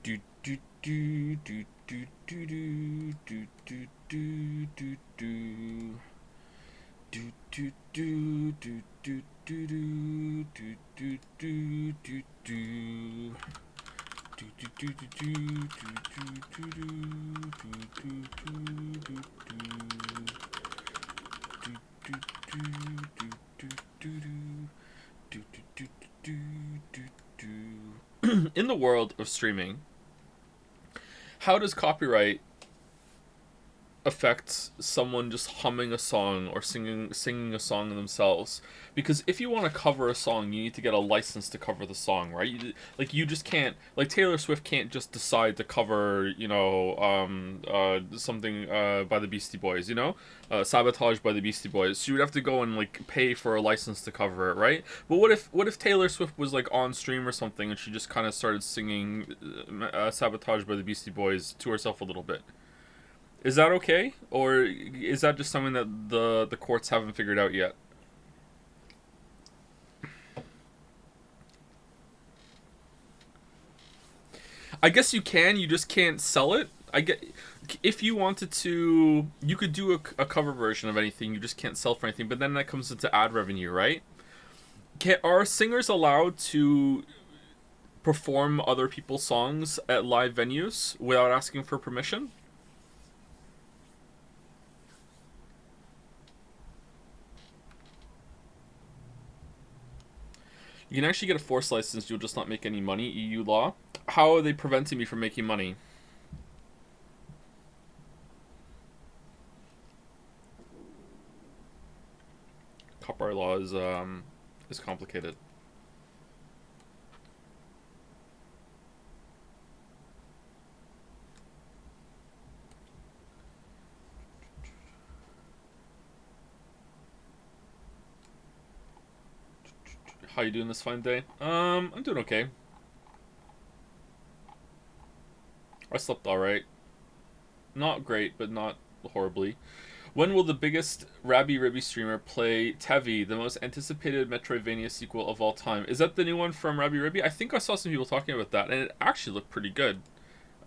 do do do do do do do do do do do. Do do do do do do do do do do do do. In the world of streaming, how does copyright affect someone just humming a song or singing a song themselves? Because if you want to cover a song, you need to get a license to cover the song, right? You just can't, like, Taylor Swift can't just decide to cover, something by the Beastie Boys, Sabotage by the Beastie Boys. She would have to go and like pay for a license to cover it, right? But what if Taylor Swift was like on stream or something and she just kind of started singing Sabotage by the Beastie Boys to herself a little bit? Is that okay, or is that just something that the courts haven't figured out yet? I guess you can. You just can't sell it. I get if you wanted to, you could do a cover version of anything. You just can't sell for anything. But then that comes into ad revenue, right? Are singers allowed to perform other people's songs at live venues without asking for permission? You can actually get a forced license. You'll just not make any money. EU law. How are they preventing me from making money? Copyright law is complicated. How you doing this fine day? I'm doing okay. I slept alright. Not great, but not horribly. When will the biggest Rabby Ribby streamer play Tevi, the most anticipated Metroidvania sequel of all time? Is that the new one from Rabby Ribby? I think I saw some people talking about that, and it actually looked pretty good.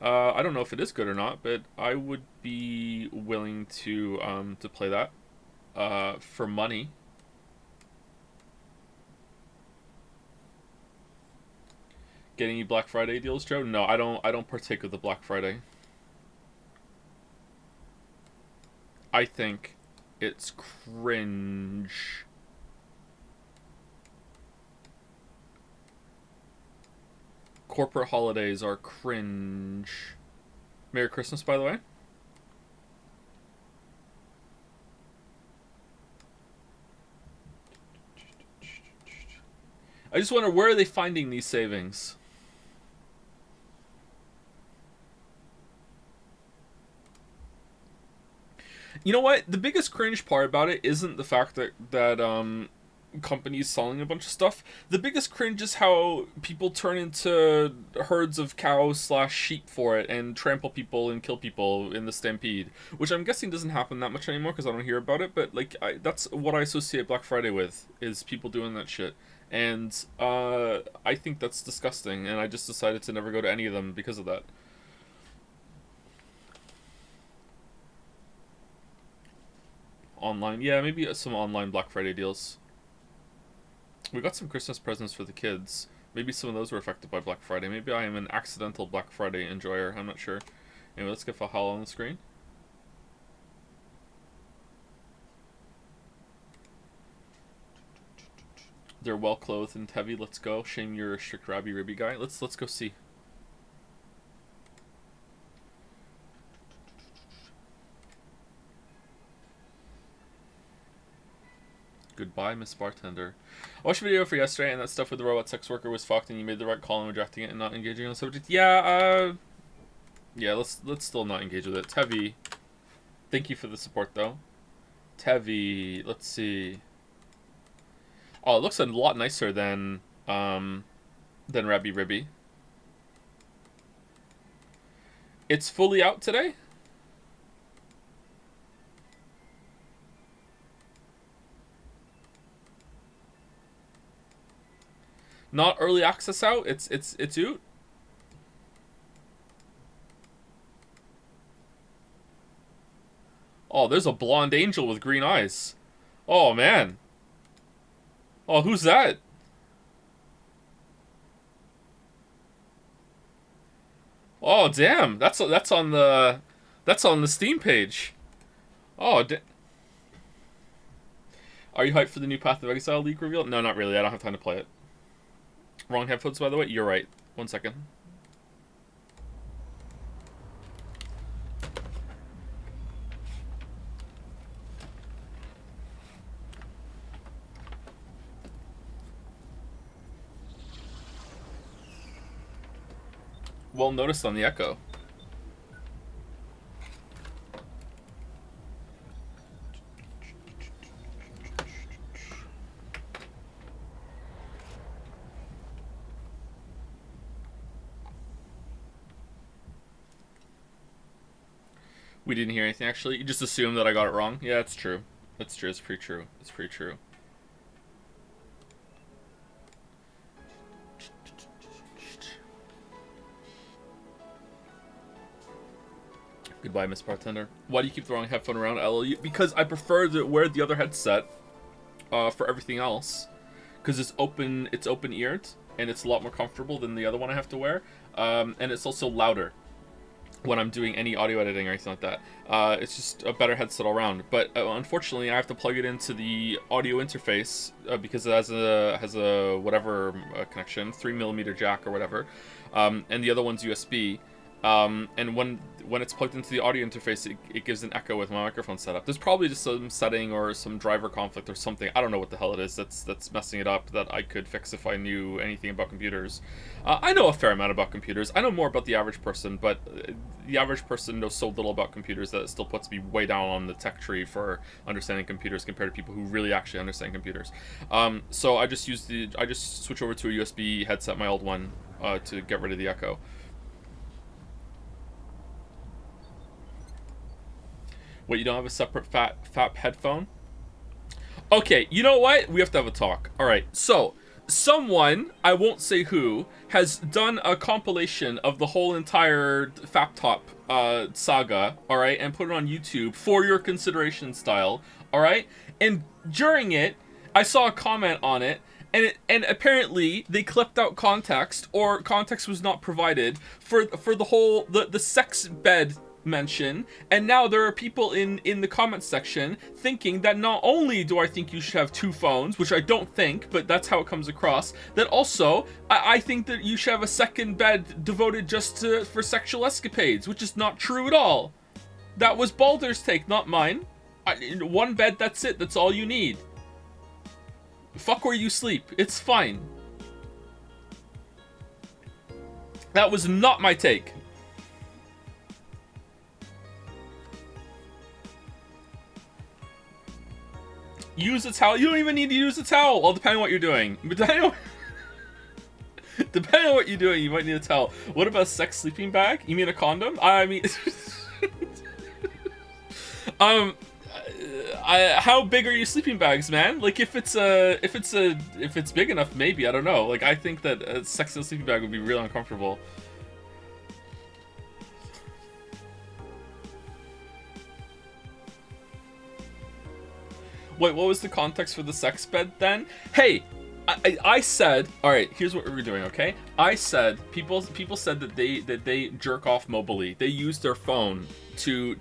I don't know if it is good or not, but I would be willing to play that for money. Getting any Black Friday deals, Joe? No, I don't. I don't partake of the Black Friday. I think it's cringe. Corporate holidays are cringe. Merry Christmas, by the way. I just wonder, where are they finding these savings? You know what? The biggest cringe part about it isn't the fact that companies selling a bunch of stuff. The biggest cringe is how people turn into herds of cows slash sheep for it and trample people and kill people in the stampede, which I'm guessing doesn't happen that much anymore because I don't hear about it. But like, that's what I associate Black Friday with, is people doing that shit. And I think that's disgusting, and I just decided to never go to any of them because of that. Online, yeah, maybe some online Black Friday deals. We got some Christmas presents for the kids. Maybe some of those were affected by Black Friday. Maybe I am an accidental Black Friday enjoyer. I'm not sure. Anyway, let's get Fahal on the screen. They're well clothed and heavy. Let's go. Shame you're a strict Rabby Ribby guy. Let's go see. Goodbye, Miss Bartender. I watched a video for yesterday, and that stuff with the robot sex worker was fucked, and you made the right call in rejecting it and not engaging on the subject. Yeah. Let's still not engage with it. Tevi, thank you for the support, though. Tevi, let's see. Oh, it looks a lot nicer than Rabby Ribby. It's fully out today. Not early access out. It's out. Oh, there's a blonde angel with green eyes. Oh, man. Oh, who's that? Oh, damn. That's on the Steam page. Oh, are you hyped for the new Path of Exile leak reveal? No, not really. I don't have time to play it. Wrong headphones, by the way. You're right. 1 second. Well noticed on the echo. We didn't hear anything, actually. You just assumed that I got it wrong. Yeah, it's true. That's true. It's pretty true. It's pretty true. Goodbye, Miss Bartender. Why do you keep the wrong headphone around, LLU? Because I prefer to wear the other headset for everything else. Because it's open-eared, and it's a lot more comfortable than the other one I have to wear. And it's also louder when I'm doing any audio editing or anything like that. It's just a better headset all around. But unfortunately, I have to plug it into the audio interface because it has a whatever connection, 3mm jack or whatever, and the other one's USB. And when it's plugged into the audio interface, it gives an echo with my microphone setup. There's probably just some setting or some driver conflict or something. I don't know what the hell it is that's messing it up that I could fix if I knew anything about computers. I know a fair amount about computers. I know more about the average person, but the average person knows so little about computers that it still puts me way down on the tech tree for understanding computers compared to people who really actually understand computers. So I just switch over to a USB headset, my old one, to get rid of the echo. Wait, you don't have a separate FAP headphone? Okay, you know what? We have to have a talk. Alright, so, someone, I won't say who, has done a compilation of the whole entire FAP Top saga, alright, and put it on YouTube for your consideration style, alright? And during it, I saw a comment on it, and apparently they clipped out context, or context was not provided for the whole, the sex bed mention, and now there are people in the comment section thinking that not only do I think you should have 2 phones, which I don't think, but that's how it comes across, that also I think that you should have a second bed devoted just for sexual escapades, which is not true at all. That was Baldur's take, not mine. One bed, that's it, that's all you need. Fuck where you sleep, it's fine. That was not my take. Use a towel. You don't even need to use a towel. Well, depending on what you're doing. Depending on what you're doing, you might need a towel. What about a sex sleeping bag? You mean a condom? I mean, how big are your sleeping bags, man? Like, if it's big enough, maybe. I don't know. Like, I think that a sex sleeping bag would be real uncomfortable. Wait, what was the context for the sex bed then? Hey, I said, all right, here's what we're doing, okay? I said people said that they jerk off mobily. They use their phone to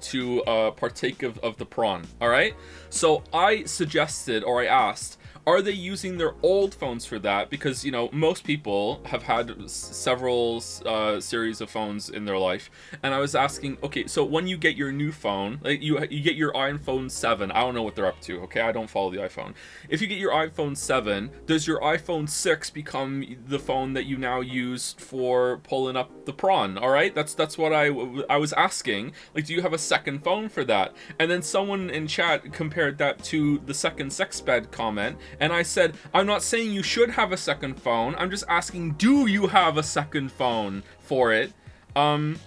partake of the prawn, all right? So I suggested, or I asked, are they using their old phones for that? Because, you know, most people have had several series of phones in their life. And I was asking, okay, so when you get your new phone, like you get your iPhone 7, I don't know what they're up to, okay? I don't follow the iPhone. If you get your iPhone 7, does your iPhone 6 become the phone that you now use for pulling up the prawn, all right? That's what I was asking. Like, do you have a second phone for that? And then someone in chat compared that to the second sex bed comment. And I said, I'm not saying you should have a second phone. I'm just asking, do you have a second phone for it? I'm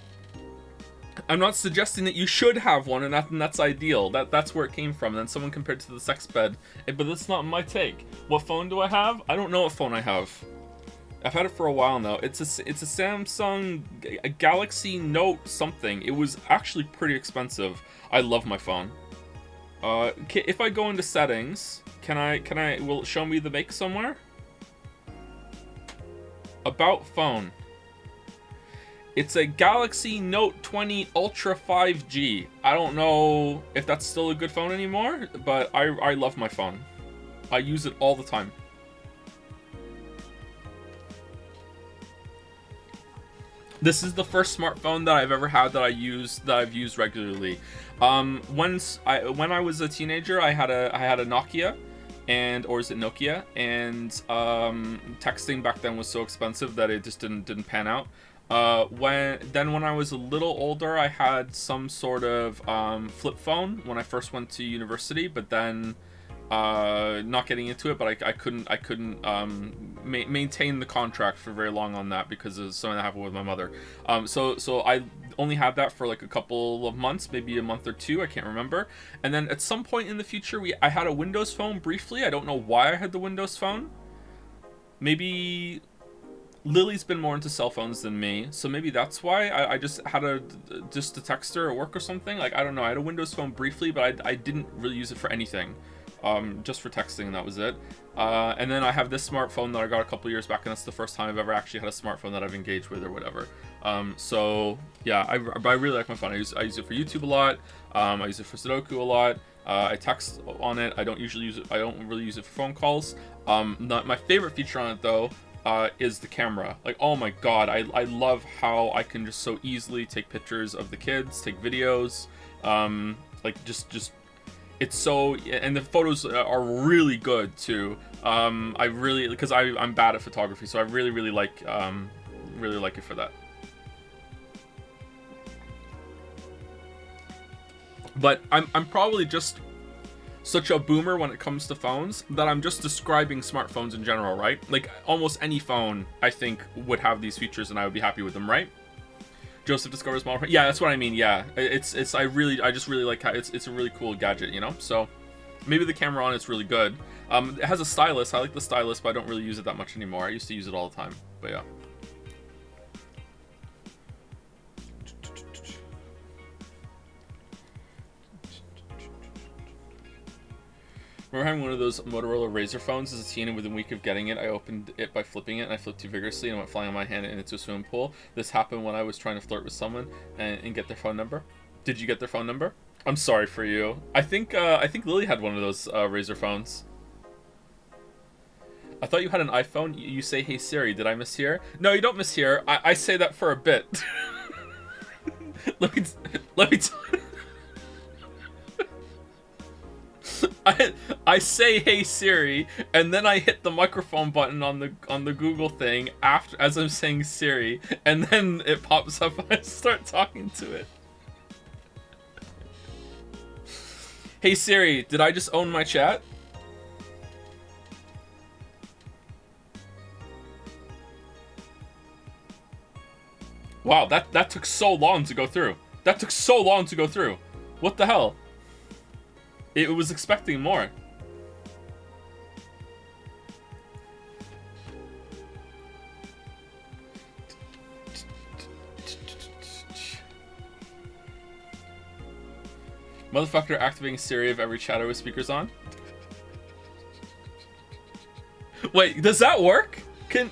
not suggesting that you should have one, and that's ideal. That's where it came from. And then someone compared to the sex bed. But that's not my take. What phone do I have? I don't know what phone I have. I've had it for a while now. It's a Samsung a Galaxy Note something. It was actually pretty expensive. I love my phone. If I go into settings, will it show me the make somewhere? About phone. It's a Galaxy Note 20 Ultra 5G. I don't know if that's still a good phone anymore, but I love my phone. I use it all the time. This is the first smartphone that I've ever had that I've used regularly. When I was a teenager, I had a Nokia, or is it Nokia? And texting back then was so expensive that it just didn't pan out. When I was a little older, I had some sort of flip phone when I first went to university, but then not getting into it, but I couldn't maintain the contract for very long on that because of something that happened with my mother. So I only had that for like a couple of months, maybe a month or two, I can't remember. And then at some point in the future, I had a Windows Phone briefly. I don't know why I had the Windows Phone. Maybe Lily's been more into cell phones than me, so maybe that's why I just had just to text her at work or something. Like, I don't know, I had a Windows Phone briefly, but I didn't really use it for anything. Just for texting, and that was it. And then I have this smartphone that I got a couple years back, and that's the first time I've ever actually had a smartphone that I've engaged with or whatever. So yeah, I really like my phone. I use it for YouTube a lot. I use it for Sudoku a lot. I text on it. I don't usually use it. I don't really use it for phone calls. My favorite feature on it though is the camera. Like, oh my god, I love how I can just so easily take pictures of the kids, take videos, like just. It's so, and the photos are really good too. I really, because I'm bad at photography, so I really like it for that. But I'm probably just such a boomer when it comes to phones that I'm just describing smartphones in general, right? Like almost any phone I think would have these features and I would be happy with them, right? Joseph discovers model. Yeah, that's what I mean. Yeah, I just really like how it's a really cool gadget, you know. So maybe the camera on it's really good. It has a stylus. I like the stylus, but I don't really use it that much anymore. I used to use it all the time, but yeah. Remember having one of those Motorola Razr phones as a teen, and within a week of getting it, I opened it by flipping it, and I flipped too vigorously and went flying on my hand and into a swimming pool. This happened when I was trying to flirt with someone and get their phone number. Did you get their phone number? I'm sorry for you. I think Lily had one of those Razr phones. I thought you had an iPhone. You say, "Hey Siri." Did I mishear? No, you don't mishear. I say that for a bit. let me. I say "Hey Siri" and then I hit the microphone button on the Google thing as I'm saying Siri, and then it pops up and I start talking to it. Hey Siri, did I just own my chat? Wow, that took so long to go through. That took so long to go through. What the hell? It was expecting more. Motherfucker activating Siri of every chatter with speakers on. Wait, does that work? Can...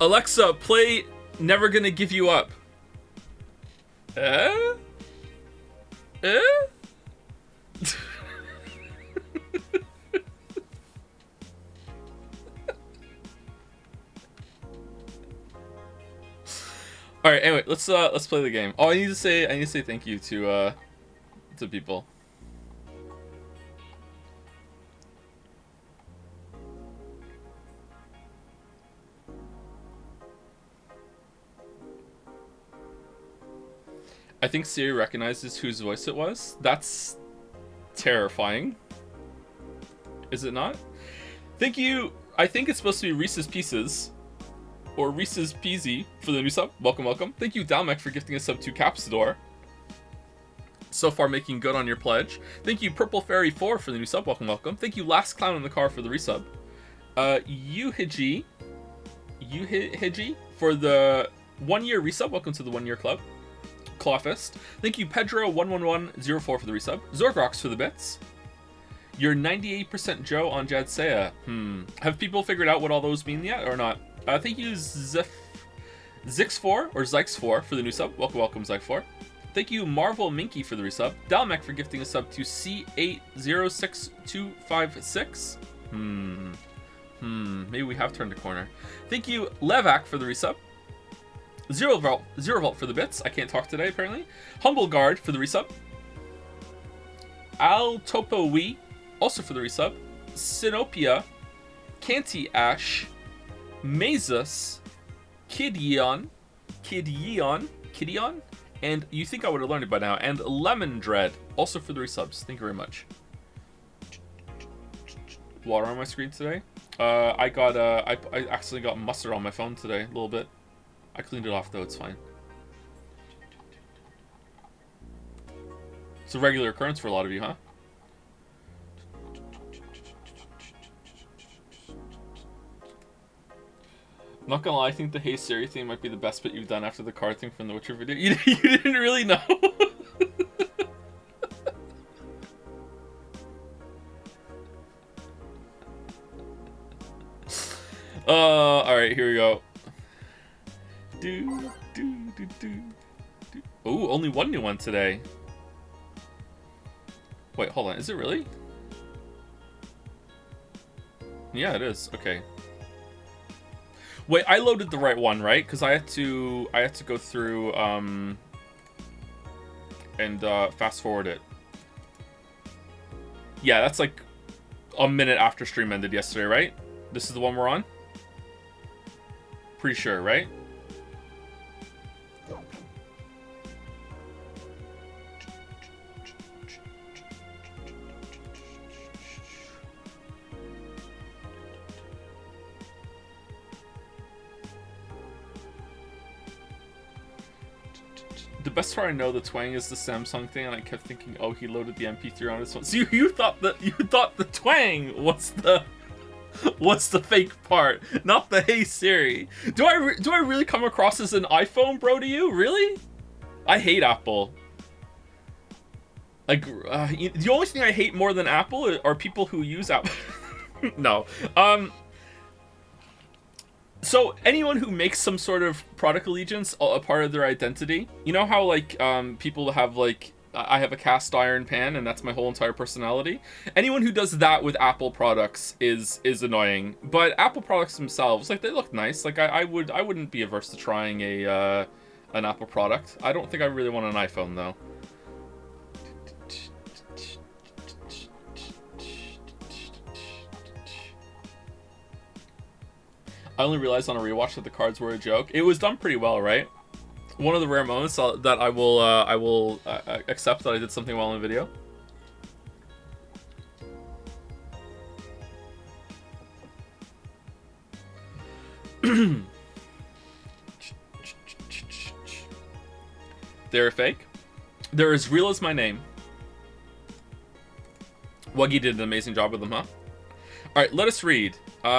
Alexa, play Never Gonna Give You Up. Eh? All right. Anyway, let's play the game. Oh, I need to say thank you to people. I think Siri recognizes whose voice it was. That's terrifying. Is it not? Thank you. I think it's supposed to be Reese's Pieces. Or Reese's Peasy for the new sub. Welcome, welcome. Thank you, Dalmek, for gifting a sub to Capsador. So far making good on your pledge. Thank you, Purple Fairy 4 for the new sub. Welcome, welcome. Thank you, Last Clown in the Car for the resub. Yuhiji Yuhiji for the 1 year resub. Welcome to the 1 year club. Clawfist. Thank you, Pedro11104 for the resub. Zorgrox for the bits. You're 98% Joe on Jadsea. Have people figured out what all those mean yet or not? Thank you, Zix4 or Zykes4 for the new sub. Welcome, Zyke4. Thank you, Marvel Minky for the resub. Dalmec for gifting a sub to C806256. Maybe we have turned a corner. Thank you, Levac for the resub. Zero Vault for the bits. I can't talk today, apparently. Humble Guard for the resub. Al Topo Wee, also for the resub. Sinopia, Canty Ash, Mazus, Kidyeon, and you think I would have learned it by now, and Lemon Dread, also for the resubs. Thank you very much. Water on my screen today. I accidentally got mustard on my phone today, a little bit. I cleaned it off though, it's fine. It's a regular occurrence for a lot of you, huh? I'm not gonna lie, I think the Hey Siri thing might be the best bit you've done after the car thing from the Witcher video. You didn't really know. Alright, here we go. Ooh, only one new one today. Wait, hold on. Is it really? Yeah, it is. Okay. Wait, I loaded the right one, right? Because I had to go through and fast forward it. Yeah, that's like a minute after stream ended yesterday, right? This is the one we're on? Pretty sure, right? The best part I know, the twang is the Samsung thing, and I kept thinking, oh, he loaded the MP3 on his phone. So you thought the twang was the fake part, not the Hey Siri. Do I really come across as an iPhone bro to you? Really? I hate Apple. Like, the only thing I hate more than Apple are people who use Apple. No. So anyone who makes some sort of product allegiance a part of their identity, you know how like people have like, I have a cast iron pan and that's my whole entire personality. Anyone who does that with Apple products is annoying. But Apple products themselves, like, they look nice. Like I wouldn't be averse to trying an Apple product. I don't think I really want an iPhone though. I only realized on a rewatch that the cards were a joke. It was done pretty well, right? One of the rare moments that I will accept that I did something well in the video. They're fake. They're as real as my name. Wuggy did an amazing job with them, huh? Alright, let us read.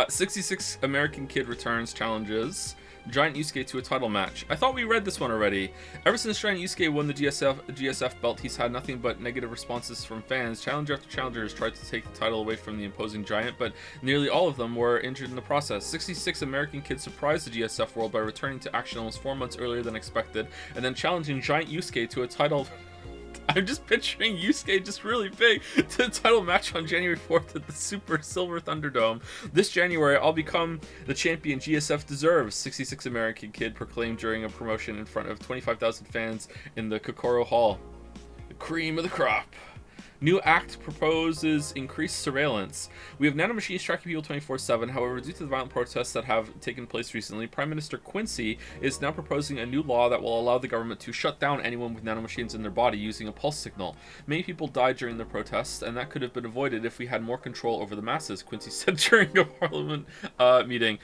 66 American Kid returns challenges Giant Yusuke to a title match. I thought we read this one already. Ever since Giant Yusuke won the GSF belt, he's had nothing but negative responses from fans. Challenger after challenger has tried to take the title away from the imposing Giant, but nearly all of them were injured in the process. 66 American Kid surprised the GSF world by returning to action almost 4 months earlier than expected, and then challenging Giant Yusuke to a title... I'm just picturing Yusuke just really big to the title match on January 4th at the Super Silver Thunderdome. This January, I'll become the champion GSF deserves, 66 American Kid proclaimed during a promotion in front of 25,000 fans in the Kokoro Hall. The cream of the crop. New act proposes increased surveillance. We have nanomachines tracking people 24/7. However, due to the violent protests that have taken place recently, Prime Minister Quincy is now proposing a new law that will allow the government to shut down anyone with nanomachines in their body using a pulse signal. Many people died during the protests, and that could have been avoided if we had more control over the masses, Quincy said during a parliament meeting.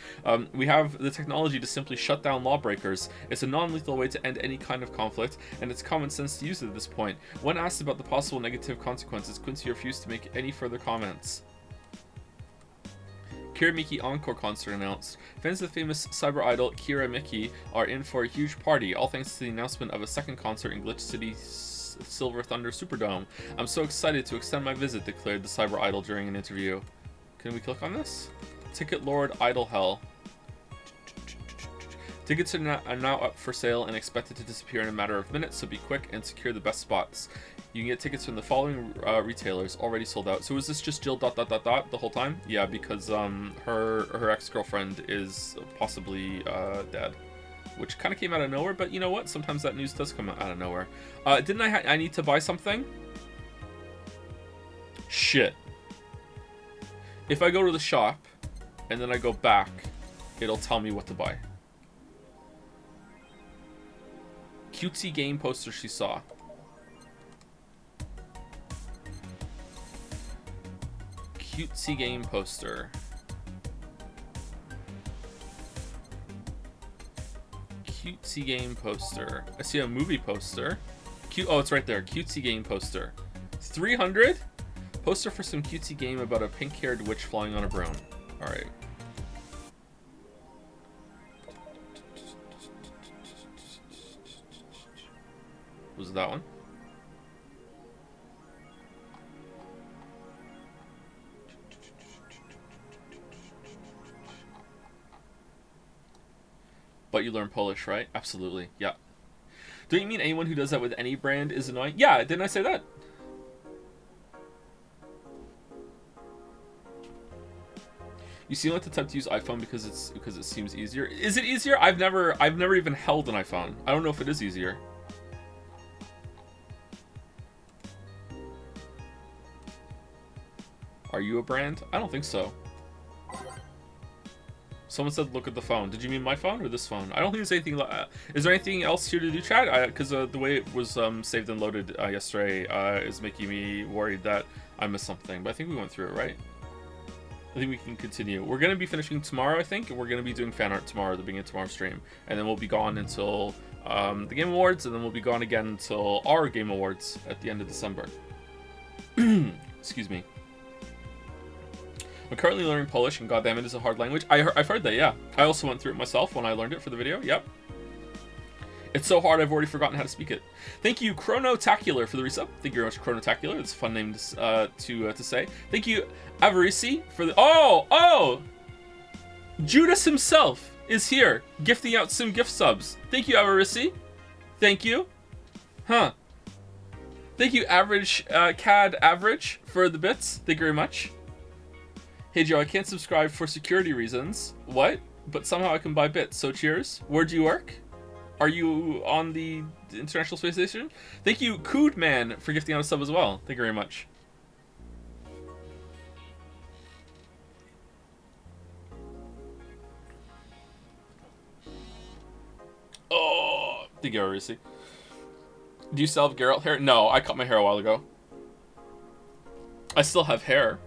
We have the technology to simply shut down lawbreakers. It's a non-lethal way to end any kind of conflict, and it's common sense to use it at this point. When asked about the possible negative consequences, Quincy refused to make any further comments. Kira Miki Encore concert announced. Fans of the famous cyber idol Kira Miki are in for a huge party, all thanks to the announcement of a second concert in Glitch City's Silver Thunder Superdome. I'm so excited to extend my visit, declared the cyber idol during an interview. Can we click on this? Ticket Lord Idol Hell. Tickets are now up for sale and expected to disappear in a matter of minutes, so be quick and secure the best spots. You can get tickets from the following retailers, already sold out. So is this just Jill ... the whole time? Yeah, because her ex-girlfriend is possibly dead, which kind of came out of nowhere. But you know what? Sometimes that news does come out of nowhere. Didn't I need to buy something? Shit. If I go to the shop and then I go back, it'll tell me what to buy. Cutesy game poster she saw. Cutesy game poster. Cutesy game poster. I see a movie poster. Oh, it's right there. Cutesy game poster. 300? Poster for some cutesy game about a pink-haired witch flying on a broom. Alright. Was it that one? But you learn Polish, right? Absolutely, yeah. Don't you mean anyone who does that with any brand is annoying? Yeah, didn't I say that? You seem like the type to use iPhone because it seems easier. Is it easier? I've never even held an iPhone. I don't know if it is easier. Are you a brand? I don't think so. Someone said look at the phone. Did you mean my phone or this phone? I don't think there's anything like is there anything else here to do, chat? Because the way it was saved and loaded yesterday is making me worried that I missed something. But I think we went through it, right? I think we can continue. We're going to be finishing tomorrow, I think. And we're going to be doing fan art tomorrow, the beginning of tomorrow's stream. And then we'll be gone until the Game Awards. And then we'll be gone again until our Game Awards at the end of December. Excuse me. I'm currently learning Polish, and goddamn it is a hard language. I've heard that, yeah. I also went through it myself when I learned it for the video, yep. It's so hard I've already forgotten how to speak it. Thank you, Chronotacular, for the resub. Thank you very much, Chronotacular. It's a fun name to say. Thank you, Avarisi, for the... Oh! Judas himself is here, gifting out some gift subs. Thank you, Avarisi. Thank you. Huh. Thank you, CAD Average, for the bits. Thank you very much. Hey Joe, I can't subscribe for security reasons. What? But somehow I can buy bits, so cheers. Where do you work? Are you on the International Space Station? Thank you, Koodman, for gifting out a sub as well. Thank you very much. Oh, thank you, Arisi. Do you still have Geralt hair? No, I cut my hair a while ago. I still have hair.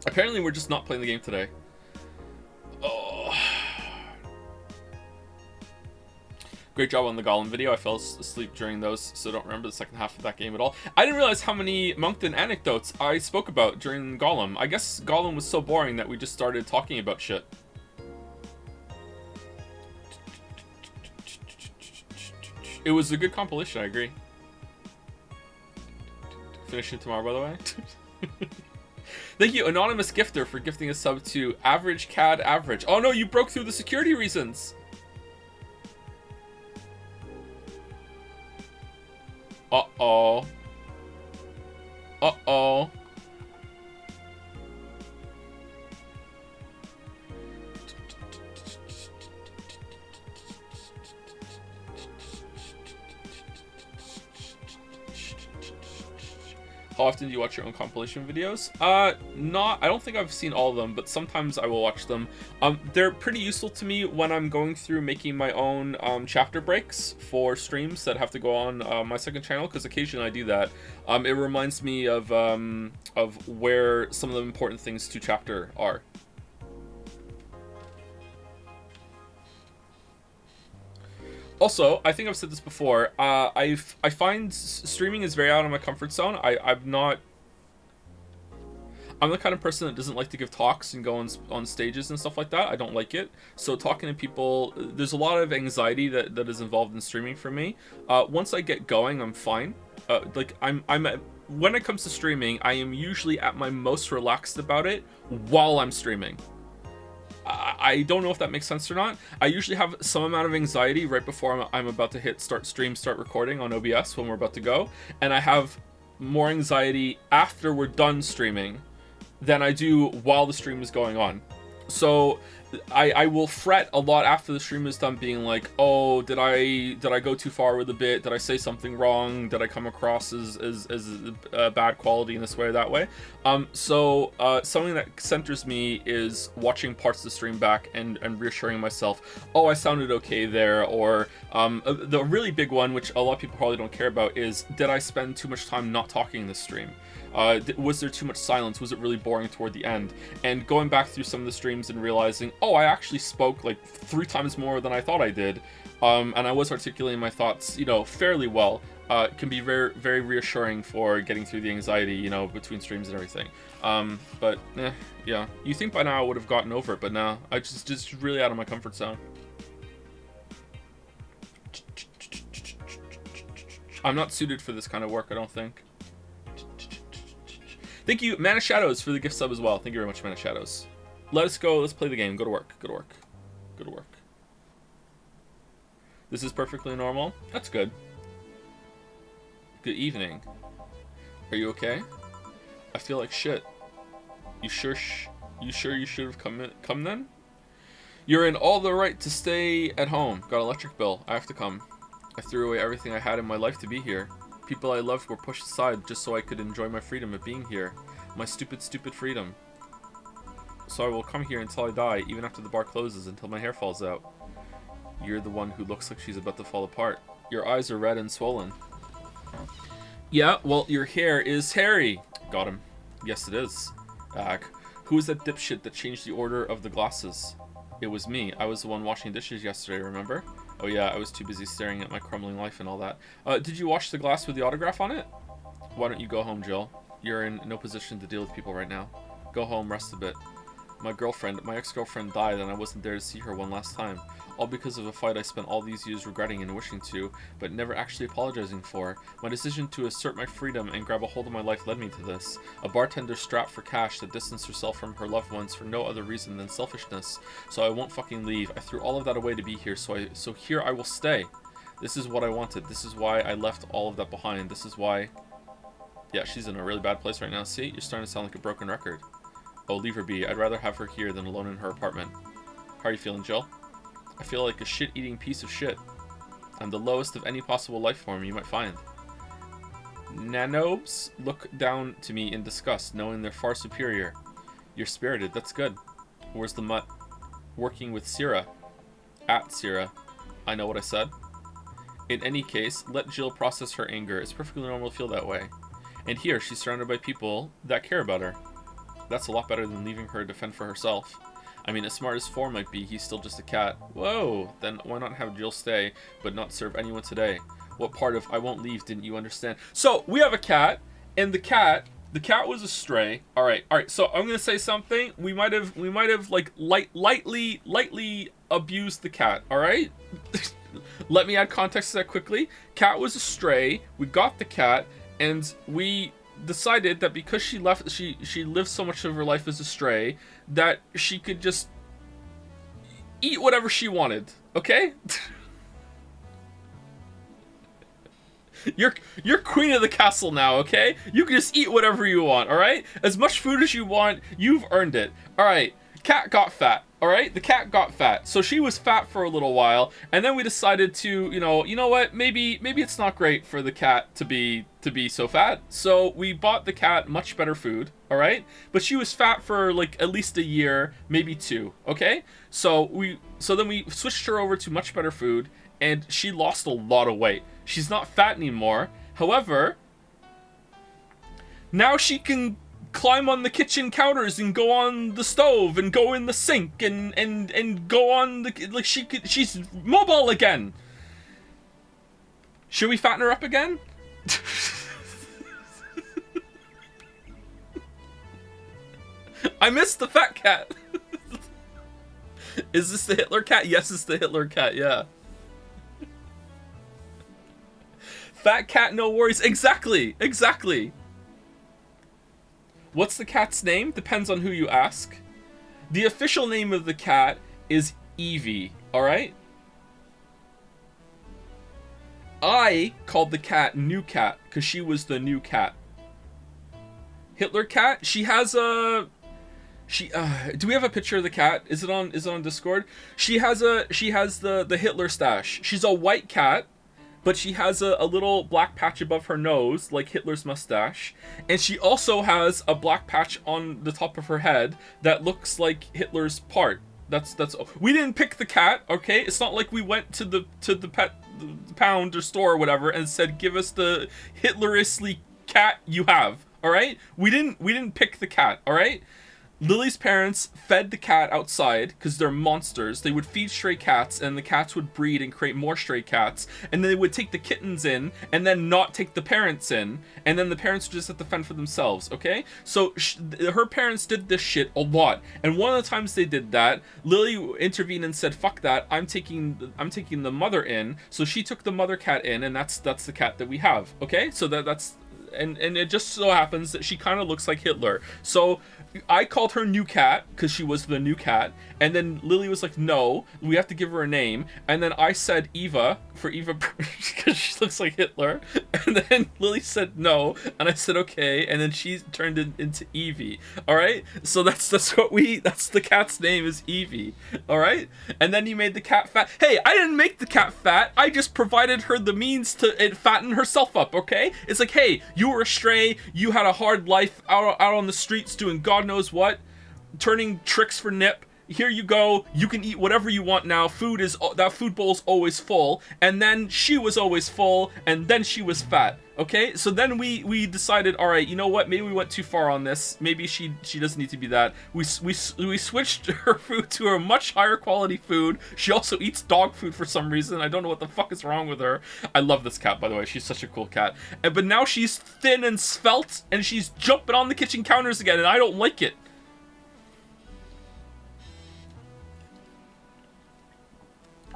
Apparently, we're just not playing the game today. Oh. Great job on the Gollum video. I fell asleep during those, so don't remember the second half of that game at all. I didn't realize how many Moncton anecdotes I spoke about during Gollum. I guess Gollum was so boring that we just started talking about shit. It was a good compilation, I agree. Finishing tomorrow, by the way. Thank you, Anonymous Gifter, for gifting a sub to Average CAD Average. Oh no, you broke through the security reasons. Uh-oh. Uh-oh. How often do you watch your own compilation videos? I don't think I've seen all of them, but sometimes I will watch them. They're pretty useful to me when I'm going through making my own chapter breaks for streams that have to go on my second channel, because occasionally I do that. It reminds me of where some of the important things to chapter are. Also, I think I've said this before, I find streaming is very out of my comfort zone. I'm the kind of person that doesn't like to give talks and go on stages and stuff like that. I don't like it. So talking to people, there's a lot of anxiety that is involved in streaming for me. Once I get going, I'm fine. Like when it comes to streaming, I am usually at my most relaxed about it while I'm streaming. I don't know if that makes sense or not. I usually have some amount of anxiety right before I'm about to hit start recording on OBS when we're about to go, and I have more anxiety after we're done streaming than I do while the stream is going on. So I will fret a lot after the stream is done, being like, oh, did I go too far with a bit? Did I say something wrong? Did I come across as bad quality in this way or that way? So something that centers me is watching parts of the stream back and reassuring myself, oh, I sounded okay there. Or the really big one, which a lot of people probably don't care about, is, did I spend too much time not talking in this stream? Was there too much silence? Was it really boring toward the end? And going back through some of the streams and realizing, oh, I actually spoke like 3 times more than I thought I did, and I was articulating my thoughts, fairly well, can be very, very reassuring for getting through the anxiety, between streams and everything. But yeah, you think by now I would have gotten over it, but nah, I just really out of my comfort zone. I'm not suited for this kind of work, I don't think. Thank you, Mana Shadows, for the gift sub as well. Thank you very much, Mana Shadows. Let us go. Let's play the game. Go to work. Go to work. Go to work. This is perfectly normal. That's good. Good evening. Are you okay? I feel like shit. You sure you should have come then? You're in all the right to stay at home. Got electric bill. I have to come. I threw away everything I had in my life to be here. People I loved were pushed aside just so I could enjoy my freedom of being here. My stupid, stupid freedom. So I will come here until I die, even after the bar closes, until my hair falls out. You're the one who looks like she's about to fall apart. Your eyes are red and swollen. Yeah, well, your hair is hairy. Got him. Yes, it is. Ag. Who was that dipshit that changed the order of the glasses? It was me. I was the one washing dishes yesterday, remember? Oh yeah, I was too busy staring at my crumbling life and all that. Did you wash the glass with the autograph on it? Why don't you go home, Jill? You're in no position to deal with people right now. Go home, rest a bit. My ex-girlfriend died and I wasn't there to see her one last time. All because of a fight I spent all these years regretting and wishing to, but never actually apologizing for. My decision to assert my freedom and grab a hold of my life led me to this. A bartender strapped for cash that distanced herself from her loved ones for no other reason than selfishness. So I won't fucking leave. I threw all of that away to be here, so here I will stay. This is what I wanted. This is why I left all of that behind. This is why... Yeah, she's in a really bad place right now. See? You're starting to sound like a broken record. Oh, leave her be. I'd rather have her here than alone in her apartment. How are you feeling, Jill? I feel like a shit-eating piece of shit. I'm the lowest of any possible life form you might find. Nanobes look down to me in disgust, knowing they're far superior. You're spirited, that's good. Where's the mutt? Working with Syrah. At Syrah. I know what I said. In any case, let Jill process her anger. It's perfectly normal to feel that way. And here, she's surrounded by people that care about her. That's a lot better than leaving her to fend for herself. I mean, as smart as 4 might be, he's still just a cat. Whoa! Then why not have Jill stay, but not serve anyone today? What part of I won't leave didn't you understand? So, we have a cat, and the cat was a stray. Alright, so I'm gonna say something. We might have, like, lightly abused the cat, alright? Let me add context to that quickly. Cat was a stray, we got the cat, and we decided that because she lived so much of her life as a stray that she could just eat whatever she wanted, okay? You're queen of the castle now, okay? You can just eat whatever you want, alright? As much food as you want, you've earned it. Alright, cat got fat, alright? The cat got fat. So she was fat for a little while, and then we decided to, you know what? Maybe it's not great for the cat to be so fat. So we bought the cat much better food, alright? But she was fat for like at least a year, maybe 2, okay? So then we switched her over to much better food, and she lost a lot of weight. She's not fat anymore. However, now she can climb on the kitchen counters and go on the stove and go in the sink and go on the, like, she's mobile again. Should we fatten her up again? I missed the fat cat. Is this the Hitler cat? Yes, it's the Hitler cat, yeah. Fat cat, no worries. Exactly, exactly. What's the cat's name? Depends on who you ask. The official name of the cat is Evie, alright? I called the cat New Cat because she was the new cat. Hitler cat, she has a... do we have a picture of the cat? Is it on Discord? She has the Hitler stash. She's a white cat, but she has a little black patch above her nose, like Hitler's mustache. And she also has a black patch on the top of her head that looks like Hitler's part. That's we didn't pick the cat, okay? It's not like we went to the pet pound or store or whatever and said, give us the Hitlerously cat you have, all right? We didn't pick the cat, all right? Lily's parents fed the cat outside because they're monsters. They would feed stray cats and the cats would breed and create more stray cats, and then they would take the kittens in and then not take the parents in, and then the parents would just have to fend for themselves, okay? So her parents did this shit a lot, and one of the times they did that, Lily intervened and said, fuck that, I'm taking the mother in. So she took the mother cat in, and that's the cat that we have, okay? So that's and it just so happens that she kind of looks like Hitler. So I called her New Cat because she was the new cat, and then Lily was like, no, we have to give her a name. And then I said Eva for Eva because she looks like Hitler, and then Lily said no, and I said okay, and then she turned it into Evie. All right, so that's the cat's name is Evie. All right, and then you made the cat fat. Hey, I didn't make the cat fat, I just provided her the means to fatten herself up. Okay, it's like, hey, you were a stray, you had a hard life out on the streets doing God knows what, turning tricks for Nip. Here you go, you can eat whatever you want now. That food bowl's always full. And then she was always full, and then she was fat. Okay, so then we decided, all right, you know what, maybe we went too far on this. Maybe she doesn't need to be that. We switched her food to a much higher quality food. She also eats dog food for some reason. I don't know what the fuck is wrong with her. I love this cat, by the way. She's such a cool cat. But now she's thin and svelte, and she's jumping on the kitchen counters again, and I don't like it.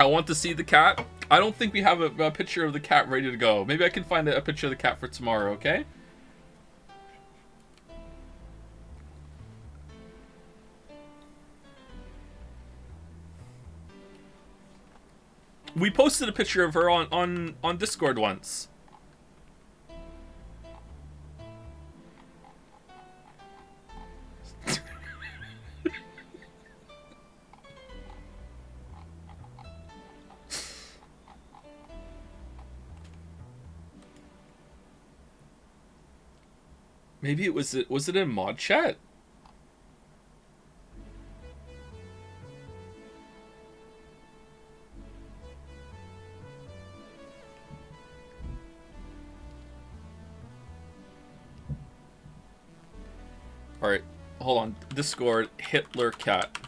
I want to see the cat. I don't think we have a picture of the cat ready to go. Maybe I can find a picture of the cat for tomorrow, okay? We posted a picture of her on Discord once. Maybe was it in mod chat? All right, hold on. Discord Hitler cat.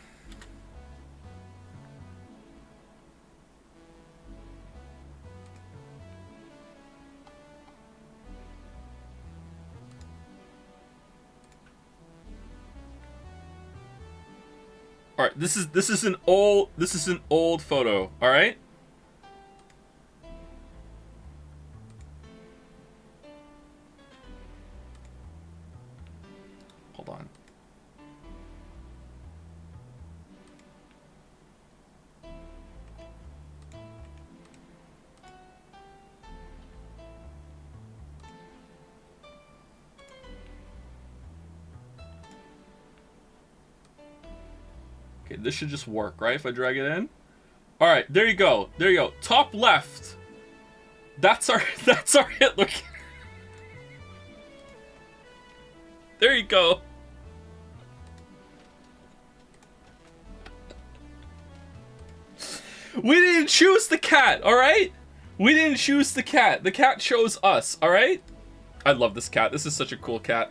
All right, this is an old photo. All right. Hold on. Okay, this should just work, right? If I drag it in. All right, there you go. There you go. Top left. That's our Hitler. There you go. We didn't choose the cat, all right? We didn't choose the cat. The cat chose us, all right? I love this cat. This is such a cool cat.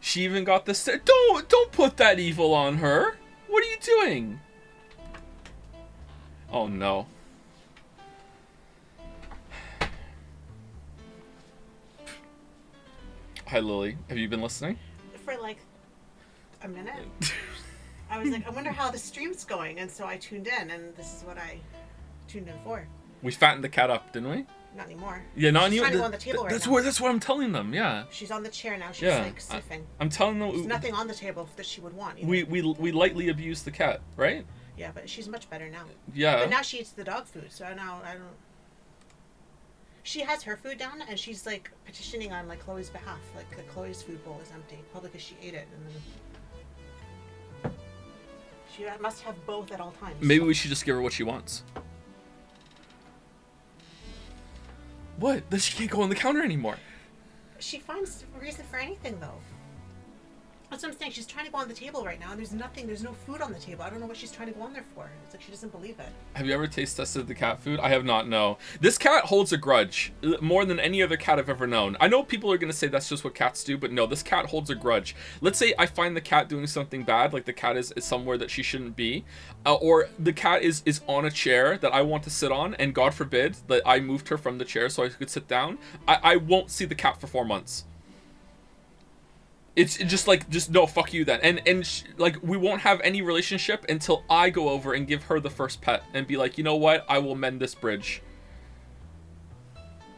She even got this. Don't put that evil on her. What are you doing? Oh no. Hi, Lily. Have you been listening? For like a minute. I was like, I wonder how the stream's going, and so I tuned in, and this is what I tuned in for. We fattened the cat up, didn't we? Not anymore. Yeah, not She's anymore. trying to go on the table right now. That's what I'm telling them. Yeah. She's on the chair now. She's Yeah. like sniffing. I'm telling them. There's nothing on the table that she would want. Either. We lightly abuse the cat, right? Yeah, but she's much better now. Yeah. But now she eats the dog food, so now I don't. She has her food down, and she's like petitioning on like Chloe's behalf. Like Chloe's food bowl is empty, probably because she ate it, and then she must have both at all times. Maybe we should just give her what she wants. What? Then she can't go on the counter anymore. She finds a reason for anything, though. That's what I'm saying. She's trying to go on the table right now, and there's no food on the table. I don't know what she's trying to go on there for. It's like she doesn't believe it. Have you ever taste tested the cat food? I have not, no. This cat holds a grudge more than any other cat I've ever known. I know people are going to say that's just what cats do, but no, this cat holds a grudge. Let's say I find the cat doing something bad, like the cat is somewhere that she shouldn't be, or the cat is on a chair that I want to sit on, and God forbid that I moved her from the chair so I could sit down. I won't see the cat for 4 months. It's just no, fuck you then. And like, we won't have any relationship until I go over and give her the first pet and be like, you know what? I will mend this bridge.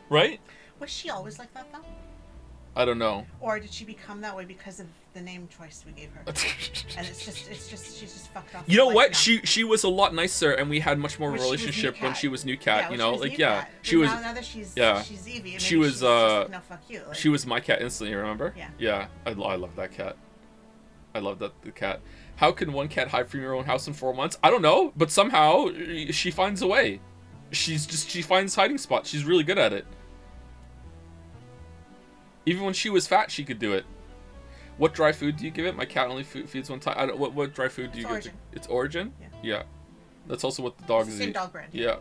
Right? Was she always like that, though? I don't know. Or did she become that way because of the name choice we gave her? And she's just fucked off. You know what? Now. She was a lot nicer, and we had much more of a relationship when she was new cat. You know, like she was. Now that she's Evie. She was she's just, no, fuck you. Like, she was my cat instantly. Remember? Yeah. Yeah. I love that cat. I love the cat. How can one cat hide from your own house in 4 months? I don't know, but somehow she finds a way. She finds hiding spots. She's really good at it. Even when she was fat, she could do it. What dry food do you give it? My cat only feeds one time. What dry food do you give it? It's Origin? Yeah. That's also what the dogs eat. Same dog brand. Yeah.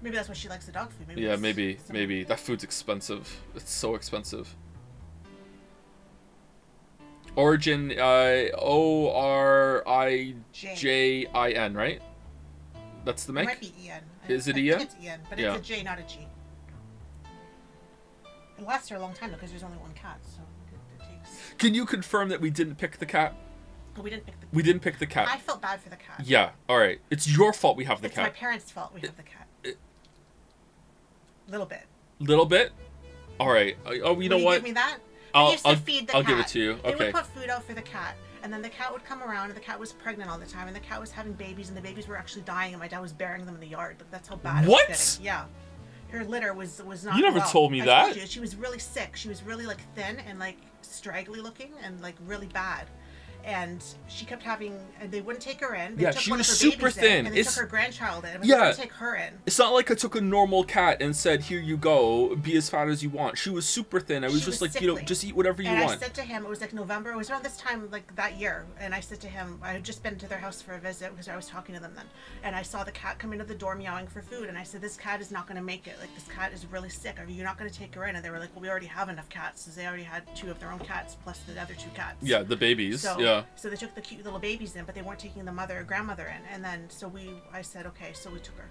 Maybe that's why she likes the dog food. Maybe. That food's expensive. It's so expensive. Origin, Orijin, right? That's the make? It might be Ian. Is it I Ian? think it's Ian, but it's a J, not a G. It lasts her a long time though, because there's only one cat, so it takes. Can you confirm that we didn't pick the cat? Oh, we didn't pick the. We didn't pick the cat. I felt bad for the cat. Yeah. All right. It's your fault we have the cat. It's my parents' fault we have the cat. Little bit. Little bit. All right. Oh, you know what? Give me that. I'll used to feed the cat. I'll give it to you. Okay. They would put food out for the cat, and then the cat would come around, and the cat was pregnant all the time, and the cat was having babies, and the babies were actually dying, and my dad was burying them in the yard. That's how bad it was getting. Yeah. Her litter was not. You never told me that. I told you, she was really sick. She was really like thin and like straggly looking and like really bad. And she kept having, and they wouldn't take her in. They took she one was of her super babies thin. In, and they took her grandchild in, but they wouldn't take her in. It's not like I took a normal cat and said, "Here you go, be as fat as you want." She was super thin. I was just like, sickly. just eat whatever you want. And I said to him, it was like November. It was around this time, like that year. And I said to him, I had just been to their house for a visit because I was talking to them then. And I saw the cat come into the door meowing for food. And I said, this cat is not going to make it. Like, this cat is really sick. Are you not going to take her in? And they were like, well, we already have enough cats. Because they already had 2 of their own cats plus the other 2 cats. Yeah, the babies. So they took the cute little babies in, but they weren't taking the mother or grandmother in. And then I said, okay, so we took her.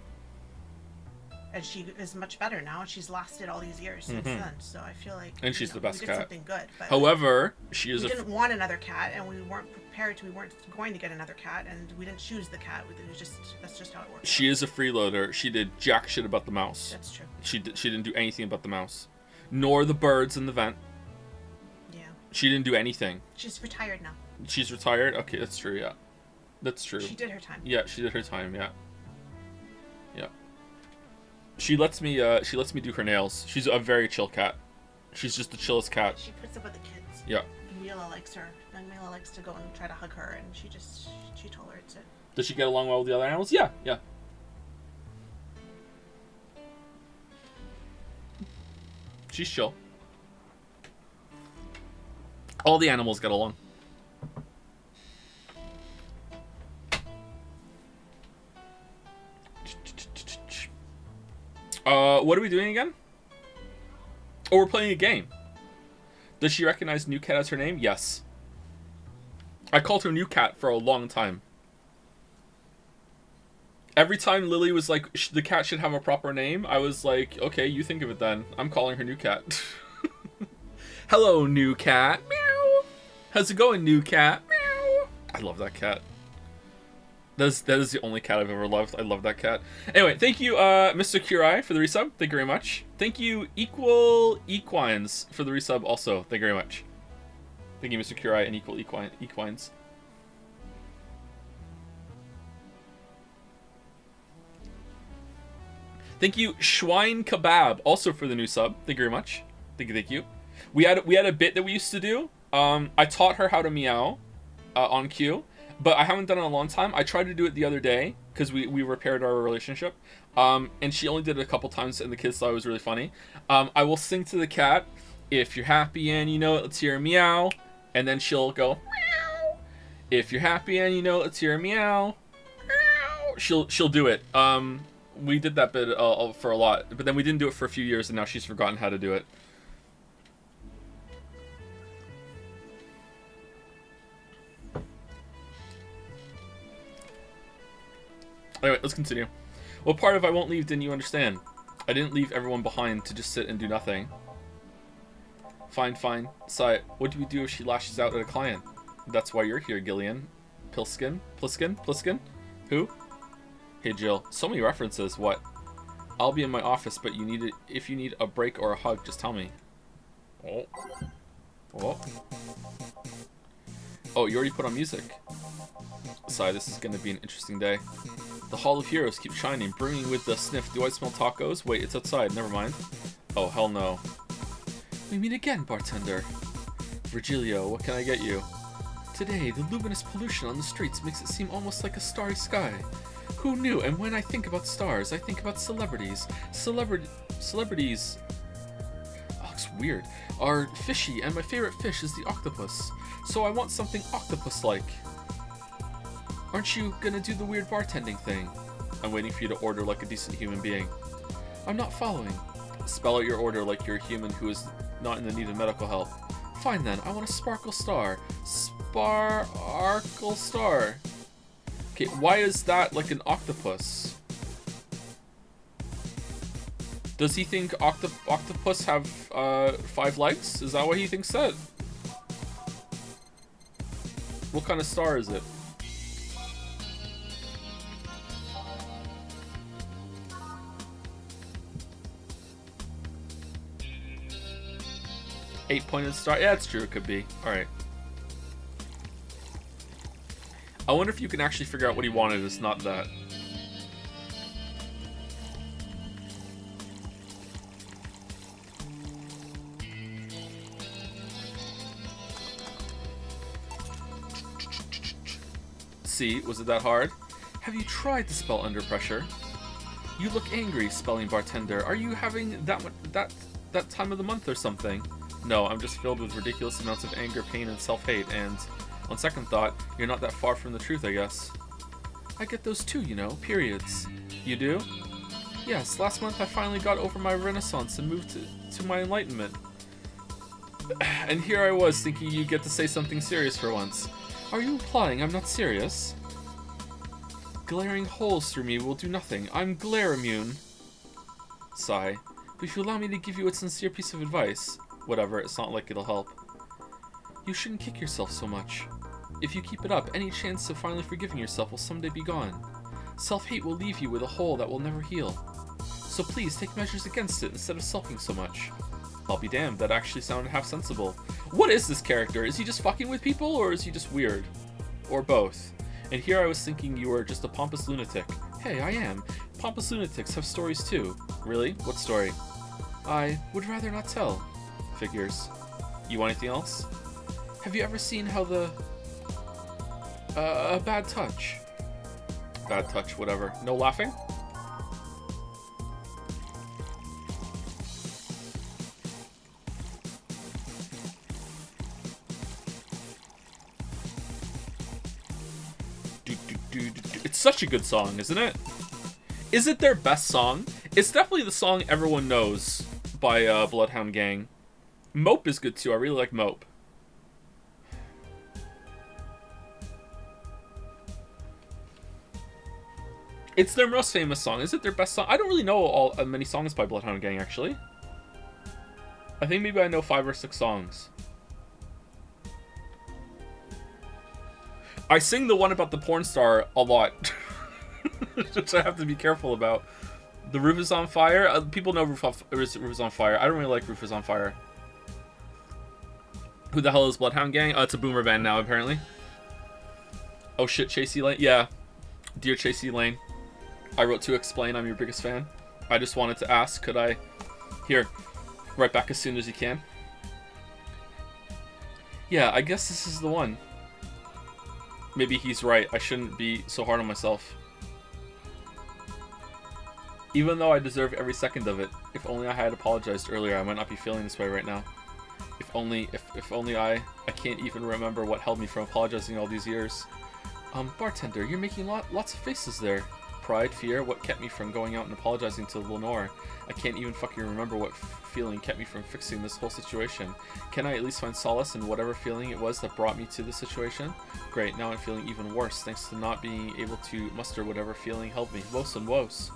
And she is much better now, and she's lasted all these years since then. So I feel like she's the best we did cat. Something good. But however, we didn't want another cat, and we weren't prepared to. We weren't going to get another cat, and we didn't choose the cat. It was that's just how it worked. She is a freeloader. She did jack shit about the mouse. That's true. She didn't do anything about the mouse, nor the birds in the vent. Yeah. She didn't do anything. She's retired now. She's retired. Okay, that's true. Yeah, that's true. She did her time. Yeah, she did her time. Yeah. Yeah. She lets me do her nails. She's a very chill cat. She's just the chillest cat. She puts up with the kids. Yeah. And Mila likes her. And Mila likes to go and try to hug her, and she tolerates it. Does she get along well with the other animals? Yeah, yeah. She's chill. All the animals get along. What are we doing again? Oh, we're playing a game. Does she recognize New Cat as her name? Yes. I called her New Cat for a long time. Every time Lily was like, the cat should have a proper name, I was like, okay, you think of it then. I'm calling her New Cat. Hello, new cat. Meow. How's it going, new cat? Meow. I love that cat. That is the only cat I've ever loved. I love that cat. Anyway, thank you, Mr. Kurai, for the resub. Thank you very much. Thank you, Equal Equines, for the resub also. Thank you very much. Thank you, Mr. Kurai and Equal Equines. Thank you, Schwein Kebab, also for the new sub. Thank you very much. Thank you. We had a bit that we used to do. I taught her how to meow on cue, but I haven't done it in a long time. I tried to do it the other day because we repaired our relationship, and she only did it a couple times, and the kids thought it was really funny. I will sing to the cat, "If you're happy and you know it, let's hear a meow," and then she'll go meow. "If you're happy and you know it, let's hear a meow." Meow. She'll do it. We did that bit for a lot, but then we didn't do it for a few years, and now she's forgotten how to do it. Anyway, let's continue. What part of I won't leave didn't you understand? I didn't leave everyone behind to just sit and do nothing. Fine. Sigh, what do we do if she lashes out at a client? That's why you're here, Gillian. Pliskin? Who? Hey, Jill. So many references. What? I'll be in my office, but if you need a break or a hug, just tell me. Oh, you already put on music. Sigh, this is going to be an interesting day. The Hall of Heroes keeps shining, bringing with the sniff. Do I smell tacos? Wait, it's outside. Never mind. Oh, hell no. We meet again, bartender. Virgilio, what can I get you? Today, the luminous pollution on the streets makes it seem almost like a starry sky. Who knew? And when I think about stars, I think about celebrities. Celebrities... Oh, looks weird. Are fishy, and my favorite fish is the octopus. So I want something octopus-like. Aren't you gonna do the weird bartending thing? I'm waiting for you to order like a decent human being. I'm not following. Spell out your order like you're a human who is not in the need of medical help. Fine then, I want a sparkle star. Sparkle star. Okay, why is that like an octopus? Does he think octopus have 5 legs? Is that why he thinks that? What kind of star is it? Eight-pointed star? Yeah, it's true. It could be. Alright. I wonder if you can actually figure out what he wanted. It's not that. See, was it that hard? Have you tried to spell under pressure? You look angry, spelling bartender. Are you having that time of the month or something? No, I'm just filled with ridiculous amounts of anger, pain, and self-hate, and on second thought, you're not that far from the truth, I guess. I get those too, you know, periods. You do? Yes, last month I finally got over my renaissance and moved to my enlightenment. And here I was thinking you'd get to say something serious for once. Are you implying I'm not serious? Glaring holes through me will do nothing. I'm glare immune. Sigh. But if you allow me to give you a sincere piece of advice... Whatever, it's not like it'll help. You shouldn't kick yourself so much. If you keep it up, any chance of finally forgiving yourself will someday be gone. Self-hate will leave you with a hole that will never heal. So please take measures against it instead of sulking so much. I'll be damned, that actually sounded half sensible. What is this character? Is he just fucking with people, or is he just weird? Or both? And here I was thinking you were just a pompous lunatic. Hey, I am. Pompous lunatics have stories too. Really? What story? I would rather not tell. Figures. You want anything else? Have you ever seen how the... bad touch. Bad touch, whatever. No laughing? It's such a good song, isn't it? Is it their best song? It's definitely the song everyone knows by Bloodhound Gang. Mope is good too. I really like Mope. It's their most famous song. Is it their best song? I don't really know many songs by Bloodhound Gang, actually. I think maybe I know 5 or 6 songs. I sing the one about the porn star a lot. Which I have to be careful about. The Roof is on Fire. People know Roof is on Fire. I don't really like Roof is on Fire. Who the hell is Bloodhound Gang? Oh, it's a boomer band now, apparently. Oh shit, Chasey Lane. Yeah. Dear Chasey Lane. I wrote to explain I'm your biggest fan. I just wanted to ask, could I... Here. Right back as soon as you can. Yeah, I guess this is the one. Maybe he's right. I shouldn't be so hard on myself. Even though I deserve every second of it. If only I had apologized earlier, I might not be feeling this way right now. If only I can't even remember what held me from apologizing all these years. Bartender, you're making lots of faces there. Pride, fear, what kept me from going out and apologizing to Lenore? I can't even fucking remember what feeling kept me from fixing this whole situation. Can I at least find solace in whatever feeling it was that brought me to this situation? Great, now I'm feeling even worse, thanks to not being able to muster whatever feeling held me. Woes and woes.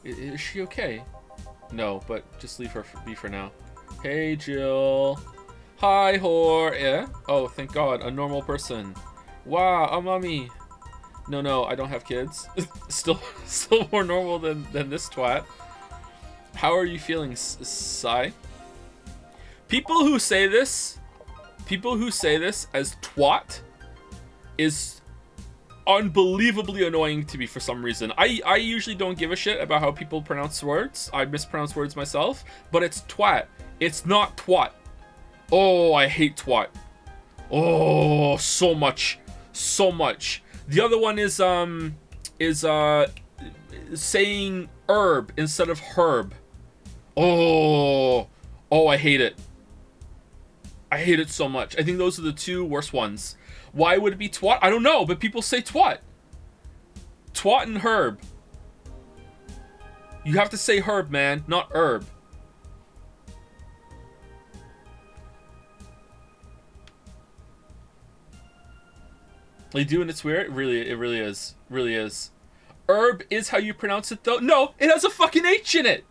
Is she okay? No, but just leave her be for now. Hey, Jill. Hi, whore. Eh? Oh, thank God, a normal person. Wow, a mummy. No, I don't have kids. still more normal than this twat. How are you feeling, Sai? People who say this as twat is unbelievably annoying to me for some reason. I usually don't give a shit about how people pronounce words. I mispronounce words myself, but it's twat. It's not twat. Oh, I hate twat. Oh, so much. So much. The other one is saying herb instead of herb. Oh, I hate it. I hate it so much. I think those are the 2 worst ones. Why would it be twat? I don't know, but people say twat. Twat and herb. You have to say herb, man, not herb. They do, and it's weird. It really is. Really is. Herb is how you pronounce it, though. No, it has a fucking H in it.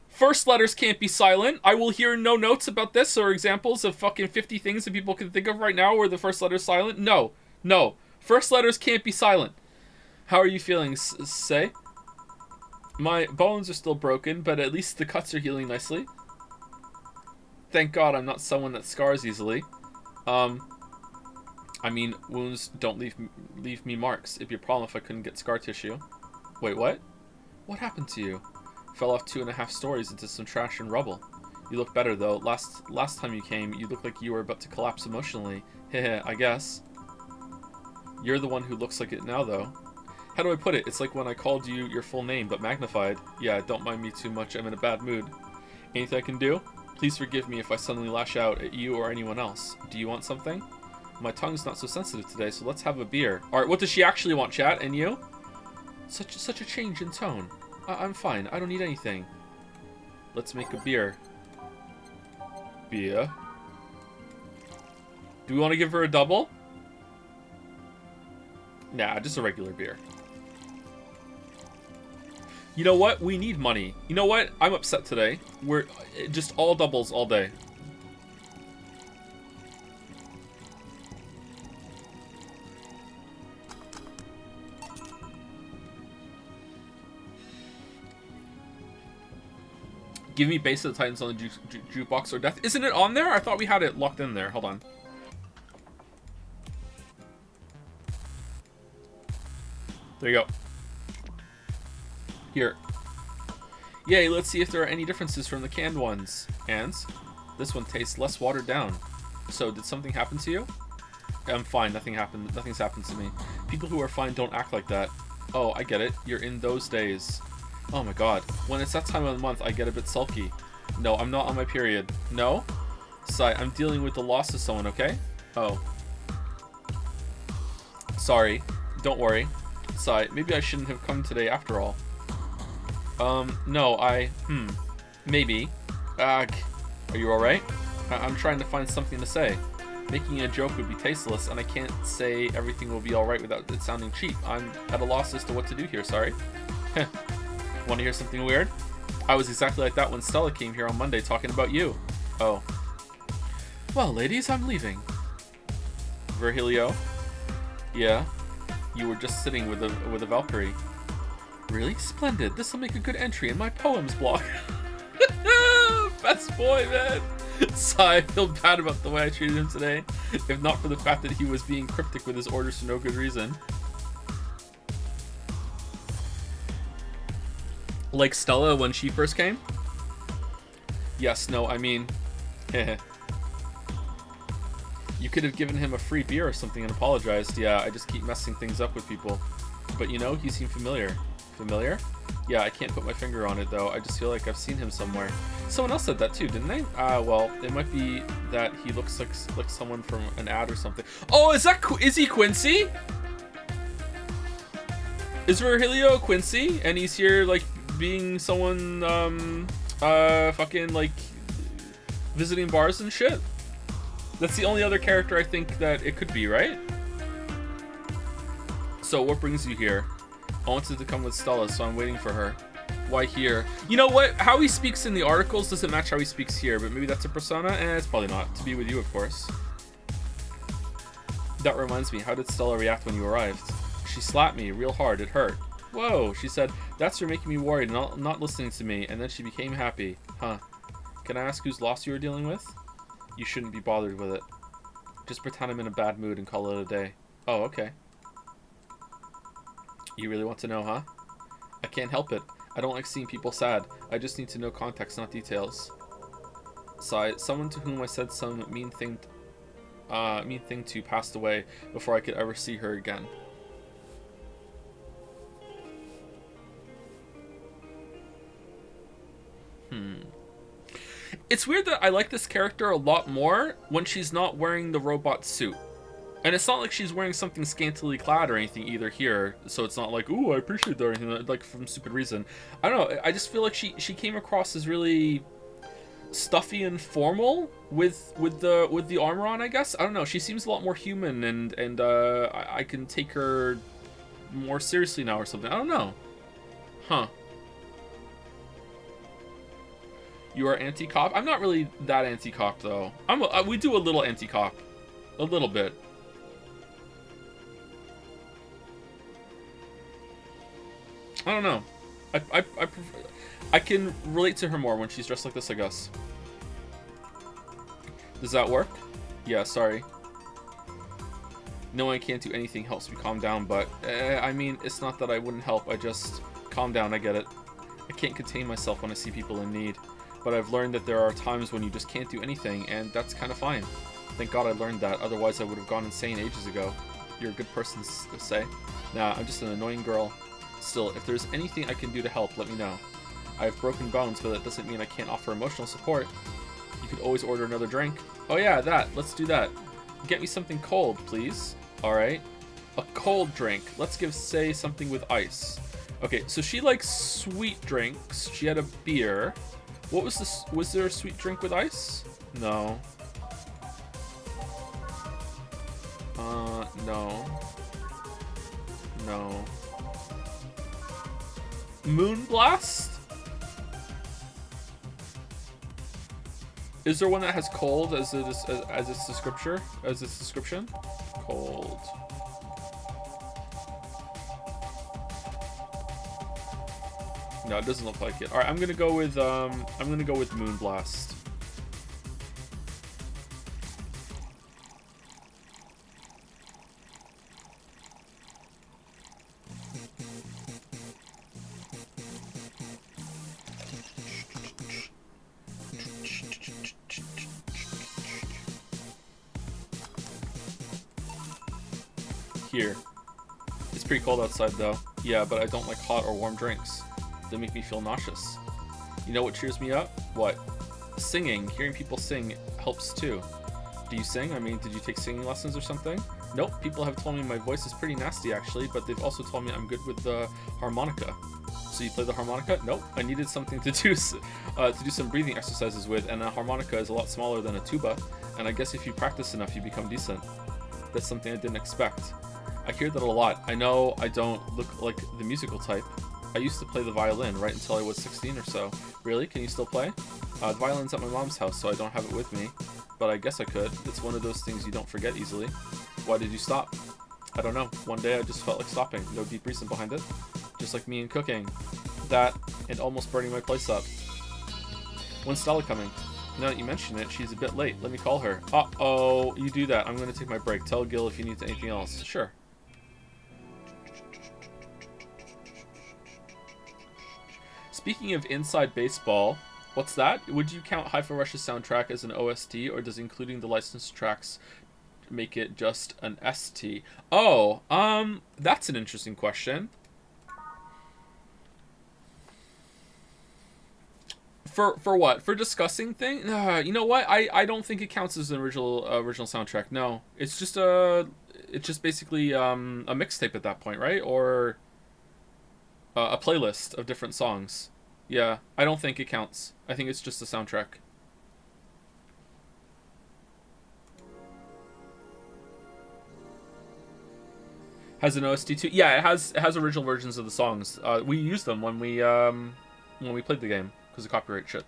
First letters can't be silent. I will hear no notes about this or examples of fucking 50 things that people can think of right now where the first letter is silent. No. First letters can't be silent. How are you feeling, Say? My bones are still broken, but at least the cuts are healing nicely. Thank God I'm not someone that scars easily. I mean, wounds don't leave me marks. It'd be a problem if I couldn't get scar tissue. Wait, what? What happened to you? Fell off 2.5 stories into some trash and rubble. You look better though. Last time you came, you looked like you were about to collapse emotionally. Heh, I guess. You're the one who looks like it now though. How do I put it? It's like when I called you your full name, but magnified. Yeah, don't mind me too much. I'm in a bad mood. Anything I can do? Please forgive me if I suddenly lash out at you or anyone else. Do you want something? My tongue's not so sensitive today, so let's have a beer. Alright, what does she actually want, chat? And you? Such a change in tone. I'm fine. I don't need anything. Let's make a beer. Beer? Do we want to give her a double? Nah, just a regular beer. You know what? We need money. You know what? I'm upset today. We're just all doubles all day. Give me Base of the Titans on the jukebox or death. Isn't it on there? I thought we had it locked in there. Hold on. There you go. Here. Yay, let's see if there are any differences from the canned ones. And this one tastes less watered down. So, did something happen to you? I'm fine. Nothing happened. Nothing's happened to me. People who are fine don't act like that. Oh, I get it. You're in those days. Oh my god. When it's that time of the month, I get a bit sulky. No, I'm not on my period. No? Sigh, I'm dealing with the loss of someone, okay? Oh. Sorry. Don't worry. Sigh, maybe I shouldn't have come today after all. No, maybe. Are you alright? I'm trying to find something to say. Making a joke would be tasteless, and I can't say everything will be alright without it sounding cheap. I'm at a loss as to what to do here, sorry. Want to hear something weird? I was exactly like that when Stella came here on Monday talking about you. Oh. Well, ladies, I'm leaving. Virgilio? Yeah? You were just sitting with a Valkyrie. Really? Splendid. This'll make a good entry in my poems blog. Best boy, man. Sigh, I feel bad about the way I treated him today. If not for the fact that he was being cryptic with his orders for no good reason. Like Stella when she first came? Yes, no, I mean... You could have given him a free beer or something and apologized. Yeah, I just keep messing things up with people. But you know, he seemed familiar. Familiar? Yeah, I can't put my finger on it though. I just feel like I've seen him somewhere. Someone else said that too, didn't they? Well, it might be that he looks like someone from an ad or something. Oh, is he Quincy? Is Virgilio Quincy? And he's here like being someone fucking like visiting bars and shit? That's the only other character I think that it could be, right? So what brings you here? I wanted to come with Stella, so I'm waiting for her. Why here? You know what? How he speaks in the articles doesn't match how he speaks here, but maybe that's a persona? It's probably not. To be with you, of course. That reminds me, how did Stella react when you arrived? She slapped me real hard. It hurt. Whoa, she said, that's for making me worried, not listening to me, and then she became happy. Huh. Can I ask whose loss you were dealing with? You shouldn't be bothered with it. Just pretend I'm in a bad mood and call it a day. Oh, okay. You really want to know, huh? I can't help it. I don't like seeing people sad. I just need to know context, not details. Sigh. Someone to whom I said some mean thing to passed away before I could ever see her again. It's weird that I like this character a lot more when she's not wearing the robot suit. And it's not like she's wearing something scantily clad or anything either here, so it's not like, ooh, I appreciate that or anything, like from stupid reason. I don't know, I just feel like she came across as really stuffy and formal with the armor on, I guess. I don't know, she seems a lot more human and I can take her more seriously now or something. I don't know. Huh. You are anti-cop? I'm not really that anti-cop though. We do a little anti-cop. A little bit. I don't know. I can relate to her more when she's dressed like this, I guess. Does that work? Yeah, sorry. Knowing I can't do anything helps me calm down, but I mean, it's not that I wouldn't help. I just calm down. I get it. I can't contain myself when I see people in need, but I've learned that there are times when you just can't do anything, and that's kind of fine. Thank God I learned that. Otherwise, I would have gone insane ages ago. You're a good person to say. Nah, I'm just an annoying girl. Still, if there's anything I can do to help, let me know. I have broken bones, but that doesn't mean I can't offer emotional support. You could always order another drink. Oh yeah, that. Let's do that. Get me something cold, please. Alright. A cold drink. Let's say something with ice. Okay, so she likes sweet drinks. She had a beer. What was this? Was there a sweet drink with ice? No. No. No. Moonblast? Is there one that has cold as its description? Cold. No, it doesn't look like it. All right, I'm gonna go with Moonblast. Here. It's pretty cold outside though. Yeah, but I don't like hot or warm drinks. They make me feel nauseous. You know what cheers me up? What? Singing. Hearing people sing helps too. Do you sing? I mean, did you take singing lessons or something? Nope. People have told me my voice is pretty nasty actually, but they've also told me I'm good with the harmonica. So you play the harmonica? Nope. I needed something to do some breathing exercises with, and a harmonica is a lot smaller than a tuba, and I guess if you practice enough, you become decent. That's something I didn't expect. I hear that a lot. I know I don't look like the musical type. I used to play the violin right until I was 16 or so. Really? Can you still play? The violin's at my mom's house, so I don't have it with me. But I guess I could. It's one of those things you don't forget easily. Why did you stop? I don't know. One day I just felt like stopping. No deep reason behind it. Just like me and cooking. That, and almost burning my place up. When's Stella coming? Now that you mention it, she's a bit late. Let me call her. Uh-oh. You do that. I'm going to take my break. Tell Gil if you need anything else. Sure. Speaking of inside baseball, what's that? Would you count Hi-Fi Rush's soundtrack as an OST, or does including the licensed tracks make it just an ST? Oh, that's an interesting question. For what? For discussing things? You know what? I don't think it counts as an original soundtrack. No, it's just basically a mixtape at that point, right? Or a playlist of different songs. Yeah, I don't think it counts. I think it's just a soundtrack. Has an OST too? Yeah, it has original versions of the songs. We used them when we played the game because of copyright shit.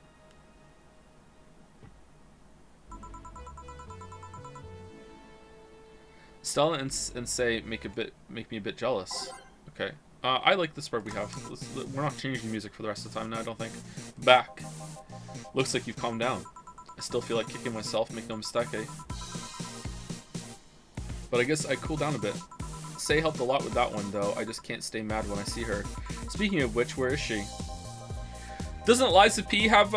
Stella and Say make me a bit jealous. Okay. I like the spread we have. We're not changing music for the rest of the time now, I don't think. Back. Looks like you've calmed down. I still feel like kicking myself, make no mistake, eh? But I guess I cooled down a bit. Say helped a lot with that one, though. I just can't stay mad when I see her. Speaking of which, where is she? Doesn't Liza P have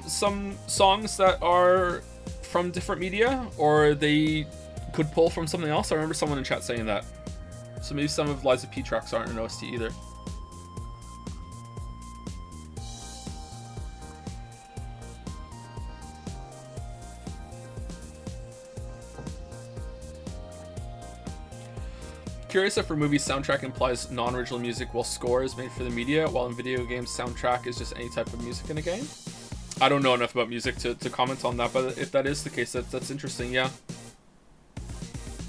some songs that are from different media? Or they could pull from something else? I remember someone in chat saying that. So maybe some of Liza P tracks aren't an OST either. Curious if for movies soundtrack implies non-original music while score is made for the media, while in video games soundtrack is just any type of music in a game? I don't know enough about music to comment on that, but if that is the case, that's interesting, yeah.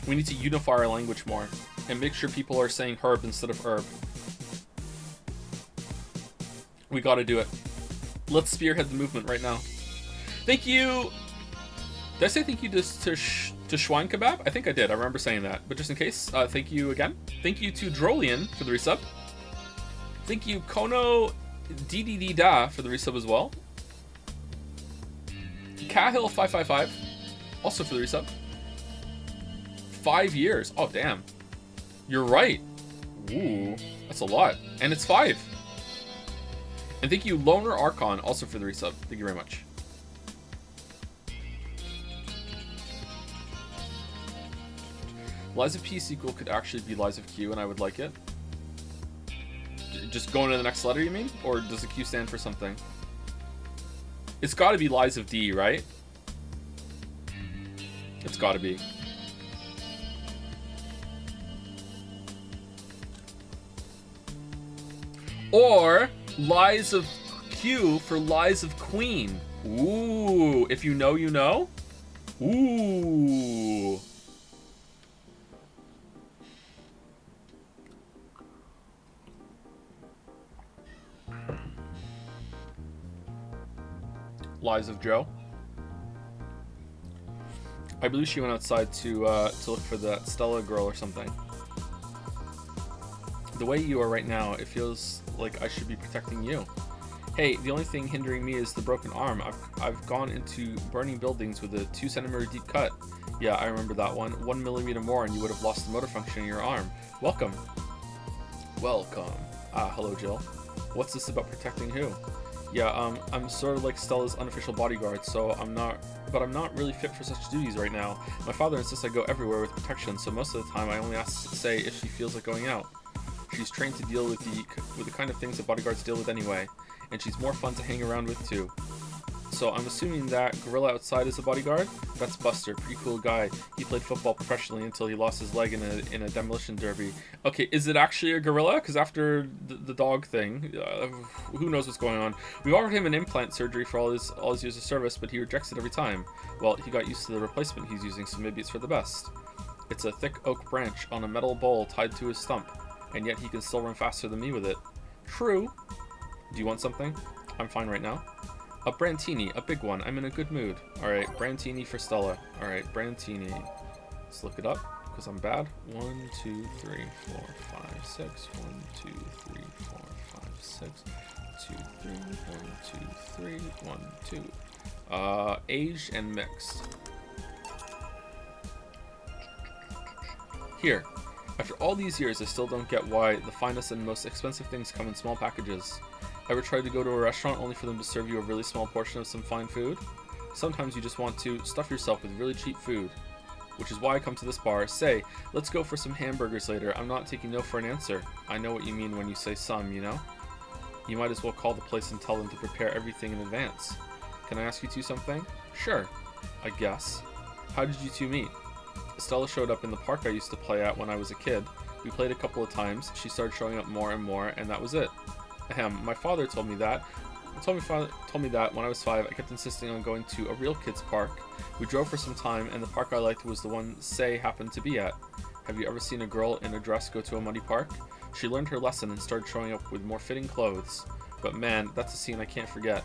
We need to unify our language more and make sure people are saying herb instead of herb. We gotta do it. Let's spearhead the movement right now. Thank you. Did I say thank you to Schwein Kebab? I think I did. I remember saying that. But just in case, thank you again. Thank you to Drolian for the resub. Thank you Kono DDD for the resub as well. Cahill555 also for the resub. 5 years. Oh, damn. You're right. Ooh, that's a lot. And it's 5. And thank you, Loner Archon, also for the resub. Thank you very much. Lies of P sequel could actually be Lies of Q, and I would like it. Just going to the next letter, you mean? Or does the Q stand for something? It's got to be Lies of D, right? It's got to be. Or Lies of Q for Lies of Queen. Ooh, if you know, you know. Ooh. Lies of Joe. I believe she went outside to look for that Stella girl or something. The way you are right now, it feels like I should be protecting you. Hey, the only thing hindering me is the broken arm. I've gone into burning buildings with a 2 centimeter deep cut. Yeah, I remember that one. 1 millimeter more and you would have lost the motor function in your arm. Welcome. Welcome. Ah, hello, Jill. What's this about protecting who? Yeah, I'm sort of like Stella's unofficial bodyguard, so I'm not really fit for such duties right now. My father insists I go everywhere with protection, so most of the time I only ask Say if she feels like going out. She's trained to deal with the kind of things that bodyguards deal with anyway, and she's more fun to hang around with too. So I'm assuming that gorilla outside is a bodyguard? That's Buster, pretty cool guy. He played football professionally until he lost his leg in a demolition derby. Okay, is it actually a gorilla? Because after the dog thing, who knows what's going on. We offered him an implant surgery for all his years of service, but he rejects it every time. Well, he got used to the replacement he's using, so maybe it's for the best. It's a thick oak branch on a metal bowl tied to his stump, and yet he can still run faster than me with it. True. Do you want something? I'm fine right now. A Brantini, a big one. I'm in a good mood. Alright, Brantini for Stella. Alright, Brantini. Let's look it up, because I'm bad. 1, 2, 3, 4, 5, 6. 1, 2, 3, 4, 5, 6. 2, 3, 1, 2, 3, 1, 2. Aged and mixed. Here. After all these years, I still don't get why the finest and most expensive things come in small packages. Ever tried to go to a restaurant only for them to serve you a really small portion of some fine food? Sometimes you just want to stuff yourself with really cheap food. Which is why I come to this bar. Say, let's go for some hamburgers later. I'm not taking no for an answer. I know what you mean when you say some, you know? You might as well call the place and tell them to prepare everything in advance. Can I ask you two something? Sure, I guess. How did you two meet? Stella showed up in the park I used to play at when I was a kid. We played a couple of times. She started showing up more and more, and that was it. Ahem, my father told me that. Told me that when I was 5, I kept insisting on going to a real kids park. We drove for some time, and the park I liked was the one Say happened to be at. Have you ever seen a girl in a dress go to a muddy park? She learned her lesson and started showing up with more fitting clothes. But man, that's a scene I can't forget.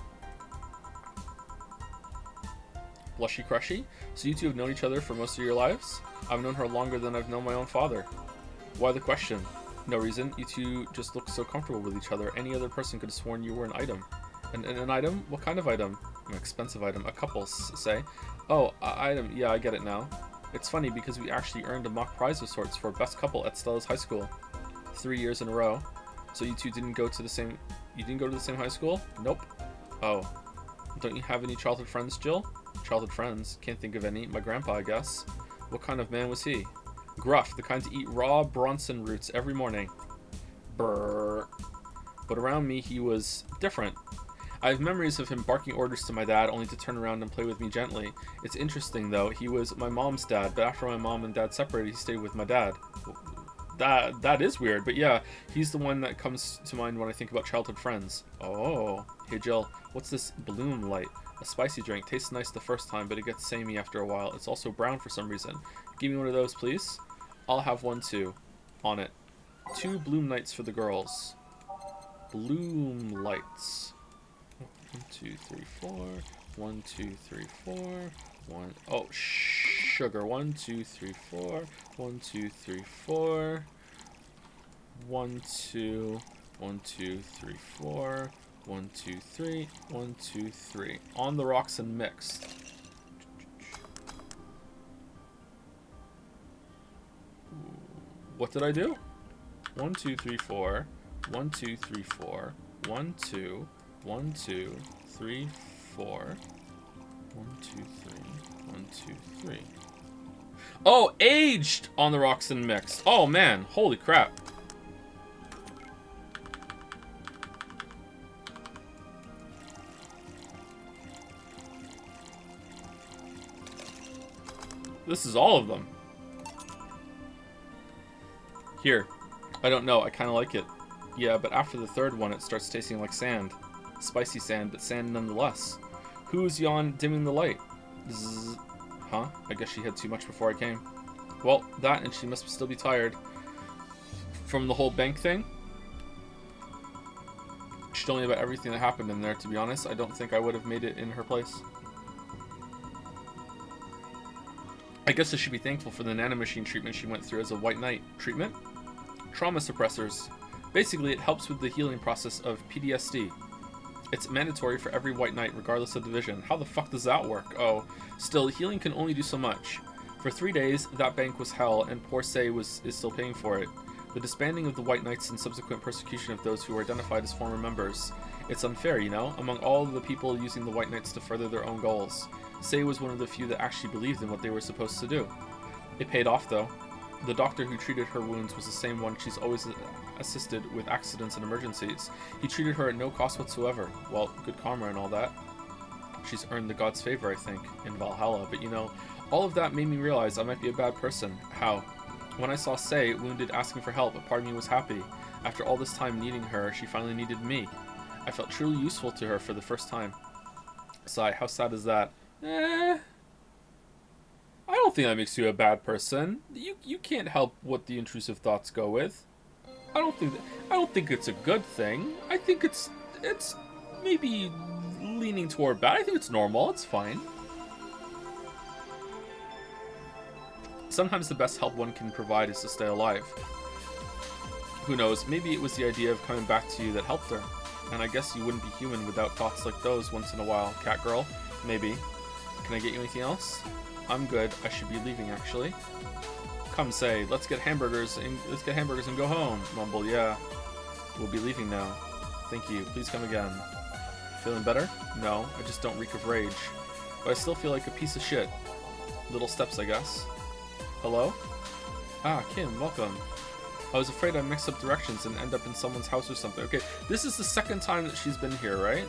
Blushy crushy? So you two have known each other for most of your lives? I've known her longer than I've known my own father. Why the question? No reason. You two just look so comfortable with each other. Any other person could have sworn you were an item. An item? What kind of item? An expensive item. A couple, say. Oh, item. Yeah, I get it now. It's funny because we actually earned a mock prize of sorts for best couple at Stella's high school. 3 years in a row. So you two didn't go to the same... You didn't go to the same high school? Nope. Oh. Don't you have any childhood friends, Jill? Childhood friends? Can't think of any. My grandpa, I guess. What kind of man was he? Gruff, the kind to eat raw Bronson roots every morning. Brrr. But around me, he was different. I have memories of him barking orders to my dad only to turn around and play with me gently. It's interesting, though. He was my mom's dad, but after my mom and dad separated, he stayed with my dad. That is weird, but yeah, he's the one that comes to mind when I think about childhood friends. Oh. Hey, Jill, what's this Bloom Light? A spicy drink. Tastes nice the first time, but it gets samey after a while. It's also brown for some reason. Give me one of those, please. I'll have one, too. On it. 2 Bloom Lights for the girls. Bloom Lights. 1, 2, 3, 4. 1, 2, 3, 4. 1. Oh, sugar. 1, 2, 3, 4. 1, 2, 3, 4. 1, 2. 1, 2, 3, 4. 1, 2, 3. 1, 2, 3. On the rocks and mixed. What did I do? 1, 2, 3, 4. 1, 2, 3, 4. 1, 2. 1, 2, 3, 4. 1, 2, 3. 1, 2, 3. Oh, aged on the rocks and mixed. Oh man, holy crap. This is all of them. Here. I don't know, I kind of like it. Yeah, but after the third one, it starts tasting like sand. Spicy sand, but sand nonetheless. Who's yon dimming the light? Zzz. Huh? I guess she had too much before I came. Well, that, and she must still be tired. From the whole bank thing? She told me about everything that happened in there, to be honest. I don't think I would have made it in her place. I guess I should be thankful for the nanomachine treatment she went through as a White Knight. Treatment? Trauma suppressors. Basically, it helps with the healing process of PTSD. It's mandatory for every White Knight, regardless of division. How the fuck does that work? Oh, still, healing can only do so much. For 3 days, that bank was hell, and poor Say is still paying for it. The disbanding of the White Knights and subsequent persecution of those who were identified as former members. It's unfair, you know, among all of the people using the White Knights to further their own goals. Say was one of the few that actually believed in what they were supposed to do. It paid off, though. The doctor who treated her wounds was the same one she's always assisted with accidents and emergencies. He treated her at no cost whatsoever. Well, good karma and all that. She's earned the god's favor, I think, in Valhalla. But you know, all of that made me realize I might be a bad person. How? When I saw Say wounded asking for help, a part of me was happy. After all this time needing her, she finally needed me. I felt truly useful to her for the first time. Sigh, how sad is that? I don't think that makes you a bad person. You can't help what the intrusive thoughts go with. I don't think it's a good thing. I think it's maybe leaning toward bad. I think it's normal. It's fine. Sometimes the best help one can provide is to stay alive. Who knows? Maybe it was the idea of coming back to you that helped her. And I guess you wouldn't be human without thoughts like those once in a while. Cat girl, maybe. Can I get you anything else? I'm good. I should be leaving, actually. Come say, let's get hamburgers and go home. Mumble, yeah. We'll be leaving now. Thank you. Please come again. Feeling better? No, I just don't reek of rage. But I still feel like a piece of shit. Little steps, I guess. Hello? Ah, Kim, welcome. I was afraid I mixed up directions and end up in someone's house or something. Okay, this is the second time that she's been here, right?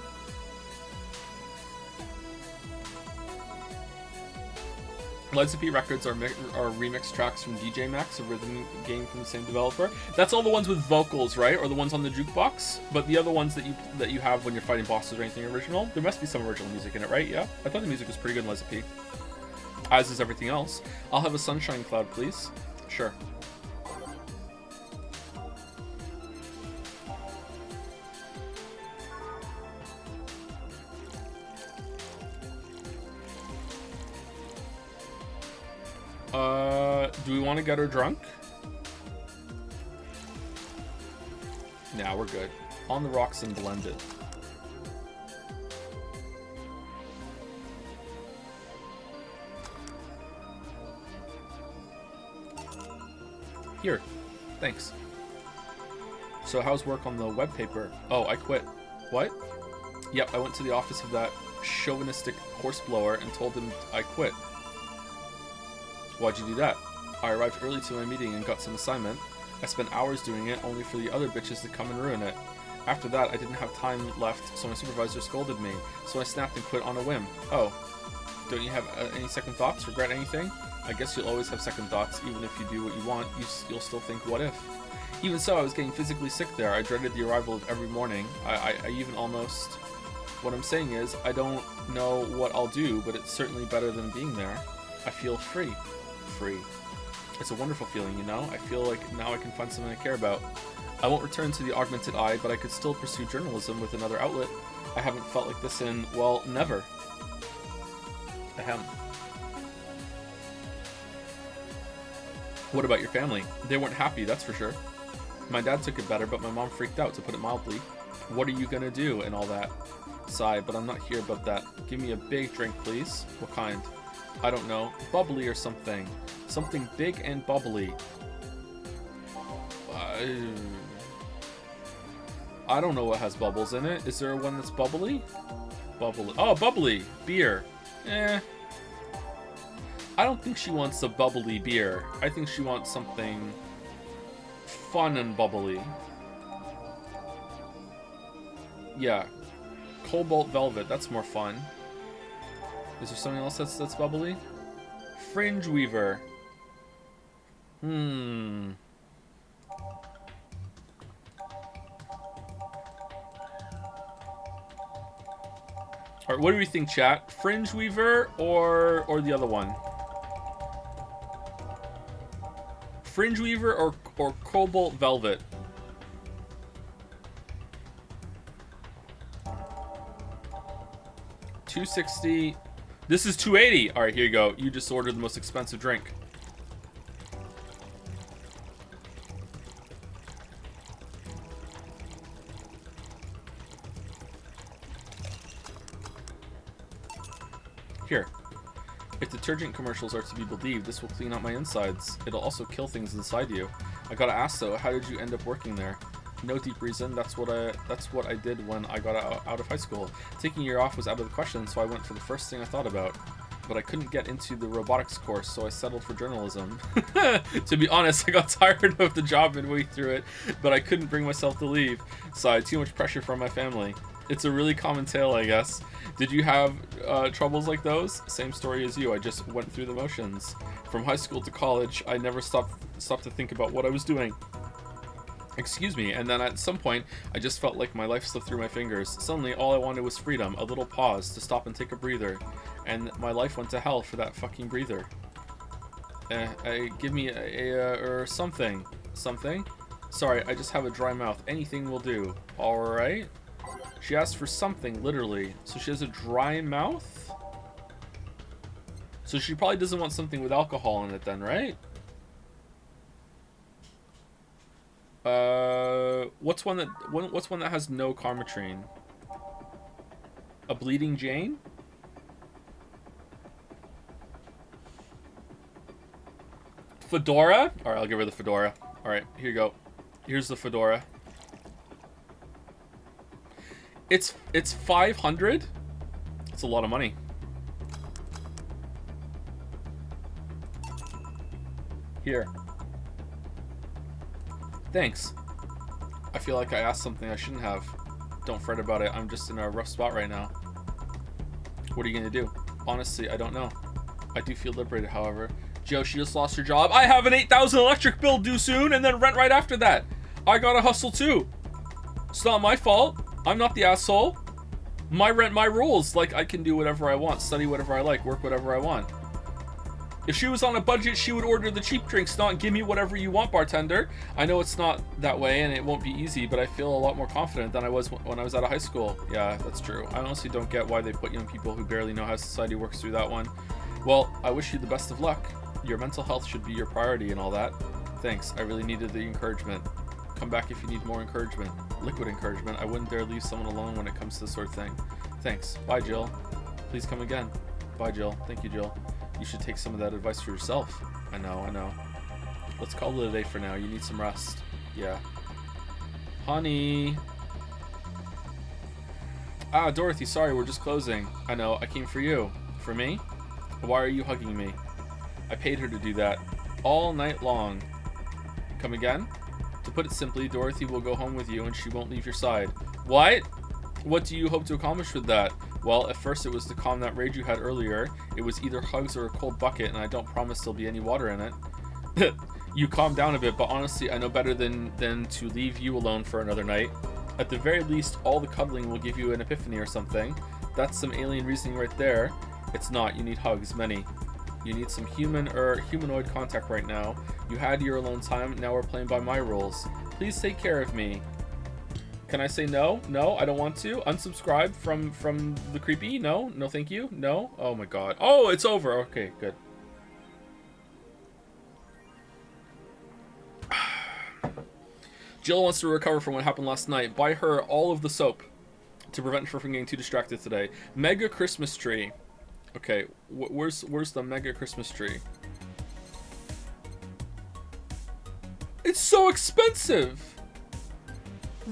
Liza P Records are remix tracks from DJ Max, a rhythm game from the same developer. That's all the ones with vocals, right? Or the ones on the jukebox? But the other ones that you have when you're fighting bosses or anything original? There must be some original music in it, right? Yeah? I thought the music was pretty good in Liza P. As is everything else. I'll have a sunshine cloud, please. Sure. Do we want to get her drunk? Nah, we're good. On the rocks and blended. Here. Thanks. So how's work on the web paper? Oh, I quit. What? Yep, I went to the office of that chauvinistic horseblower and told him I quit. Why'd you do that? I arrived early to my meeting and got some assignment. I spent hours doing it, only for the other bitches to come and ruin it. After that, I didn't have time left, so my supervisor scolded me. So I snapped and quit on a whim. Oh. Don't you have any second thoughts? Regret anything? I guess you'll always have second thoughts. Even if you do what you want, you'll still think, what if? Even so, I was getting physically sick there. I dreaded the arrival of every morning. I even almost... What I'm saying is, I don't know what I'll do, but it's certainly better than being there. I feel free. Free. It's a wonderful feeling, you know? I feel like now I can find something I care about. I won't return to the augmented eye, but I could still pursue journalism with another outlet. I haven't felt like this in, well, never. Ahem. What about your family? They weren't happy, that's for sure. My dad took it better, but my mom freaked out, to put it mildly. What are you gonna do, and all that? Sigh, but I'm not here about that. Give me a big drink, please. What kind? I don't know. Bubbly or something. Something big and bubbly. I don't know what has bubbles in it. Is there one that's bubbly? Bubbly. Oh, bubbly. Beer. Eh. I don't think she wants a bubbly beer. I think she wants something fun and bubbly. Yeah. Cobalt Velvet. That's more fun. Is there something else that's bubbly? Fringe Weaver. Alright, what do we think, chat? Fringe Weaver or the other one? Fringe Weaver or Cobalt Velvet? $260. This is $280. All right, here you go. You just ordered the most expensive drink. Here. If detergent commercials are to be believed, this will clean out my insides. It'll also kill things inside you. I gotta ask though, how did you end up working there? No deep reason. That's what I did when I got out of high school. Taking a year off was out of the question, so I went for the first thing I thought about. But I couldn't get into the robotics course, so I settled for journalism. To be honest, I got tired of the job midway through it, but I couldn't bring myself to leave. So I had too much pressure from my family. It's a really common tale, I guess. Did you have troubles like those? Same story as you. I just went through the motions. From high school to college, I never stopped to think about what I was doing. Excuse me, and then at some point, I just felt like my life slipped through my fingers. Suddenly, all I wanted was freedom, a little pause, to stop and take a breather. And my life went to hell for that fucking breather. Give me or something. Something? Sorry, I just have a dry mouth. Anything will do. Alright. She asked for something, literally. So she has a dry mouth? So she probably doesn't want something with alcohol in it then, right? What's one that has no Carmetrine? A Bleeding Jane? Fedora? Alright, I'll give her the Fedora. Alright, here you go. Here's the Fedora. It's 500? It's a lot of money. Here. Thanks. I feel like I asked something I shouldn't have. Don't fret about it. I'm just in a rough spot right now. What are you gonna do? Honestly, I don't know. I do feel liberated, however. Joe, she just lost her job. I have an 8,000 electric bill due soon, and then rent right after that. I gotta hustle too. It's not my fault. I'm not the asshole. My rent, my rules. Like, I can do whatever I want, study whatever I like, work whatever I want. If she was on a budget, she would order the cheap drinks, not give me whatever you want, bartender. I know it's not that way, and it won't be easy, but I feel a lot more confident than I was when I was out of high school. Yeah, that's true. I honestly don't get why they put young people who barely know how society works through that one. Well, I wish you the best of luck. Your mental health should be your priority and all that. Thanks, I really needed the encouragement. Come back if you need more encouragement. Liquid encouragement. I wouldn't dare leave someone alone when it comes to this sort of thing. Thanks. Bye, Jill. Please come again. Bye, Jill. Thank you, Jill. You should take some of that advice for yourself. I know, I know. Let's call it a day for now. You need some rest. Yeah. Honey. Ah, Dorothy, sorry, we're just closing. I know, I came for you. For me? Why are you hugging me? I paid her to do that. All night long. Come again? To put it simply, Dorothy will go home with you and she won't leave your side. What? What do you hope to accomplish with that? Well, at first it was to calm that rage you had earlier. It was either hugs or a cold bucket, and I don't promise there'll be any water in it. You calm down a bit, but honestly, I know better than to leave you alone for another night. At the very least, all the cuddling will give you an epiphany or something. That's some alien reasoning right there. It's not. You need hugs, many. You need some human or humanoid contact right now. You had your alone time, now we're playing by my rules. Please take care of me. Can I say no? No, I don't want to. Unsubscribe from the creepy? No? No, thank you? No? Oh my god. Oh, it's over. Okay, good. Jill wants to recover from what happened last night. Buy her all of the soap to prevent her from getting too distracted today. Mega Christmas tree. Okay, where's the mega Christmas tree? It's so expensive!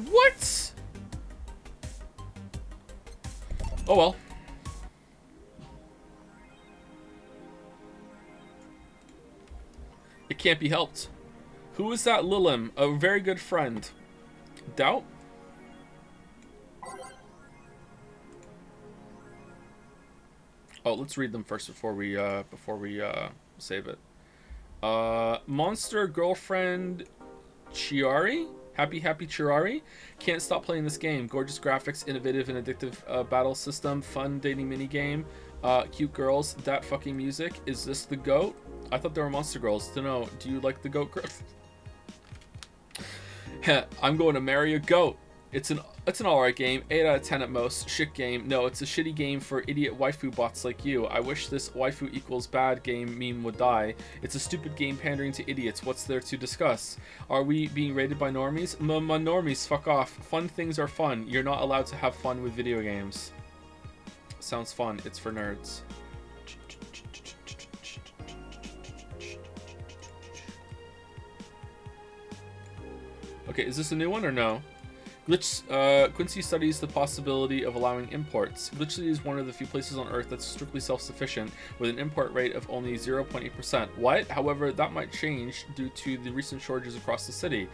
What? Oh well. It can't be helped. Who is that Lilim? A very good friend. Doubt? Oh, let's read them first before we save it. Monster Girlfriend Chiari? Happy Chirari? Can't stop playing this game. Gorgeous graphics, innovative and addictive battle system, fun dating minigame, cute girls, that fucking music. Is this the GOAT? I thought they were monster girls. Don't know. Do you like the GOAT girls? I'm going to marry a goat. It's an alright game, 8 out of 10 at most. Shit game. No, it's a shitty game for idiot waifu bots like you. I wish this waifu equals bad game meme would die. It's a stupid game pandering to idiots. What's there to discuss? Are we being rated by normies? Normies, fuck off. Fun things are fun. You're not allowed to have fun with video games. Sounds fun. It's for nerds. Okay, is this a new one or no? Quincy studies the possibility of allowing imports. Glitchly is one of the few places on Earth that's strictly self-sufficient, with an import rate of only 0.8%. What? However, that might change due to the recent shortages across the city.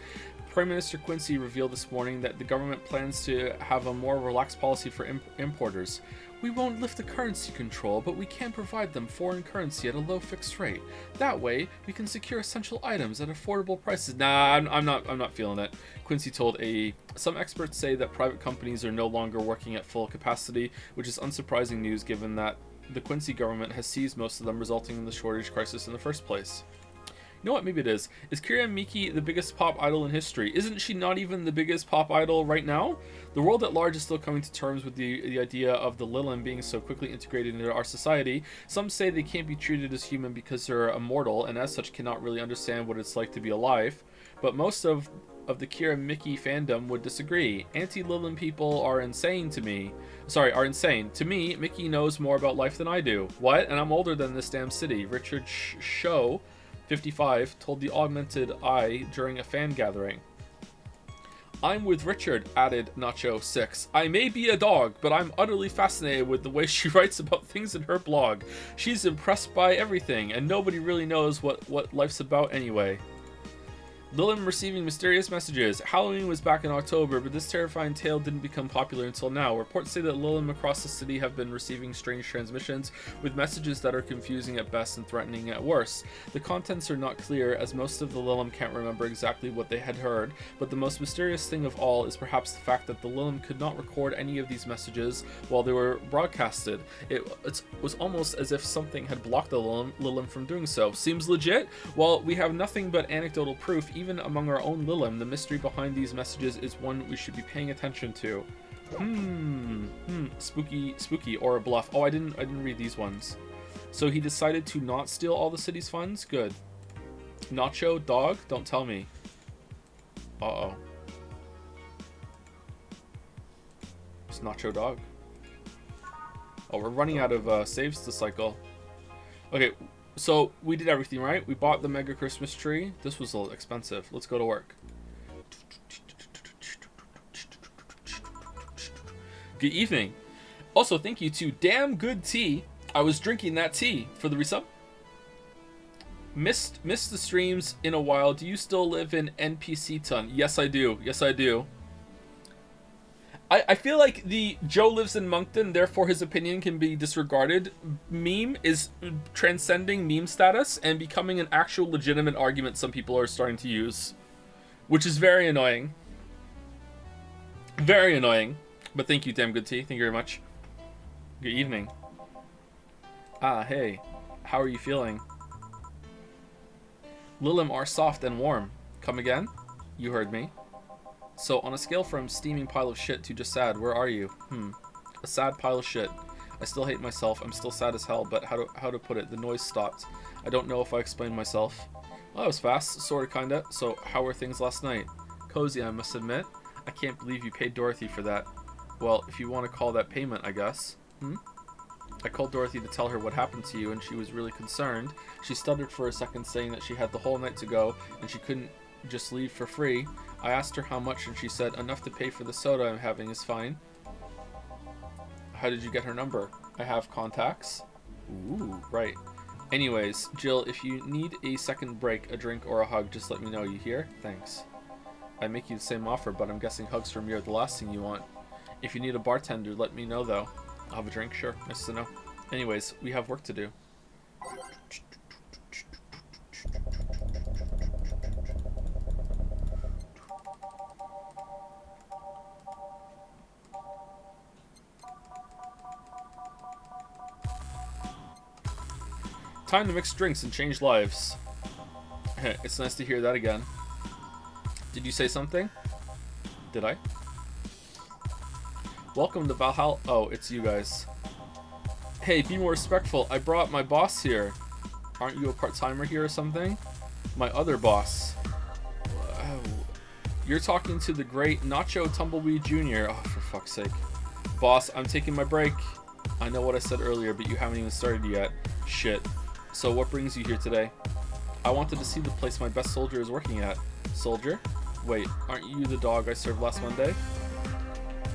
Prime Minister Quincy revealed this morning that the government plans to have a more relaxed policy for importers. We won't lift the currency control, but we can provide them foreign currency at a low fixed rate. That way, we can secure essential items at affordable prices. Nah, I'm not feeling it. Quincy told AE. Some experts say that private companies are no longer working at full capacity, which is unsurprising news given that the Quincy government has seized most of them, resulting in the shortage crisis in the first place. You know what? Maybe it is. Is Kira Miki the biggest pop idol in history? Isn't she not even the biggest pop idol right now? The world at large is still coming to terms with the idea of the Lilim being so quickly integrated into our society. Some say they can't be treated as human because they're immortal, and as such cannot really understand what it's like to be alive. But most of the Kira Miki fandom would disagree. Anti-Lilim people are insane to me. Sorry, are insane. To me, Mickey knows more about life than I do. What? And I'm older than this damn city. Richard Show, 55, told the Augmented Eye during a fan gathering. I'm with Richard, added Nacho 6. I may be a dog, but I'm utterly fascinated with the way she writes about things in her blog. She's impressed by everything, and nobody really knows what life's about anyway. Lilim receiving mysterious messages. Halloween was back in October, but this terrifying tale didn't become popular until now. Reports say that Lilim across the city have been receiving strange transmissions with messages that are confusing at best and threatening at worst. The contents are not clear, as most of the Lilim can't remember exactly what they had heard, but the most mysterious thing of all is perhaps the fact that the Lilim could not record any of these messages while they were broadcasted. It was almost as if something had blocked the Lilim from doing so. Seems legit? Well, we have nothing but anecdotal proof. Even among our own Lilim, the mystery behind these messages is one we should be paying attention to. Spooky or a bluff. Oh, I didn't read these ones. So he decided to not steal all the city's funds? Good. Nacho, dog? Don't tell me. Uh-oh. It's Nacho dog. Oh, we're running out of saves to cycle. Okay. So, we did everything, right? We bought the Mega Christmas tree. This was a little expensive. Let's go to work. Good evening. Also, thank you to Damn Good Tea. I was drinking that tea for the resub. Missed the streams in a while. Do you still live in NPC Ton? Yes, I do. Yes, I do. I feel like the Joe lives in Moncton, therefore his opinion can be disregarded meme is transcending meme status and becoming an actual legitimate argument some people are starting to use, which is very annoying. Very annoying. But thank you, Damn Good Tea. Thank you very much. Good evening. Ah, hey. How are you feeling? Lilim are soft and warm. Come again? You heard me. So, on a scale from steaming pile of shit to just sad, where are you? A sad pile of shit. I still hate myself. I'm still sad as hell, but how to put it? The noise stopped. I don't know if I explained myself. Well, that was fast. Sorta, kinda. So, how were things last night? Cozy, I must admit. I can't believe you paid Dorothy for that. Well, if you want to call that payment, I guess. I called Dorothy to tell her what happened to you, and she was really concerned. She stuttered for a second, saying that she had the whole night to go, and she couldn't just leave for free. I asked her how much, and she said enough to pay for the soda I'm having is fine. How did you get her number? I have contacts. Ooh, right. Anyways, Jill, if you need a second break, a drink, or a hug, just let me know. You hear? Thanks. I make you the same offer, but I'm guessing hugs from you are the last thing you want. If you need a bartender, let me know, though. I'll have a drink, sure. Nice to know. Anyways, we have work to do. Time to mix drinks and change lives. It's nice to hear that again. Did you say something? Did I? Welcome to Valhalla. Oh, it's you guys. Hey, be more respectful. I brought my boss here. Aren't you a part-timer here or something? My other boss. Wow. You're talking to the great Nacho Tumbleweed Jr. Oh, for fuck's sake. Boss, I'm taking my break. I know what I said earlier, but you haven't even started yet. Shit. So what brings you here today? I wanted to see the place my best soldier is working at. Soldier? Wait, aren't you the dog I served last Monday?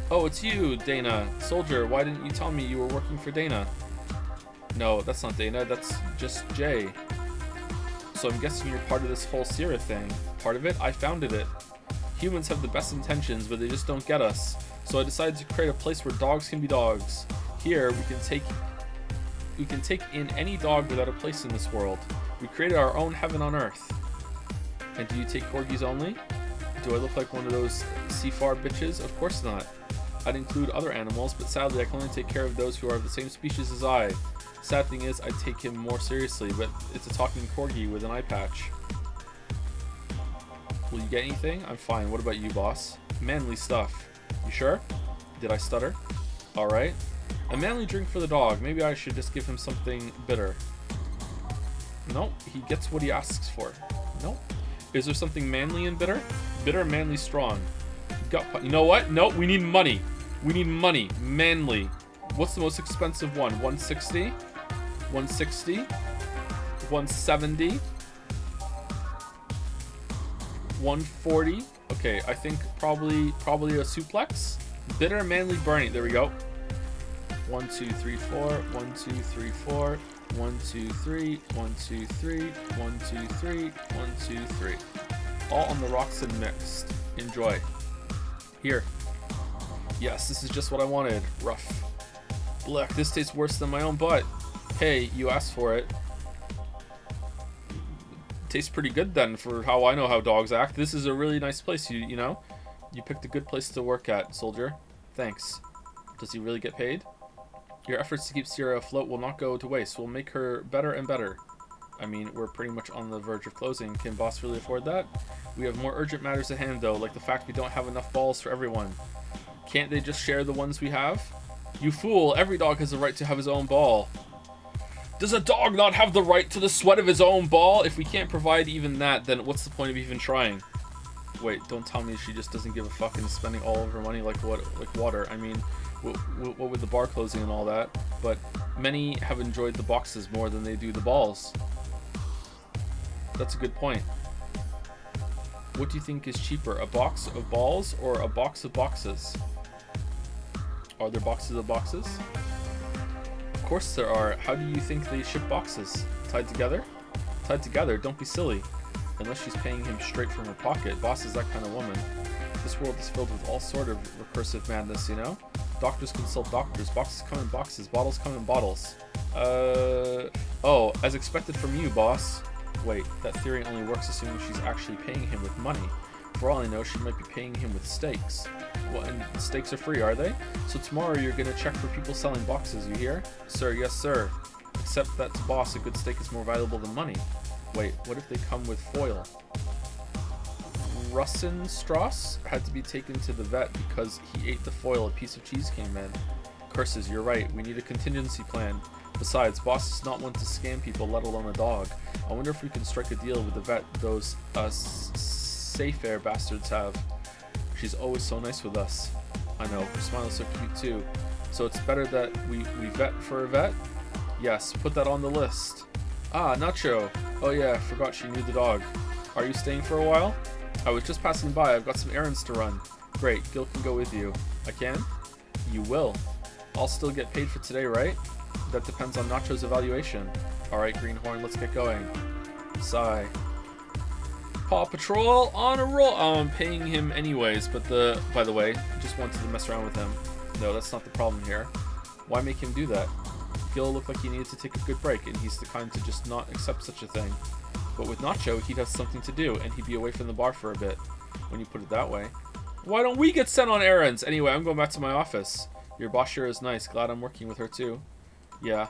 Oh, it's you, Dana. Soldier, why didn't you tell me you were working for Dana? No, that's not Dana, that's just Jay. So I'm guessing you're part of this whole Sierra thing. Part of it? I founded it. Humans have the best intentions, but they just don't get us. So I decided to create a place where dogs can be dogs. Here, we can take in any dog without a place in this world. We created our own heaven on earth. And do you take corgis only? Do I look like one of those CFAR bitches? Of course not. I'd include other animals, but sadly I can only take care of those who are of the same species as I. Sad thing is, I take him more seriously, but it's a talking corgi with an eye patch. Will you get anything? I'm fine. What about you, boss? Manly stuff. You sure? Did I stutter? Alright. A manly drink for the dog. Maybe I should just give him something bitter. Nope. He gets what he asks for. Nope. Is there something manly and bitter? Bitter, manly, strong. You know what? Nope. We need money. We need money. Manly. What's the most expensive one? 160? 160? 170? 140? Okay, I think probably a suplex. Bitter, manly, burning. There we go. 1, 2, 3, 4. 1, 2, 3, 4. 1, 2, 3. 1, 2, 3. 1, 2, 3. 1, 2, 3. All on the rocks and mixed. Enjoy. Here. Yes, this is just what I wanted. Rough. Blech, this tastes worse than my own butt. Hey, you asked for it. Tastes pretty good then for how I know how dogs act. This is a really nice place, you know? You picked a good place to work at, soldier. Thanks. Does he really get paid? Your efforts to keep Sierra afloat will not go to waste. We'll make her better and better. I mean, we're pretty much on the verge of closing. Can boss really afford that? We have more urgent matters at hand, though, like the fact we don't have enough balls for everyone. Can't they just share the ones we have? You fool, every dog has the right to have his own ball. Does a dog not have the right to the sweat of his own ball? If we can't provide even that, then what's the point of even trying? Wait, don't tell me she just doesn't give a fuck and is spending all of her money like water. I mean, what with the bar closing and all that, but many have enjoyed the boxes more than they do the balls. That's a good point. What do you think is cheaper, a box of balls or a box of boxes? Are there boxes of boxes? Of course there are. How do you think they ship boxes? Tied together? Tied together? Don't be silly. Unless she's paying him straight from her pocket. Boss is that kind of woman. This world is filled with all sort of recursive madness, you know? Doctors consult doctors. Boxes come in boxes. Bottles come in bottles. Oh, as expected from you, boss. Wait, that theory only works assuming she's actually paying him with money. For all I know, she might be paying him with steaks. Well, and the steaks are free, are they? So tomorrow you're gonna check for people selling boxes, you hear? Sir, yes sir. Except that to boss, a good steak is more valuable than money. Wait, what if they come with foil? Russenstrasse had to be taken to the vet because he ate the foil a piece of cheese came in. Curses, you're right. We need a contingency plan. Besides, boss is not one to scam people, let alone a dog. I wonder if we can strike a deal with the vet those safe air bastards have. She's always so nice with us. I know, her smile is so cute too. So it's better that we vet for a vet? Yes, put that on the list. Ah, Nacho. Oh yeah, forgot she knew the dog. Are you staying for a while? I was just passing by. I've got some errands to run. Great, Gil can go with you. I can? You will. I'll still get paid for today, right? That depends on Nacho's evaluation. Alright, Greenhorn, let's get going. Sigh. Paw Patrol on a roll. Oh, I'm paying him anyways, but by the way, just wanted to mess around with him. No, that's not the problem here. Why make him do that? Gil looked like he needed to take a good break, and he's the kind to just not accept such a thing. But with Nacho, he'd have something to do, and he'd be away from the bar for a bit. When you put it that way. Why don't we get sent on errands? Anyway, I'm going back to my office. Your boss sure is nice. Glad I'm working with her too. Yeah.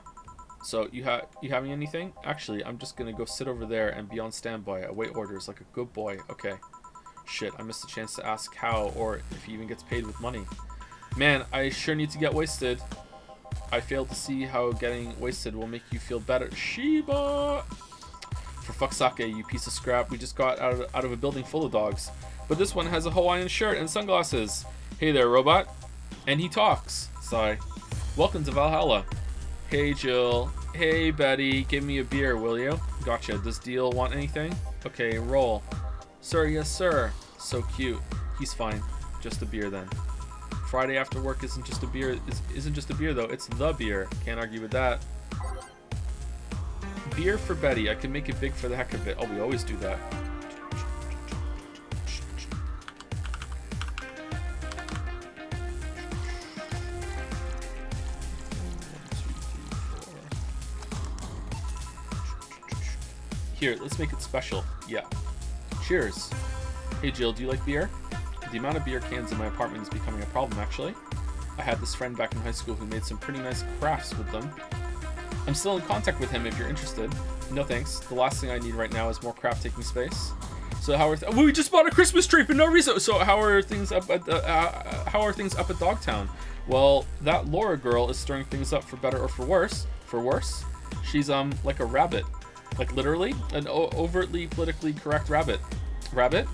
So, you having anything? Actually, I'm just gonna go sit over there and be on standby. Await orders like a good boy. Okay. Shit, I missed a chance to ask how or if he even gets paid with money. Man, I sure need to get wasted. I failed to see how getting wasted will make you feel better. Shiba! For fuck's sake, you piece of scrap. We just got out of a building full of dogs. But this one has a Hawaiian shirt and sunglasses. Hey there, robot. And he talks. Sigh. Welcome to Valhalla. Hey, Jill. Hey, Betty. Give me a beer, will you? Gotcha. Does Deal want anything? Okay, roll. Sir, yes, sir. So cute. He's fine. Just a beer, then. Friday after work isn't just a beer. Isn't just a beer, though. It's the beer. Can't argue with that. Beer for Betty. I can make it big for the heck of it. Oh, we always do that. Here, let's make it special. Yeah. Cheers. Hey Jill, do you like beer? The amount of beer cans in my apartment is becoming a problem, actually. I had this friend back in high school who made some pretty nice crafts with them. I'm still in contact with him if you're interested. No thanks. The last thing I need right now is more crap taking space. So we just bought a Christmas tree for no reason. So how are things up at Dogtown? Well, that Laura girl is stirring things up for better or for worse. For worse, she's like a rabbit, like literally an overtly politically correct rabbit. Rabbit?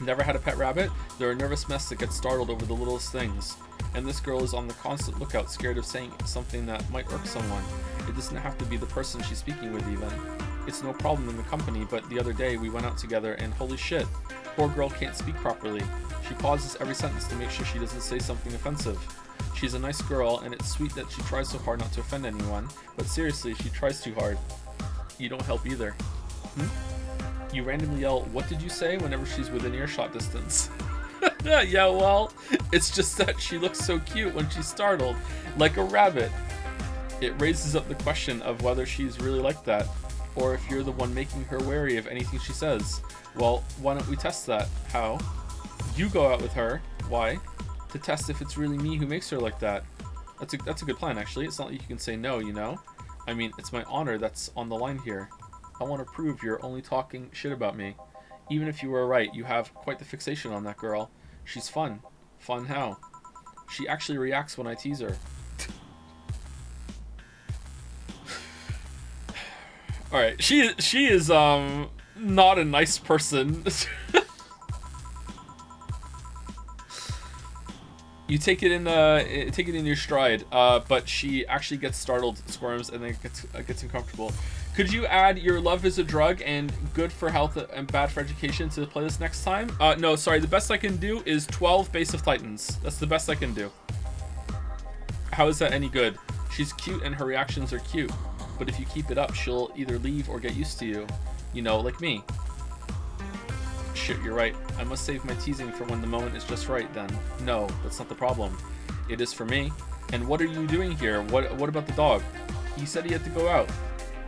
Never had a pet rabbit? They're a nervous mess that gets startled over the littlest things. And this girl is on the constant lookout, scared of saying something that might irk someone. It doesn't have to be the person she's speaking with even. It's no problem in the company, but the other day we went out together and holy shit, poor girl can't speak properly. She pauses every sentence to make sure she doesn't say something offensive. She's a nice girl, and it's sweet that she tries so hard not to offend anyone, but seriously, she tries too hard. You don't help either. You randomly yell, "What did you say?" whenever she's within earshot distance. Yeah, well, it's just that she looks so cute when she's startled, like a rabbit. It raises up the question of whether she's really like that, or if you're the one making her wary of anything she says. Well, why don't we test that? How? You go out with her. Why? To test if it's really me who makes her like that. That's a good plan, actually. It's not like you can say no, you know? I mean, it's my honor that's on the line here. I want to prove you're only talking shit about me. Even if you were right, you have quite the fixation on that girl. She's fun. Fun how? She actually reacts when I tease her. Alright, she is not a nice person. You take it in your stride, but she actually gets startled, squirms, and then gets uncomfortable. Could you add your love is a drug and good for health and bad for education to the playlist next time? No, sorry. The best I can do is 12 Base of Titans. That's the best I can do. How is that any good? She's cute and her reactions are cute, but if you keep it up, she'll either leave or get used to you. You know, like me. Shit, you're right. I must save my teasing for when the moment is just right then. No, that's not the problem. It is for me. And what are you doing here? What about the dog? He said he had to go out.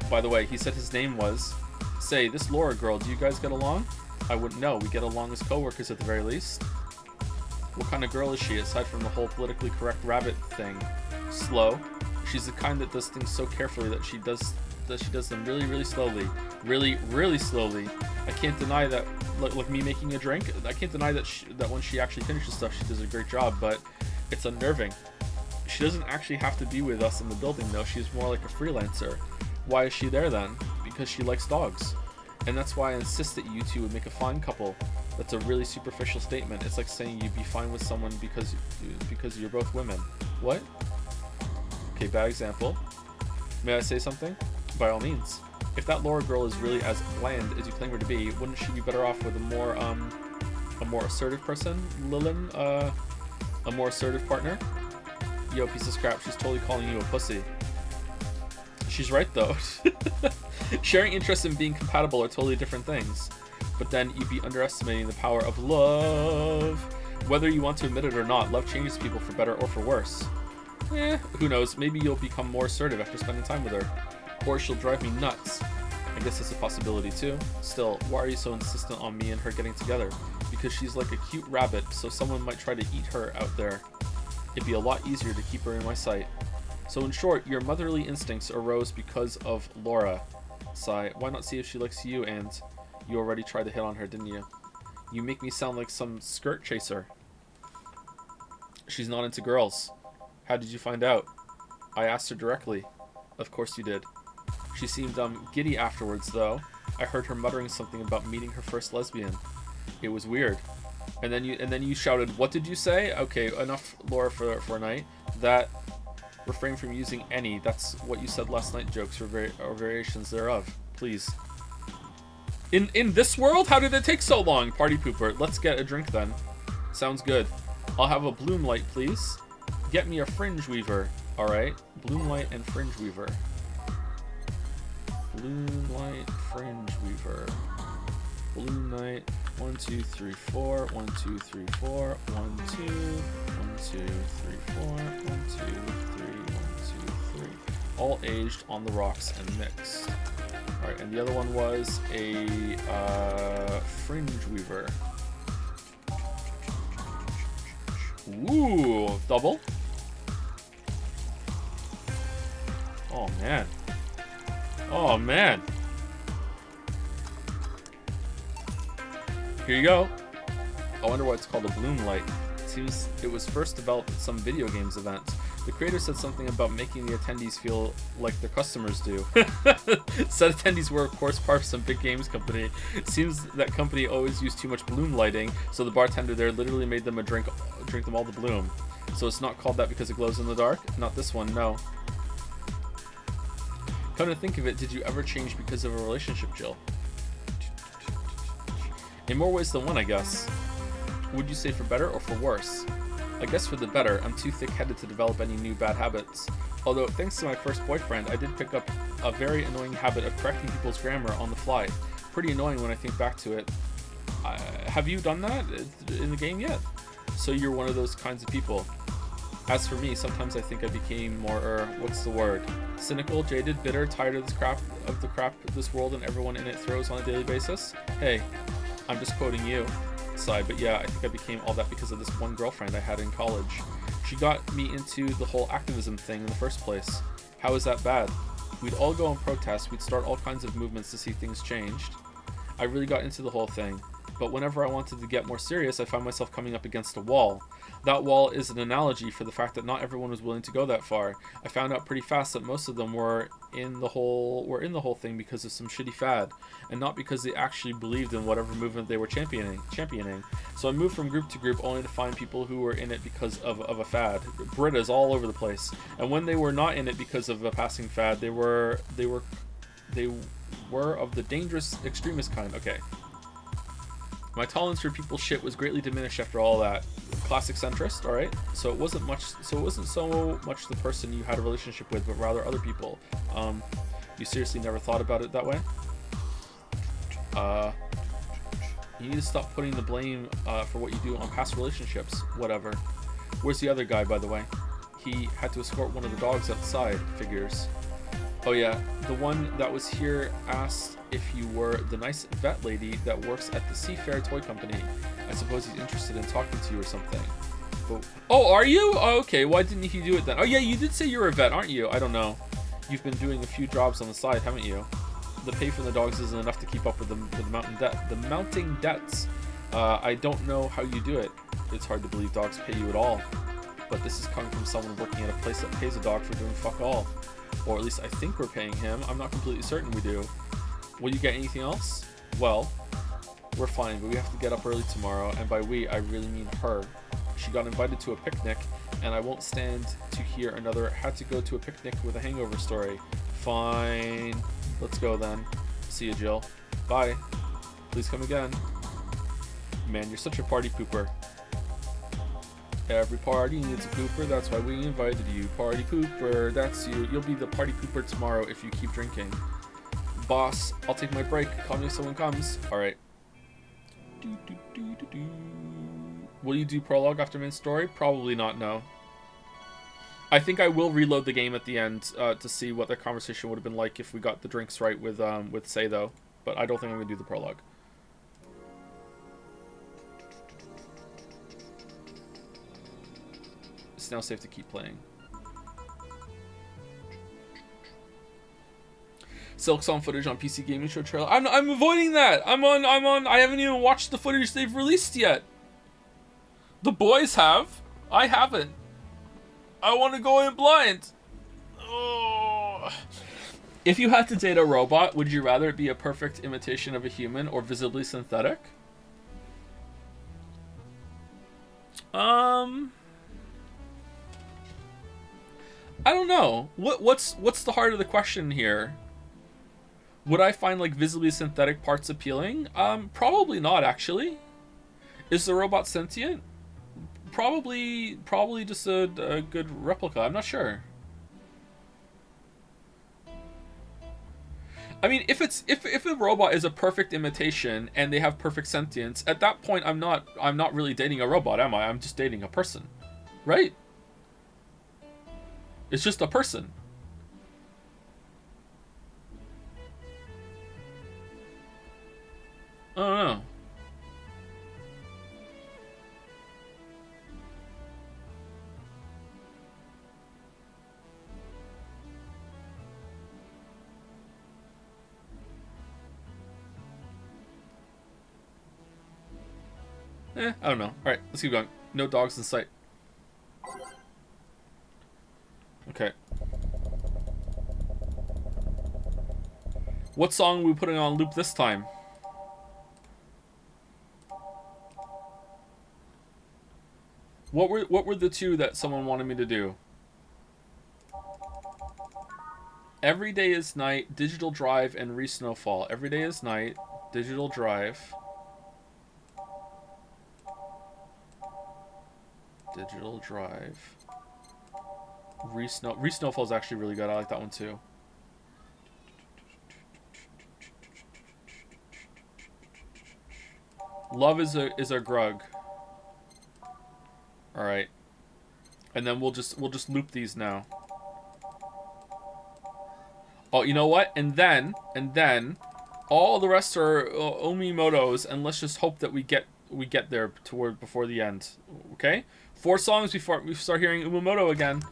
By the way, he said his name was... Say, this Laura girl, do you guys get along? I wouldn't know. We get along as co-workers at the very least. What kind of girl is she, aside from the whole politically correct rabbit thing? Slow. She's the kind that does things so carefully that she does them really, really slowly. Really, really slowly. I can't deny that, like me making a drink, I can't deny that that when she actually finishes stuff, she does a great job, but it's unnerving. She doesn't actually have to be with us in the building, though. She's more like a freelancer. Why is she there, then? Because she likes dogs. And that's why I insist that you two would make a fine couple. That's a really superficial statement. It's like saying you'd be fine with someone because you're both women. What? Okay, bad example. May I say something? By all means. If that Laura girl is really as bland as you claim her to be, wouldn't she be better off with a more assertive person, Lilin? A more assertive partner? Yo, piece of scrap, she's totally calling you a pussy. She's right, though. Sharing interests and being compatible are totally different things. But then you'd be underestimating the power of love. Whether you want to admit it or not, love changes people for better or for worse. Who knows? Maybe you'll become more assertive after spending time with her. Or she'll drive me nuts. I guess that's a possibility too. Still, why are you so insistent on me and her getting together? Because she's like a cute rabbit, so someone might try to eat her out there. It'd be a lot easier to keep her in my sight. So in short, your motherly instincts arose because of Laura. Sigh, why not see if she likes you? And you already tried to hit on her, didn't you? You make me sound like some skirt chaser. She's not into girls. How did you find out? I asked her directly. Of course you did. She seemed giddy afterwards, though. I heard her muttering something about meeting her first lesbian. It was weird. And then you shouted, "What did you say?" Okay, enough Laura for a night. That refrain from using any. That's what you said last night. Jokes or variations thereof. Please. In this world, how did it take so long? Party pooper. Let's get a drink then. Sounds good. I'll have a bloom light, please. Get me a fringe weaver. All right. Bloom light and fringe weaver. Bloom light, fringe weaver. Bloom light. 1, 2, 3, 4. 1, 2, 3, 4. 1, 2. 1, 2, 3, 4. 1, 2, 3. 1, 2, 3. All aged on the rocks and mixed. All right, and the other one was a fringe weaver. Ooh, double. Oh man. Oh man. Here you go. I wonder why it's called a bloom light. It seems it was first developed at some video games event. The creator said something about making the attendees feel like their customers do. Said attendees were, of course, part of some big games company. It seems that company always used too much bloom lighting, so the bartender there literally made them drink them all the bloom. So it's not called that because it glows in the dark? Not this one, no. Come to think of it, did you ever change because of a relationship, Jill? In more ways than one, I guess. Would you say for better or for worse? I guess for the better. I'm too thick-headed to develop any new bad habits. Although, thanks to my first boyfriend, I did pick up a very annoying habit of correcting people's grammar on the fly. Pretty annoying when I think back to it. Have you done that in the game yet? So you're one of those kinds of people. As for me, sometimes I think I became more, what's the word? Cynical, jaded, bitter, tired of the crap this world and everyone in it throws on a daily basis. Hey, I'm just quoting you. Side, but yeah, I think I became all that because of this one girlfriend I had in college. She got me into the whole activism thing in the first place. How is that bad? We'd all go and protest, we'd start all kinds of movements to see things changed. I really got into the whole thing, but whenever I wanted to get more serious, I found myself coming up against a wall. That wall is an analogy for the fact that not everyone was willing to go that far. I found out pretty fast that most of them were in the whole thing because of some shitty fad, and not because they actually believed in whatever movement they were championing. So I moved from group to group only to find people who were in it because of a fad. Britas all over the place. And when they were not in it because of a passing fad, they were of the dangerous extremist kind. Okay. My tolerance for people's shit was greatly diminished after all that. Classic centrist, alright? So it wasn't so much the person you had a relationship with, but rather other people. You seriously never thought about it that way? You need to stop putting the blame for what you do on past relationships. Whatever. Where's the other guy, by the way? He had to escort one of the dogs outside, figures. Oh yeah, the one that was here asked if you were the nice vet lady that works at the Seafair Toy Company. I suppose he's interested in talking to you or something. Oh, are you? Oh, okay, why didn't he do it then? Oh yeah, you did say you're a vet, aren't you? I don't know. You've been doing a few jobs on the side, haven't you? The pay from the dogs isn't enough to keep up with the mounting debts. I don't know how you do it. It's hard to believe dogs pay you at all. But this is coming from someone working at a place that pays a dog for doing fuck all. Or at least I think we're paying him. I'm not completely certain we do. Will you get anything else? Well, we're fine, but we have to get up early tomorrow, and by we, I really mean her. She got invited to a picnic, and I won't stand to hear another had to go to a picnic with a hangover story. Fine. Let's go then. See you, Jill. Bye. Please come again. Man, you're such a party pooper. Every party needs a pooper, that's why we invited you. Party pooper, that's you. You'll be the party pooper tomorrow if you keep drinking. Boss, I'll take my break. Call me if someone comes. Alright. Will you do prologue after main story? Probably not, no. I think I will reload the game at the end to see what the conversation would have been like if we got the drinks right with Say, though. But I don't think I'm going to do the prologue. It's now safe to keep playing. Silk Song footage on PC Gaming Show trailer. I'm avoiding that. I'm on. I haven't even watched the footage they've released yet. The boys have. I haven't. I want to go in blind. Oh. If you had to date a robot, would you rather it be a perfect imitation of a human or visibly synthetic? I don't know. What's the heart of the question here? Would I find like visibly synthetic parts appealing? Probably not, actually. Is the robot sentient? Probably just a good replica. I'm not sure. I mean, if a robot is a perfect imitation and they have perfect sentience, at that point I'm not really dating a robot, am I? I'm just dating a person, right? It's just a person. I don't know. I don't know. Alright, let's keep going. No dogs in sight. Okay. What song are we putting on loop this time? What were the two that someone wanted me to do? Every Day is Night, Digital Drive, and Re-Snowfall. Every Day is Night, Digital Drive. Digital Drive. Re-Snowfall is actually really good. I like that one too. Love is a grug. All right, and then we'll just loop these now. Oh, you know what? And then all the rest are Omimotos, and let's just hope that we get there before the end. Okay, 4 songs before we start hearing Umimoto again.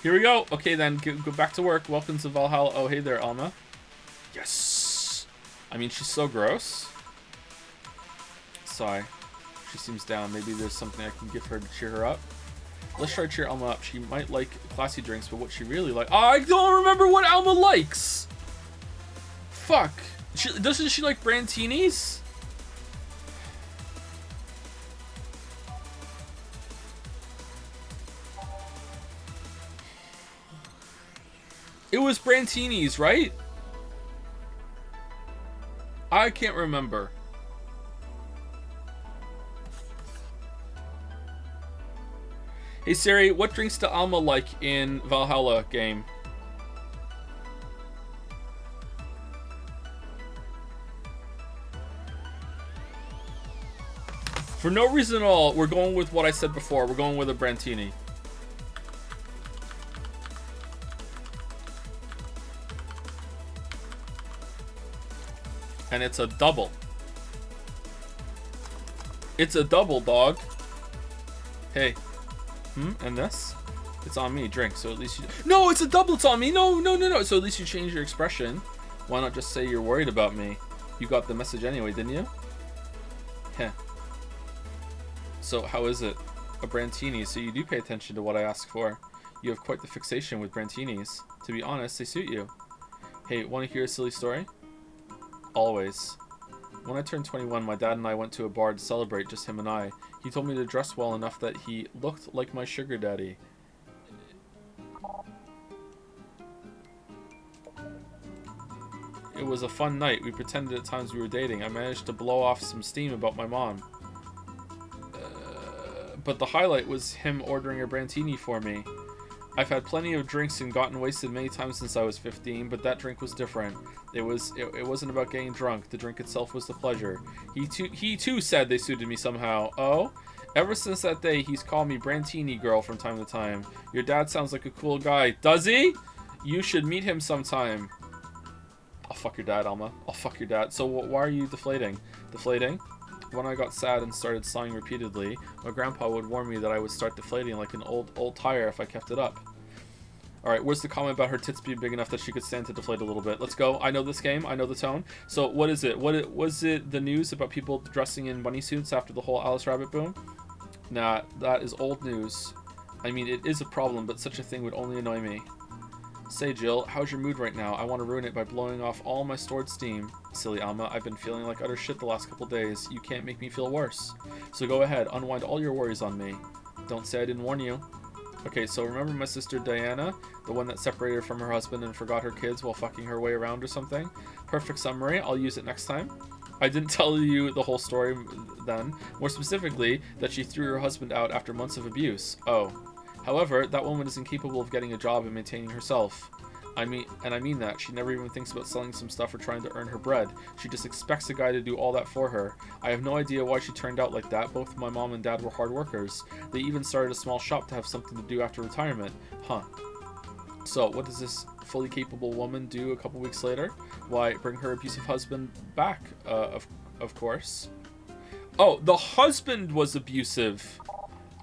Here we go. Okay, then go back to work. Welcome to Valhalla. Oh, hey there, Alma. Yes. I mean, she's so gross. Sigh. She seems down. Maybe there's something I can give her to cheer her up. Let's try to cheer Alma up. She might like classy drinks, but what she really like... Oh, I don't remember what Alma likes! Fuck. Doesn't she like Brantinis? It was Brantinis, right? I can't remember. Hey Siri, what drinks do Alma like in Valhalla game? For no reason at all, we're going with what I said before. We're going with a Brantini. And it's a double. It's a double, dog. Hey. And this? It's on me. Drink. So at least you... No, it's a double. It's on me. No. So at least you change your expression. Why not just say you're worried about me? You got the message anyway, didn't you? Heh. So how is it? A Brantini. So you do pay attention to what I ask for. You have quite the fixation with Brantinis. To be honest, they suit you. Hey, want to hear a silly story? Always. When I turned 21, my dad and I went to a bar to celebrate, just him and I. He told me to dress well enough that he looked like my sugar daddy. It was a fun night. We pretended at times we were dating. I managed to blow off some steam about my mom. But the highlight was him ordering a Brantini for me. I've had plenty of drinks and gotten wasted many times since I was 15, but that drink was different. It wasn't about getting drunk. The drink itself was the pleasure. He too said they suited me somehow. Oh? Ever since that day, he's called me Brantini girl from time to time. Your dad sounds like a cool guy. Does he? You should meet him sometime. I'll fuck your dad, Alma. I'll fuck your dad. So why are you deflating? Deflating? When I got sad and started sighing repeatedly, my grandpa would warn me that I would start deflating like an old tire if I kept it up. Alright, where's the comment about her tits being big enough that she could stand to deflate a little bit? Let's go. I know this game. I know the tone. So what is it? Was it the news about people dressing in bunny suits after the whole Alice Rabbit boom? Nah, that is old news. I mean, it is a problem, but such a thing would only annoy me. Say, Jill, how's your mood right now? I want to ruin it by blowing off all my stored steam. Silly Alma, I've been feeling like utter shit the last couple days. You can't make me feel worse. So go ahead, unwind all your worries on me. Don't say I didn't warn you. Okay, so remember my sister Diana? The one that separated from her husband and forgot her kids while fucking her way around or something? Perfect summary, I'll use it next time. I didn't tell you the whole story then. More specifically, that she threw her husband out after months of abuse. Oh. However, that woman is incapable of getting a job and maintaining herself. I mean that. She never even thinks about selling some stuff or trying to earn her bread. She just expects a guy to do all that for her. I have no idea why she turned out like that. Both my mom and dad were hard workers. They even started a small shop to have something to do after retirement. Huh. So, what does this fully capable woman do a couple weeks later? Why, bring her abusive husband back, of course. Oh, the husband was abusive.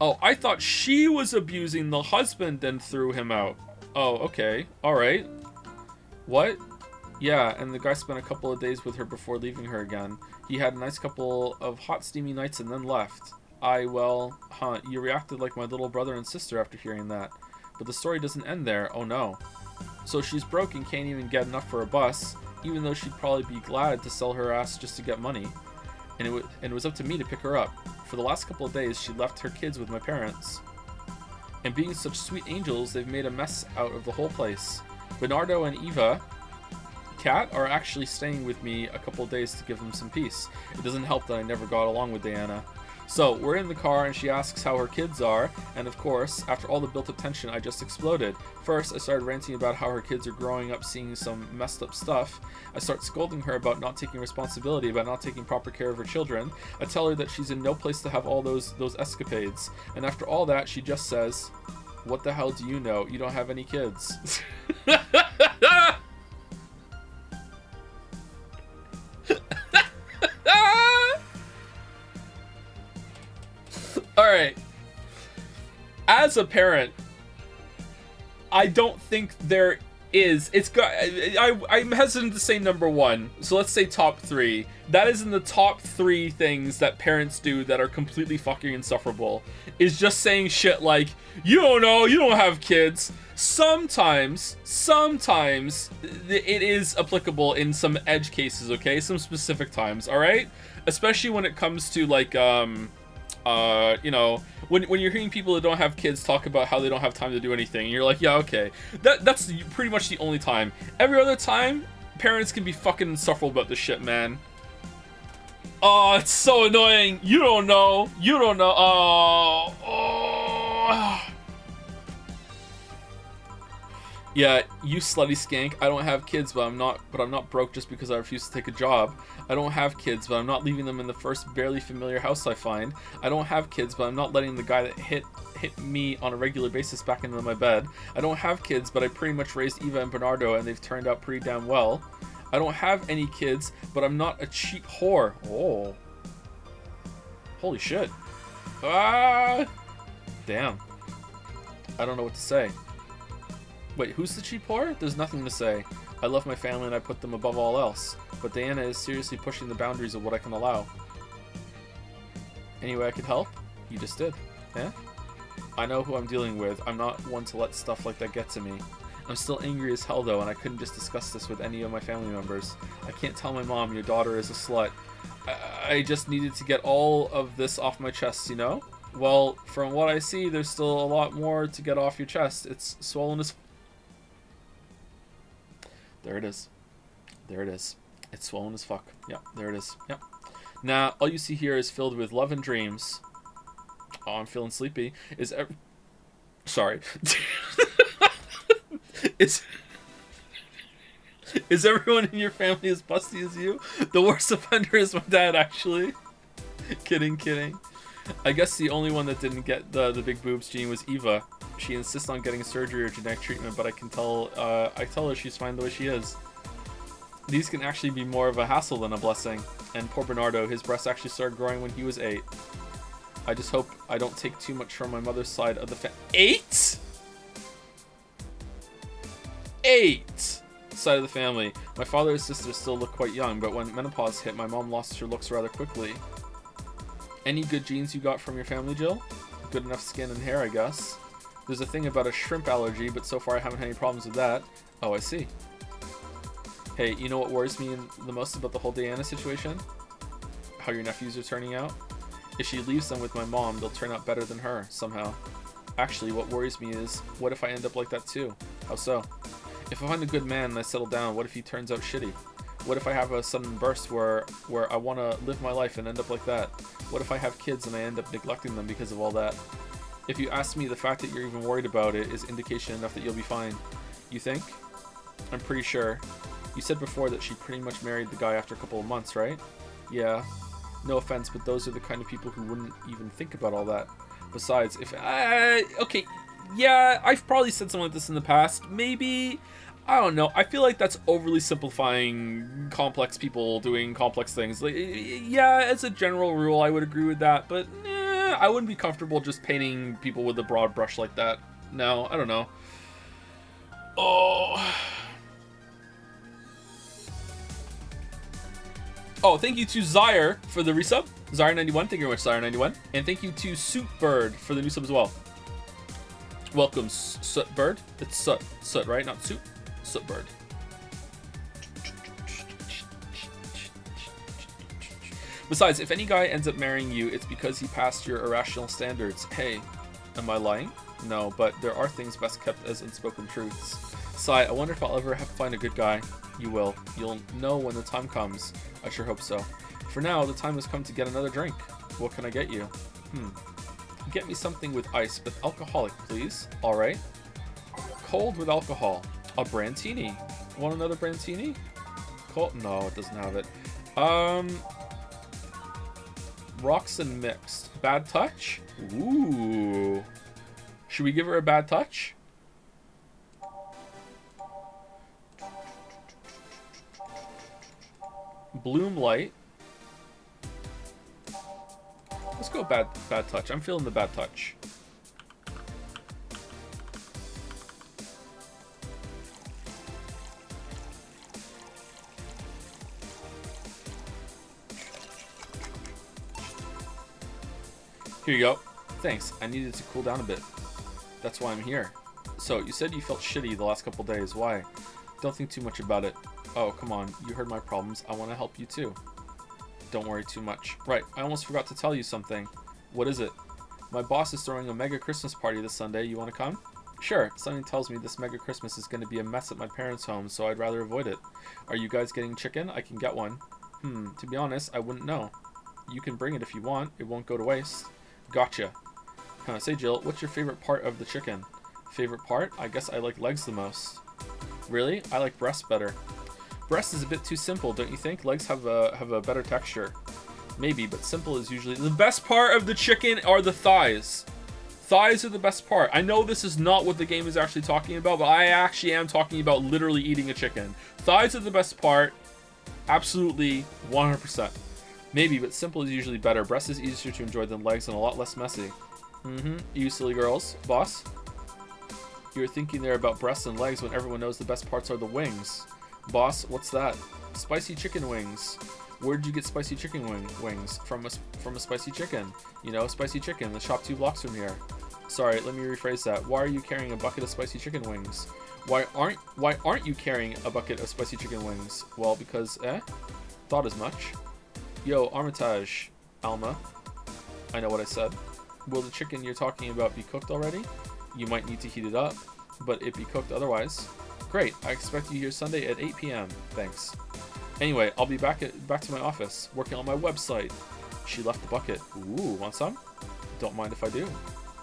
Oh, I thought she was abusing the husband and threw him out. Oh, okay. Alright. What? Yeah, and the guy spent a couple of days with her before leaving her again. He had a nice couple of hot, steamy nights and then left. Well, huh, you reacted like my little brother and sister after hearing that. But the story doesn't end there, oh no. So she's broke and can't even get enough for a bus, even though she'd probably be glad to sell her ass just to get money. And it was up to me to pick her up. For the last couple of days, she left her kids with my parents. And being such sweet angels, they've made a mess out of the whole place. Bernardo and Eva, Kat, are actually staying with me a couple of days to give them some peace. It doesn't help that I never got along with Diana. So, we're in the car and she asks how her kids are, and of course, after all the built-up tension, I just exploded. First, I started ranting about how her kids are growing up seeing some messed up stuff. I start scolding her about not taking responsibility, about not taking proper care of her children. I tell her that she's in no place to have all those escapades. And after all that, she just says, "What the hell do you know? You don't have any kids." Alright. As a parent, I don't think there is. I'm hesitant to say number one, so let's say top three. That is in the top three things that parents do that are completely fucking insufferable. Is just saying shit like, you don't know, you don't have kids. Sometimes it is applicable in some edge cases, okay? Some specific times, alright? Especially when it comes to like, you know, when you're hearing people that don't have kids talk about how they don't have time to do anything, and you're like, yeah, okay, that's pretty much the only time. Every other time, parents can be fucking insufferable about this shit, man. Oh, it's so annoying. You don't know. Oh. Yeah, you slutty skank. I don't have kids, but I'm not broke just because I refuse to take a job. I don't have kids, but I'm not leaving them in the first barely familiar house I find. I don't have kids, but I'm not letting the guy that hit me on a regular basis back into my bed. I don't have kids, but I pretty much raised Eva and Bernardo, and they've turned out pretty damn well. I don't have any kids, but I'm not a cheap whore. Oh. Holy shit. Ah. Damn. I don't know what to say. Wait, who's the cheap whore? There's nothing to say. I love my family and I put them above all else. But Diana is seriously pushing the boundaries of what I can allow. Any way I could help? You just did. Eh? I know who I'm dealing with. I'm not one to let stuff like that get to me. I'm still angry as hell though, and I couldn't just discuss this with any of my family members. I can't tell my mom your daughter is a slut. I just needed to get all of this off my chest, you know? Well, from what I see, there's still a lot more to get off your chest. It's swollen as... There it is. There it is. It's swollen as fuck. Yep, there it is. Yep. Now, all you see here is filled with love and dreams. Oh, I'm feeling sleepy. Sorry. Is everyone in your family as busty as you? The worst offender is my dad, actually. Kidding. I guess the only one that didn't get the big boobs gene was Eva. She insists on getting surgery or genetic treatment, but I tell her she's fine the way she is. These can actually be more of a hassle than a blessing. And poor Bernardo, his breasts actually started growing when he was 8. I just hope I don't take too much from my mother's side of the 8? 8 side of the family. My father and sister still look quite young, but when menopause hit, my mom lost her looks rather quickly. Any good genes you got from your family, Jill? Good enough skin and hair, I guess. There's a thing about a shrimp allergy, but so far I haven't had any problems with that. Oh, I see. Hey, you know what worries me the most about the whole Diana situation? How your nephews are turning out? If she leaves them with my mom, they'll turn out better than her, somehow. Actually, what worries me is, what if I end up like that too? How so? If I find a good man and I settle down, what if he turns out shitty? What if I have a sudden burst where I want to live my life and end up like that? What if I have kids and I end up neglecting them because of all that? If you ask me, the fact that you're even worried about it is indication enough that you'll be fine. You think? I'm pretty sure. You said before that she pretty much married the guy after a couple of months, right? Yeah. No offense, but those are the kind of people who wouldn't even think about all that. Besides, okay, yeah, I've probably said something like this in the past. Maybe, I don't know. I feel like that's overly simplifying complex people doing complex things. Like, yeah, as a general rule, I would agree with that, but I wouldn't be comfortable just painting people with a broad brush like that. No, I don't know. Oh, thank you to Zyre for the resub. Zara91, thank you very much, Zara91. And thank you to Sootbird for the new sub as well. Welcome, Sootbird. It's Soot, right? Not Soot. Sootbird. Besides, if any guy ends up marrying you, it's because he passed your irrational standards. Hey, am I lying? No, but there are things best kept as unspoken truths. Sigh, I wonder if I'll ever find a good guy. You will. You'll know when the time comes. I sure hope so. For now, the time has come to get another drink. What can I get you? Get me something with ice, but alcoholic, please. Alright. Cold with alcohol. A Brantini. Want another Brantini? Cold? No, it doesn't have it. Rocks and mixed. Bad touch? Ooh. Should we give her a bad touch? Bloom light. Let's go bad touch. I'm feeling the bad touch. Here you go. Thanks. I needed to cool down a bit. That's why I'm here. So, you said you felt shitty the last couple days. Why? Don't think too much about it. Oh, come on. You heard my problems. I want to help you too. Don't worry too much. Right, I almost forgot to tell you something. What is it? My boss is throwing a mega Christmas party this Sunday. You want to come? Sure. Something tells me this mega Christmas is going to be a mess at my parents' home, so I'd rather avoid it. Are you guys getting chicken? I can get one. To be honest, I wouldn't know. You can bring it if you want. It won't go to waste. Gotcha. Say, Jill, what's your favorite part of the chicken? Favorite part? I guess I like legs the most. Really? I like breast better. Breast is a bit too simple, don't you think? Legs have a better texture. Maybe, but simple is usually... The best part of the chicken are the thighs. Thighs are the best part. I know this is not what the game is actually talking about, but I actually am talking about literally eating a chicken. Thighs are the best part. Absolutely, 100%. Maybe, but simple is usually better. Breast is easier to enjoy than legs and a lot less messy. You silly girls. Boss? You were thinking there about breasts and legs when everyone knows the best parts are the wings. Boss, what's that? Spicy chicken wings. Where'd you get spicy chicken wings? From a spicy chicken. You know, spicy chicken. The shop 2 blocks from here. Sorry, let me rephrase that. Why are you carrying a bucket of spicy chicken wings? Why aren't you carrying a bucket of spicy chicken wings? Well, because, thought as much. Yo, Armitage, Alma. I know what I said. Will the chicken you're talking about be cooked already? You might need to heat it up, but it be cooked otherwise. Great, I expect you here Sunday at 8 p.m. Thanks. Anyway, I'll be back to my office, working on my website. She left the bucket. Ooh, want some? Don't mind if I do.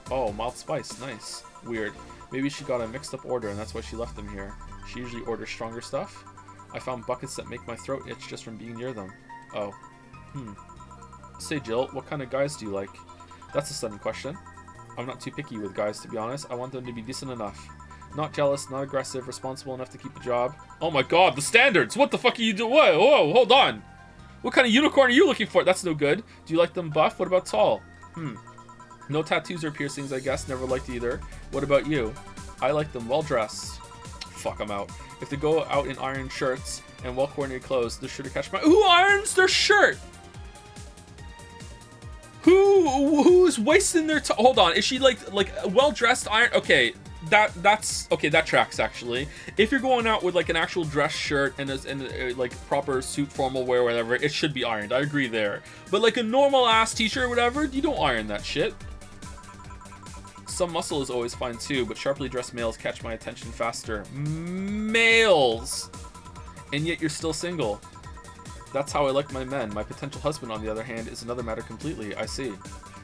Oh, mild spice, nice. Weird. Maybe she got a mixed up order and that's why she left them here. She usually orders stronger stuff. I found buckets that make my throat itch just from being near them. Oh. Say, Jill, what kind of guys do you like? That's a sudden question. I'm not too picky with guys, to be honest. I want them to be decent enough. Not jealous, not aggressive, responsible enough to keep a job. Oh my god, the standards! What the fuck are you doing? Whoa, hold on! What kind of unicorn are you looking for? That's no good. Do you like them buff? What about tall? No tattoos or piercings, I guess. Never liked either. What about you? I like them well-dressed. Fuck, I'm out. If they go out in iron shirts and well-coordinated clothes, they're sure to catch my... Who irons their shirt? Who's wasting their time? Hold on, is she like well-dressed iron? Okay, that's okay. That tracks actually. If you're going out with like an actual dress shirt and like proper suit, formal wear, whatever, it should be ironed. I agree there. But like a normal ass t-shirt or whatever, you don't iron that shit. Some muscle is always fine too, but sharply dressed males catch my attention faster. Males, and yet you're still single. That's how I like my men. My potential husband, on the other hand, is another matter completely. I see.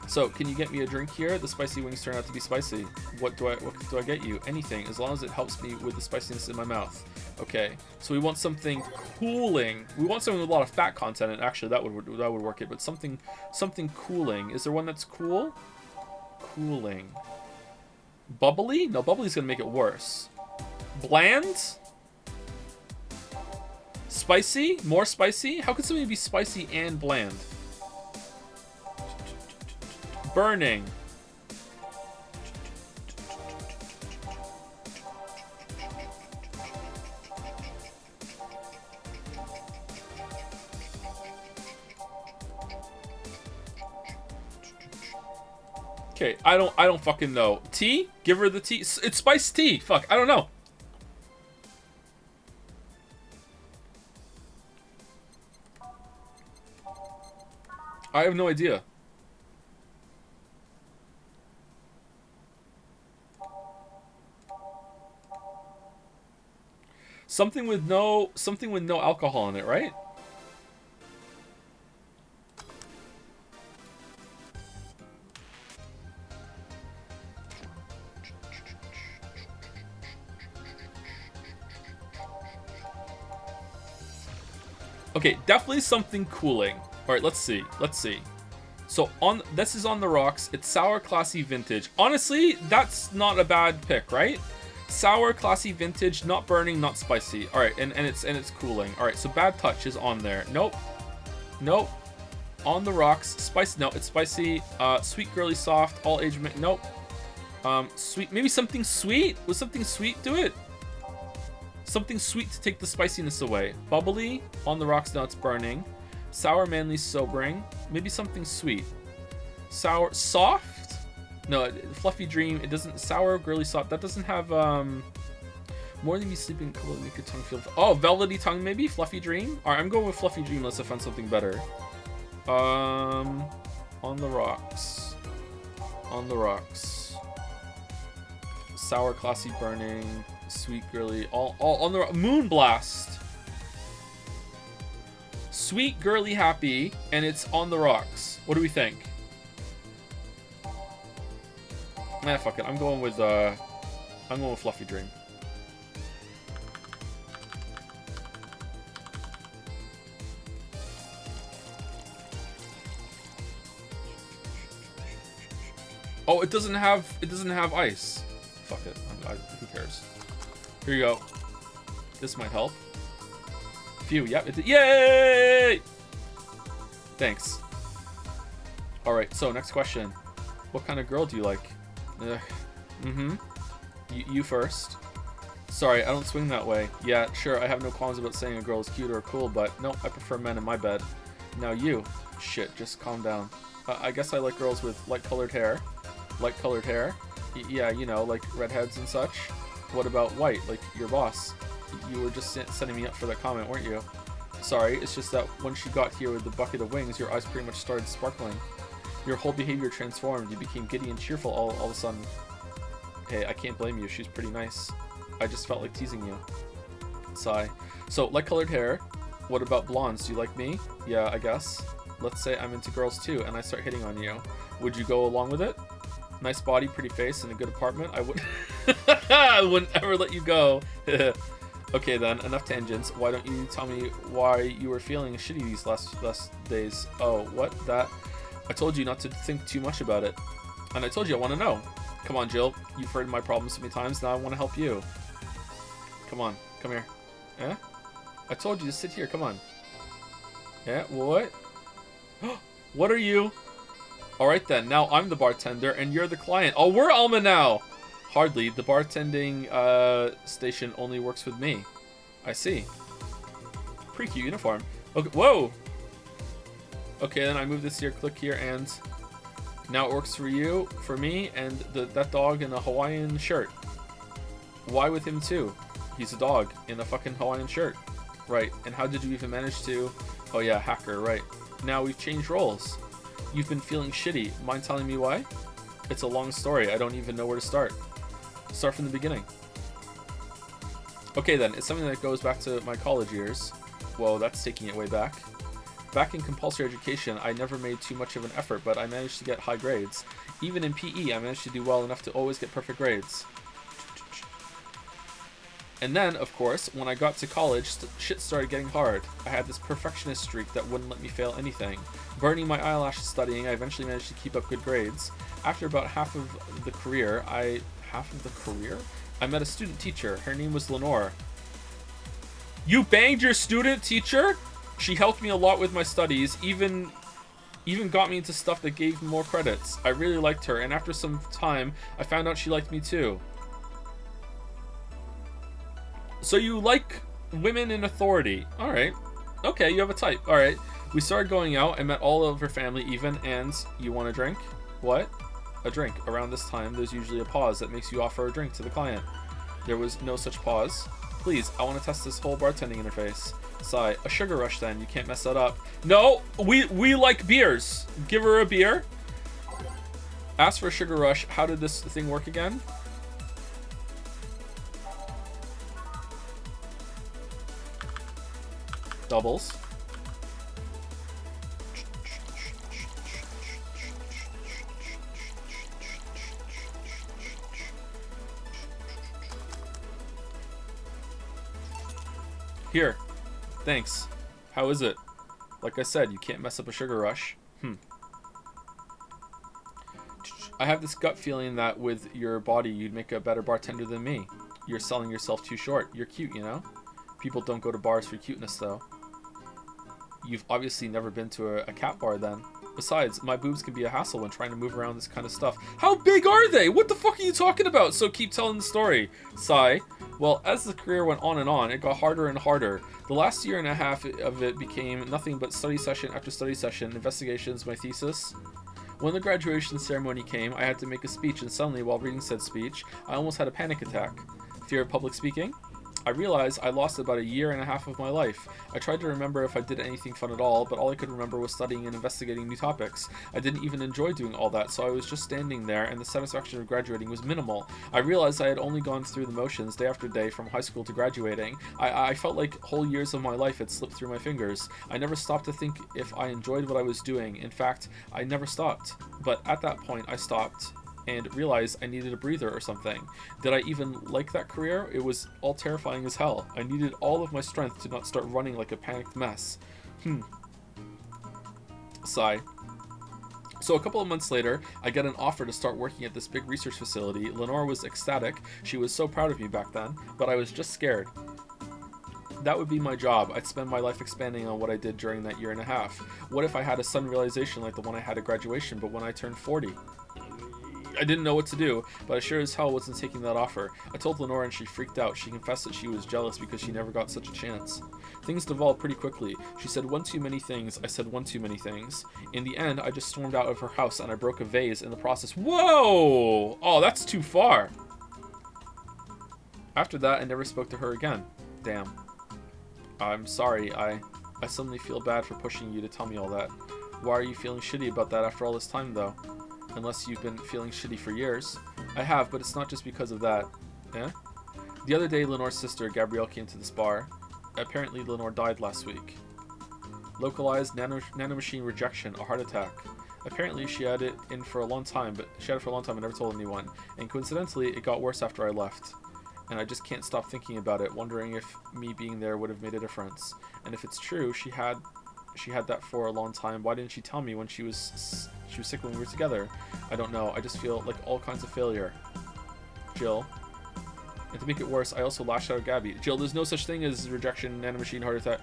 So, can you get me a drink here? The spicy wings turn out to be spicy. What do I get you? Anything, as long as it helps me with the spiciness in my mouth. Okay. So we want something cooling. We want something with a lot of fat content, and actually that would work it. But something cooling. Is there one that's cool? Cooling. Bubbly? No, bubbly's gonna make it worse. Bland? Spicy? More spicy? How could something be spicy and bland? Burning. Okay, I don't fucking know. Tea? Give her the tea. It's spiced tea. Fuck, I don't know. I have no idea. Something with no alcohol in it, right? Okay, definitely something cooling. All right, let's see. Let's see. So this is on the rocks. It's sour, classy, vintage. Honestly, that's not a bad pick, right? Sour, classy, vintage, not burning, not spicy. All right, and it's cooling. All right, so bad touch is on there. Nope. Nope. On the rocks, spicy. No, it's spicy. Sweet, girly, soft, all age. Nope. Sweet. Maybe something sweet. Was something sweet to it? Something sweet to take the spiciness away. Bubbly. On the rocks. Now it's burning. Sour, manly, sobering. Maybe something sweet. Sour, soft. No, fluffy dream. It doesn't. Sour, girly, soft. That doesn't have more than me sleeping. Cool. Make your tongue feel. Oh, velvety tongue. Maybe fluffy dream. All right, I'm going with fluffy dream. Unless I find something better. On the rocks. On the rocks. Sour, classy, burning, sweet, girly, all on the moon blast. Sweet, girly, happy, and it's on the rocks. What do we think? Nah, fuck it. I'm going with fluffy dream. Oh, it doesn't have ice. Fuck it. Who cares? Here you go. This might help. Phew. Yep. Yay! Thanks. All right. So next question. What kind of girl do you like? You first. Sorry, I don't swing that way. Yeah, sure. I have no qualms about saying a girl is cute or cool, but no, I prefer men in my bed. Now you. Shit. Just calm down. I guess I like girls with light-colored hair. Light-colored hair. Yeah, you know, like redheads and such. What about white, like your boss? You were just setting me up for that comment, weren't you? Sorry, it's just that when she got here with the bucket of wings, your eyes pretty much started sparkling. Your whole behavior transformed. You became giddy and cheerful all of a sudden. Hey, I can't blame you. She's pretty nice. I just felt like teasing you. Sigh. So, light-colored hair. What about blondes? Do you like me? Yeah, I guess. Let's say I'm into girls too, and I start hitting on you. Would you go along with it? Nice body, pretty face, and a good apartment. I wouldn't ever let you go. Okay then, enough tangents. Why don't you tell me why you were feeling shitty these last days? Oh, what? That? I told you not to think too much about it. And I told you I want to know. Come on, Jill. You've heard my problems so many times, now I want to help you. Come on, come here. Eh? I told you to sit here, come on. Yeah, what? What are you? Alright then, now I'm the bartender and you're the client. Oh, we're Alma now! Hardly. The bartending station only works with me. I see. Pretty cute uniform. Okay, whoa! Okay, then I move this here, click here, and now it works for you, for me, and that dog in a Hawaiian shirt. Why with him too? He's a dog in a fucking Hawaiian shirt. Right, and how did you even manage to... Oh yeah, hacker, right. Now we've changed roles. You've been feeling shitty. Mind telling me why? It's a long story. I don't even know where to start. Start from the beginning. Okay then, it's something that goes back to my college years. Whoa, that's taking it way back. Back in compulsory education, I never made too much of an effort, but I managed to get high grades. Even in PE, I managed to do well enough to always get perfect grades. And then, of course, when I got to college, shit started getting hard. I had this perfectionist streak that wouldn't let me fail anything. Burning my eyelashes studying, I eventually managed to keep up good grades. After about half of the career, I met a student teacher. Her name was Lenore. You banged your student teacher? She helped me a lot with my studies, even got me into stuff that gave more credits. I really liked her, and after some time, I found out she liked me too. So you like women in authority. Alright. Okay, you have a type. Alright. We started going out. I met all of her family even, and you want a drink? What? a drink. Around this time, there's usually a pause that makes you offer a drink to the client. There was no such pause. Please, I want to test this whole bartending interface. Sigh. A sugar rush then. You can't mess that up. No, we like beers. Give her a beer. Ask for a sugar rush. How did this thing work again? Doubles. Here. Thanks. How is it? Like I said, you can't mess up a sugar rush. I have this gut feeling that with your body, you'd make a better bartender than me. You're selling yourself too short. You're cute, you know? People don't go to bars for cuteness, though. You've obviously never been to a cat bar, then. Besides, my boobs can be a hassle when trying to move around this kind of stuff. How big are they? What the fuck are you talking about? So keep telling the story. Sigh. Well, as the career went on, it got harder and harder. The last year and a half of it became nothing but study session after study session, investigations, my thesis. When the graduation ceremony came, I had to make a speech, and suddenly, while reading said speech, I almost had a panic attack. Fear of public speaking? I realized I lost about a year and a half of my life. I tried to remember if I did anything fun at all, but all I could remember was studying and investigating new topics. I didn't even enjoy doing all that, so I was just standing there, and the satisfaction of graduating was minimal. I realized I had only gone through the motions day after day from high school to graduating. I felt like whole years of my life had slipped through my fingers. I never stopped to think if I enjoyed what I was doing. In fact, I never stopped. But at that point, I stopped and realized I needed a breather or something. Did I even like that career? It was all terrifying as hell. I needed all of my strength to not start running like a panicked mess. Sigh. So a couple of months later, I get an offer to start working at this big research facility. Lenore was ecstatic. She was so proud of me back then, but I was just scared. That would be my job. I'd spend my life expanding on what I did during that year and a half. What if I had a sudden realization like the one I had at graduation, but when I turned 40? I didn't know what to do, but I sure as hell wasn't taking that offer. I told Lenore and she freaked out. She confessed that she was jealous because she never got such a chance. Things devolved pretty quickly. She said one too many things. I said one too many things. In the end, I just stormed out of her house and I broke a vase in the process. Whoa! Oh, that's too far. After that, I never spoke to her again. Damn. I'm sorry. I suddenly feel bad for pushing you to tell me all that. Why are you feeling shitty about that after all this time, though? Unless you've been feeling shitty for years. I have, but it's not just because of that. Eh? The other day, Lenore's sister, Gabrielle, came to this bar. Apparently, Lenore died last week. Localized nanomachine rejection, a heart attack. Apparently, she had it for a long time and never told anyone. And coincidentally, it got worse after I left. And I just can't stop thinking about it, wondering if me being there would have made a difference. And if it's true, she had that for a long time. Why didn't she tell me when she was sick when we were together? I don't know. I just feel like all kinds of failure. Jill. And to make it worse, I also lashed out at Gabby. Jill, there's no such thing as rejection, nanomachine, heart attack.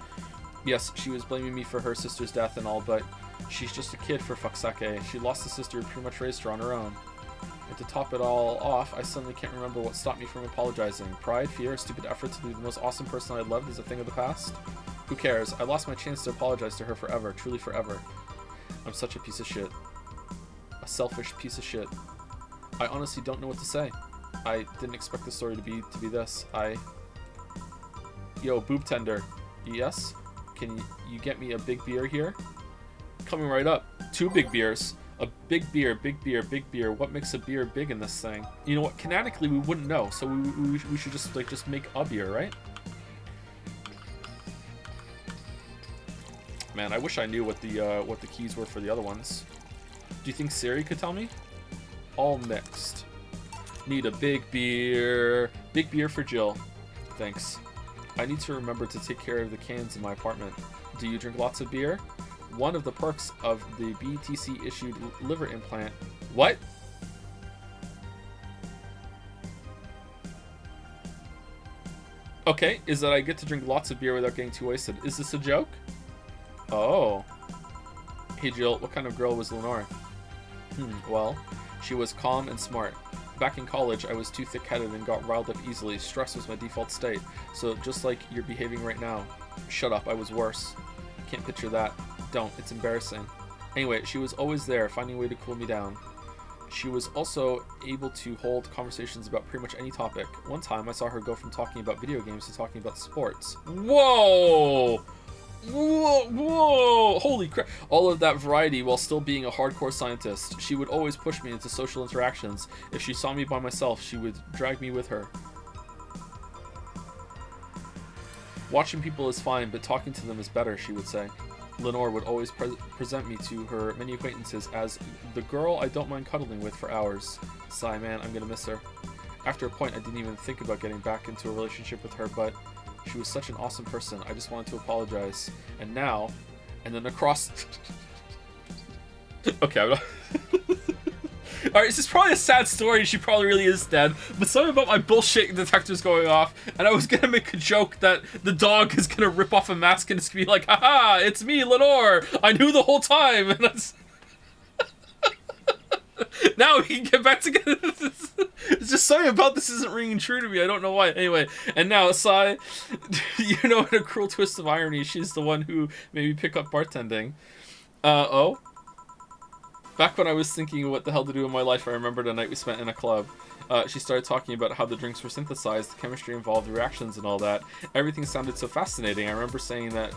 Yes, she was blaming me for her sister's death and all, but she's just a kid, for fuck's sake. She lost a sister who pretty much raised her on her own. And to top it all off, I suddenly can't remember what stopped me from apologizing. Pride, fear, a stupid effort to be the most awesome person I loved is a thing of the past? Who cares? I lost my chance to apologize to her forever, truly forever. I'm such a piece of shit. A selfish piece of shit. I honestly don't know what to say. I didn't expect the story to be this. Yo, boob tender. Yes? Can you get me a big beer here? Coming right up. 2 big beers. A big beer, big beer, big beer. What makes a beer big in this thing? You know what? Canonically, we wouldn't know, so we should just make a beer, right? Man, I wish I knew what the keys were for the other ones. Do you think Siri could tell me? All mixed. Need a big beer. Big beer for Jill. Thanks. I need to remember to take care of the cans in my apartment. Do you drink lots of beer? One of the perks of the BTC issued liver implant. What? Okay, is that I get to drink lots of beer without getting too wasted. Is this a joke? Oh. Hey Jill, what kind of girl was Lenore? Well, she was calm and smart. Back in college, I was too thick-headed and got riled up easily. Stress was my default state. So just like you're behaving right now. Shut up, I was worse. Can't picture that. Don't, it's embarrassing. Anyway, she was always there, finding a way to cool me down. She was also able to hold conversations about pretty much any topic. One time, I saw her go from talking about video games to talking about sports. Whoa! Whoa, whoa, holy crap. All of that variety while still being a hardcore scientist. She would always push me into social interactions. If she saw me by myself, she would drag me with her. Watching people is fine, but talking to them is better, she would say. Lenore would always present me to her many acquaintances as the girl I don't mind cuddling with for hours. Sigh, man, I'm gonna miss her. After a point, I didn't even think about getting back into a relationship with her, but she was such an awesome person. I just wanted to apologize. And now, and then across... Okay, I'm not... Alright, this is probably a sad story. She probably really is dead. But something about my bullshit detectors going off, and I was gonna make a joke that the dog is gonna rip off a mask and it's gonna be like, haha, it's me, Lenore. I knew the whole time. And that's... Now we can get back together. It's just something about this isn't ringing true to me. I don't know why. Anyway, and now Sai, you know, in a cruel twist of irony, she's the one who made me pick up bartending. Oh? Back when I was thinking what the hell to do in my life, I remembered a night we spent in a club. She started talking about how the drinks were synthesized, the chemistry involved, the reactions, and all that. Everything sounded so fascinating. I remember saying that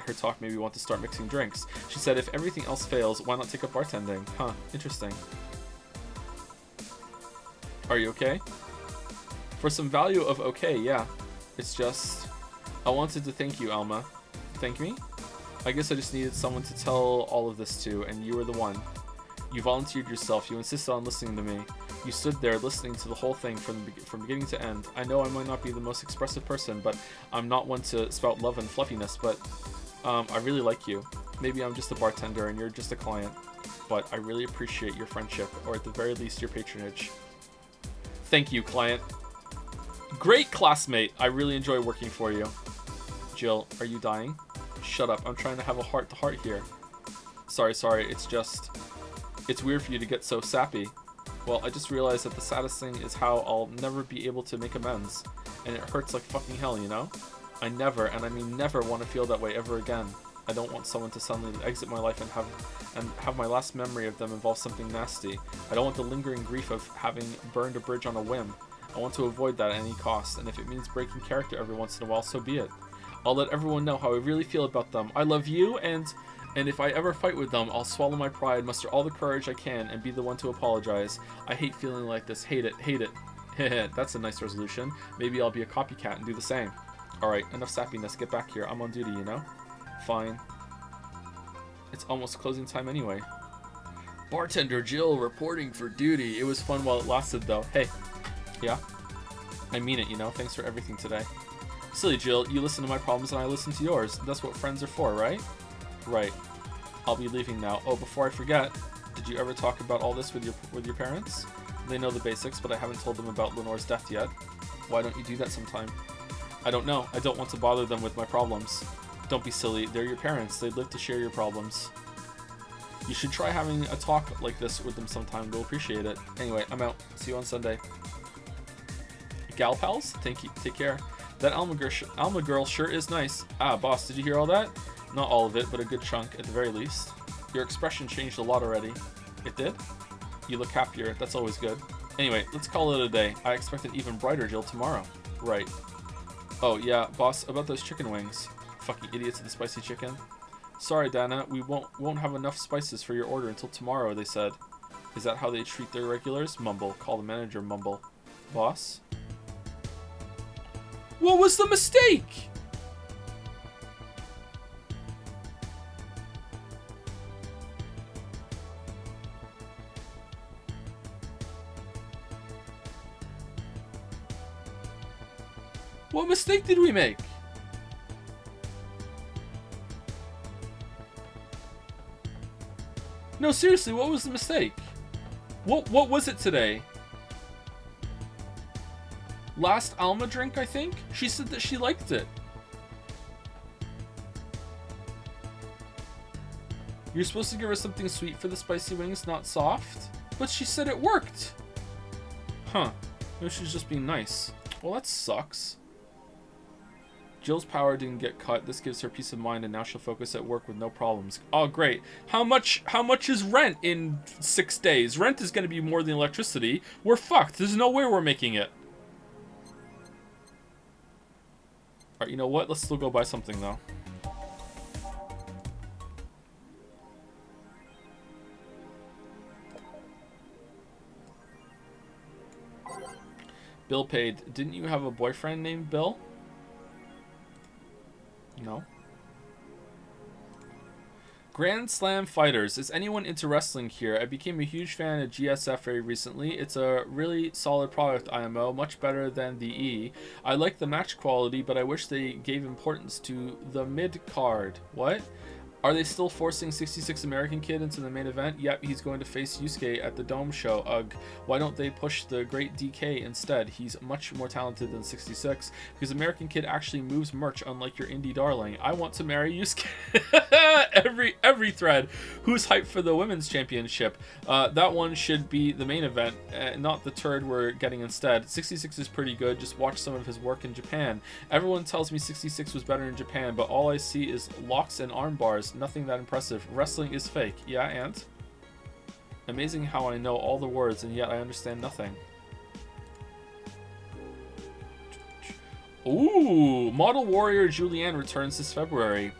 her talk made me want to start mixing drinks. She said, if everything else fails, why not take up bartending? Huh, interesting. Are you okay? For some value of okay, yeah. It's just... I wanted to thank you, Alma. Thank me? I guess I just needed someone to tell all of this to, and you were the one. You volunteered yourself. You insisted on listening to me. You stood there listening to the whole thing from beginning to end. I know I might not be the most expressive person, but I'm not one to spout love and fluffiness, but I really like you. Maybe I'm just a bartender and you're just a client, but I really appreciate your friendship, or at the very least your patronage. Thank you, client. Great classmate. I really enjoy working for you. Jill, are you dying? Shut up. I'm trying to have a heart-to-heart here. Sorry. It's just... It's weird for you to get so sappy. Well, I just realized that the saddest thing is how I'll never be able to make amends. And it hurts like fucking hell, you know? I never, and I mean never, want to feel that way ever again. I don't want someone to suddenly exit my life and have my last memory of them involve something nasty. I don't want the lingering grief of having burned a bridge on a whim. I want to avoid that at any cost, and if it means breaking character every once in a while, so be it. I'll let everyone know how I really feel about them. I love you, and if I ever fight with them, I'll swallow my pride, muster all the courage I can, and be the one to apologize. I hate feeling like this. Hate it. That's a nice resolution. Maybe I'll be a copycat and do the same. Alright, enough sappiness. Get back here. I'm on duty, you know? Fine. It's almost closing time anyway. Bartender Jill reporting for duty. It was fun while it lasted, though. Hey. Yeah? I mean it, you know? Thanks for everything today. Silly Jill, you listen to my problems and I listen to yours. That's what friends are for, right? Right. I'll be leaving now. Oh, before I forget, did you ever talk about all this with your parents? They know the basics, but I haven't told them about Lenore's death yet. Why don't you do that sometime? I don't know. I don't want to bother them with my problems. Don't be silly. They're your parents. They'd live to share your problems. You should try having a talk like this with them sometime. They'll appreciate it. Anyway, I'm out. See you on Sunday. Gal pals? Thank you. Take care. That Alma girl sure is nice. Ah, boss, did you hear all that? Not all of it, but a good chunk, at the very least. Your expression changed a lot already. It did? You look happier. That's always good. Anyway, let's call it a day. I expect an even brighter Jill tomorrow. Right. Oh, yeah, boss, about those chicken wings. Fucking idiots of the spicy chicken. Sorry, Dana, we won't have enough spices for your order until tomorrow, they said. Is that how they treat their regulars? Mumble. Call the manager, mumble. Boss? What was the mistake? What mistake did we make? No, seriously, what was the mistake? What was it today? Last Alma drink, I think? She said that she liked it. You're supposed to give her something sweet for the spicy wings, not soft? But she said it worked. Huh. Maybe she's just being nice. Well, that sucks. Jill's power didn't get cut. This gives her peace of mind, and now she'll focus at work with no problems. Oh, great. How much is rent in 6 days? Rent is going to be more than electricity. We're fucked. There's no way we're making it. Alright, you know what? Let's still go buy something, though. Bill paid. Didn't you have a boyfriend named Bill? No. Grand Slam Fighters. Is anyone into wrestling here? I became a huge fan of GSF very recently. It's a really solid product, IMO, much better than the E. I like the match quality, but I wish they gave importance to the mid-card. What? Are they still forcing 66 American Kid into the main event? Yep, he's going to face Yusuke at the Dome show. Ugh. Why don't they push the great DK instead? He's much more talented than 66, because American Kid actually moves merch unlike your indie darling. I want to marry Yusuke. every thread. Who's hyped for the women's championship? That one should be the main event, not the turd we're getting instead. 66 is pretty good. Just watch some of his work in Japan. Everyone tells me 66 was better in Japan, but all I see is locks and arm bars. Nothing that impressive. Wrestling is fake. Yeah, and? Amazing how I know all the words and yet I understand nothing. Ooh! Model Warrior Julianne returns this February.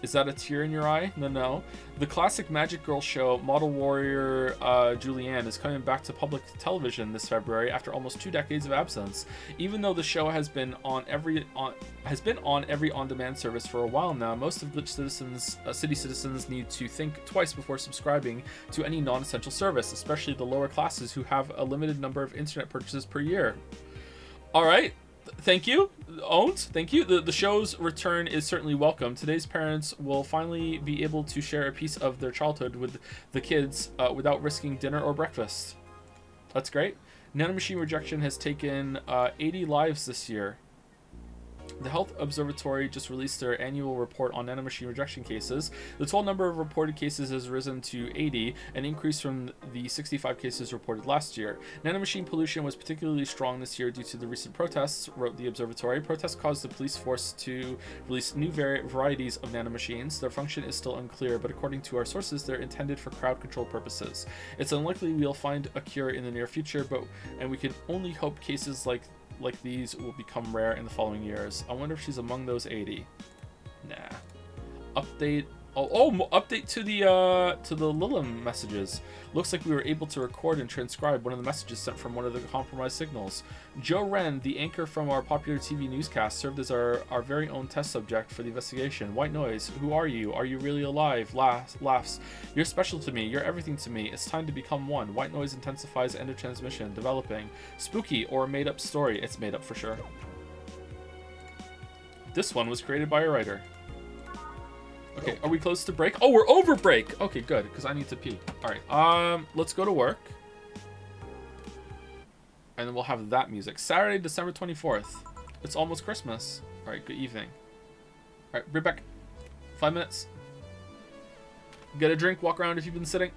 Is that a tear in your eye? No. The classic Magic Girl show, Model Warrior Julianne, is coming back to public television this February after almost 2 decades of absence. Even though the show has been on every on-demand service for a while now, most of which city citizens need to think twice before subscribing to any non-essential service, especially the lower classes who have a limited number of internet purchases per year. All right. Thank you, Owned. Thank you. The show's return is certainly welcome. Today's parents will finally be able to share a piece of their childhood with the kids without risking dinner or breakfast. That's great. Nanomachine rejection has taken 80 lives this year. The Health Observatory just released their annual report on nanomachine rejection cases. The total number of reported cases has risen to 80, an increase from the 65 cases reported last year. Nanomachine pollution was particularly strong this year due to the recent protests, wrote the observatory. Protests caused the police force to release new varieties of nanomachines. Their function is still unclear, but according to our sources, they're intended for crowd control purposes. It's unlikely we'll find a cure in the near future, and we can only hope cases like these will become rare in the following years. I wonder if she's among those 80. Nah. Update. Update to the Lilim messages. Looks like we were able to record and transcribe one of the messages sent from one of the compromised signals. Joe Wren, the anchor from our popular TV newscast, served as our very own test subject for the investigation. White noise. Who are you? Are you really alive? Laughs. You're special to me. You're everything to me. It's time to become one. White noise intensifies end of transmission. Developing. Spooky or made up story. It's made up for sure. This one was created by a writer. Okay, are we close to break? Oh, we're over break! Okay, good, because I need to pee. Alright, let's go to work. And then we'll have that music. Saturday, December 24th. It's almost Christmas. Alright, good evening. Alright, be back. 5 minutes. Get a drink, walk around if you've been sitting.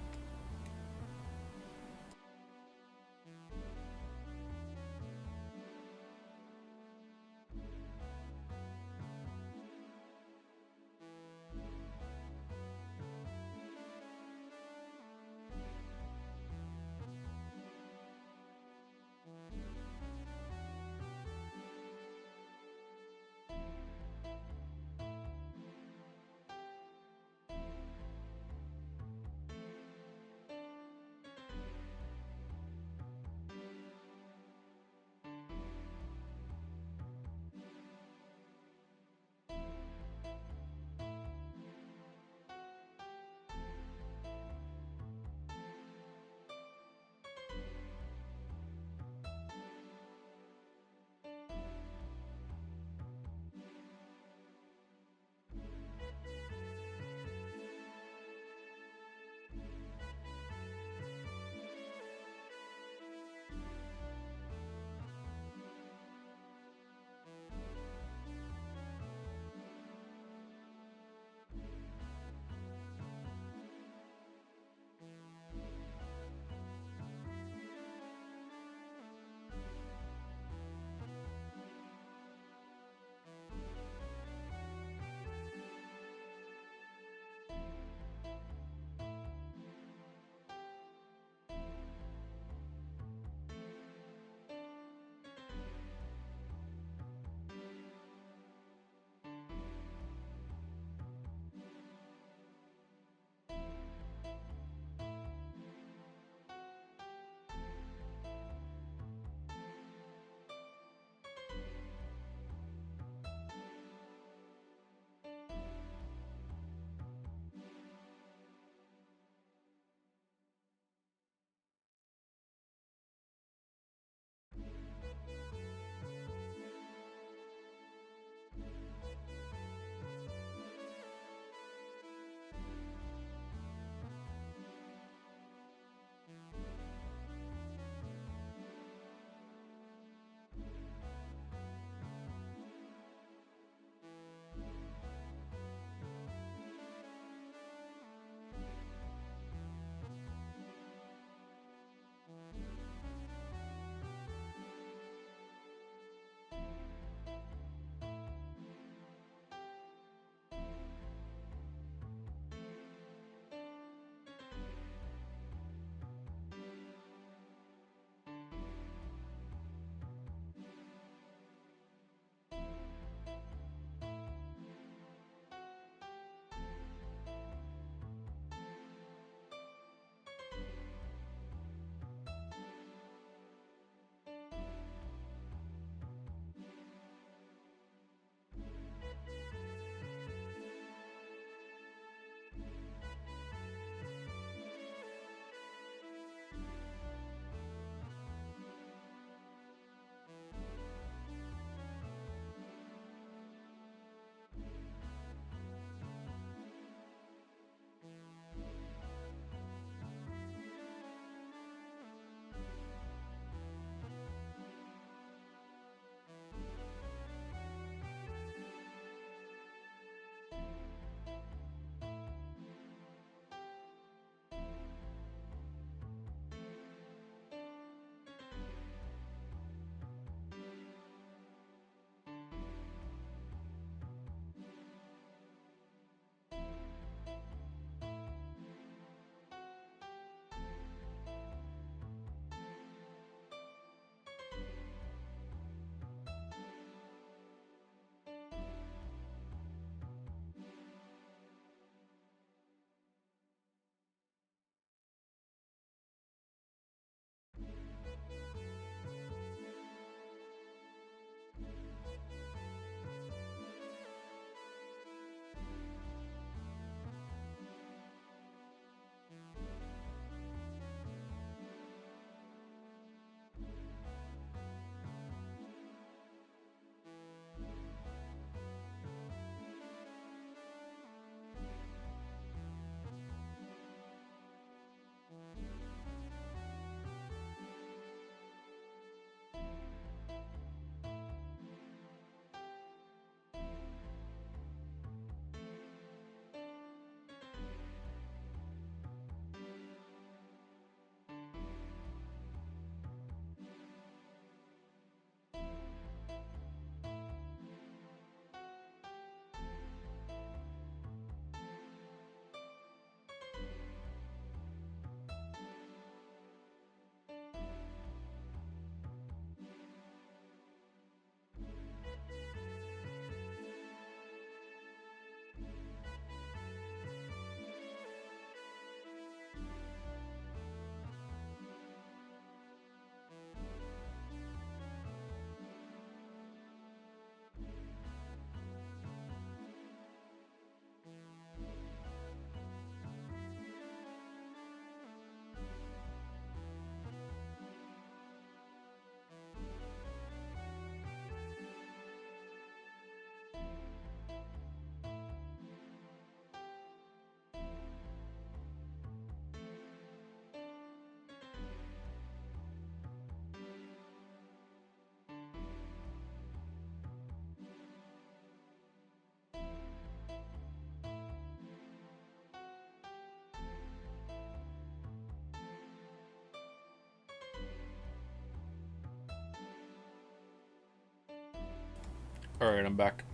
Alright, I'm back.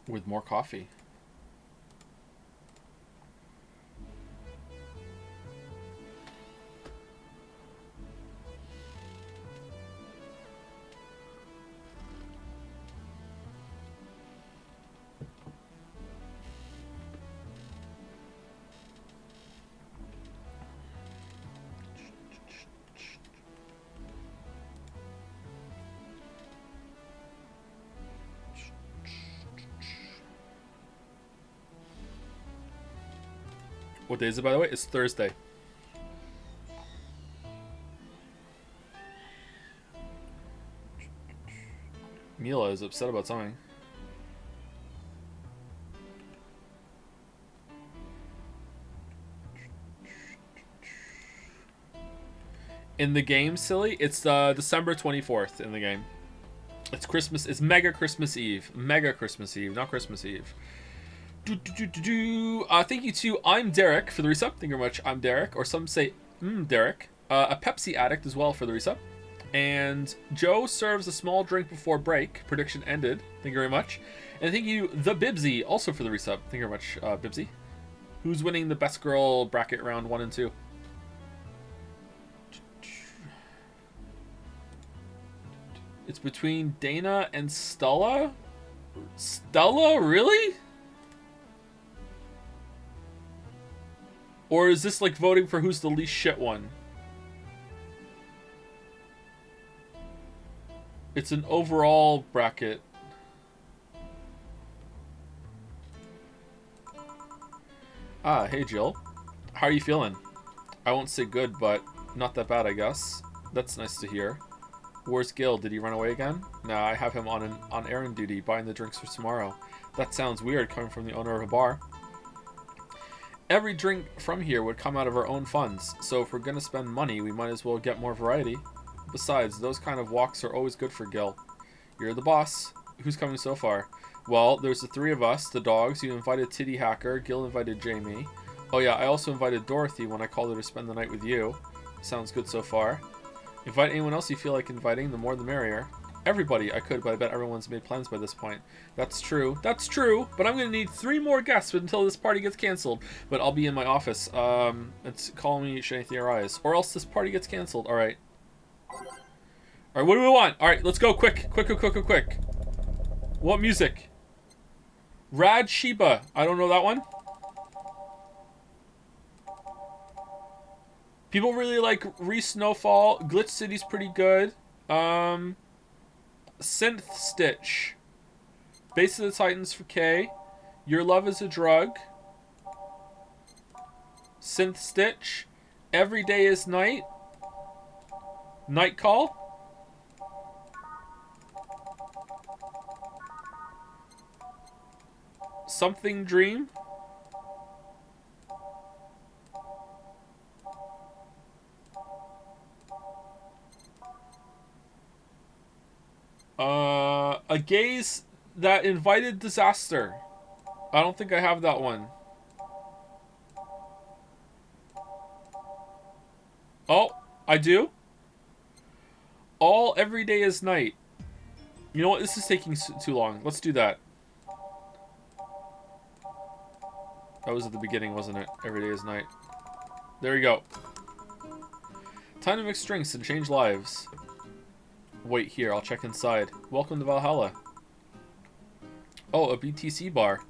With more coffee. What day is it, by the way? It's Thursday. Mila is upset about something. In the game, silly, it's December 24th in the game. It's Christmas. It's Mega Christmas Eve. Mega Christmas Eve, not Christmas Eve. Thank you to I'm Derek for the resub. Thank you very much. I'm Derek, or some say Derek. A Pepsi addict as well for the resub. And Joe serves a small drink before break. Prediction ended. Thank you very much. And thank you, the Bibsy, also for the resub. Thank you very much, Bibsy. Who's winning the best girl bracket round 1 and 2? It's between Dana and Stella? Stella? Really? Or is this like voting for who's the least shit one? It's an overall bracket. Ah, hey Jill. How are you feeling? I won't say good, but not that bad, I guess. That's nice to hear. Where's Gil? Did he run away again? Nah, I have him on errand duty, buying the drinks for tomorrow. That sounds weird coming from the owner of a bar. Every drink from here would come out of our own funds, so if we're gonna spend money, we might as well get more variety. Besides, those kind of walks are always good for Gil. You're the boss. Who's coming so far? Well, there's the 3 of us, the dogs. You invited Titty Hacker. Gil invited Jamie. Oh yeah, I also invited Dorothy when I called her to spend the night with you. Sounds good so far. Invite anyone else you feel like inviting, the more the merrier. Everybody, I could, but I bet everyone's made plans by this point. That's true. That's true, but I'm gonna need 3 more guests until this party gets canceled. But I'll be in my office. It's calling me should anything arise. Or else this party gets canceled. Alright. Alright, what do we want? Alright, let's go. Quick. Quick. What music? Rad Sheba. I don't know that one. People really like Reese Snowfall. Glitch City's pretty good. Synth Stitch. Base of the Titans for K. Your Love is a Drug. Synth Stitch. Every Day is Night. Night Call. Something Dream. A Gaze That Invited Disaster. I don't think I have that one. Oh, I do? All Every Day is Night. You know what? This is taking too long. Let's do that. That was at the beginning, wasn't it? Every Day is Night. There we go. Time to mix drinks and change lives. Wait here, I'll check inside. Welcome to Valhalla. Oh, a BTC bar.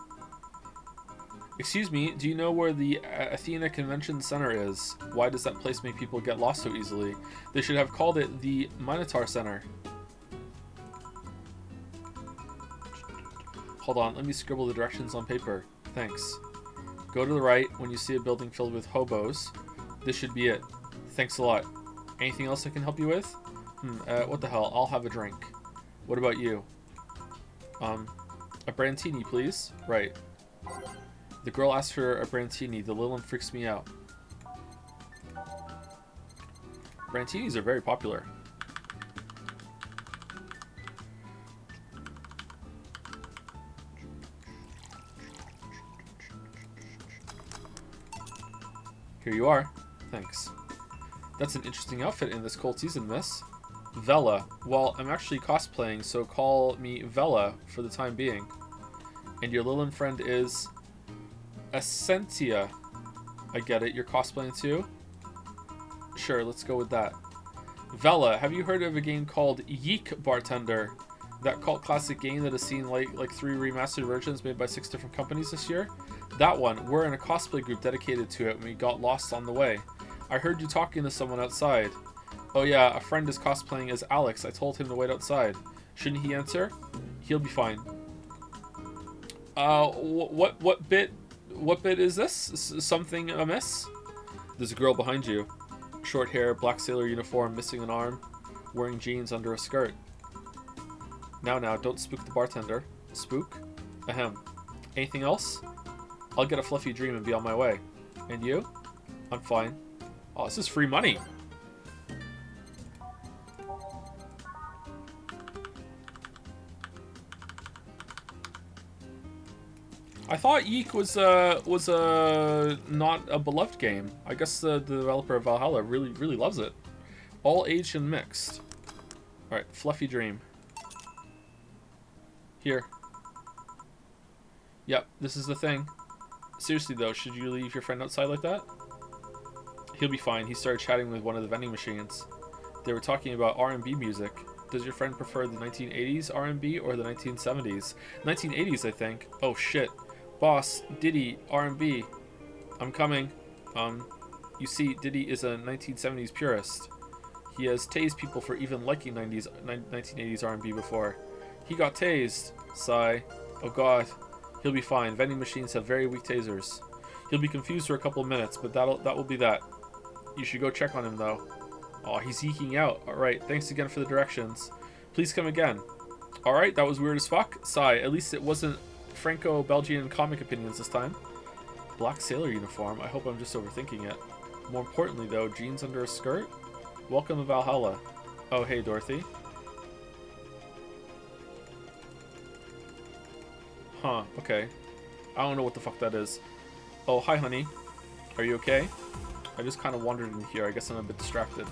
Excuse me, do you know where the Athena Convention Center is? Why does that place make people get lost so easily? They should have called it the Minotaur Center. Hold on, let me scribble the directions on paper. Thanks. Go to the right when you see a building filled with hobos. This should be it. Thanks a lot. Anything else I can help you with? What the hell? I'll have a drink. What about you? A Brantini, please. Right. The girl asked for a Brantini. The little one freaks me out. Brantinis are very popular. Here you are. Thanks. That's an interesting outfit in this cold season, miss. Vela. Well, I'm actually cosplaying, so call me Vela for the time being. And your Lilin friend is Essentia. I get it. You're cosplaying too? Sure, let's go with that. Vela, have you heard of a game called Yeek Bartender? That cult classic game that has seen like 3 remastered versions made by 6 different companies this year? That one. We're in a cosplay group dedicated to it and we got lost on the way. I heard you talking to someone outside. Oh yeah, a friend is cosplaying as Alex. I told him to wait outside. Shouldn't he answer? He'll be fine. What bit is this? Something amiss? There's a girl behind you. Short hair, black sailor uniform, missing an arm, wearing jeans under a skirt. Now, don't spook the bartender. Spook? Ahem. Anything else? I'll get a fluffy dream and be on my way. And you? I'm fine. Oh, this is free money. I thought Yeek was not a beloved game. I guess the developer of Valhalla really loves it. All aged and mixed. All right, fluffy dream. Here. Yep, this is the thing. Seriously though, should you leave your friend outside like that? He'll be fine. He started chatting with one of the vending machines. They were talking about R&B music. Does your friend prefer the 1980s R&B or the 1970s? 1980s, I think. Oh shit. Boss, Diddy, R&B. I'm coming. You see, Diddy is a 1970s purist. He has tased people for even liking 1980s R&B before. He got tased. Sigh. Oh god. He'll be fine. Vending machines have very weak tasers. He'll be confused for a couple of minutes, but that will be that. You should go check on him though. Oh, he's eking out. Alright, thanks again for the directions. Please come again. Alright, that was weird as fuck. Sigh. At least it wasn't Franco-Belgian comic opinions this time. Black sailor uniform. I hope I'm just overthinking it. More importantly though, jeans under a skirt? Welcome to Valhalla. Oh, hey Dorothy. Huh, okay. I don't know what the fuck that is. Oh, hi honey. Are you okay? I just kind of wandered in here. I guess I'm a bit distracted.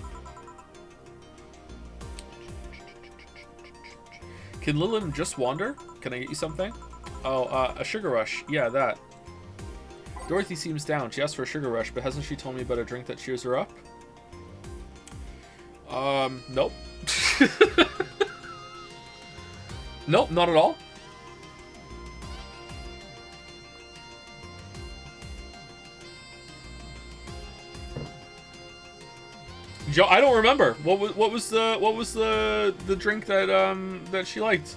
Can Lilin just wander? Can I get you something? Oh, a sugar rush. Yeah, that. Dorothy seems down. She asked for a sugar rush, but hasn't she told me about a drink that cheers her up? Nope. Nope, not at all. Joe, I don't remember. What was the drink that that she liked?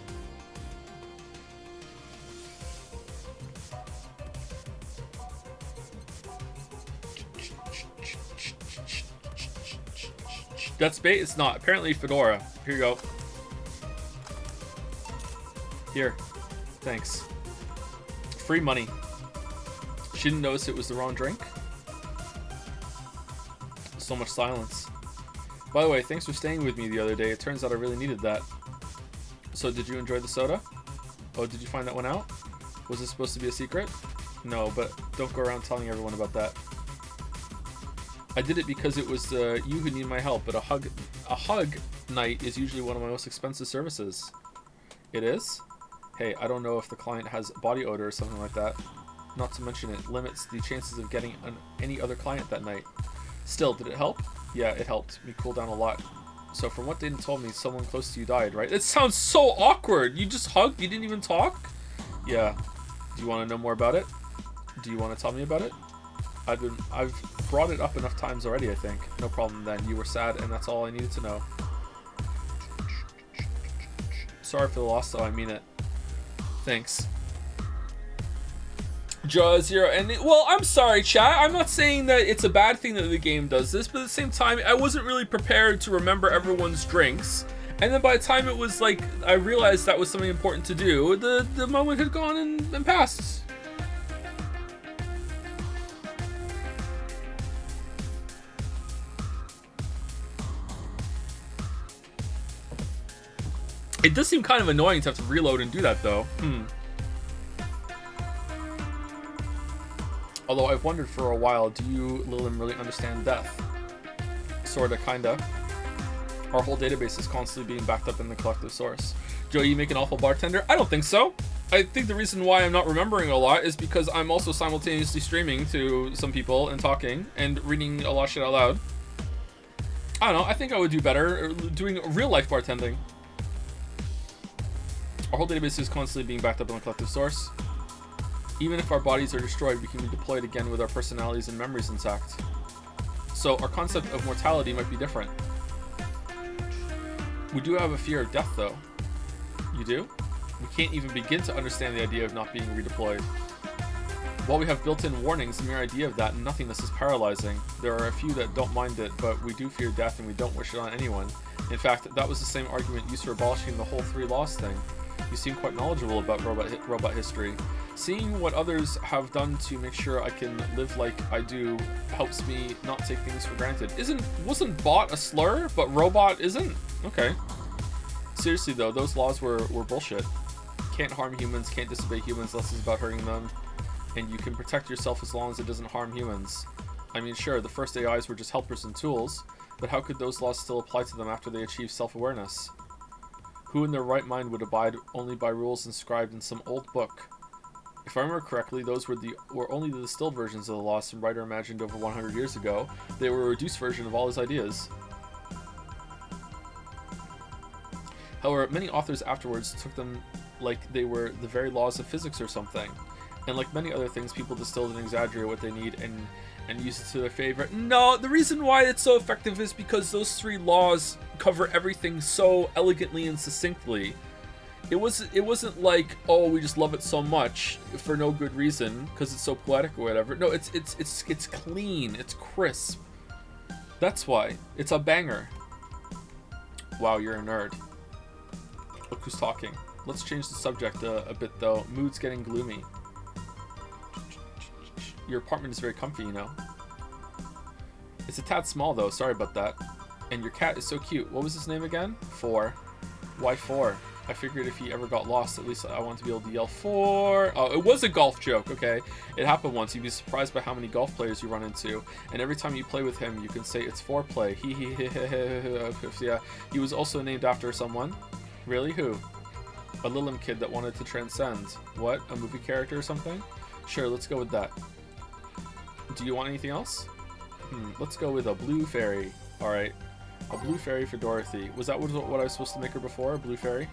That's bait? It's not. Apparently Fedora. Here you go. Here. Thanks. Free money. She didn't notice it was the wrong drink. So much silence. By the way, thanks for staying with me the other day. It turns out I really needed that. So did you enjoy the soda? Oh, did you find that one out? Was it supposed to be a secret? No, but don't go around telling everyone about that. I did it because it was you who need my help, but a hug night is usually one of my most expensive services. It is? Hey, I don't know if the client has body odor or something like that. Not to mention it limits the chances of getting any other client that night. Still, did it help? Yeah, it helped me cool down a lot. So from what Dayton told me, someone close to you died, right? It sounds so awkward. You just hugged? You didn't even talk? Yeah. Do you want to know more about it? Do you want to tell me about it? I've brought it up enough times already, I think. No problem then. You were sad, and that's all I needed to know. Sorry for the loss, though. I mean it. Thanks. Jaw Zero ending. Well, I'm sorry, chat. I'm not saying that it's a bad thing that the game does this, but at the same time, I wasn't really prepared to remember everyone's drinks. And then by the time it was like, I realized that was something important to do, the moment had gone and passed. It does seem kind of annoying to have to reload and do that, though. Although I've wondered for a while, do you, Lilin, really understand death? Sorta, kinda. Our whole database is constantly being backed up in the collective source. Joe, you make an awful bartender? I don't think so. I think the reason why I'm not remembering a lot is because I'm also simultaneously streaming to some people and talking and reading a lot of shit out loud. I don't know, I think I would do better doing real life bartending. Our whole database is constantly being backed up in the collective source. Even if our bodies are destroyed, we can be deployed again with our personalities and memories intact. So our concept of mortality might be different. We do have a fear of death, though. You do? We can't even begin to understand the idea of not being redeployed. While we have built-in warnings, the mere idea of that nothingness is paralyzing. There are a few that don't mind it, but we do fear death and we don't wish it on anyone. In fact, that was the same argument used for abolishing the whole 3 laws thing. You seem quite knowledgeable about robot history. Seeing what others have done to make sure I can live like I do helps me not take things for granted. Wasn't bot a slur, but robot isn't? Okay. Seriously though, those laws were bullshit. Can't harm humans, can't disobey humans unless it's about hurting them. And you can protect yourself as long as it doesn't harm humans. I mean, sure, the first AIs were just helpers and tools, but how could those laws still apply to them after they achieve self-awareness? Who in their right mind would abide only by rules inscribed in some old book? If I remember correctly, those were only the distilled versions of the law some writer imagined over 100 years ago. They were a reduced version of all his ideas. However, many authors afterwards took them like they were the very laws of physics or something. And like many other things, people distilled and exaggerate what they need and use it to their favor. No, the reason why it's so effective is because those 3 laws cover everything so elegantly and succinctly. It wasn't like, oh, we just love it so much for no good reason because it's so poetic or whatever. No, it's clean, it's crisp. That's why it's a banger. Wow, you're a nerd. Look who's talking. Let's change the subject a bit though. Mood's getting gloomy. Your apartment is very comfy, you know. It's a tad small though, sorry about that. And your cat is so cute. What was his name again? 4. Why 4? I figured if he ever got lost, at least I want to be able to yell 4. Oh, it was a golf joke, okay. It happened once. You'd be surprised by how many golf players you run into. And every time you play with him, you can say it's 4-play. Yeah. He was also named after someone. Really? Who? A Lilim kid that wanted to transcend. What? A movie character or something? Sure, let's go with that. Do you want anything else? Let's go with a blue fairy. Alright. A blue fairy for Dorothy. Was that what I was supposed to make her before? A blue fairy?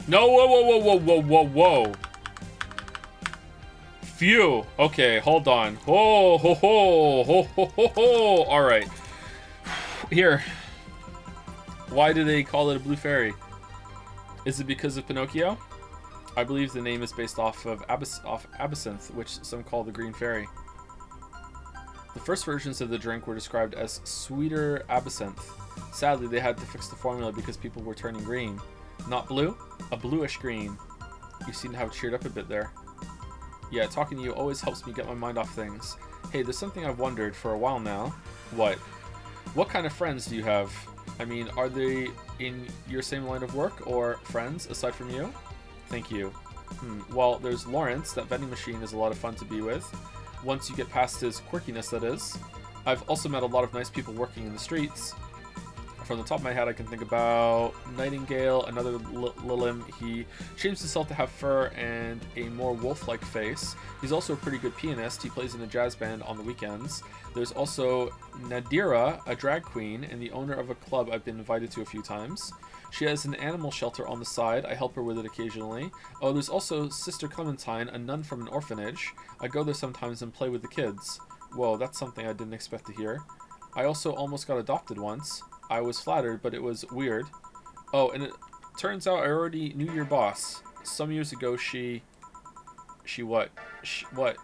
No, whoa. Phew. Okay, hold on. Ho. Alright. Here. Why do they call it a blue fairy? Is it because of Pinocchio? I believe the name is based off of absinthe, which some call the green fairy. The first versions of the drink were described as sweeter absinthe. Sadly, they had to fix the formula because people were turning green. Not blue? A bluish green. You seem to have cheered up a bit there. Yeah, talking to you always helps me get my mind off things. Hey, there's something I've wondered for a while now. What? What kind of friends do you have? I mean, are they in your same line of work or friends aside from you? Thank you. Well, there's Lawrence. That vending machine is a lot of fun to be with. Once you get past his quirkiness, that is. I've also met a lot of nice people working in the streets. From the top of my head, I can think about Nightingale, another Lilim. He shames himself to have fur and a more wolf-like face. He's also a pretty good pianist. He plays in a jazz band on the weekends. There's also Nadira, a drag queen, and the owner of a club I've been invited to a few times. She has an animal shelter on the side. I help her with it occasionally. Oh, there's also Sister Clementine, a nun from an orphanage. I go there sometimes and play with the kids. Whoa, that's something I didn't expect to hear. I also almost got adopted once. I was flattered, but it was weird. Oh, and it turns out I already knew your boss. Some years ago, what? What?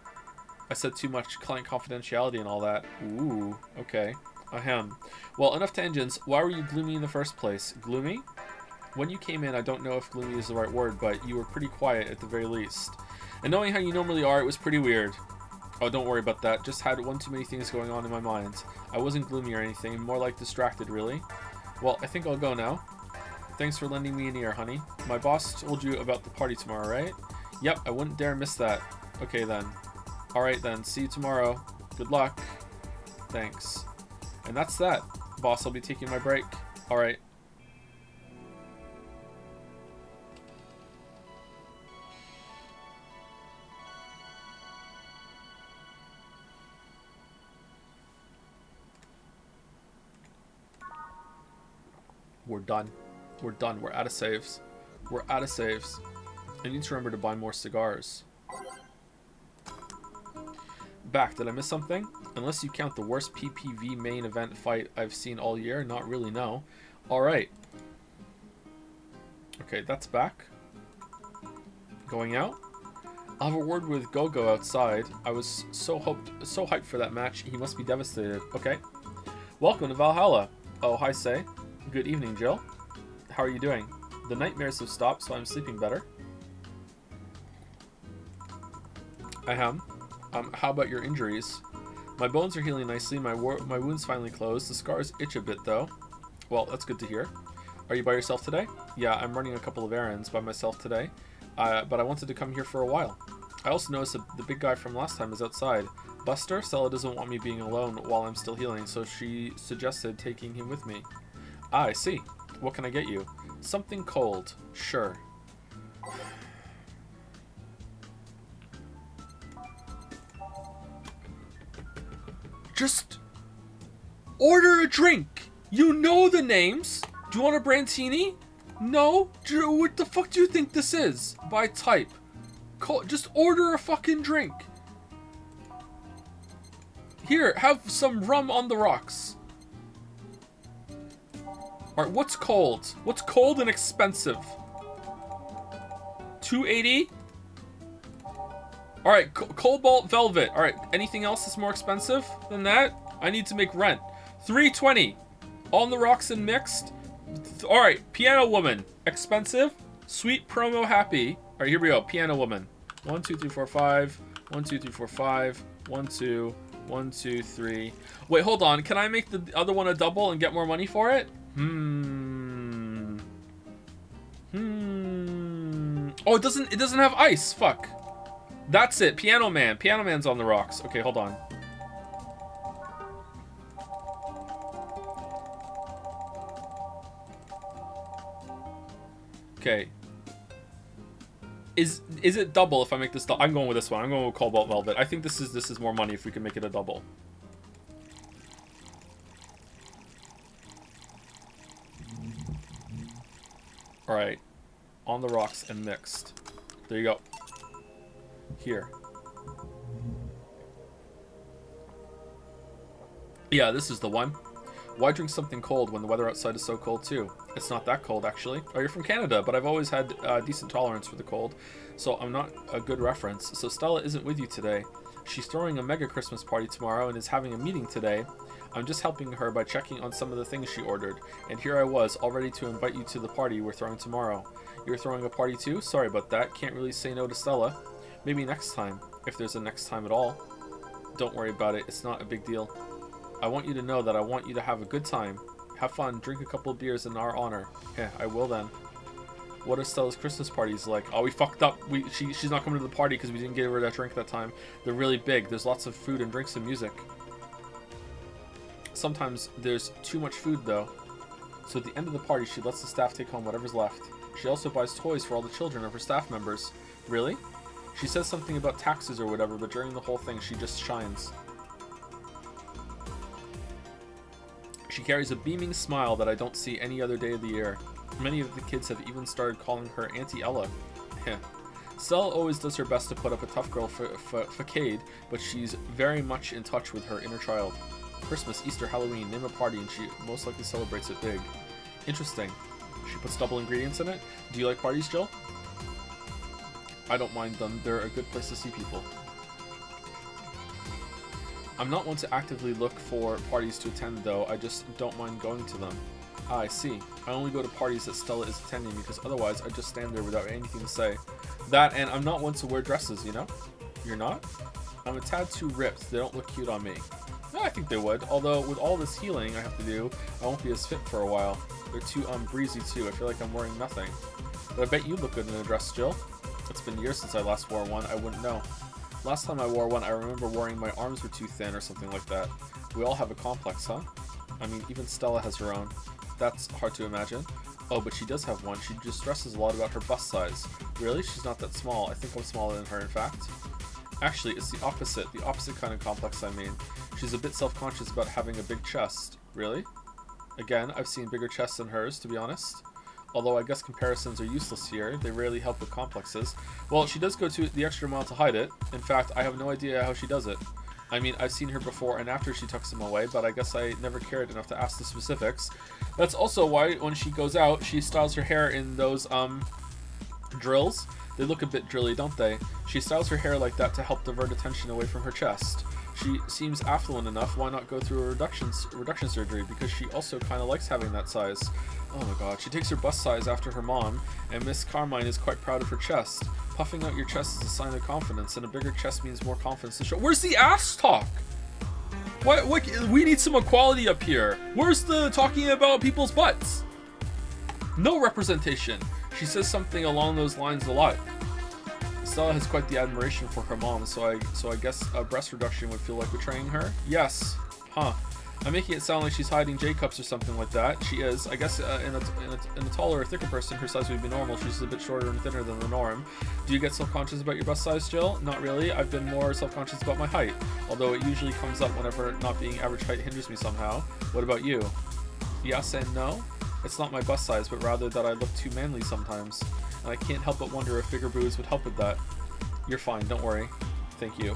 I said too much client confidentiality and all that. Ooh, okay. Ahem. Well, enough tangents. Why were you gloomy in the first place? Gloomy? When you came in, I don't know if gloomy is the right word, but you were pretty quiet at the very least. And knowing how you normally are, it was pretty weird. Oh, don't worry about that. Just had one too many things going on in my mind. I wasn't gloomy or anything, more like distracted, really. Well, I think I'll go now. Thanks for lending me an ear, honey. My boss told you about the party tomorrow, right? Yep, I wouldn't dare miss that. Okay then. Alright then, see you tomorrow. Good luck. Thanks. And that's that. Boss, I'll be taking my break. Alright. We're done. We're done. We're out of saves. We're out of saves. I need to remember to buy more cigars. Back. Did I miss something? Unless you count the worst PPV main event fight I've seen all year. Not really, no. Alright. Okay, that's back. Going out. I'll have a word with Gogo outside. I was so hyped for that match. He must be devastated. Okay. Welcome to Valhalla. Oh, hi, Say. Good evening, Jill. How are you doing? The nightmares have stopped, so I'm sleeping better. I am. How about your injuries? My bones are healing nicely. My wound's finally closed. The scars itch a bit, though. Well, that's good to hear. Are you by yourself today? Yeah, I'm running a couple of errands by myself today. But I wanted to come here for a while. I also noticed that the big guy from last time is outside. Buster, Stella doesn't want me being alone while I'm still healing, so she suggested taking him with me. Ah, I see. What can I get you? Something cold. Sure. Just order a drink. You know the names. Do you want a Brantini? No? What the fuck do you think this is? By type. Just order a fucking drink. Here, have some rum on the rocks. Alright, what's cold? What's cold and expensive? $2.80? Alright, Cobalt Velvet. Alright, anything else that's more expensive than that? I need to make rent. $3.20. On the rocks and mixed. Alright, Piano Woman. Expensive. Sweet promo happy. Alright, here we go. Piano Woman. 1, 2, 3, 4, 5. 1, 2, 3, 4, 5. 1, 2. 1, 2, 3. Wait, hold on. Can I make the other one a double and get more money for it? Oh, it doesn't have ice. Fuck. That's it. Piano Man. Piano Man's on the rocks. Okay, hold on. Okay. Is it double if I make this double? I'm going with this one. I'm going with Cobalt Velvet. I think this is more money if we can make it a double. Alright. On the rocks and mixed. There you go. Here. Yeah, this is the one. Why drink something cold when the weather outside is so cold too? It's not that cold, actually. Oh, you're from Canada, but I've always had decent tolerance for the cold, so I'm not a good reference. So Stella isn't with you today. She's throwing a mega Christmas party tomorrow and is having a meeting today. I'm just helping her by checking on some of the things she ordered, and here I was, all ready to invite you to the party we're throwing tomorrow. You're throwing a party too? Sorry about that. Can't really say no to Stella. Maybe next time, if there's a next time at all. Don't worry about it. It's not a big deal. I want you to know that I want you to have a good time. Have fun, drink a couple of beers in our honor. Yeah, I will then. What are Stella's Christmas parties like? Oh, we fucked up. She's not coming to the party because we didn't get her that drink that time. They're really big. There's lots of food and drinks and music. Sometimes there's too much food though. So at the end of the party, she lets the staff take home whatever's left. She also buys toys for all the children of her staff members. Really? She says something about taxes or whatever, but during the whole thing, she just shines. She carries a beaming smile that I don't see any other day of the year. Many of the kids have even started calling her Auntie Ella. Heh. Stella always does her best to put up a tough girl facade, but she's very much in touch with her inner child. Christmas, Easter, Halloween, name a party and she most likely celebrates it big. Interesting. She puts double ingredients in it? Do you like parties, Jill? I don't mind them. They're a good place to see people. I'm not one to actively look for parties to attend though, I just don't mind going to them. Ah, I see. I only go to parties that Stella is attending because otherwise I just stand there without anything to say. That, and I'm not one to wear dresses, you know? You're not? I'm a tad too ripped, they don't look cute on me. No, I think they would, although with all this healing I have to do, I won't be as fit for a while. They're too breezy too, I feel like I'm wearing nothing. But I bet you look good in a dress, Jill. It's been years since I last wore one, I wouldn't know. Last time I wore one, I remember worrying my arms were too thin or something like that. We all have a complex, huh? I mean, even Stella has her own. That's hard to imagine. Oh, but she does have one. She just stresses a lot about her bust size. Really? She's not that small. I think I'm smaller than her, in fact. Actually, it's the opposite kind of complex I mean. She's a bit self-conscious about having a big chest. Really? Again, I've seen bigger chests than hers, to be honest. Although I guess comparisons are useless here. They rarely help with complexes. Well, she does go to the extra mile to hide it. In fact, I have no idea how she does it. I mean, I've seen her before and after she tucks them away, but I guess I never cared enough to ask the specifics. That's also why when she goes out, she styles her hair in those, drills. They look a bit drilly, don't they? She styles her hair like that to help divert attention away from her chest. She seems affluent enough, why not go through a reduction surgery? Because she also kind of likes having that size. Oh my god, she takes her bust size after her mom, and Miss Carmine is quite proud of her chest. Puffing out your chest is a sign of confidence, and a bigger chest means more confidence to show. Where's the ass talk? What, we need some equality up here. Where's the talking about people's butts? No representation. She says something along those lines a lot. Stella has quite the admiration for her mom, so I guess a breast reduction would feel like betraying her? Yes. Huh. I'm making it sound like she's hiding J-cups or something like that. She is. I guess in a taller or thicker person, her size would be normal. She's a bit shorter and thinner than the norm. Do you get self-conscious about your bust size, Jill? Not really. I've been more self-conscious about my height, although it usually comes up whenever not being average height hinders me somehow. What about you? Yes and no. It's not my bust size, but rather that I look too manly sometimes. And I can't help but wonder if bigger boobs would help with that. You're fine, don't worry. Thank you.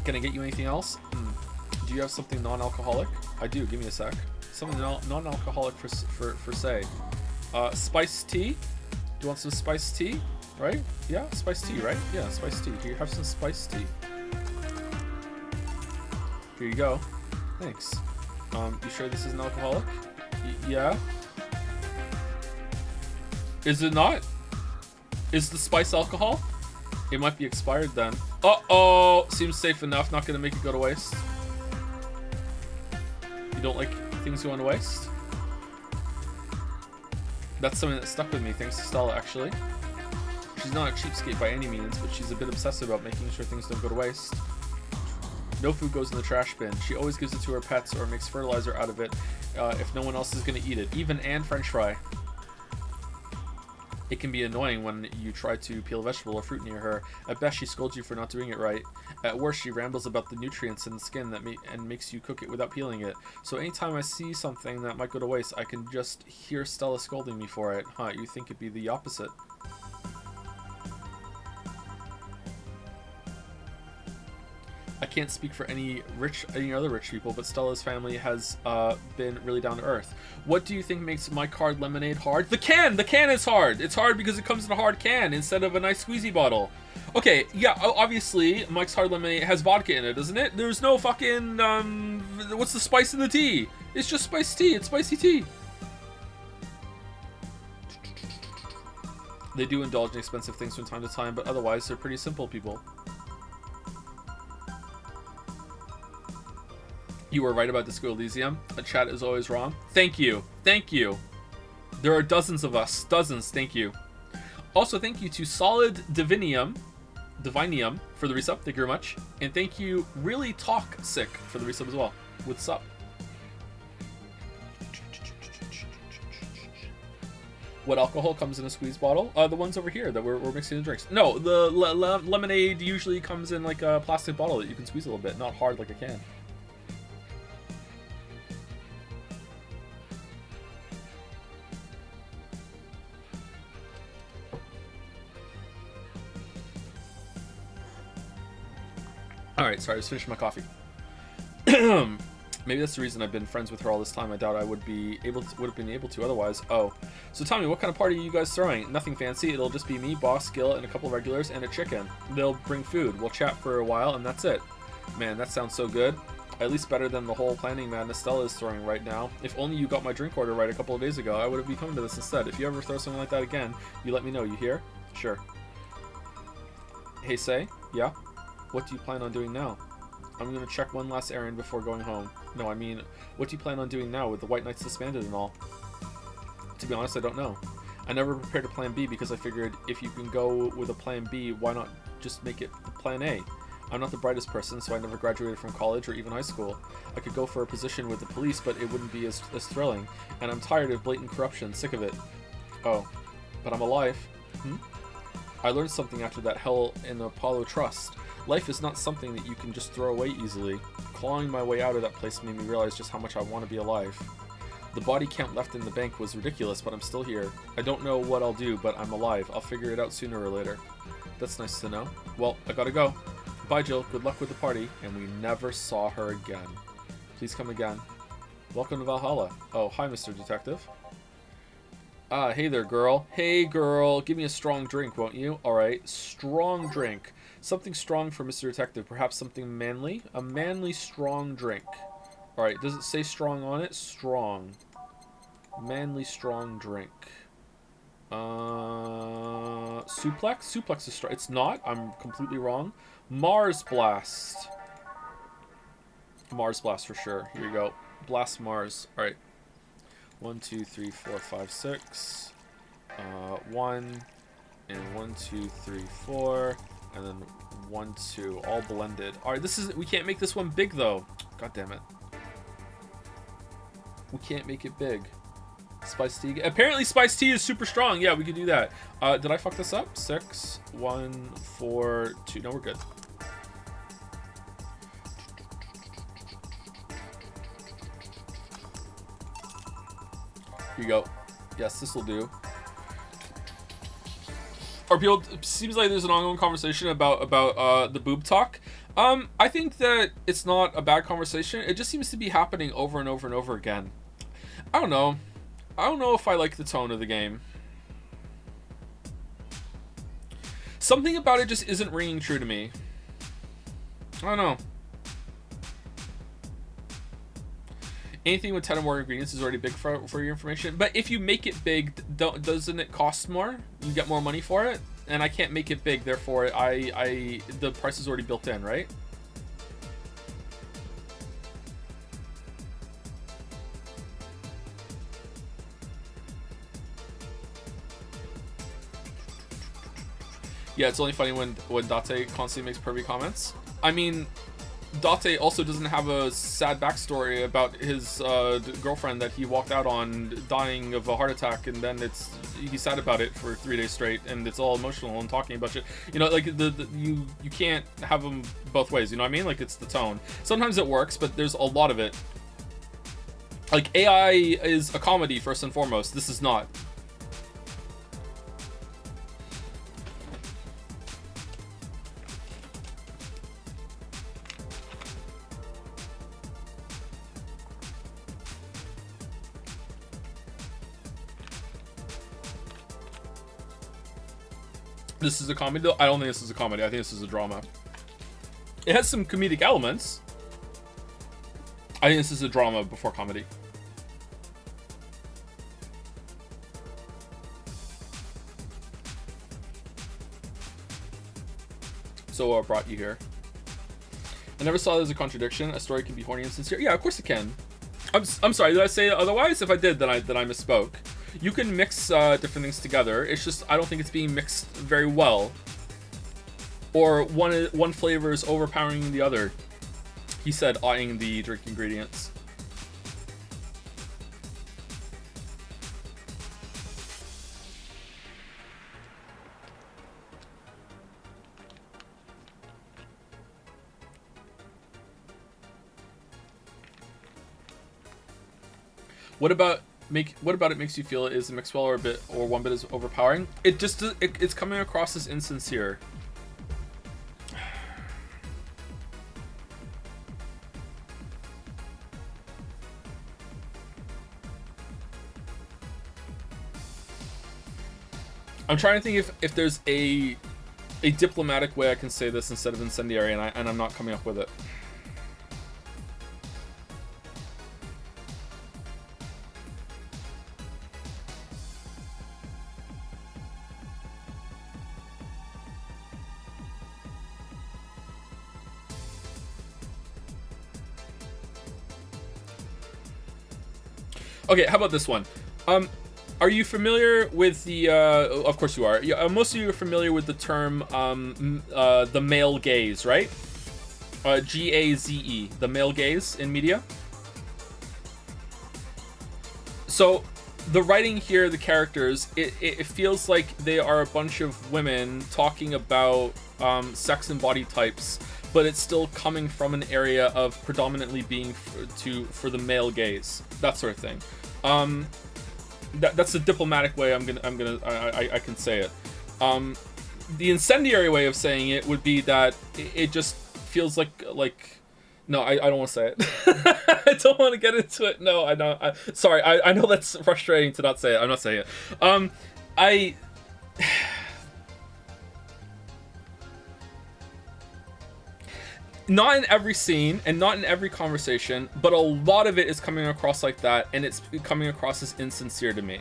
Can I get you anything else? Do you have something non-alcoholic? I do, give me a sec. Something non-alcoholic for say. Spiced tea? Do you want some spiced tea? Right? Yeah, spiced tea, right? Yeah, spiced tea. Here, have some spiced tea. Here you go. Thanks. You sure this is an alcoholic? Yeah? Is it not? Is the spice alcohol? It might be expired then. Uh-oh! Seems safe enough. Not gonna make it go to waste. You don't like things going to waste? That's something that stuck with me, thanks to Stella, actually. She's not a cheapskate by any means, but she's a bit obsessive about making sure things don't go to waste. No food goes in the trash bin. She always gives it to her pets or makes fertilizer out of it if no one else is gonna eat it. Even Anne French fry. It can be annoying when you try to peel a vegetable or fruit near her. At best, she scolds you for not doing it right. At worst, she rambles about the nutrients in the skin and makes you cook it without peeling it. So anytime I see something that might go to waste, I can just hear Stella scolding me for it. Huh, you think it'd be the opposite? I can't speak for any other rich people, but Stella's family has been really down to earth. What do you think makes my card lemonade hard? The can! The can is hard! It's hard because it comes in a hard can instead of a nice squeezy bottle. Okay, yeah, obviously, Mike's Hard Lemonade has vodka in it, doesn't it? There's no fucking, what's the spice in the tea? It's just spiced tea. It's spicy tea. They do indulge in expensive things from time to time, but otherwise, they're pretty simple people. You were right about Disco Elysium. A chat is always wrong. Thank you. Thank you. There are dozens of us. Dozens. Thank you. Also, thank you to Solid Divinium for the resub. Thank you very much. And thank you, Really Talk Sick, for the resub as well. What's up? What alcohol comes in a squeeze bottle? The ones over here that we're mixing in drinks. No, the lemonade usually comes in like a plastic bottle that you can squeeze a little bit, not hard like a can. Alright, sorry, I just finished my coffee. Maybe that's the reason I've been friends with her all this time. I doubt I would have been able to otherwise. Oh. So tell me, what kind of party are you guys throwing? Nothing fancy. It'll just be me, Boss, Gil, and a couple of regulars, and a chicken. They'll bring food. We'll chat for a while, and that's it. Man, that sounds so good. At least better than the whole planning madness Stella is throwing right now. If only you got my drink order right a couple of days ago, I would have been coming to this instead. If you ever throw something like that again, you let me know. You hear? Sure. Hey, Say? Yeah? What do you plan on doing now? I'm going to check one last errand before going home. No, I mean, what do you plan on doing now with the White Knights disbanded and all? To be honest, I don't know. I never prepared a plan B because I figured if you can go with a plan B, why not just make it plan A? I'm not the brightest person, so I never graduated from college or even high school. I could go for a position with the police, but it wouldn't be as thrilling. And I'm tired of blatant corruption, sick of it. Oh, but I'm alive. I learned something after that hell in the Apollo Trust. Life is not something that you can just throw away easily. Clawing my way out of that place made me realize just how much I want to be alive. The body count left in the bank was ridiculous, but I'm still here. I don't know what I'll do, but I'm alive. I'll figure it out sooner or later. That's nice to know. Well, I gotta go. Bye, Jill. Good luck with the party. And we never saw her again. Please come again. Welcome to Valhalla. Oh, hi, Mr. Detective. Hey there, girl. Hey, girl. Give me a strong drink, won't you? Alright, strong drink. Something strong for Mr. Detective. Perhaps something manly? A manly, strong drink. Alright, does it say strong on it? Strong. Manly, strong drink. Suplex? Suplex is strong. It's not. I'm completely wrong. Mars Blast. Mars Blast for sure. Here you go. Blast Mars. Alright. 1, 2, 3, 4, 5, 6. 1. And 1, 2, 3, 4. And then 1, 2. All blended. Alright, this is... We can't make this one big, though. God damn it. We can't make it big. Spice tea. Apparently spice tea is super strong. Yeah, we could do that. Did I fuck this up? 6, 1, 4, 2. No, we're good. Here you go. Yes, this will do. Or people, it seems like there's an ongoing conversation about the boob talk. I think that it's not a bad conversation. It just seems to be happening over and over and over again. I don't know. I don't know if I like the tone of the game. Something about it just isn't ringing true to me. I don't know. Anything with 10 or more ingredients is already big for your information. But if you make it big, doesn't it cost more? You get more money for it? And I can't make it big, therefore the price is already built in, right? Yeah, it's only funny when Date constantly makes pervy comments. I mean, Date also doesn't have a sad backstory about his girlfriend that he walked out on dying of a heart attack, and then he's sad about it for 3 days straight, and it's all emotional and talking about shit. You know, like you can't have them both ways. You know what I mean? Like, it's the tone. Sometimes it works, but there's a lot of it. Like, AI is a comedy first and foremost. This is not. This is a comedy, though? I don't think this is a comedy. I think this is a drama. It has some comedic elements. I think this is a drama before comedy. So what brought you here? I never saw it as a contradiction. A story can be horny and sincere. Yeah, of course it can. I'm sorry, did I say otherwise? If I did, then I misspoke. You can mix different things together. It's just I don't think it's being mixed very well. Or one flavor is overpowering the other. He said, eyeing the drink ingredients. What about it makes you feel is mixed well or one bit is overpowering? It just it's coming across as insincere. I'm trying to think if there's a diplomatic way I can say this instead of incendiary, and I'm not coming up with it. Okay, how about this one? Are you familiar with the? Of course you are. Yeah, most of you are familiar with the term the male gaze, right? GAZE, the male gaze in media. So, the writing here, the characters, it feels like they are a bunch of women talking about sex and body types, but it's still coming from an area of predominantly being for the male gaze, that sort of thing. That's the diplomatic way I can say it. The incendiary way of saying it would be that it just feels like no, I don't want to say it. I don't want to get into it. No, I don't. Sorry, I know that's frustrating to not say it. I'm not saying it. Not in every scene and not in every conversation, but a lot of it is coming across like that, and it's coming across as insincere to me.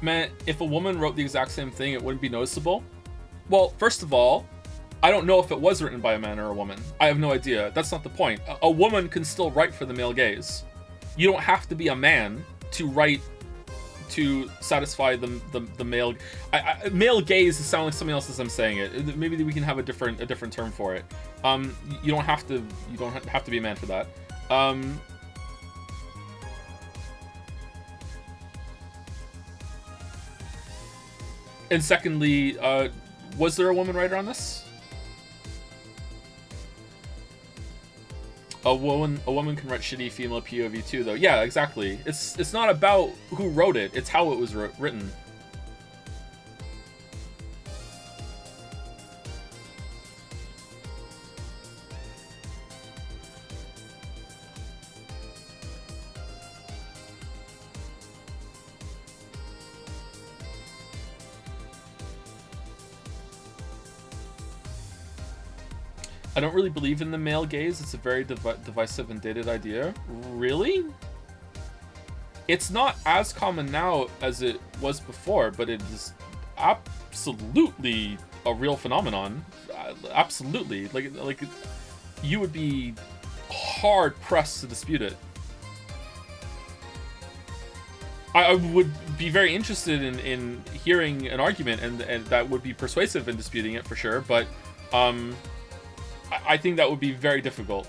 Man, if a woman wrote the exact same thing, it wouldn't be noticeable. Well, first of all, I don't know if it was written by a man or a woman. I have no idea. That's not the point. A woman can still write for the male gaze. You don't have to be a man to write to satisfy the male. Male gaze sounds like something else as I'm saying it. Maybe we can have a different term for it. You don't have to be a man for that. And secondly, was there a woman writer on this? A woman can write shitty female POV too, though. Yeah, exactly. It's not about who wrote it; it's how it was written. I don't really believe in the male gaze. It's a very divisive and dated idea. Really? It's not as common now as it was before, but it is absolutely a real phenomenon. Absolutely. Like you would be hard pressed to dispute it. I would be very interested in hearing an argument, and that would be persuasive in disputing it for sure, but I think that would be very difficult.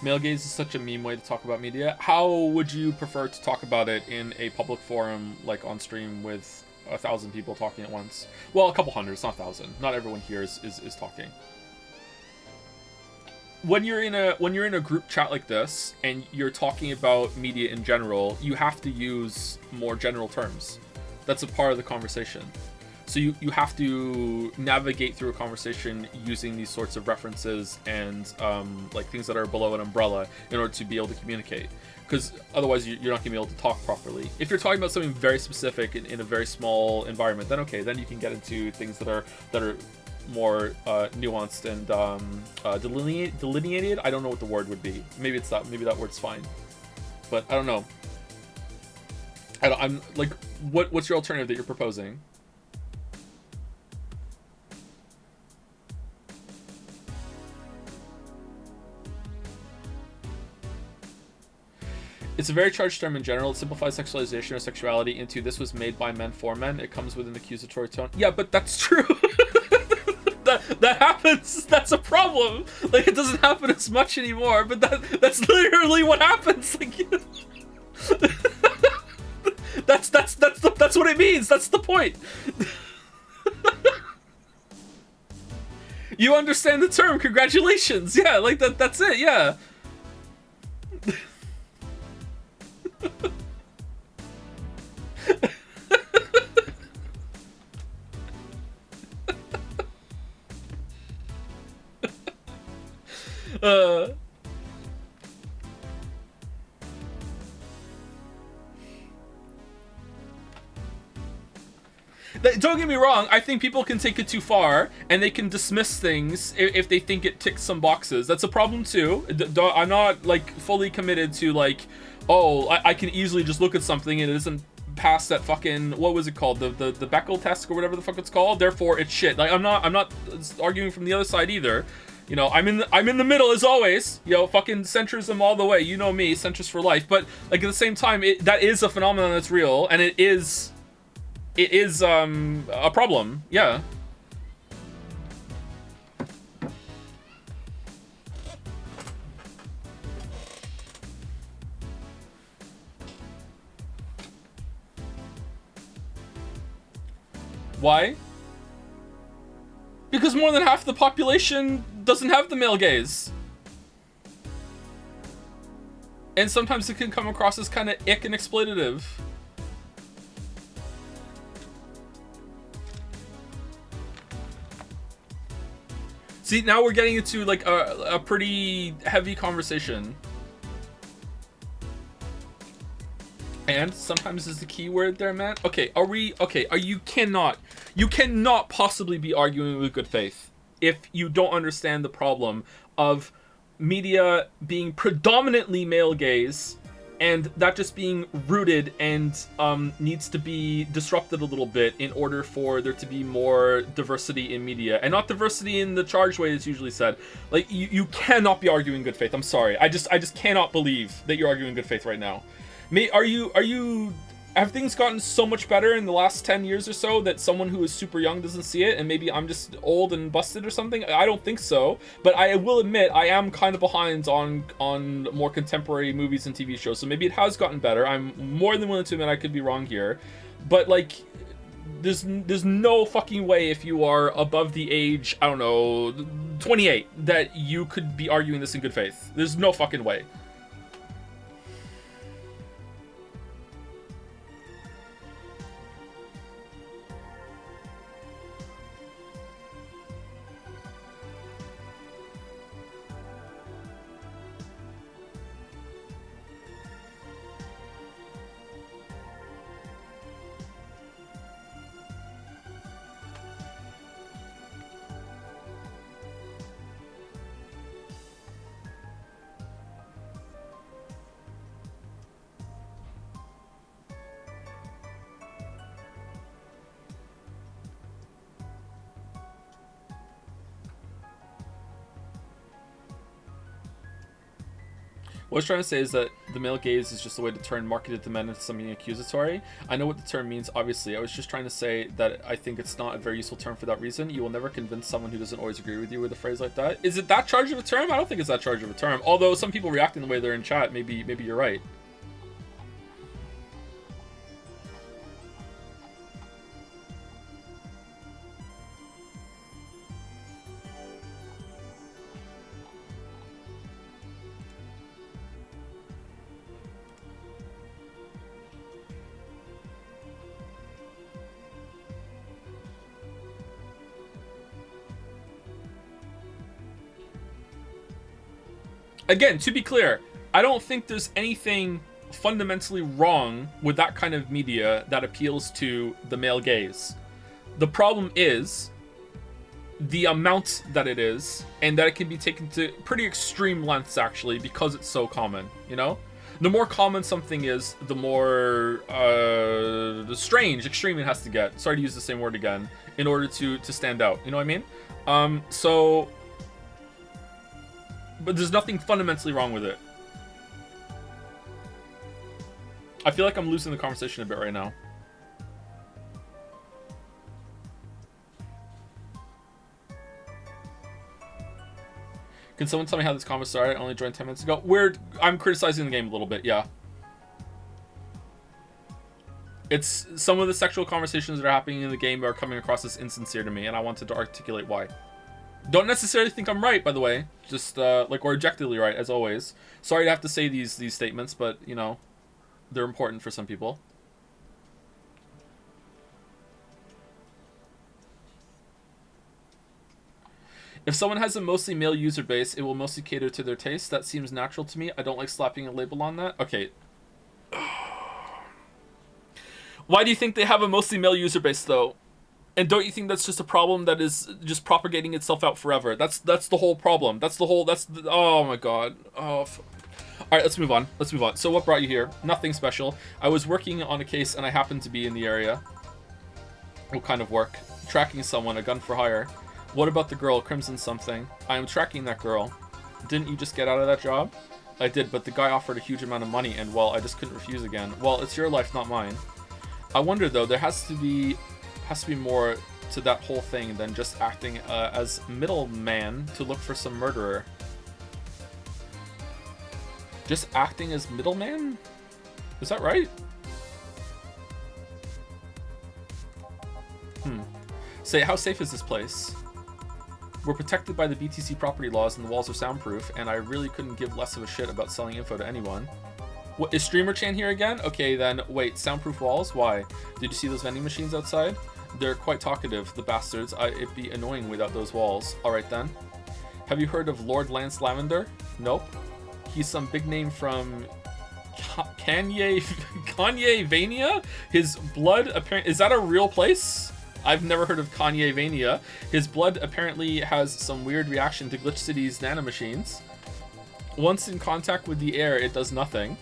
Male gaze is such a meme way to talk about media. How would you prefer to talk about it in a public forum, like on stream with 1,000 people talking at once? Well, a couple hundred, it's not 1,000. Not everyone here is talking. When you're in a group chat like this and you're talking about media in general, you have to use more general terms. That's a part of the conversation. So you have to navigate through a conversation using these sorts of references and like things that are below an umbrella in order to be able to communicate. Because otherwise you're not going to be able to talk properly. If you're talking about something very specific in a very small environment, then okay, then you can get into things that are more nuanced and delineated. I don't know what the word would be. Maybe it's that. Maybe that word's fine. But I don't know. I'm like, what's your alternative that you're proposing? It's a very charged term in general. It simplifies sexualization or sexuality into "this was made by men for men." It comes with an accusatory tone. Yeah, but that's true. that happens. That's a problem. Like, it doesn't happen as much anymore, but that's literally what happens. Like, that's what it means. That's the point. You understand the term. Congratulations. Yeah, like that's it. Yeah. uh Don't get me wrong, I think people can take it too far, and they can dismiss things if they think it ticks some boxes. That's a problem too. I'm not, like, fully committed to, like, oh, I can easily just look at something and it isn't pass that fucking, what was it called? The Bechdel test or whatever the fuck it's called, therefore it's shit. Like, I'm not arguing from the other side either. You know, I'm in the middle as always. You know, fucking centrism all the way. You know me, centrist for life. But, like, at the same time, that is a phenomenon that's real, and it is a problem. Yeah. Why? Because more than half the population doesn't have the male gaze. And sometimes it can come across as kind of ick and exploitative. See, now we're getting into, like, a pretty heavy conversation. And sometimes is the key word there, man. Okay, you cannot possibly be arguing with good faith if you don't understand the problem of media being predominantly male gaze, and that just being rooted and needs to be disrupted a little bit in order for there to be more diversity in media, and not diversity in the charged way that's usually said. Like, you cannot be arguing good faith. I'm sorry. I just cannot believe that you're arguing good faith right now. Have things gotten so much better in the last 10 years or so that someone who is super young doesn't see it, and maybe I'm just old and busted or something? I don't think so, but I will admit I am kind of behind on more contemporary movies and TV shows, so maybe it has gotten better. I'm more than willing to admit I could be wrong here, but, like, there's no fucking way, if you are above the age, I don't know, 28, that you could be arguing this in good faith. There's no fucking way. What I was trying to say is that the male gaze is just a way to turn marketed to men into something accusatory. I know what the term means, obviously. I was just trying to say that I think it's not a very useful term for that reason. You will never convince someone who doesn't always agree with you with a phrase like that. Is it that charge of a term? I don't think it's that charge of a term. Although some people reacting the way they're in chat, maybe you're right. Again, to be clear, I don't think there's anything fundamentally wrong with that kind of media that appeals to the male gaze. The problem is the amount that it is, and that it can be taken to pretty extreme lengths, actually, because it's so common, you know? The more common something is, the more strange, extreme it has to get. Sorry to use the same word again, in order to stand out, you know what I mean? But there's nothing fundamentally wrong with it. I feel like I'm losing the conversation a bit right now. Can someone tell me how this convo started? I only joined 10 minutes ago. I'm criticizing the game a little bit, yeah. It's some of the sexual conversations that are happening in the game are coming across as insincere to me, and I wanted to articulate why. Don't necessarily think I'm right, by the way. Just like, or objectively right, as always. Sorry to have to say these statements, but you know, they're important for some people. If someone has a mostly male user base, it will mostly cater to their taste. That seems natural to me. I don't like slapping a label on that. Okay. Why do you think they have a mostly male user base, though? And don't you think that's just a problem that is just propagating itself out forever? That's the whole problem. Oh my god. Oh. Alright, let's move on. Let's move on. So what brought you here? Nothing special. I was working on a case and I happened to be in the area. What kind of work? Tracking someone, a gun for hire. What about the girl, Crimson something? I am tracking that girl. Didn't you just get out of that job? I did, but the guy offered a huge amount of money and, well, I just couldn't refuse again. Well, it's your life, not mine. I wonder, though, there has to be more to that whole thing than just acting as middleman to look for some murderer. Just acting as middleman? Is that right? Say, how safe is this place? We're protected by the BTC property laws and the walls are soundproof, and I really couldn't give less of a shit about selling info to anyone. What, is Streamer Chan here again? Okay, then, wait, soundproof walls? Why? Did you see those vending machines outside? They're quite talkative, the bastards. It'd be annoying without those walls. Alright then. Have you heard of Lord Lance Lavender? Nope. He's some big name from Kanye Vania? His blood apparently... Is that a real place? I've never heard of Kanye Vania. His blood apparently has some weird reaction to Glitch City's nanomachines. Once in contact with the air, it does nothing.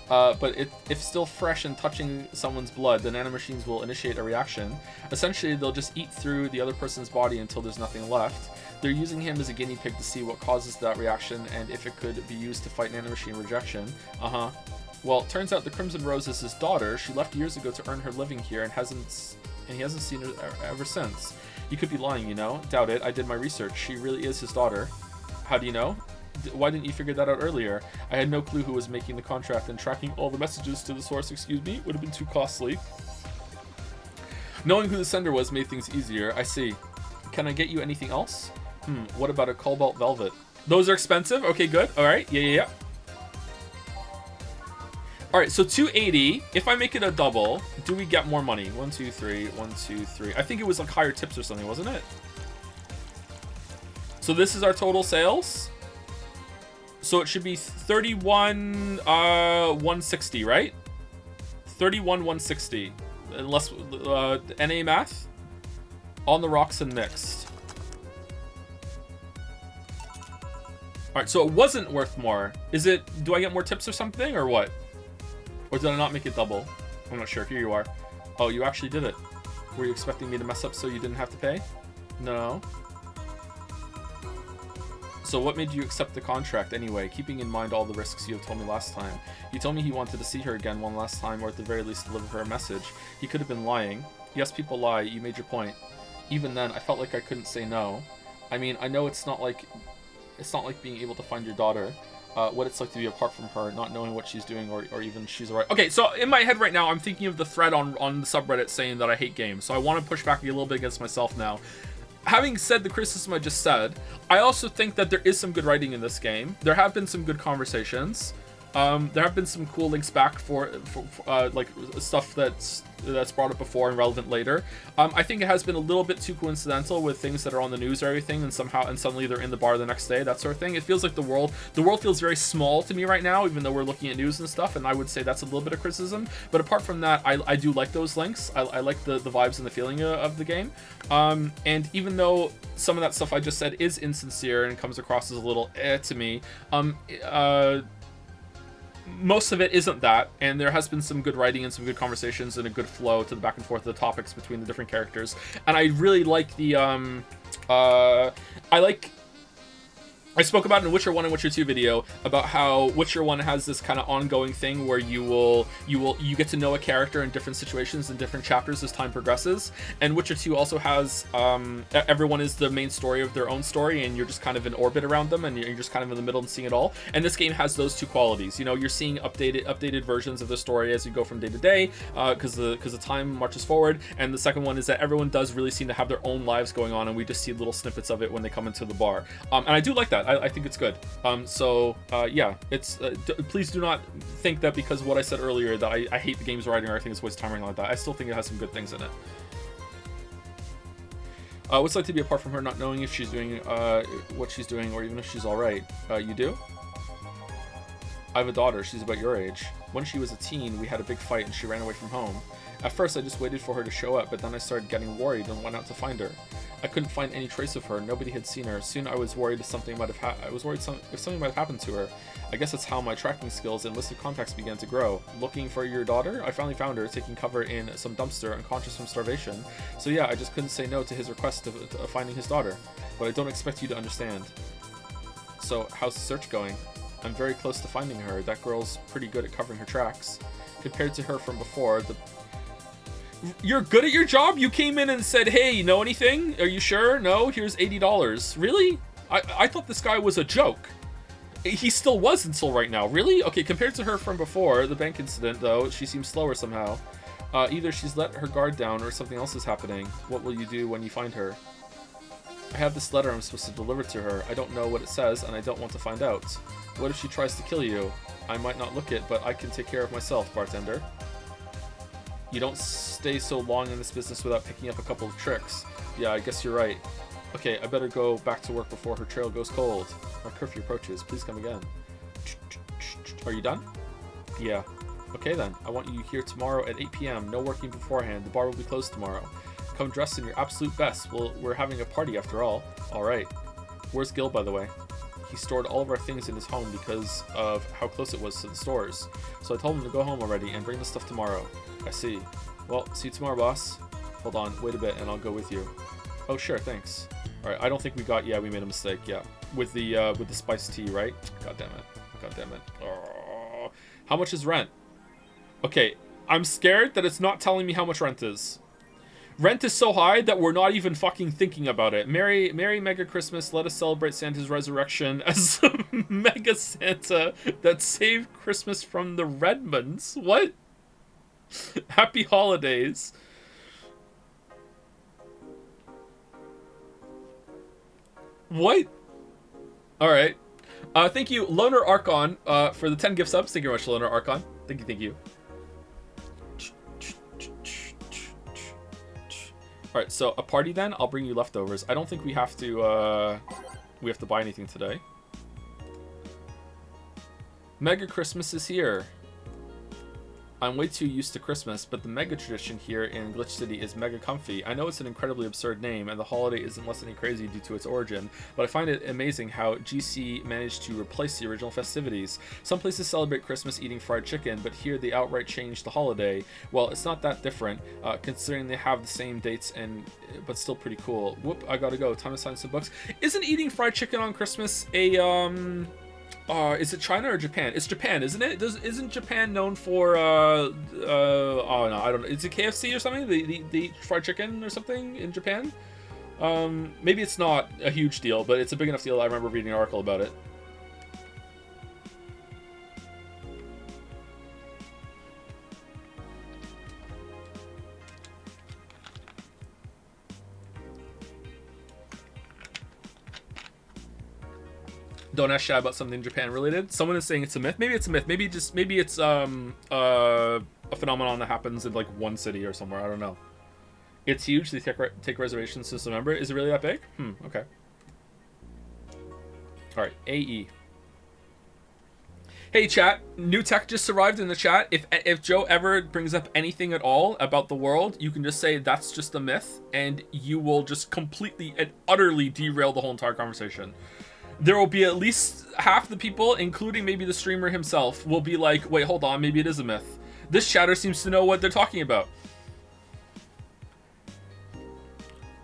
But if still fresh and touching someone's blood, the nanomachines will initiate a reaction. Essentially, they'll just eat through the other person's body until there's nothing left. They're using him as a guinea pig to see what causes that reaction and if it could be used to fight nanomachine rejection. Well, it turns out the Crimson Rose is his daughter. She left years ago to earn her living here and he hasn't seen her ever since. You could be lying, you know? Doubt it. I did my research. She really is his daughter. How do you know? Why didn't you figure that out earlier? I had no clue who was making the contract, and tracking all the messages to the source, excuse me, would have been too costly. Knowing who the sender was made things easier. I see. Can I get you anything else? What about a Cobalt Velvet? Those are expensive? Okay, good. Alright, yeah. Alright, so 280. If I make it a double, do we get more money? 1, 2, 3, 1, 2, 3. I think it was like higher tips or something, wasn't it? So this is our total sales. So it should be 31,160, right? 31,160. Unless NA math. On the rocks and mixed. Alright, so it wasn't worth more. Is it, do I get more tips or something, or what? Or did I not make it double? I'm not sure. Here you are. Oh, you actually did it. Were you expecting me to mess up so you didn't have to pay? No. So what made you accept the contract anyway, keeping in mind all the risks you have told me last time? You told me he wanted to see her again one last time, or at the very least deliver her a message. He could have been lying. Yes, people lie. You made your point. Even then, I felt like I couldn't say no. I mean, I know it's not like being able to find your daughter. What it's like to be apart from her, not knowing what she's doing, or even she's alright. Okay, so in my head right now, I'm thinking of the thread on the subreddit saying that I hate games. So I want to push back a little bit against myself now. Having said the criticism I just said, I also think that there is some good writing in this game. There have been some good conversations. There have been some cool links back for like stuff that's brought up before and relevant later. I think it has been a little bit too coincidental with things that are on the news or everything, and suddenly they're in the bar the next day, that sort of thing. It feels like the world feels very small to me right now, even though we're looking at news and stuff, and I would say that's a little bit of criticism. But apart from that, I do like those links. I like the vibes and the feeling of the game. And even though some of that stuff I just said is insincere and comes across as a little to me, most of it isn't that, and there has been some good writing and some good conversations and a good flow to the back and forth of the topics between the different characters. And I really like the I spoke about in Witcher 1 and Witcher 2 video about how Witcher 1 has this kind of ongoing thing where you get to know a character in different situations and different chapters as time progresses. And Witcher 2 also has everyone is the main story of their own story, and you're just kind of in orbit around them, and you're just kind of in the middle and seeing it all. And this game has those two qualities. You know, you're seeing updated versions of the story as you go from day to day, because the time marches forward. And the second one is that everyone does really seem to have their own lives going on, and we just see little snippets of it when they come into the bar. And I do like that. I think it's good. Yeah, it's please do not think that because of what I said earlier that I hate the game's writing or I think it's a waste of time or anything like that. I still think it has some good things in it. What's it like to be apart from her, not knowing if she's doing what she's doing or even if she's all right? You do? I have a daughter. She's about your age. When she was a teen, we had a big fight and she ran away from home. At first, I just waited for her to show up, but then I started getting worried and went out to find her. I couldn't find any trace of her. Nobody had seen her. Soon, I was worried if something might have happened to her. I guess that's how my tracking skills and list of contacts began to grow. Looking for your daughter, I finally found her, taking cover in some dumpster, unconscious from starvation. So yeah, I just couldn't say no to his request of finding his daughter. But I don't expect you to understand. So, how's the search going? I'm very close to finding her. That girl's pretty good at covering her tracks. Compared to her from before, You're good at your job? You came in and said, hey, you know anything? Are you sure? No? Here's $80. Really? I thought this guy was a joke. He still was until right now. Really? Okay, compared to her from before, the bank incident, though, she seems slower somehow. Either she's let her guard down or something else is happening. What will you do when you find her? I have this letter I'm supposed to deliver to her. I don't know what it says, and I don't want to find out. What if she tries to kill you? I might not look it, but I can take care of myself, bartender. You don't stay so long in this business without picking up a couple of tricks. Yeah, I guess you're right. Okay, I better go back to work before her trail goes cold. Our curfew approaches. Please come again. Are you done? Yeah. Okay then. I want you here tomorrow at 8 p.m. No working beforehand. The bar will be closed tomorrow. Come dressed in your absolute best. We're having a party after all. Alright. Where's Gil, by the way? He stored all of our things in his home because of how close it was to the stores. So I told him to go home already and bring the stuff tomorrow. I see. Well, see you tomorrow, boss. Hold on, wait a bit, and I'll go with you. Oh, sure, thanks. Alright, I don't think we got... Yeah, we made a mistake, yeah. With the spiced tea, right? God damn it. God damn it. Oh. How much is rent? Okay, I'm scared that it's not telling me how much rent is. Rent is so high that we're not even fucking thinking about it. Merry Mega Christmas. Let us celebrate Santa's resurrection as a Mega Santa that saved Christmas from the Redmonds. What? Happy holidays. What? Alright. Thank you, Loner Archon, for the 10 gift subs. Thank you very much, Loner Archon. Thank you. Alright, so a party then? I'll bring you leftovers. I don't think we have to buy anything today. Mega Christmas is here. I'm way too used to Christmas, but the mega tradition here in Glitch City is mega comfy. I know it's an incredibly absurd name, and the holiday isn't less than crazy due to its origin, but I find it amazing how GC managed to replace the original festivities. Some places celebrate Christmas eating fried chicken, but here they outright changed the holiday. Well, it's not that different, considering they have the same dates, but still pretty cool. Whoop, I gotta go. Time to sign some books. Isn't eating fried chicken on Christmas is it China or Japan? It's Japan, isn't it? Isn't Japan known for oh no, I don't know. Is it KFC or something? They eat fried chicken or something in Japan? Maybe it's not a huge deal, but it's a big enough deal. I remember reading an article about it. Don't ask Shad about something Japan related. Someone is saying it's a myth. Maybe it's a myth. Maybe it's a phenomenon that happens in like one city or somewhere. I don't know. It's huge. They take reservations since November. Is it really that big? Okay. All right. AE. Hey chat, new tech just arrived in the chat. If Joe ever brings up anything at all about the world, you can just say that's just a myth, and you will just completely and utterly derail the whole entire conversation. There will be at least half the people, including maybe the streamer himself, will be like, wait, hold on, maybe it is a myth. This chatter seems to know what they're talking about.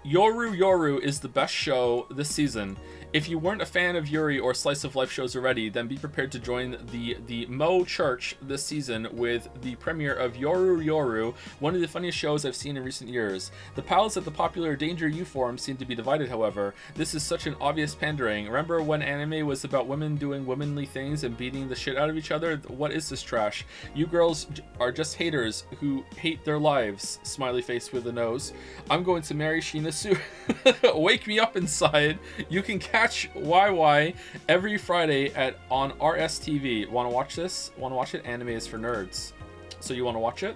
Yoru is the best show this season. If you weren't a fan of Yuri or slice of life shows already, then be prepared to join the Mo Church this season with the premiere of Yoru Yoru, one of the funniest shows I've seen in recent years. The pals at the popular Danger U forum seem to be divided, however. This is such an obvious pandering. Remember when anime was about women doing womanly things and beating the shit out of each other? What is this trash? You girls are just haters who hate their lives. Smiley face with a nose. I'm going to marry Sheena Su. Wake me up inside. You can catch YY every Friday on RSTV. Want to watch this? Want to watch it? Anime is for nerds. So you want to watch it?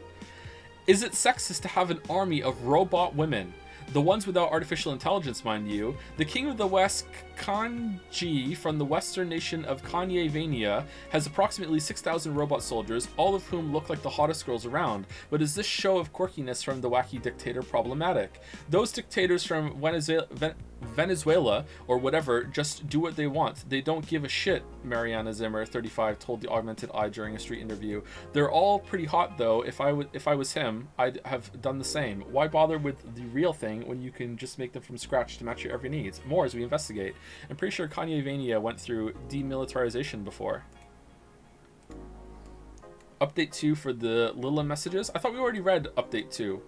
Is it sexist to have an army of robot women? The ones without artificial intelligence, mind you. The king of the West, Kanji, from the western nation of Kanye-vania, has approximately 6,000 robot soldiers, all of whom look like the hottest girls around. But is this show of quirkiness from the wacky dictator problematic? Those dictators from Venezuela or whatever just do what they want. They don't give a shit, Mariana Zimmer, 35, told the Augmented Eye during a street interview. They're all pretty hot though. If I was him, I'd have done the same. Why bother with the real thing when you can just make them from scratch to match your every needs? More as we investigate. I'm pretty sure Kanye-vania went through demilitarization before. Update 2 for the Lila messages. I thought we already read update 2.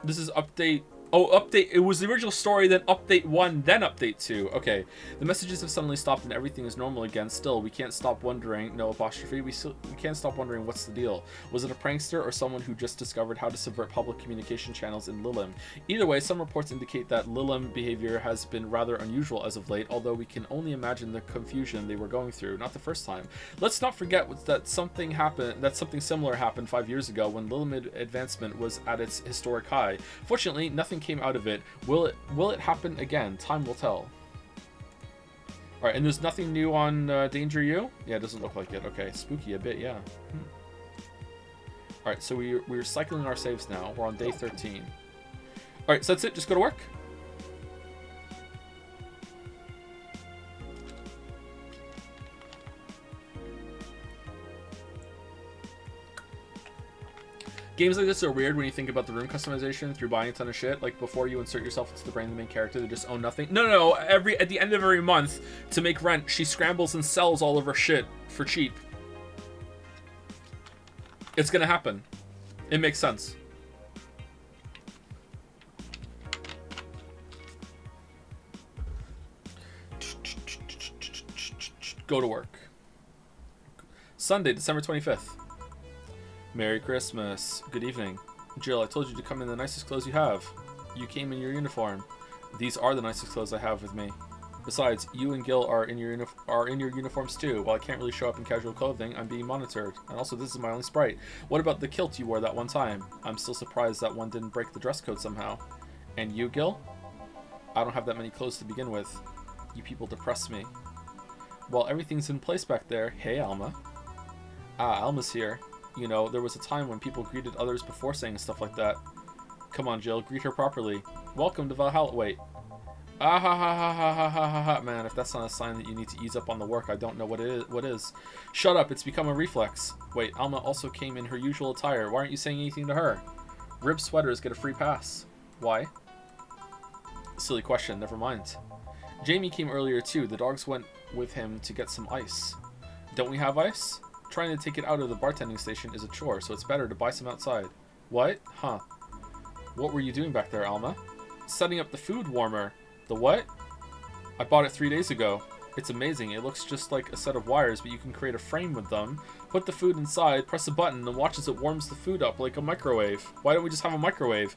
This is update... Oh, update. It was the original story, then update 1, then update 2. Okay. The messages have suddenly stopped and everything is normal again. Still, we can't stop wondering. No apostrophe. We can't stop wondering what's the deal. Was it a prankster or someone who just discovered how to subvert public communication channels in Lilim? Either way, some reports indicate that Lilim behavior has been rather unusual as of late, although we can only imagine the confusion they were going through. Not the first time. Let's not forget that something similar happened 5 years ago when Lilim advancement was at its historic high. Fortunately, nothing came out of it. Will it happen again? Time will tell. Alright, and there's nothing new on Danger U? Yeah, it doesn't look like it. Okay, spooky a bit, yeah. Alright, so we're cycling our saves now. We're on day 13. Alright, so that's it. Just go to work. Games like this are weird when you think about the room customization through buying a ton of shit. Like, before you insert yourself into the brain of the main character, they just own nothing. No. At the end of every month, to make rent, she scrambles and sells all of her shit for cheap. It's gonna happen. It makes sense. Go to work. Sunday, December 25th. Merry Christmas. Good evening. Jill, I told you to come in the nicest clothes you have. You came in your uniform. These are the nicest clothes I have with me. Besides, you and Gil are in your uniforms too. While I can't really show up in casual clothing, I'm being monitored. And also, this is my only sprite. What about the kilt you wore that one time? I'm still surprised that one didn't break the dress code somehow. And you, Gil? I don't have that many clothes to begin with. You people depress me. Well, everything's in place back there. Hey, Alma. Ah, Alma's here. You know, there was a time when people greeted others before saying stuff like that. Come on, Jill, greet her properly. Welcome to Valhalla. Wait. Ah ha ha ha ha ha ha ha ha. Man, if that's not a sign that you need to ease up on the work, I don't know what is. Shut up, it's become a reflex. Wait, Alma also came in her usual attire. Why aren't you saying anything to her? Rib sweaters get a free pass. Why? Silly question, never mind. Jamie came earlier too. The dogs went with him to get some ice. Don't we have ice? Trying to take it out of the bartending station is a chore, so it's better to buy some outside. What? Huh. What were you doing back there, Alma? Setting up the food warmer. The what? I bought it 3 days ago. It's amazing. It looks just like a set of wires, but you can create a frame with them. Put the food inside, press a button, and watch as it warms the food up like a microwave. Why don't we just have a microwave?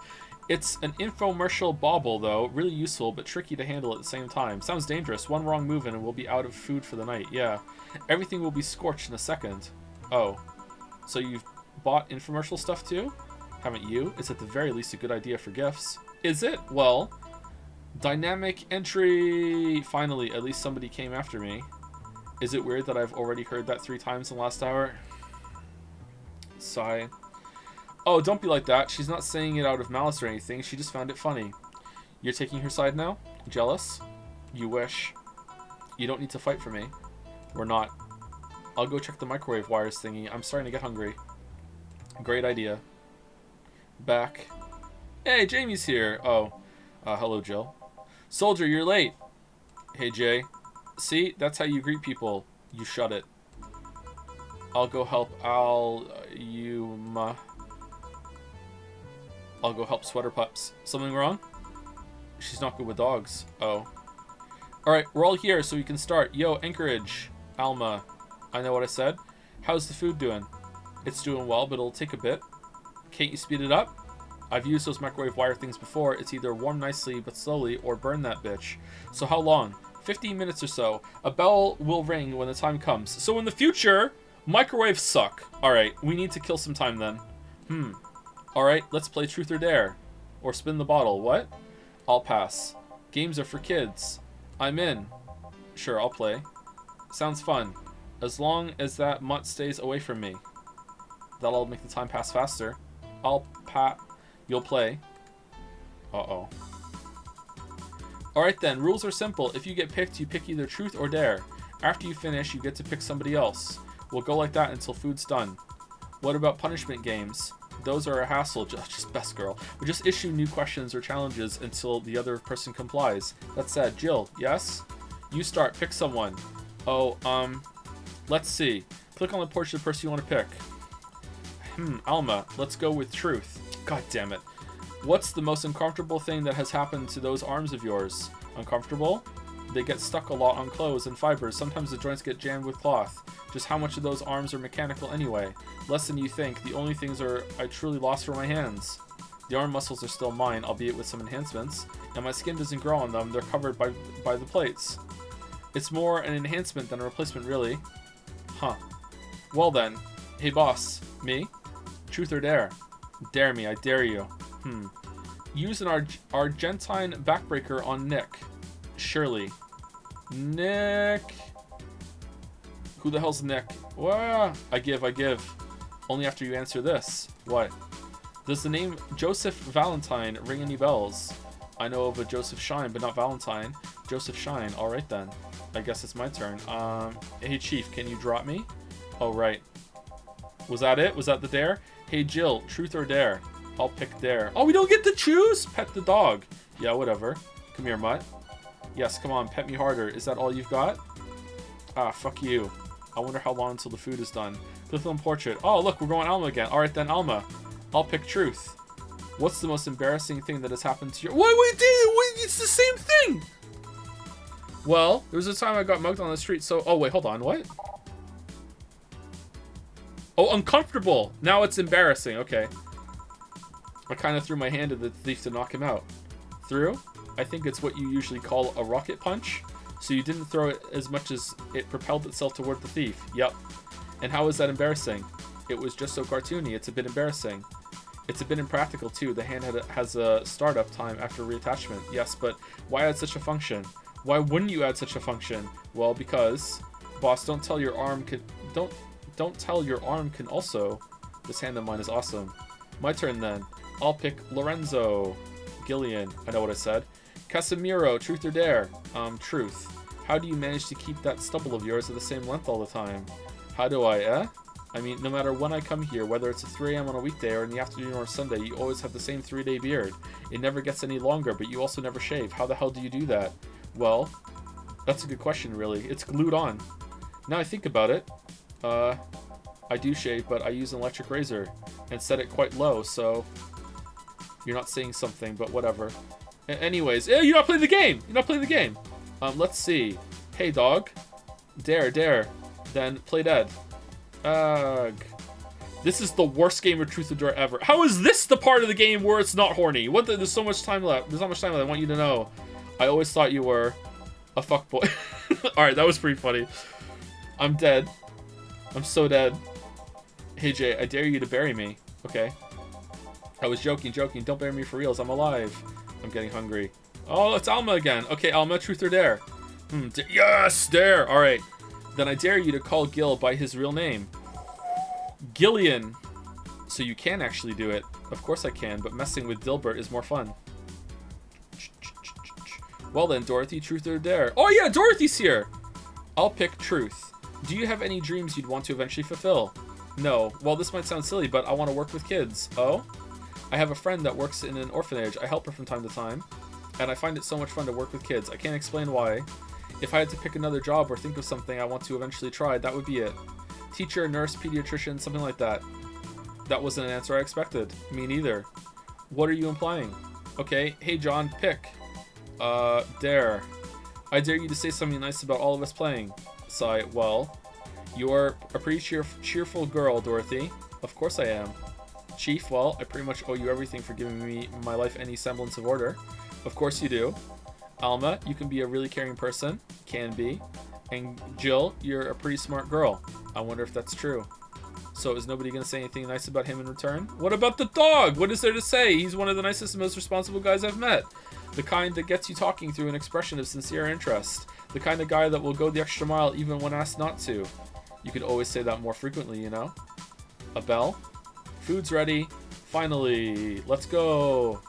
It's an infomercial bauble, though. Really useful, but tricky to handle at the same time. Sounds dangerous. One wrong move and we'll be out of food for the night. Yeah. Everything will be scorched in a second. Oh. So you've bought infomercial stuff too? Haven't you? It's at the very least a good idea for gifts. Is it? Well, dynamic entry. Finally, at least somebody came after me. Is it weird that I've already heard that 3 times in the last hour? Sigh. Oh, don't be like that. She's not saying it out of malice or anything. She just found it funny. You're taking her side now? Jealous? You wish. You don't need to fight for me. We're not. I'll go check the microwave wires thingy. I'm starting to get hungry. Great idea. Back. Hey, Jamie's here. Oh. Hello, Jill. Soldier, you're late. Hey, Jay. See, that's how you greet people. You shut it. I'll go help I'll go help Sweater Pups. Something wrong? She's not good with dogs. Oh. Alright, we're all here, so we can start. Yo, Anchorage. Alma. I know what I said. How's the food doing? It's doing well, but it'll take a bit. Can't you speed it up? I've used those microwave wire things before. It's either warm nicely but slowly, or burn that bitch. So how long? 15 minutes or so. A bell will ring when the time comes. So in the future, microwaves suck. Alright, we need to kill some time then. Alright, let's play Truth or Dare. Or spin the bottle. What? I'll pass. Games are for kids. I'm in. Sure, I'll play. Sounds fun. As long as that mutt stays away from me. That'll make the time pass faster. You'll play. Uh-oh. Alright then, rules are simple. If you get picked, you pick either Truth or Dare. After you finish, you get to pick somebody else. We'll go like that until food's done. What about punishment games? Those are a hassle. Just best girl. We just issue new questions or challenges until the other person complies. That said, Jill, yes? You start. Pick someone. Oh, let's see. Click on the portrait of the person you want to pick. Alma. Let's go with Truth. God damn it. What's the most uncomfortable thing that has happened to those arms of yours? Uncomfortable? They get stuck a lot on clothes and fibers. Sometimes the joints get jammed with cloth. Just how much of those arms are mechanical anyway? Less than you think. The only things I truly lost were my hands. The arm muscles are still mine, albeit with some enhancements. And my skin doesn't grow on them. They're covered by the plates. It's more an enhancement than a replacement, really. Huh. Well then. Hey boss. Me? Truth or Dare? Dare me. I dare you. Use an Argentine backbreaker on Nick. Shirley. Nick. Who the hell's Nick? Wah! I give. Only after you answer this. What? Does the name Joseph Valentine ring any bells? I know of a Joseph Shine, but not Valentine. Joseph Shine. Alright then. I guess it's my turn. Hey Chief, can you drop me? Oh, right. Was that it? Was that the dare? Hey Jill, Truth or Dare? I'll pick Dare. Oh, we don't get to choose? Pet the dog. Yeah, whatever. Come here, mutt. Yes, come on, pet me harder. Is that all you've got? Ah, fuck you. I wonder how long until the food is done. Click on portrait. Oh, look, we're going Alma again. Alright then, Alma. I'll pick Truth. What's the most embarrassing thing that has happened to you? Wait, it's the same thing! Well, there was a time I got mugged on the street, so... Oh, wait, hold on, what? Oh, uncomfortable! Now it's embarrassing, okay. I kind of threw my hand at the thief to knock him out. Threw? I think it's what you usually call a rocket punch. So you didn't throw it as much as it propelled itself toward the thief. Yep. And how is that embarrassing? It was just so cartoony. It's a bit embarrassing. It's a bit impractical too. The hand has a startup time after reattachment. Yes, but why add such a function? Why wouldn't you add such a function? Well, because, boss, don't tell your arm can also. This hand of mine is awesome. My turn then. I'll pick Lorenzo. Gillian. I know what I said. Casemiro, Truth or Dare? Truth. How do you manage to keep that stubble of yours at the same length all the time? How do I, I mean, no matter when I come here, whether it's at 3 a.m. on a weekday or in the afternoon or Sunday, you always have the same 3-day beard. It never gets any longer, but you also never shave. How the hell do you do that? Well, that's a good question, really. It's glued on. Now I think about it, I do shave, but I use an electric razor and set it quite low, so you're not saying something, but whatever. Anyways, you're not playing the game! You're not playing the game! Let's see. Hey, dog. Dare. Then play dead. Ugh. This is the worst game of Truth or Dare ever. How is this the part of the game where it's not horny? There's so much time left. There's not much time left. I want you to know. I always thought you were a fuckboy. Alright, that was pretty funny. I'm dead. I'm so dead. Hey, Jay, I dare you to bury me. Okay. I was joking. Don't bury me for reals. I'm alive. I'm getting hungry. Oh, it's Alma again. Okay, Alma, Truth or Dare? Yes, Dare. All right. Then I dare you to call Gil by his real name. Gillian. So you can actually do it. Of course I can, but messing with Dilbert is more fun. Well then, Dorothy, Truth or Dare? Oh yeah, Dorothy's here. I'll pick Truth. Do you have any dreams you'd want to eventually fulfill? No. Well, this might sound silly, but I want to work with kids. Oh? I have a friend that works in an orphanage. I help her from time to time, and I find it so much fun to work with kids. I can't explain why. If I had to pick another job or think of something I want to eventually try, that would be it. Teacher, nurse, pediatrician, something like that. That wasn't an answer I expected. Me neither. What are you implying? Okay, hey John, pick. Dare. I dare you to say something nice about all of us playing. Sigh, well, you're a pretty cheerful girl, Dorothy. Of course I am. Chief, well, I pretty much owe you everything for giving me my life any semblance of order. Of course you do. Alma, you can be a really caring person. Can be. And Jill, you're a pretty smart girl. I wonder if that's true. So is nobody going to say anything nice about him in return? What about the dog? What is there to say? He's one of the nicest and most responsible guys I've met. The kind that gets you talking through an expression of sincere interest. The kind of guy that will go the extra mile even when asked not to. You could always say that more frequently, you know? A bell? Food's ready. Finally. Let's go.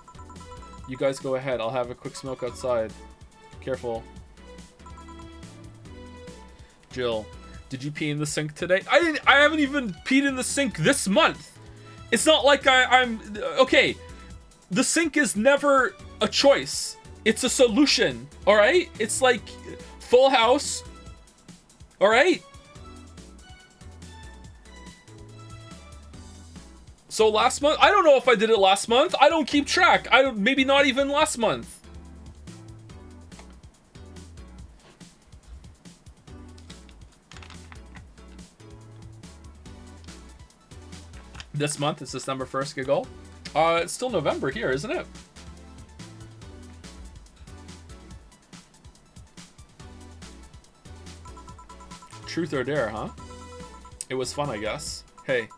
You guys go ahead. I'll have a quick smoke outside. Careful. Jill. Did you pee in the sink today? I haven't even peed in the sink this month. It's not like I'm... Okay. The sink is never a choice. It's a solution. Alright? It's like Full House. Alright? So last month... I don't know if I did it last month. I don't keep track. Maybe not even last month. This month is December 1st, Giggle. It's still November here, isn't it? Truth or dare, huh? It was fun, I guess. Hey.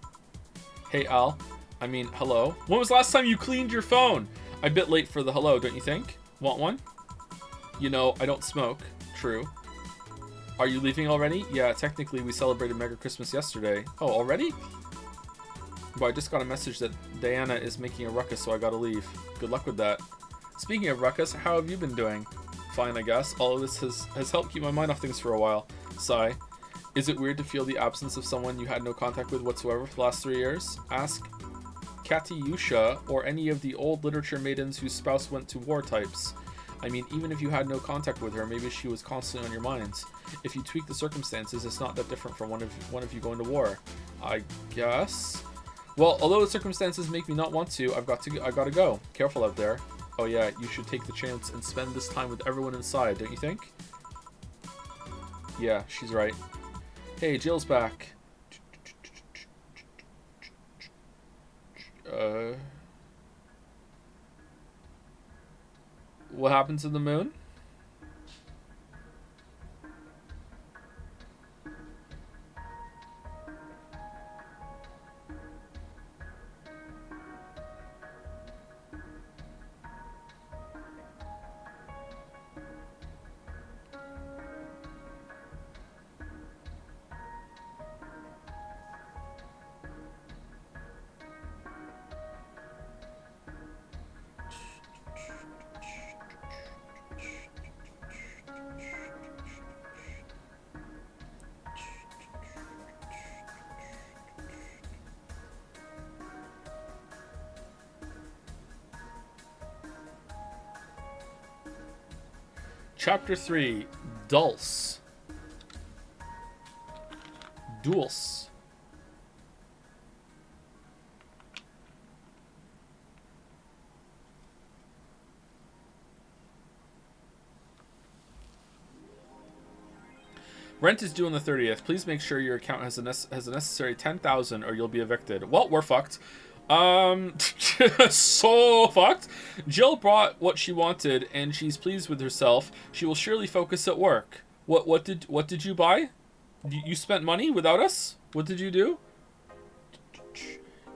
Hey, Al. I mean, hello. When was the last time you cleaned your phone? I'm a bit late for the hello, don't you think? Want one? You know, I don't smoke. True. Are you leaving already? Yeah, technically we celebrated Mega Christmas yesterday. Oh, already? Well, I just got a message that Diana is making a ruckus, so I gotta leave. Good luck with that. Speaking of ruckus, how have you been doing? Fine, I guess. All of this has helped keep my mind off things for a while. Sigh. Is it weird to feel the absence of someone you had no contact with whatsoever for the last 3 years? Ask Katyusha or any of the old literature maidens whose spouse went to war types. I mean, even if you had no contact with her, maybe she was constantly on your minds. If you tweak the circumstances, it's not that different from one of you going to war. I guess... Well, although the circumstances make me not want to, I've got to go. Careful out there. Oh yeah, you should take the chance and spend this time with everyone inside, don't you think? Yeah, she's right. Hey, Jill's back. What happened to the moon? Chapter 3, Dulce. Dulce. Rent is due on the 30th. Please make sure your account has a necessary 10,000 or you'll be evicted. Well, we're fucked. So fucked. Jill brought what she wanted and she's pleased with herself. She will surely focus at work. What did you buy? You spent money without us? What did you do?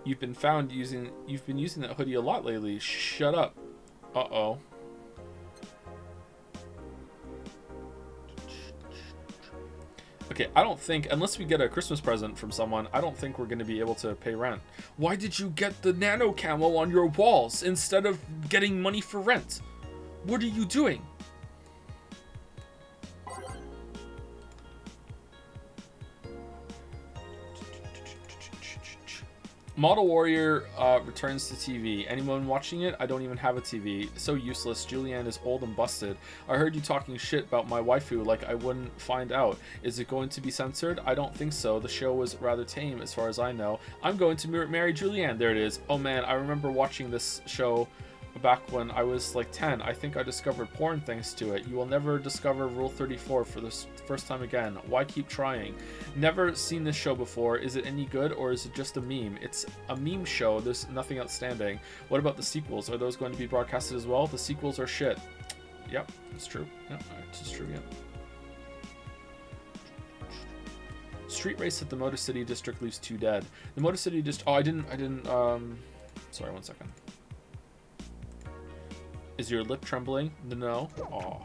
You've been using that hoodie a lot lately. Shut up. Uh-oh. Okay, I don't think, unless we get a Christmas present from someone, I don't think we're going to be able to pay rent. Why did you get the nano camo on your walls instead of getting money for rent? What are you doing? Model Warrior returns to TV. Anyone watching it? I don't even have a TV. So useless. Julianne is old and busted. I heard you talking shit about my waifu like I wouldn't find out. Is it going to be censored? I don't think so. The show was rather tame as far as I know. I'm going to marry Julianne. There it is. Oh man, I remember watching this show back when I was like 10. I think I discovered porn thanks to it. You will never discover Rule 34 for the first time again. Why keep trying? Never seen this show before. Is it any good or is it just a meme? It's a meme show. There's nothing outstanding. What about the sequels? Are those going to be broadcasted as well? The sequels are shit. Yep, it's true. Yep, it's true, yep. Street race at the Motor City District leaves 2 dead. The Motor City District... Oh, I didn't, sorry, one second. Is your lip trembling? No. Aw.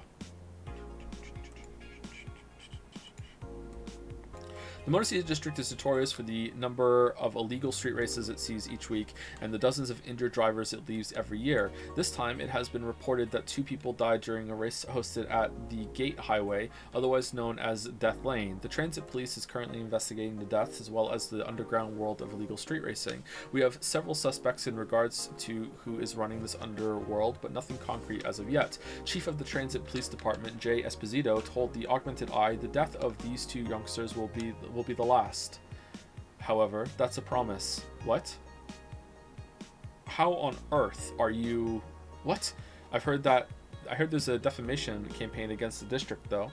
The Motor City District is notorious for the number of illegal street races it sees each week and the dozens of injured drivers it leaves every year. This time, it has been reported that 2 people died during a race hosted at the Gate Highway, otherwise known as Death Lane. The transit police is currently investigating the deaths as well as the underground world of illegal street racing. We have several suspects in regards to who is running this underworld, but nothing concrete as of yet. Chief of the Transit Police Department, Jay Esposito, told the Augmented Eye the death of these 2 youngsters will be the last. However, that's a promise. What? How on earth are you... What? I heard there's a defamation campaign against the district, though.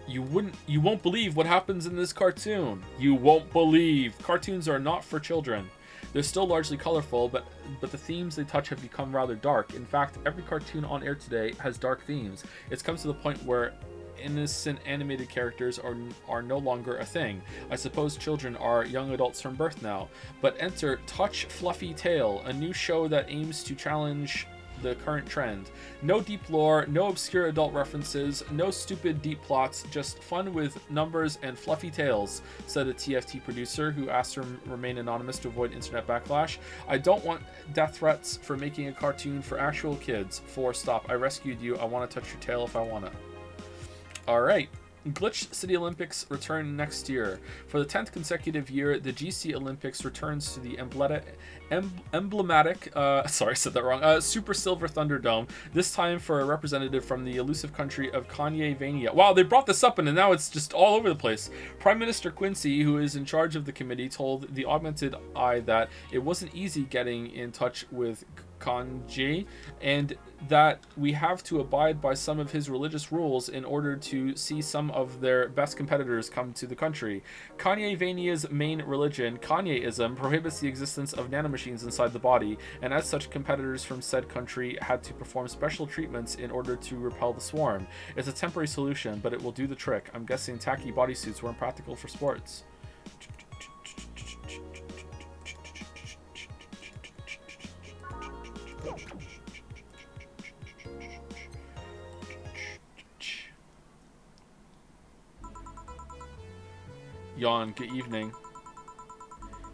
You won't believe what happens in this cartoon. You won't believe. Cartoons are not for children. They're still largely colorful, but the themes they touch have become rather dark. In fact, every cartoon on air today has dark themes. It's come to the point where innocent animated characters are no longer a thing. I suppose children are young adults from birth now. But enter Touch Fluffy Tale, a new show that aims to challenge the current trend. No deep lore, no obscure adult references, no stupid deep plots, just fun with numbers and fluffy tales, said a TFT producer who asked to remain anonymous to avoid internet backlash. I don't want death threats for making a cartoon for actual kids. Stop. I rescued you. I want to touch your tail if I want to. Alright, Glitch City Olympics return next year. For the 10th consecutive year, the GC Olympics returns to the emblematic, sorry, I said that wrong, Super Silver Thunderdome, this time for a representative from the elusive country of Kanye-Vania. Wow, they brought this up and now it's just all over the place. Prime Minister Quincy, who is in charge of the committee, told the Augmented Eye that it wasn't easy getting in touch with Kanye, and that we have to abide by some of his religious rules in order to see some of their best competitors come to the country. Kanye-Vania's main religion, Kanyeism, prohibits the existence of nanomachines inside the body, and as such, competitors from said country had to perform special treatments in order to repel the swarm. It's a temporary solution, but it will do the trick. I'm guessing tacky bodysuits weren't practical for sports. Yawn, good evening.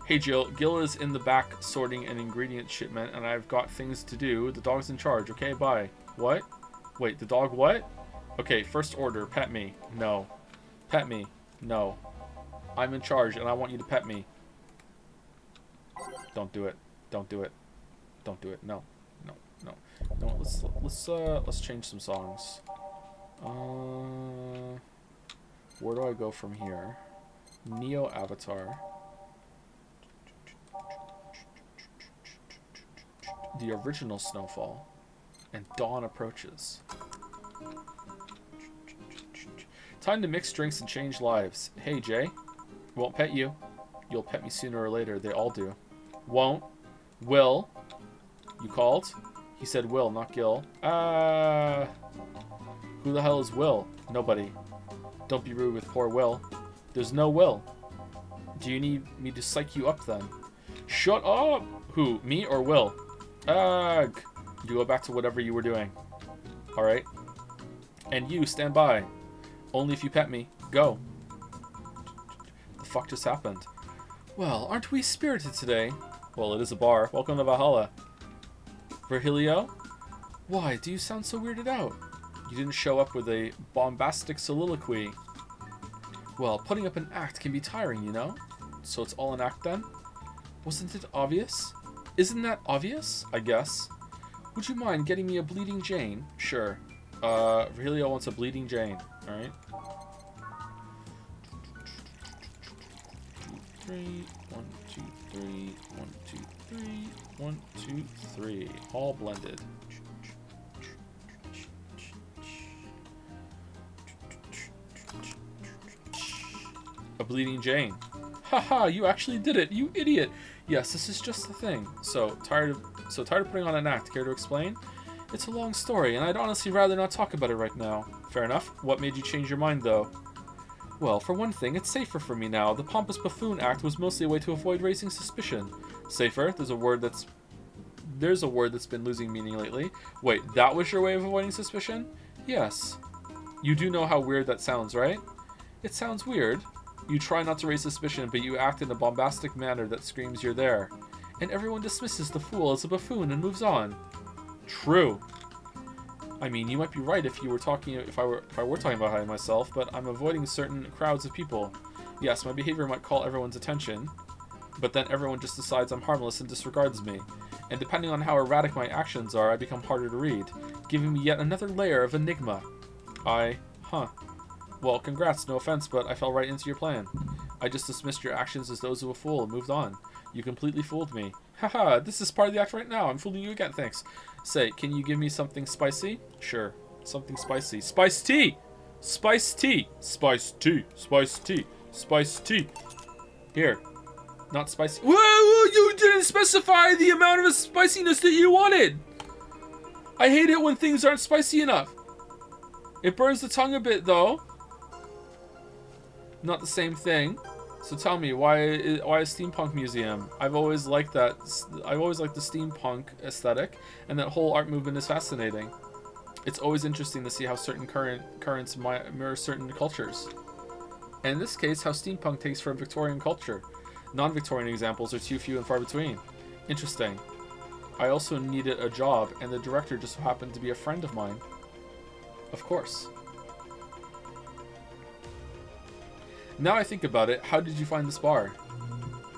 Hey Jill, Gil is in the back sorting an ingredient shipment and I've got things to do. The dog's in charge, okay? Bye. What? Wait, the dog what? Okay, first order, pet me. No. Pet me. No. I'm in charge and I want you to pet me. Don't do it. Don't do it. Don't do it. No. No. No. No, let's change some songs. Where do I go from here? Neo Avatar. The original Snowfall. And Dawn Approaches. Time to mix drinks and change lives. Hey Jay. Won't pet you. You'll pet me sooner or later. They all do. Won't. Will. You called? He said Will, not Gil. Who the hell is Will? Nobody. Don't be rude with poor Will. There's no Will. Do you need me to psych you up then? Shut up! Who, me or Will? Ugh. You go back to whatever you were doing. Alright? And you, stand by. Only if you pet me. Go. The fuck just happened? Well, aren't we spirited today? Well, it is a bar. Welcome to Valhalla. Virgilio? Why, do you sound so weirded out? You didn't show up with a bombastic soliloquy. Well, putting up an act can be tiring, you know? So it's all an act then? Wasn't it obvious? Isn't that obvious? I guess. Would you mind getting me a Bleeding Jane? Sure. Really, I want a Bleeding Jane. Alright. 3, 1, 2, 3, 1, 2, 3, 1, 2, 3. All blended. A Bleeding Jane. Haha, you actually did it, you idiot! Yes, this is just the thing. So tired of putting on an act. Care to explain? It's a long story, and I'd honestly rather not talk about it right now. Fair enough. What made you change your mind, though? Well, for one thing, it's safer for me now. The pompous buffoon act was mostly a way to avoid raising suspicion. Safer? There's a word that's been losing meaning lately. Wait, that was your way of avoiding suspicion? Yes. You do know how weird that sounds, right? It sounds weird. You try not to raise suspicion, but you act in a bombastic manner that screams you're there. And everyone dismisses the fool as a buffoon and moves on. True. I mean, you might be right if I were talking about hiding myself, but I'm avoiding certain crowds of people. Yes, my behavior might call everyone's attention, but then everyone just decides I'm harmless and disregards me. And depending on how erratic my actions are, I become harder to read, giving me yet another layer of enigma. Well, congrats, no offense, but I fell right into your plan. I just dismissed your actions as those of a fool and moved on. You completely fooled me. Haha, this is part of the act right now. I'm fooling you again, thanks. Say, can you give me something spicy? Sure. Something spicy. Spiced tea! Spiced tea! Spiced tea! Spiced tea! Spiced tea! Here. Not spicy. Whoa! You didn't specify the amount of spiciness that you wanted! I hate it when things aren't spicy enough. It burns the tongue a bit, though. Not the same thing. So tell me, why a steampunk museum? I've always liked that. I've always liked the steampunk aesthetic, and that whole art movement is fascinating. It's always interesting to see how certain currents mirror certain cultures. And in this case, how steampunk takes from Victorian culture. Non-Victorian examples are too few and far between. Interesting. I also needed a job, and the director just so happened to be a friend of mine. Of course. Now I think about it, how did you find this bar?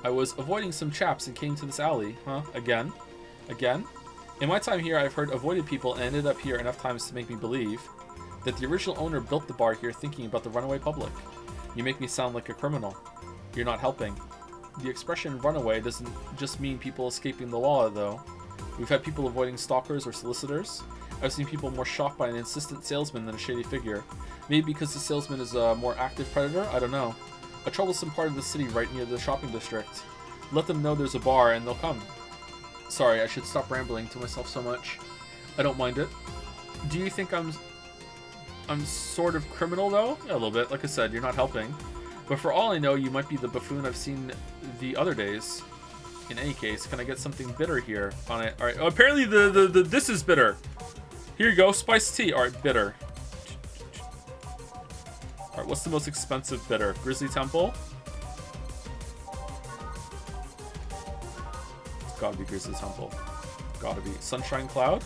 I was avoiding some chaps and came to this alley. Huh? Again? Again? In my time here, I've heard avoided people and ended up here enough times to make me believe that the original owner built the bar here thinking about the runaway public. You make me sound like a criminal. You're not helping. The expression runaway doesn't just mean people escaping the law, though. We've had people avoiding stalkers or solicitors. I've seen people more shocked by an insistent salesman than a shady figure. Maybe because the salesman is a more active predator? I don't know. A troublesome part of the city right near the shopping district. Let them know there's a bar and they'll come. Sorry, I should stop rambling to myself so much. I don't mind it. Do you think I'm sort of criminal, though? A little bit. Like I said, you're not helping. But for all I know, you might be the buffoon I've seen the other days. In any case, can I get something bitter here on it? All right. Oh, apparently this is bitter. Here you go, spiced tea. All right, bitter. All right, what's the most expensive bitter? Grizzly Temple. It's gotta be Grizzly Temple. Gotta be Sunshine Cloud.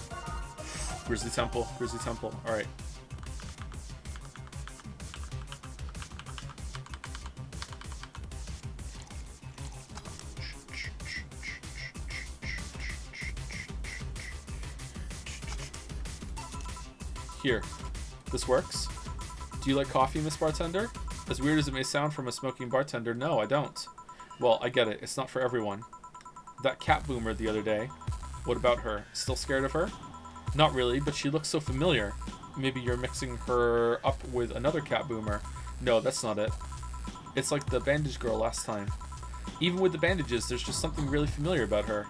Grizzly Temple. Grizzly Temple. All right. Here. This works. Do you like coffee, Miss Bartender? As weird as it may sound from a smoking bartender, no, I don't. Well, I get it. It's not for everyone. That cat boomer the other day. What about her? Still scared of her? Not really, but she looks so familiar. Maybe you're mixing her up with another cat boomer. No, that's not it. It's like the bandage girl last time. Even with the bandages, there's just something really familiar about her.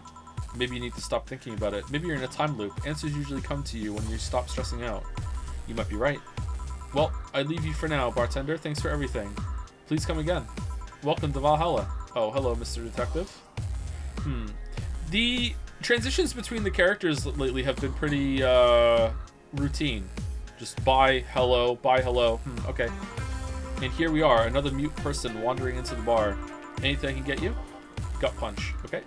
Maybe you need to stop thinking about it. Maybe you're in a time loop. Answers usually come to you when you stop stressing out. You might be right. Well, I leave you for now, bartender. Thanks for everything. Please come again. Welcome to Valhalla. Oh, hello, Mr. Detective. The transitions between the characters lately have been pretty routine. Just bye, hello, okay. And here we are, another mute person wandering into the bar. Anything I can get you? Gut punch, okay.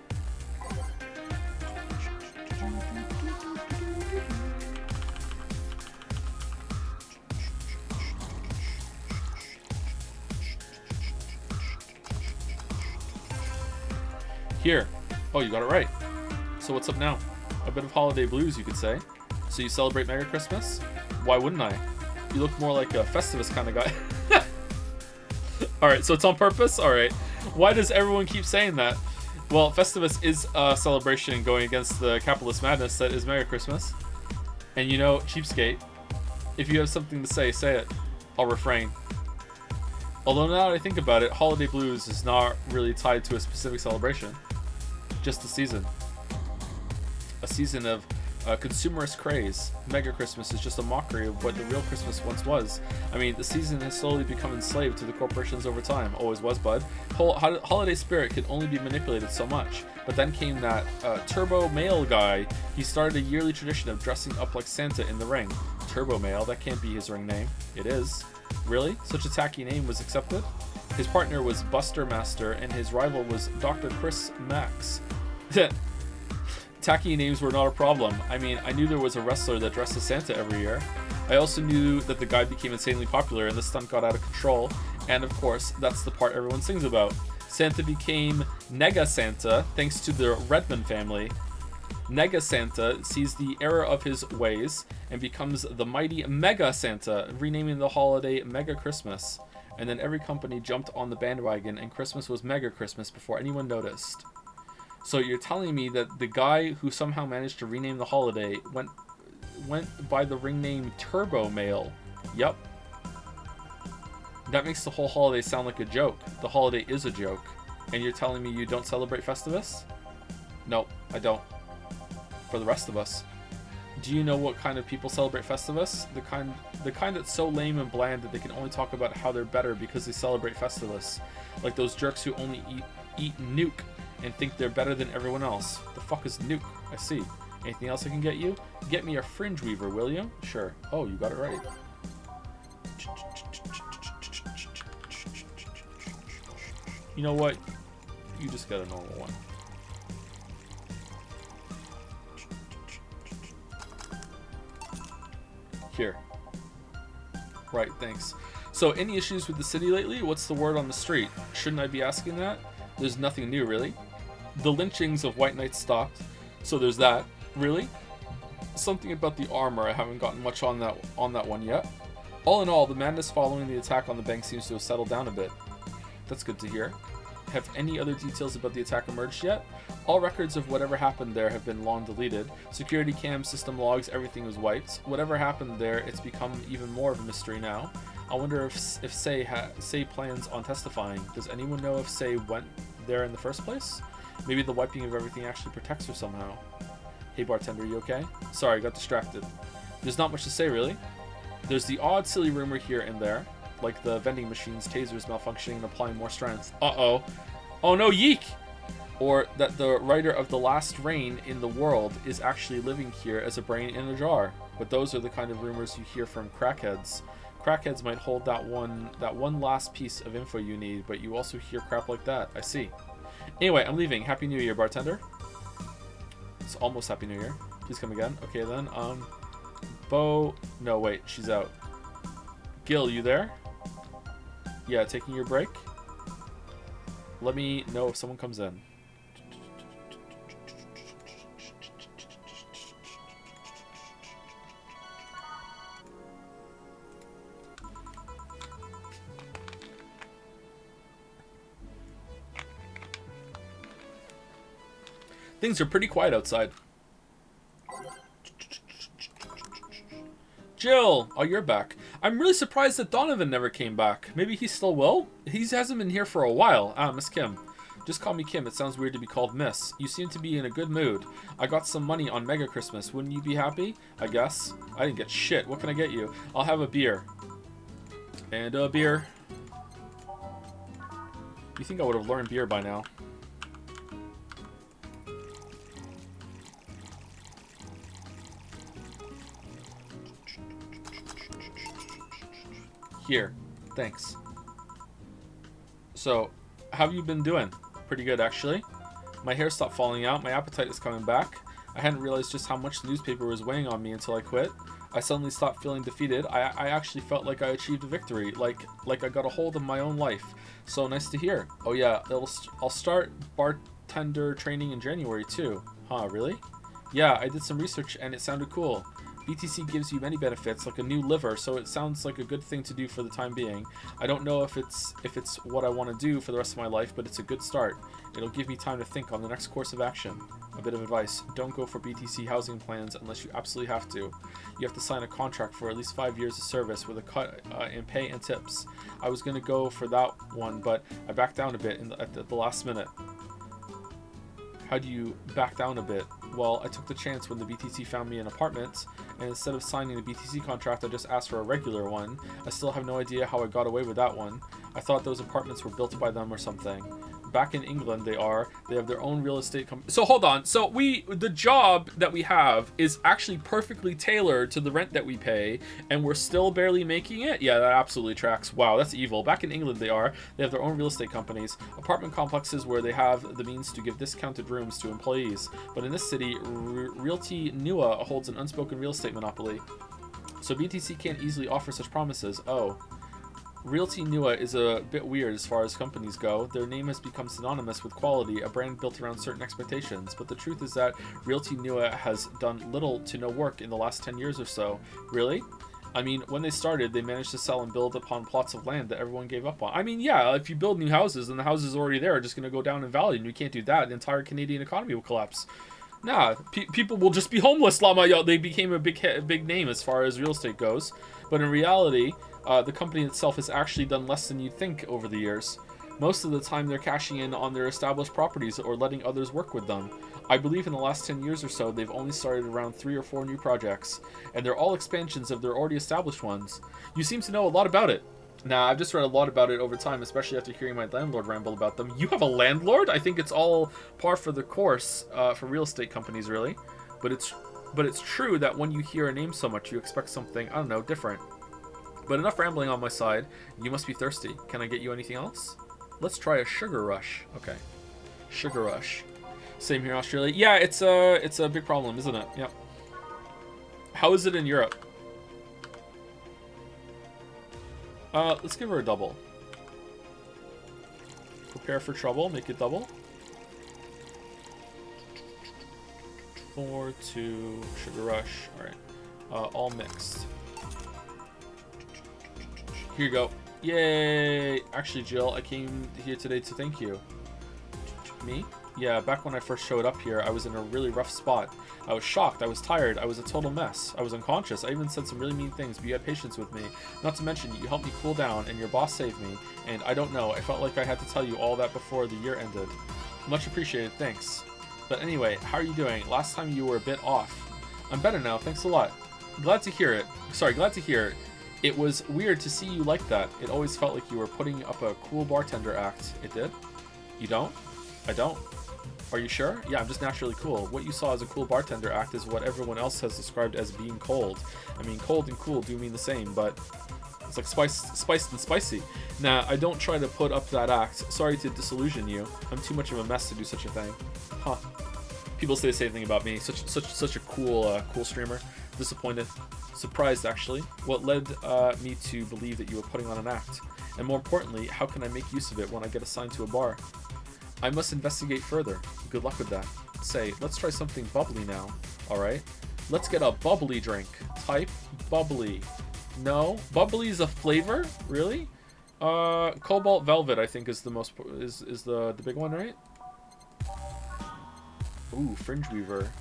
Here. Oh, you got it right. So what's up now? A bit of holiday blues, you could say. So you celebrate Mega Christmas? Why wouldn't I? You look more like a Festivus kind of guy. Alright, so it's on purpose? Alright. Why does everyone keep saying that? Well, Festivus is a celebration going against the capitalist madness that is Merry Christmas. And you know, cheapskate, if you have something to say, say it. I'll refrain. Although now that I think about it, Holiday Blues is not really tied to a specific celebration. Just a season. A season of consumerist craze. Mega Christmas is just a mockery of what the real Christmas once was. I mean, the season has slowly become enslaved to the corporations over time. Always was, bud. Holiday spirit could only be manipulated so much. But then came that Turbo Male guy. He started a yearly tradition of dressing up like Santa in the ring. Turbo Male, that can't be his ring name. It is. Really? Such a tacky name was accepted? His partner was Buster Master, and his rival was Dr. Chris Max. Tacky names were not a problem. I mean, I knew there was a wrestler that dressed as Santa every year. I also knew that the guy became insanely popular and the stunt got out of control. And of course, that's the part everyone sings about. Santa became Nega Santa thanks to the Redman family. Nega Santa sees the error of his ways and becomes the mighty Mega Santa, renaming the holiday Mega Christmas. And then every company jumped on the bandwagon and Christmas was Mega Christmas before anyone noticed. So you're telling me that the guy who somehow managed to rename the holiday went by the ring name Turbo Male. Yup. That makes the whole holiday sound like a joke. The holiday is a joke. And you're telling me you don't celebrate Festivus? No, I don't. For the rest of us. Do you know what kind of people celebrate Festivus? The kind that's so lame and bland that they can only talk about how they're better because they celebrate Festivus. Like those jerks who only eat Nuke and think they're better than everyone else. The fuck is Nuke? I see. Anything else I can get you? Get me a fringe weaver, will you? Sure. Oh, you got it right. You know what? You just get a normal one. Here. Right, thanks. So, any issues with the city lately? What's the word on the street? Shouldn't I be asking that? There's nothing new, really. The lynchings of White Knights stopped, so there's that. Really? Something about the armor, I haven't gotten much on that one yet. All in all, the madness following the attack on the bank seems to have settled down a bit. That's good to hear. Have any other details about the attack emerged yet? All records of whatever happened there have been long deleted. Security cam, system logs, everything was wiped. Whatever happened there, it's become even more of a mystery now. I wonder if Say plans on testifying. Does anyone know if Say went there in the first place? Maybe the wiping of everything actually protects her somehow. Hey bartender, you okay? Sorry, got distracted. There's not much to say, really. There's the odd, silly rumor here and there, like the vending machines, tasers malfunctioning and applying more strength. Uh-oh. Oh no, yeek! Or that the writer of The Last Reign in the World is actually living here as a brain in a jar. But those are the kind of rumors you hear from crackheads. Crackheads might hold that one last piece of info you need, but you also hear crap like that. I see. Anyway, I'm leaving. Happy New Year, bartender. It's almost Happy New Year. Please come again. Okay then, Bo... No, wait, she's out. Gil, you there? Yeah, taking your break? Let me know if someone comes in. Things are pretty quiet outside. Jill! Oh, you're back. I'm really surprised that Donovan never came back. Maybe he still will? He hasn't been here for a while. Ah, Miss Kim. Just call me Kim. It sounds weird to be called Miss. You seem to be in a good mood. I got some money on Mega Christmas. Wouldn't you be happy? I guess. I didn't get shit. What can I get you? I'll have a beer. And a beer. You think I would have learned beer by now? Here. Thanks. So, how have you been doing? Pretty good, actually. My hair stopped falling out. My appetite is coming back. I hadn't realized just how much the newspaper was weighing on me until I quit. I suddenly stopped feeling defeated. I actually felt like I achieved a victory. Like I got a hold of my own life. So nice to hear. Oh yeah, I'll start bartender training in January too. Huh, really? Yeah, I did some research and it sounded cool. BTC gives you many benefits, like a new liver, so it sounds like a good thing to do for the time being. I don't know if it's what I want to do for the rest of my life, but it's a good start. It'll give me time to think on the next course of action. A bit of advice: don't go for BTC housing plans unless you absolutely have to. You have to sign a contract for at least 5 years of service with a cut in pay and tips. I was going to go for that one, but I backed down a bit at the last minute. How do you back down a bit? Well, I took the chance when the BTC found me an apartment, and instead of signing a BTC contract, I just asked for a regular one. I still have no idea how I got away with that one. I thought those apartments were built by them or something. Back in England, they have their own real estate company. So hold on. So the job that we have is actually perfectly tailored to the rent that we pay, and we're still barely making it? Yeah, that absolutely tracks. Wow, that's evil. Back in England, they have their own real estate companies, apartment complexes where they have the means to give discounted rooms to employees. But in this city, Realty Nua holds an unspoken real estate monopoly. So BTC can't easily offer such promises. Oh. Realty Nua is a bit weird as far as companies go. Their name has become synonymous with quality, a brand built around certain expectations. But the truth is that Realty Nua has done little to no work in the last 10 years or so. Really? I mean, when they started, they managed to sell and build upon plots of land that everyone gave up on. I mean, yeah, if you build new houses, then the houses already there are just going to go down in value, and you can't do that. The entire Canadian economy will collapse. Nah, people will just be homeless. They became a big name as far as real estate goes. But in reality, the company itself has actually done less than you'd think over the years. Most of the time, they're cashing in on their established properties or letting others work with them. I believe in the last 10 years or so, they've only started around 3 or 4 new projects, and they're all expansions of their already established ones. You seem to know a lot about it. Nah, I've just read a lot about it over time, especially after hearing my landlord ramble about them. You have a landlord? I think it's all par for the course for real estate companies, really. But it's true that when you hear a name so much, you expect something, I don't know, different. But enough rambling on my side. You must be thirsty. Can I get you anything else? Let's try a sugar rush. Okay. Sugar rush. Same here in Australia. Yeah, it's a big problem, isn't it? Yep. How is it in Europe? Let's give her a double. Prepare for trouble. Make it double. 4, 2, sugar rush. Alright. All mixed. Here you go. Yay! Actually, Jill, I came here today to thank you. Me? Yeah, back when I first showed up here, I was in a really rough spot. I was shocked, I was tired, I was a total mess. I was unconscious, I even said some really mean things, but you had patience with me. Not to mention, you helped me cool down, and your boss saved me. And I don't know, I felt like I had to tell you all that before the year ended. Much appreciated, thanks. But anyway, how are you doing? Last time you were a bit off. I'm better now, thanks a lot. Glad to hear it. Sorry, glad to hear it. It was weird to see you like that. It always felt like you were putting up a cool bartender act. It did? You don't? I don't. Are you sure? Yeah, I'm just naturally cool. What you saw as a cool bartender act is what everyone else has described as being cold. I mean, cold and cool do mean the same, but it's like spiced and spicy. Nah, I don't try to put up that act. Sorry to disillusion you. I'm too much of a mess to do such a thing. Huh. People say the same thing about me. Such a cool streamer. Disappointed. Surprised, actually. What led me to believe that you were putting on an act? And more importantly, how can I make use of it when I get assigned to a bar? I must investigate further. Good luck with that. Say, let's try something bubbly now. Alright? Let's get a bubbly drink. Type bubbly. No? Bubbly is a flavor? Really? Cobalt Velvet, I think, is the most is the big one, right? Ooh, Fringe Weaver.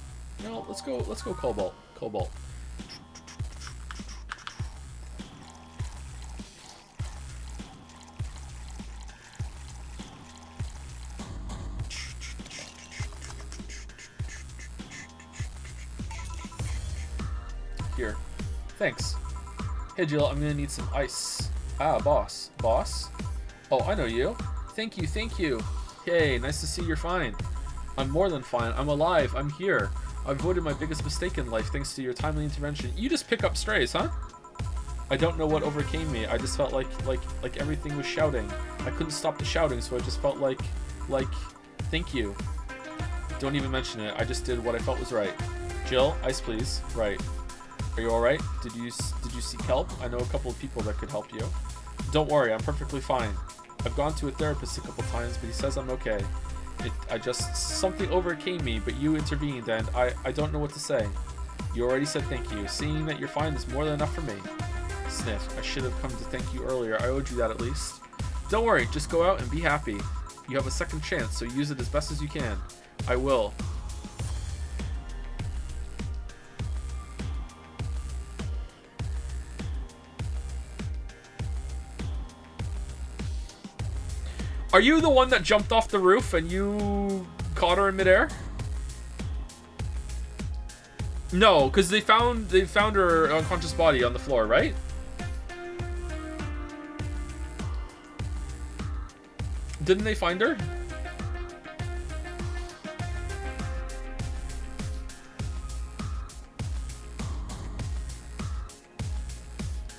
No, let's go Cobalt. Cobalt. Here. Thanks. Hey Jill, I'm gonna need some ice. Ah, boss. Boss? Oh, I know you. Thank you, thank you. Hey, nice to see you're fine. I'm more than fine. I'm alive. I'm here. I avoided my biggest mistake in life thanks to your timely intervention. You just pick up strays, huh? I don't know what overcame me. I just felt like everything was shouting. I couldn't stop the shouting, so I just felt like, thank you. Don't even mention it. I just did what I felt was right. Jill, ice please. Right. Are you alright? Did you seek help? I know a couple of people that could help you. Don't worry, I'm perfectly fine. I've gone to a therapist a couple times, but he says I'm okay. Something overcame me, but you intervened, and I don't know what to say. You already said thank you. Seeing that you're fine is more than enough for me. Sniff. I should have come to thank you earlier. I owed you that at least. Don't worry, just go out and be happy. You have a second chance, so use it as best as you can. I will. Are you the one that jumped off the roof and you caught her in midair? No, because they found her unconscious body on the floor, right? Didn't they find her?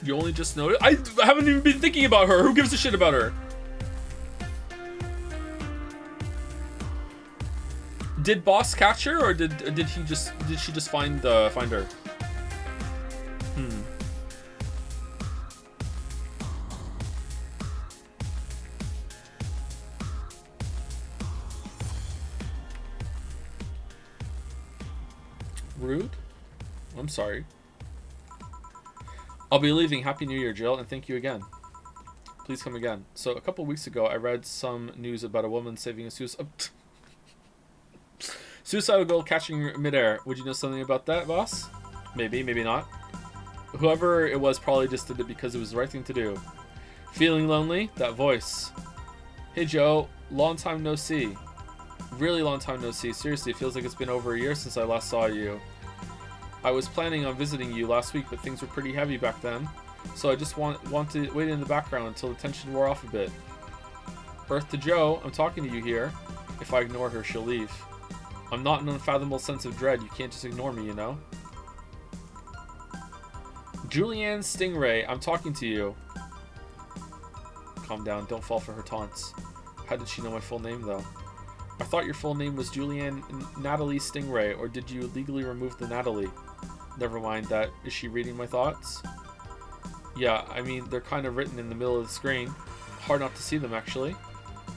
You only just noticed? I haven't even been thinking about her. Who gives a shit about her? Did Boss catch her, or did she just find her? Rude? I'm sorry. I'll be leaving. Happy New Year, Jill, and thank you again. Please come again. So a couple weeks ago, I read some news about a woman saving a suicidal girl catching midair. Would you know something about that, boss? Maybe, maybe not. Whoever it was probably just did it because it was the right thing to do. Feeling lonely? That voice. Hey, Joe. Long time no see. Really long time no see. Seriously, it feels like it's been over a year since I last saw you. I was planning on visiting you last week, but things were pretty heavy back then. So I just want to wait in the background until the tension wore off a bit. Earth to Joe, I'm talking to you here. If I ignore her, she'll leave. I'm not an unfathomable sense of dread. You can't just ignore me, you know? Julianne Stingray, I'm talking to you. Calm down. Don't fall for her taunts. How did she know my full name, though? I thought your full name was Julianne Natalie Stingray, or did you legally remove the Natalie? Never mind that. Is she reading my thoughts? Yeah, I mean, they're kind of written in the middle of the screen. Hard not to see them, actually.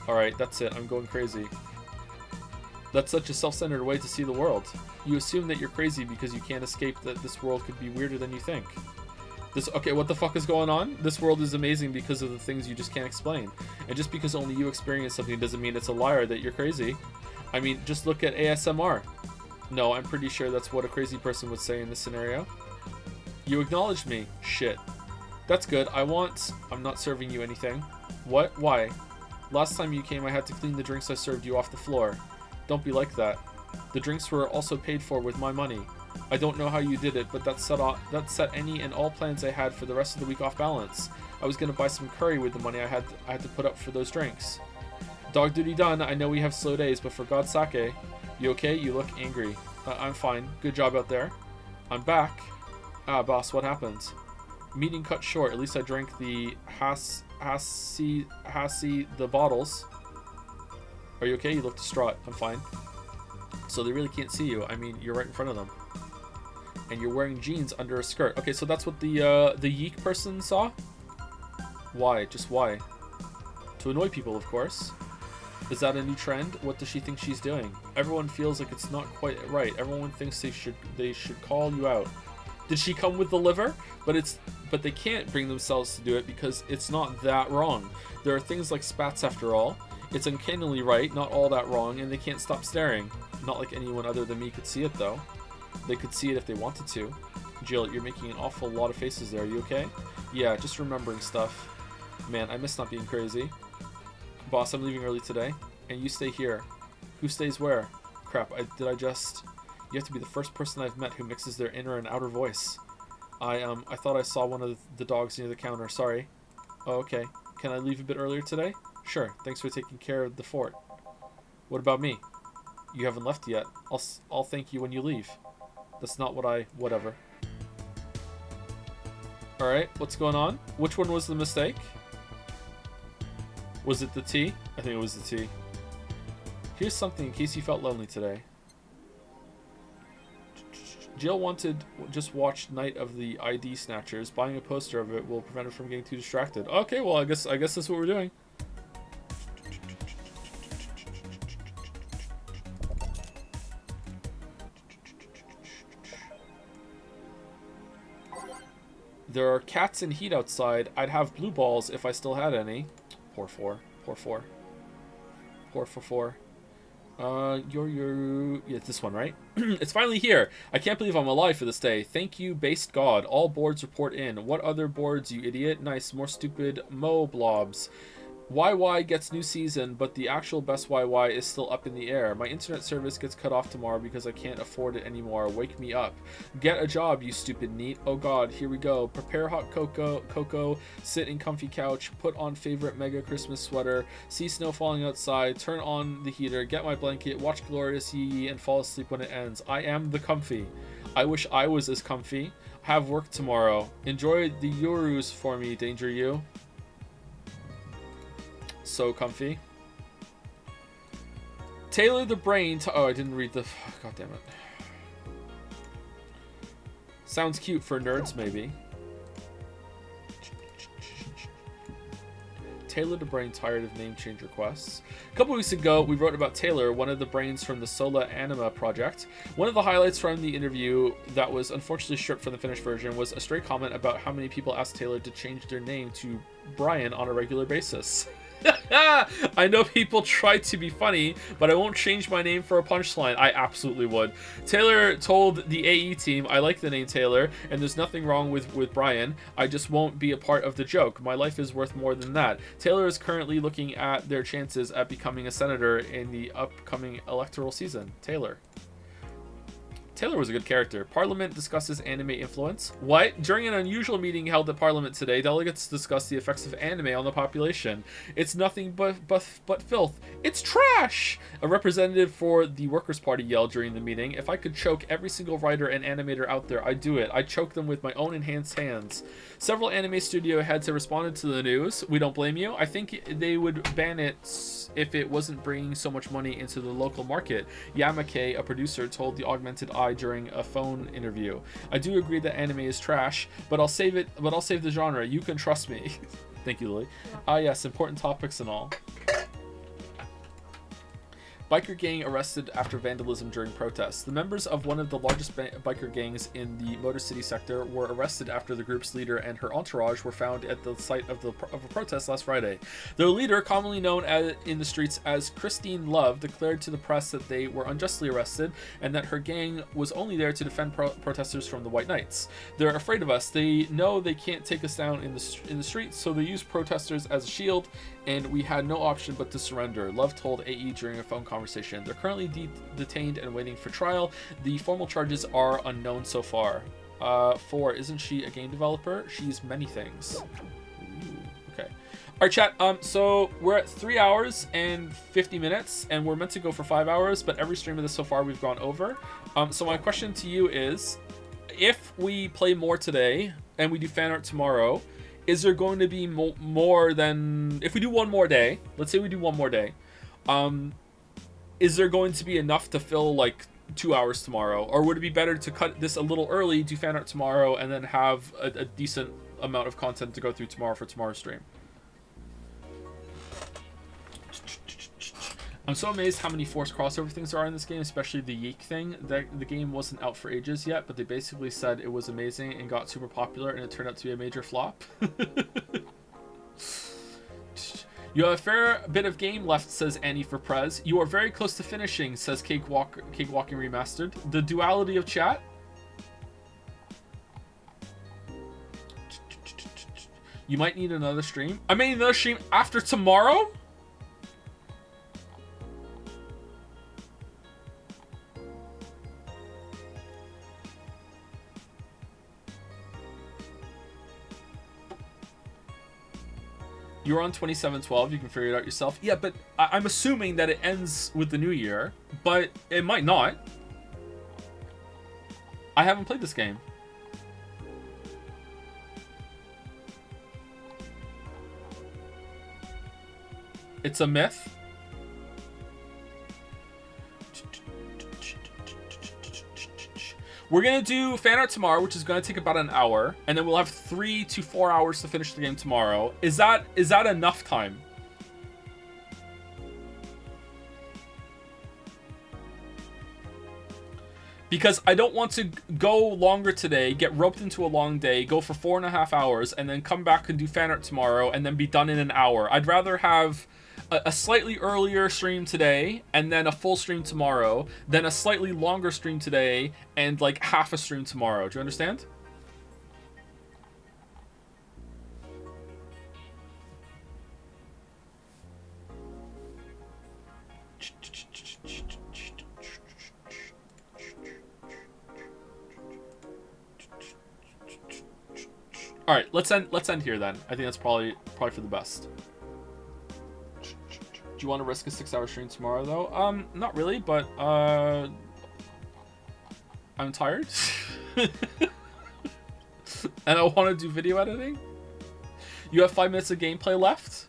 Alright, that's it. I'm going crazy. That's such a self-centered way to see the world. You assume that you're crazy because you can't escape that this world could be weirder than you think. Okay, what the fuck is going on? This world is amazing because of the things you just can't explain. And just because only you experience something doesn't mean it's a liar that you're crazy. I mean, just look at ASMR. No, I'm pretty sure that's what a crazy person would say in this scenario. You acknowledged me. Shit. That's good. I'm not serving you anything. What? Why? Last time you came, I had to clean the drinks I served you off the floor. Don't be like that. The drinks were also paid for with my money. I don't know how you did it, but that set any and all plans I had for the rest of the week off balance. I was gonna buy some curry with the money I had to put up for those drinks. Dog duty done. I know we have slow days, but for God's sake, you okay? You look angry. I'm fine. Good job out there. I'm back. Ah, boss, what happened? Meeting cut short. At least I drank the the bottles. Are you okay? You look distraught. I'm fine. So they really can't see you. I mean, you're right in front of them. And you're wearing jeans under a skirt. Okay, so that's what the yeek person saw? Why? Just why? To annoy people, of course. Is that a new trend? What does she think she's doing? Everyone feels like it's not quite right. Everyone thinks they should call you out. Did she come with the liver? But they can't bring themselves to do it because it's not that wrong. There are things like spats after all. It's uncannily right, not all that wrong, and they can't stop staring. Not like anyone other than me could see it, though. They could see it if they wanted to. Jill, you're making an awful lot of faces there. Are you okay? Yeah, just remembering stuff. Man, I miss not being crazy. Boss, I'm leaving early today, and you stay here. Who stays where? Crap, you have to be the first person I've met who mixes their inner and outer voice. I thought I saw one of the dogs near the counter. Sorry. Oh, okay. Can I leave a bit earlier today? Sure. Thanks for taking care of the fort. What about me? You haven't left yet. I'll thank you when you leave. That's not whatever. Alright, what's going on? Which one was the mistake? Was it the T? I think it was the T. Here's something in case you felt lonely today. Jill wanted just watch Night of the ID Snatchers. Buying a poster of it will prevent her from getting too distracted. Okay, well I guess that's what we're doing. There are cats in heat outside. I'd have blue balls if I still had any. Poor four. Poor four. Poor for four. Yeah, this one, right? It's finally here. I can't believe I'm alive for this day. Thank you, based God. All boards report in. What other boards, you idiot? Nice, more stupid Mo blobs. YY gets new season, but the actual best YY is still up in the air. My internet service gets cut off tomorrow because I can't afford it anymore. Wake me up. Get a job, you stupid neat. Oh god, here we go. Prepare hot cocoa, sit in comfy couch, put on favorite mega Christmas sweater, see snow falling outside, turn on the heater, get my blanket, watch Glorious Yee, and fall asleep when it ends. I am the comfy. I wish I was as comfy. Have work tomorrow. Enjoy the Euros for me, Danger You. So comfy. Tailor the brain to... Oh, I didn't read the... God damn it. Sounds cute for nerds, maybe. Taylor the Brain tired of name change requests. A couple weeks ago, we wrote about Taylor, one of the brains from the Sola Anima project. One of the highlights from the interview that was unfortunately stripped from the finished version was a stray comment about how many people asked Taylor to change their name to Brian on a regular basis. I know people try to be funny, but I won't change my name for a punchline. I absolutely would. Taylor told the AE team, I like the name Taylor, and there's nothing wrong with Brian. I just won't be a part of the joke. My life is worth more than that. Taylor is currently looking at their chances at becoming a senator in the upcoming electoral season. Taylor was a good character. Parliament discusses anime influence. What? During an unusual meeting held at Parliament today, delegates discussed the effects of anime on the population. It's nothing but filth. It's trash! A representative for the Workers' Party yelled during the meeting. If I could choke every single writer and animator out there, I'd do it. I'd choke them with my own enhanced hands. Several anime studio heads have responded to the news. We don't blame you. I think they would ban it if it wasn't bringing so much money into the local market. Yamake, a producer, told the Augmented Eye during a phone interview. I do agree that anime is trash, but I'll save the genre. You can trust me. Thank you, Lily. Yes, important topics and all. Biker gang arrested after vandalism during protests. The members of one of the largest biker gangs in the Motor City sector were arrested after the group's leader and her entourage were found at the site of a protest last Friday. Their leader, commonly known in the streets as Christine Love, declared to the press that they were unjustly arrested and that her gang was only there to defend protesters from the White Knights. They're afraid of us. They know they can't take us down in the streets, so they use protesters as a shield, and we had no option but to surrender, Love told AE during a phone conversation. They're currently detained and waiting for trial. The formal charges are unknown so far. 4, isn't she a game developer? She's many things. Ooh, okay. Alright, chat, so we're at 3 hours and 50 minutes, and we're meant to go for 5 hours, but every stream of this so far we've gone over. So my question to you is, if we play more today, and we do fan art tomorrow, is there going to be more than... If we do one more day, let's say we do one more day, is there going to be enough to fill, like, 2 hours tomorrow? Or would it be better to cut this a little early, do fan art tomorrow, and then have a decent amount of content to go through tomorrow for tomorrow's stream? I'm so amazed how many forced crossover things there are in this game, especially the Yeek thing. The game wasn't out for ages yet, but they basically said it was amazing and got super popular, and it turned out to be a major flop. You have a fair bit of game left, says Annie for Prez. You are very close to finishing, says Cakewalking Remastered. The duality of chat. You might need another stream. I may need another stream after tomorrow? You're on 2712, you can figure it out yourself. Yeah, but I'm assuming that it ends with the new year, but it might not. I haven't played this game. It's a myth. We're going to do fan art tomorrow, which is going to take about an hour, and then we'll have 3 to 4 hours to finish the game tomorrow. Is that enough time? because I don't want to go longer today, get roped into a long day, go for 4.5 hours, and then come back and do fan art tomorrow, and then be done in an hour. I'd rather have a slightly earlier stream today, and then a full stream tomorrow, than a slightly longer stream today, and like half a stream tomorrow. Do you understand? All right, let's end here then. I think that's probably for the best. Do you want to risk a 6-hour stream tomorrow though? Not really, but I'm tired. And I want to do video editing. You have 5 minutes of gameplay left.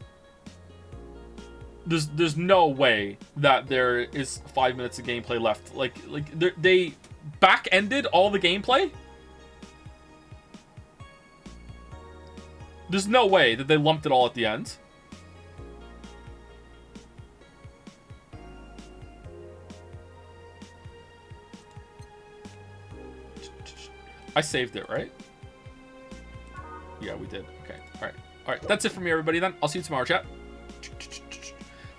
There's no way that there is 5 minutes of gameplay left. Like they back-ended all the gameplay. There's no way that they lumped it all at the end. I saved it, right? Yeah, we did. Okay. All right. That's it for me, everybody. Then I'll see you tomorrow, chat.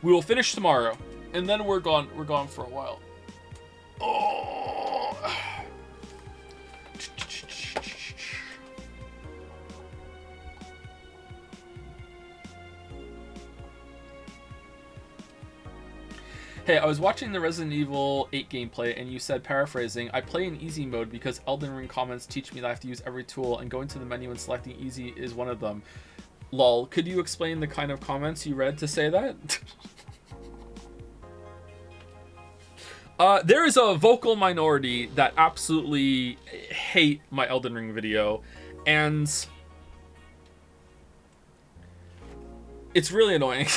We will finish tomorrow, and then we're gone. We're gone for a while. Oh. Hey, I was watching the Resident Evil 8 gameplay, and you said, paraphrasing, I play in easy mode because Elden Ring comments teach me that I have to use every tool, and going to the menu and selecting easy is one of them. Lol, could you explain the kind of comments you read to say that? There is a vocal minority that absolutely hate my Elden Ring video, and it's really annoying.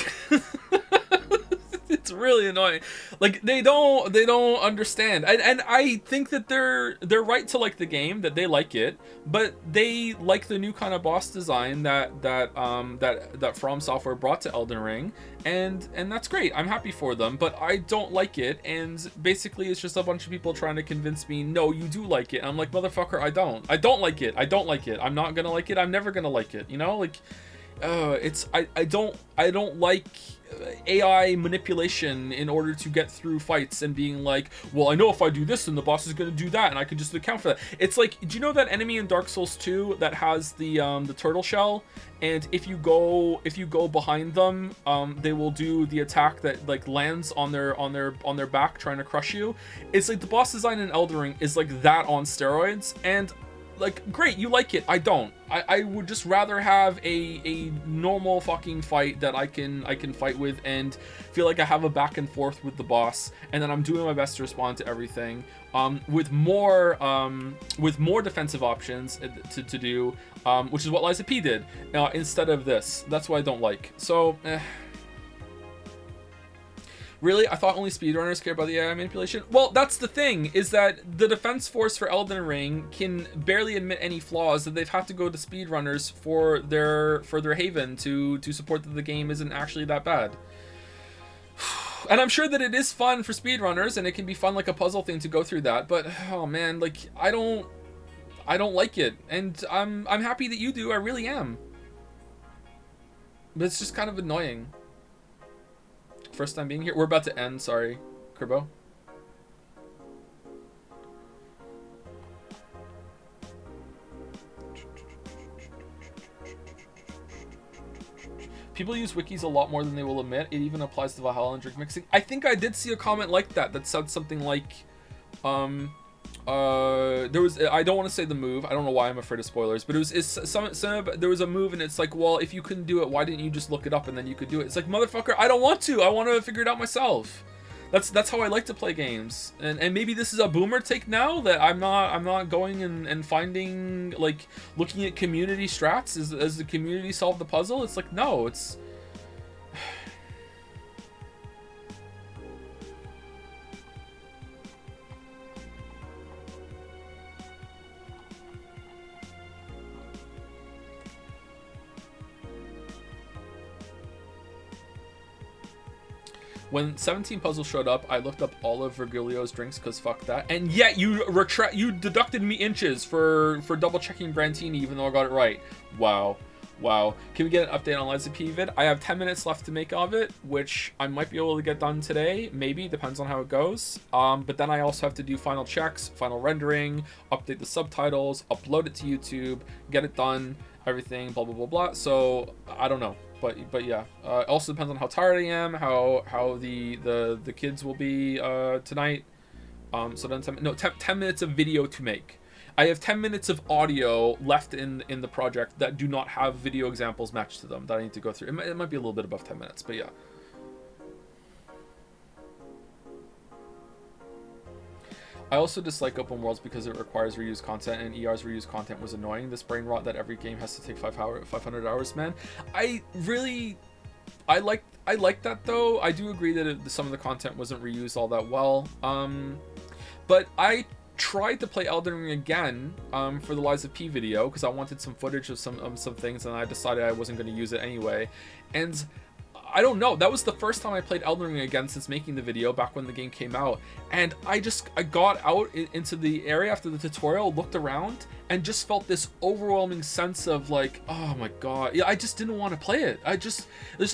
It's really annoying. Like they don't understand, and I think that they're right to like the game, that they like it, but they like the new kind of boss design that From Software brought to Elden Ring, and that's great. I'm happy for them, but I don't like it, and basically it's just a bunch of people trying to convince me, no, you do like it. And I'm like, motherfucker, I don't like it. I don't like it. I'm not gonna like it. I'm never gonna like it. You know, like, I don't like AI manipulation in order to get through fights and being like, well, I know if I do this then the boss is going to do that and I can just account for that. It's like, do you know that enemy in Dark Souls 2 that has the turtle shell, and if you go behind them, they will do the attack that like lands on their back trying to crush you? It's like the boss design in Elden Ring is like that on steroids, and like, great, you like it. I don't. I would just rather have a normal fucking fight that I can fight with and feel like I have a back and forth with the boss, and then I'm doing my best to respond to everything, with more defensive options to do, which is what Liza P did, instead of this. That's what I don't like. So, Really? I thought only speedrunners care about the AI manipulation? Well, that's the thing, is that the defense force for Elden Ring can barely admit any flaws, that they've had to go to speedrunners for their haven to support that the game isn't actually that bad. And I'm sure that it is fun for speedrunners, and it can be fun like a puzzle thing to go through that, but oh man, like I don't like it, and I'm happy that you do. I really am. But it's just kind of annoying. First time being here. We're about to end, sorry, Kerbo. People use wikis a lot more than they will admit. It even applies to Valhalla and drink mixing. I think I did see a comment like that said something like, there was, I don't want to say the move, I don't know why I'm afraid of spoilers, but there was a move, and it's like, well, if you couldn't do it, why didn't you just look it up and then you could do it? It's like, motherfucker, I don't want to. I want to figure it out myself. That's how I like to play games. And maybe this is a boomer take now, that I'm not going and finding, like, looking at community strats as the community solve the puzzle. It's like, no, it's When 17 Puzzle showed up, I looked up all of Virgilio's drinks because fuck that. And yet you deducted me inches for double checking Brantini even though I got it right. Wow. Wow. Can we get an update on Liza P vid? I have 10 minutes left to make of it, which I might be able to get done today. Maybe, depends on how it goes. But then I also have to do final checks, final rendering, update the subtitles, upload it to YouTube, get it done, everything, blah, blah, blah, blah. So, I don't know. But yeah, it also depends on how tired I am, how the kids will be tonight. So then 10 minutes of video to make. I have 10 minutes of audio left in the project that do not have video examples matched to them that I need to go through. It might be a little bit above 10 minutes, but yeah. I also dislike open worlds because it requires reused content, and ER's reused content was annoying. This brain rot that every game has to take 500 hours, man. I like that though. I do agree that some of the content wasn't reused all that well. But I tried to play Elden Ring again for the Liza P video because I wanted some footage of some things, and I decided I wasn't going to use it anyway. And I don't know, that was the first time I played Elden Ring again since making the video back when the game came out, and I got out into the area after the tutorial, looked around, and just felt this overwhelming sense of like, oh my god, yeah, I just didn't want to play it.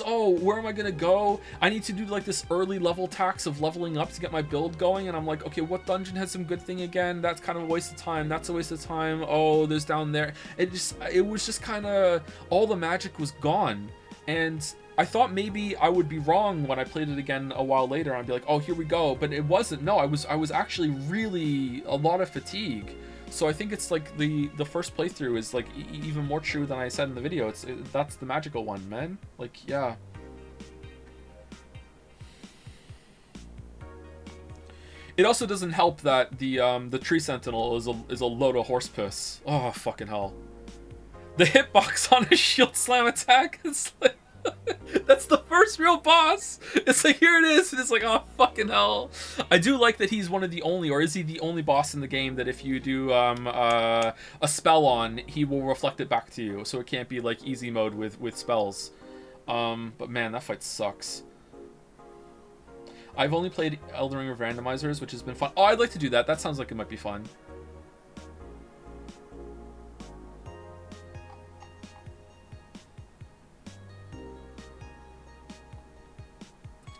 Oh, where am I gonna go? I need to do like this early level tax of leveling up to get my build going, and I'm like, okay, what dungeon has some good thing again? That's kind of a waste of time. That's a waste of time. Oh, there's down there. It was just kind of, all the magic was gone, and I thought maybe I would be wrong when I played it again a while later. I'd be like, oh, here we go. But it wasn't. No, I was actually really a lot of fatigue. So I think it's like the first playthrough is like even more true than I said in the video. That's the magical one, man. Like, yeah. It also doesn't help that the tree sentinel is a load of horse piss. Oh, fucking hell. The hitbox on a shield slam attack is like, that's the first real boss. It's like, here it is, and it's like, oh fucking hell. I do like that he's one of the only, or is he the only boss in the game that if you do a spell on, he will reflect it back to you, so it can't be like easy mode with spells. But man, that fight sucks. I've only played Elden Ring with randomizers, which has been fun. Oh, I'd like to do that. That sounds like it might be fun.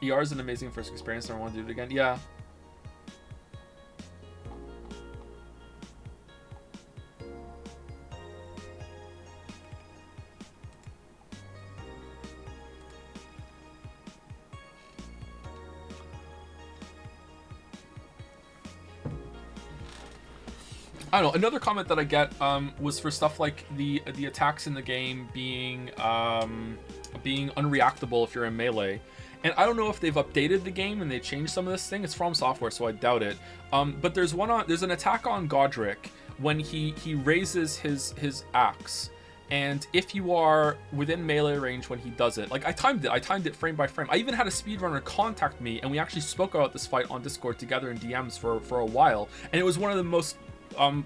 ER is an amazing first experience, and I want to do it again. Yeah. I don't know. Another comment that I get was for stuff like the attacks in the game being unreactable if you're in melee. And I don't know if they've updated the game and they changed some of this thing. It's From Software, so I doubt it. But there's an attack on Godric when he raises his axe, and if you are within melee range when he does it, like I timed it frame by frame. I even had a speedrunner contact me, and we actually spoke about this fight on Discord together in DMs for a while, and it was one of the most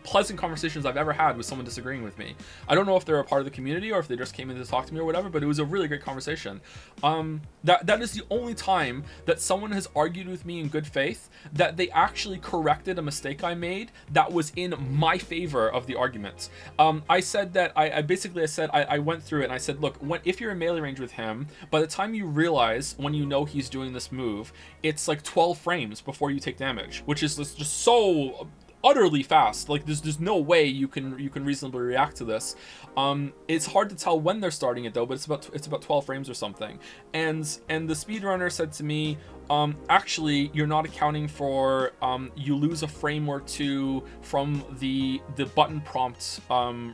pleasant conversations I've ever had with someone disagreeing with me. I don't know if they're a part of the community or if they just came in to talk to me or whatever, but it was a really great conversation. That is the only time that someone has argued with me in good faith that they actually corrected a mistake I made that was in my favor of the argument. I said that I went through it and I said, look, if you're in melee range with him, by the time you realize when you know he's doing this move, it's like 12 frames before you take damage, which is just so utterly fast. Like there's no way you can reasonably react to this. It's hard to tell when they're starting it though, but it's about 12 frames or something. And the speedrunner said to me, actually you're not accounting for you lose a frame or two from the button prompt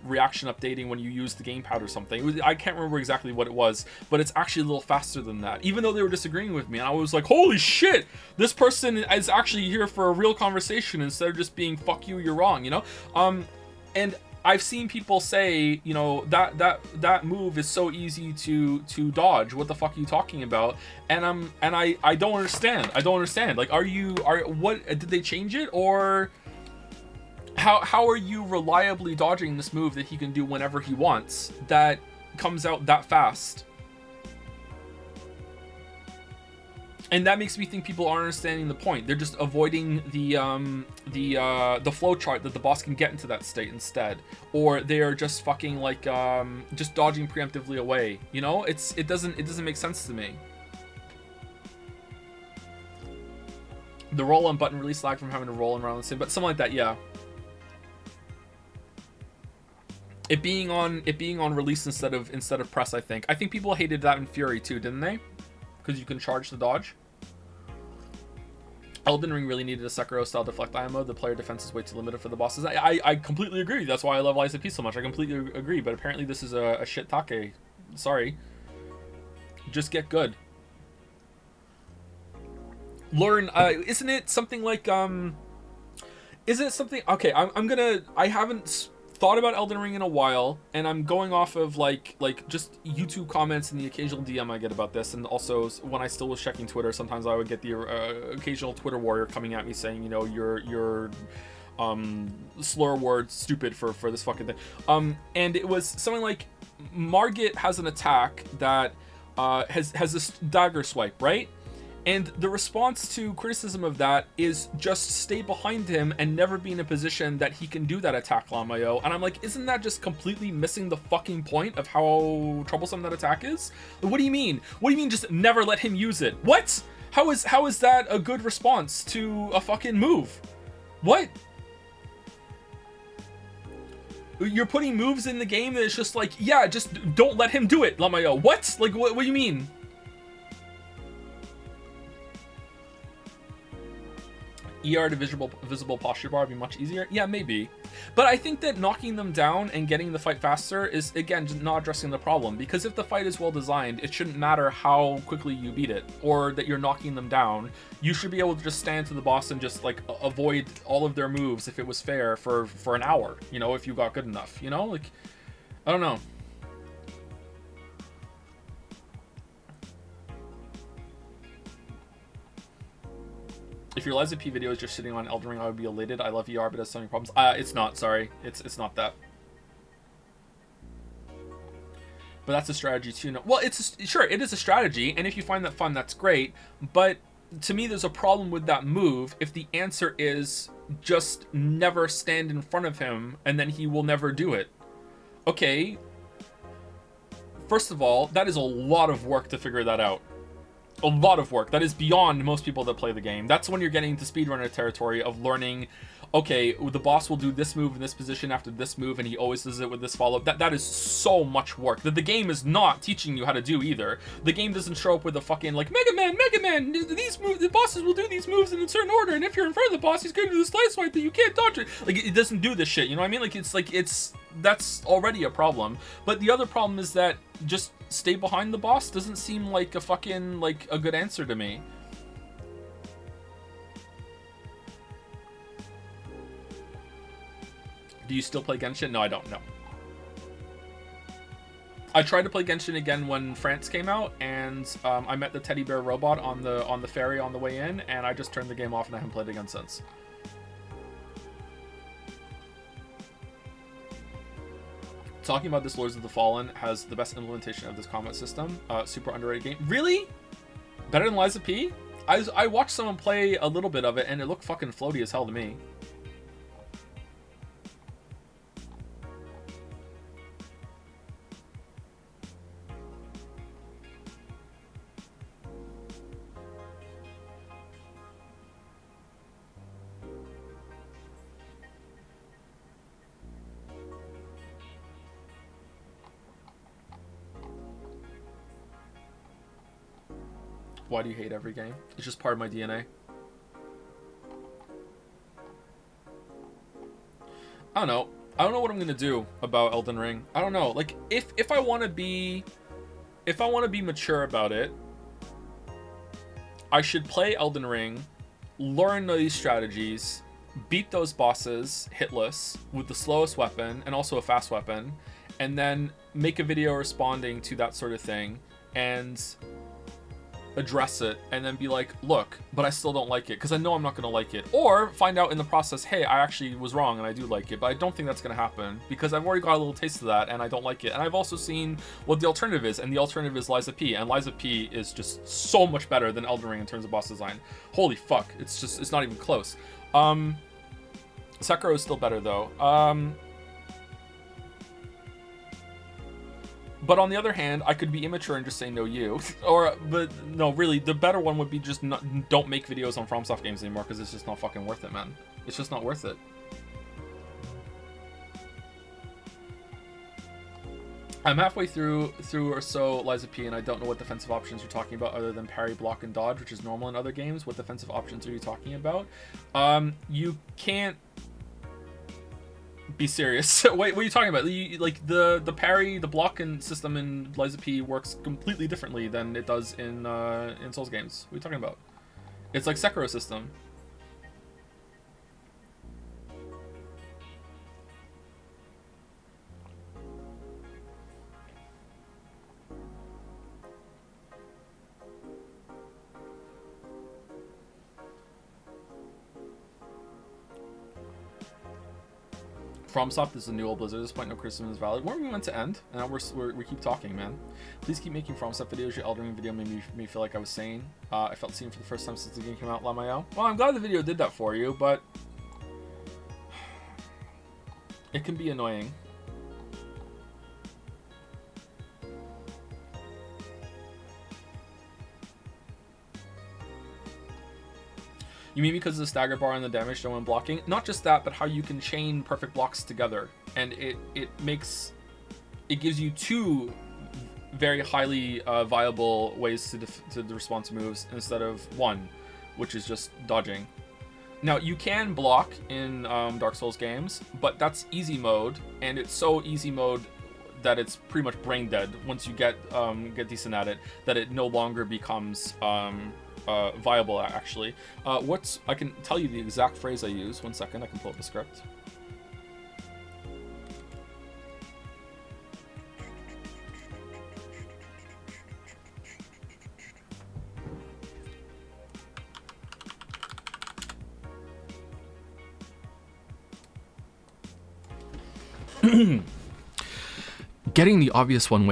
reaction updating when you use the gamepad or something. I can't remember exactly what it was, but it's actually a little faster than that, even though they were disagreeing with me. And I was like, holy shit, this person is actually here for a real conversation instead of just being fuck you, you're wrong, you know? And I've seen people say, you know, that move is so easy to dodge. What the fuck are you talking about? And I don't understand. I don't understand. Like, what did they change it, or how are you reliably dodging this move that he can do whenever he wants that comes out that fast? And that makes me think people aren't understanding the point. They're just avoiding the flow chart that the boss can get into that state instead, or they are just fucking like just dodging preemptively away. You know, it doesn't make sense to me. The roll on button release lag from having to roll around the same, but something like that, yeah. It being on release instead of press. I think people hated that in Fury too, didn't they? Because you can charge the dodge. Elden Ring really needed a Sekiro-style deflect IMO. The player defense is way too limited for the bosses. I completely agree. That's why I love Lies of P so much. I completely agree. But apparently this is a shit take. Sorry. Just get good. Learn. Isn't it something like Isn't it something? Okay, I haven't thought about Elden Ring in a while, and I'm going off of like just YouTube comments and the occasional DM I get about this, and also when I still was checking Twitter, sometimes I would get the occasional Twitter warrior coming at me saying, you know, you're slur word stupid for this fucking thing. And it was something like Margit has an attack that has this dagger swipe, right? And the response to criticism of that is just stay behind him and never be in a position that he can do that attack, Lamayo. And I'm like, isn't that just completely missing the fucking point of how troublesome that attack is? What do you mean? What do you mean just never let him use it? What? How is that a good response to a fucking move? What? You're putting moves in the game that it's just like, yeah, just don't let him do it, Lamayo. What? Like, what do you mean? ER to visible posture bar would be much easier. Yeah, maybe. But I think that knocking them down and getting the fight faster is, again, just not addressing the problem. Because if the fight is well designed, it shouldn't matter how quickly you beat it or that you're knocking them down. You should be able to just stand to the boss and just like avoid all of their moves if it was fair for an hour, you know, if you got good enough, you know? Like, I don't know. If your Lies of P video is just sitting on Elden Ring, I would be elated. I love ER, but it has so many problems. It's not, sorry. It's not that. But that's a strategy too. No, well, sure, it is a strategy, and if you find that fun, that's great. But to me, there's a problem with that move if the answer is just never stand in front of him, and then he will never do it. Okay. First of all, that is a lot of work to figure that out. A lot of work. That is beyond most people that play the game. That's when you're getting into speedrunner territory of learning, okay, the boss will do this move in this position after this move, and he always does it with this follow-up. That is so much work that the game is not teaching you how to do either. The game doesn't show up with a fucking, like, Mega Man, these moves, the bosses will do these moves in a certain order, and if you're in front of the boss, he's going to do the slide swipe that you can't dodge it. Like, it doesn't do this shit, you know what I mean? Like, that's already a problem. But the other problem is that just stay behind the boss doesn't seem like a fucking, like, a good answer to me. Do you still play Genshin? No, I don't. No. I tried to play Genshin again when France came out, and I met the teddy bear robot on the ferry on the way in, and I just turned the game off and I haven't played it again since. Talking about this, Lords of the Fallen has the best implementation of this combat system. Super underrated game. Really? Better than Lies of P? I watched someone play a little bit of it, and it looked fucking floaty as hell to me. Why do you hate every game? It's just part of my DNA. I don't know. I don't know what I'm gonna do about Elden Ring. I don't know. Like, if I want to be mature about it, I should play Elden Ring, learn these strategies, beat those bosses hitless with the slowest weapon and also a fast weapon, and then make a video responding to that sort of thing, and address it and then be like, look, but I still don't like it because I know I'm not going to like it. Or find out in the process, hey, I actually was wrong and I do like it, but I don't think that's going to happen because I've already got a little taste of that and I don't like it. And I've also seen what the alternative is, and the alternative is Lies of P, and Lies of P is just so much better than Elden Ring in terms of boss design. Holy fuck, it's not even close. Sekiro is still better though. But on the other hand, I could be immature and just say no you. But no, really, the better one would be just don't make videos on FromSoft games anymore because it's just not fucking worth it, man. It's just not worth it. I'm halfway through or so Lies of P, and I don't know what defensive options you're talking about other than parry, block, and dodge, which is normal in other games. What defensive options are you talking about? You can't be serious. Wait, what are you talking about? Like the parry, the block and system in Lies of P works completely differently than it does in Souls games. What are you talking about? It's like Sekiro system. FromSoft is the new old Blizzard. At this point, no criticism is valid. Where are we meant to end? And now we keep talking, man. Please keep making FromSoft videos. Your Elden Ring video made me feel like I was sane. I felt seen for the first time since the game came out, Lamayo. Well, I'm glad the video did that for you, but it can be annoying. You mean because of the stagger bar and the damage done when blocking? Not just that, but how you can chain perfect blocks together, and it gives you two very highly viable ways to respond to moves instead of one, which is just dodging. Now you can block in Dark Souls games, but that's easy mode, and it's so easy mode that it's pretty much brain dead once you get decent at it, that it no longer becomes viable actually. I can tell you the exact phrase I use. 1 second, I can pull up the script. Getting the obvious one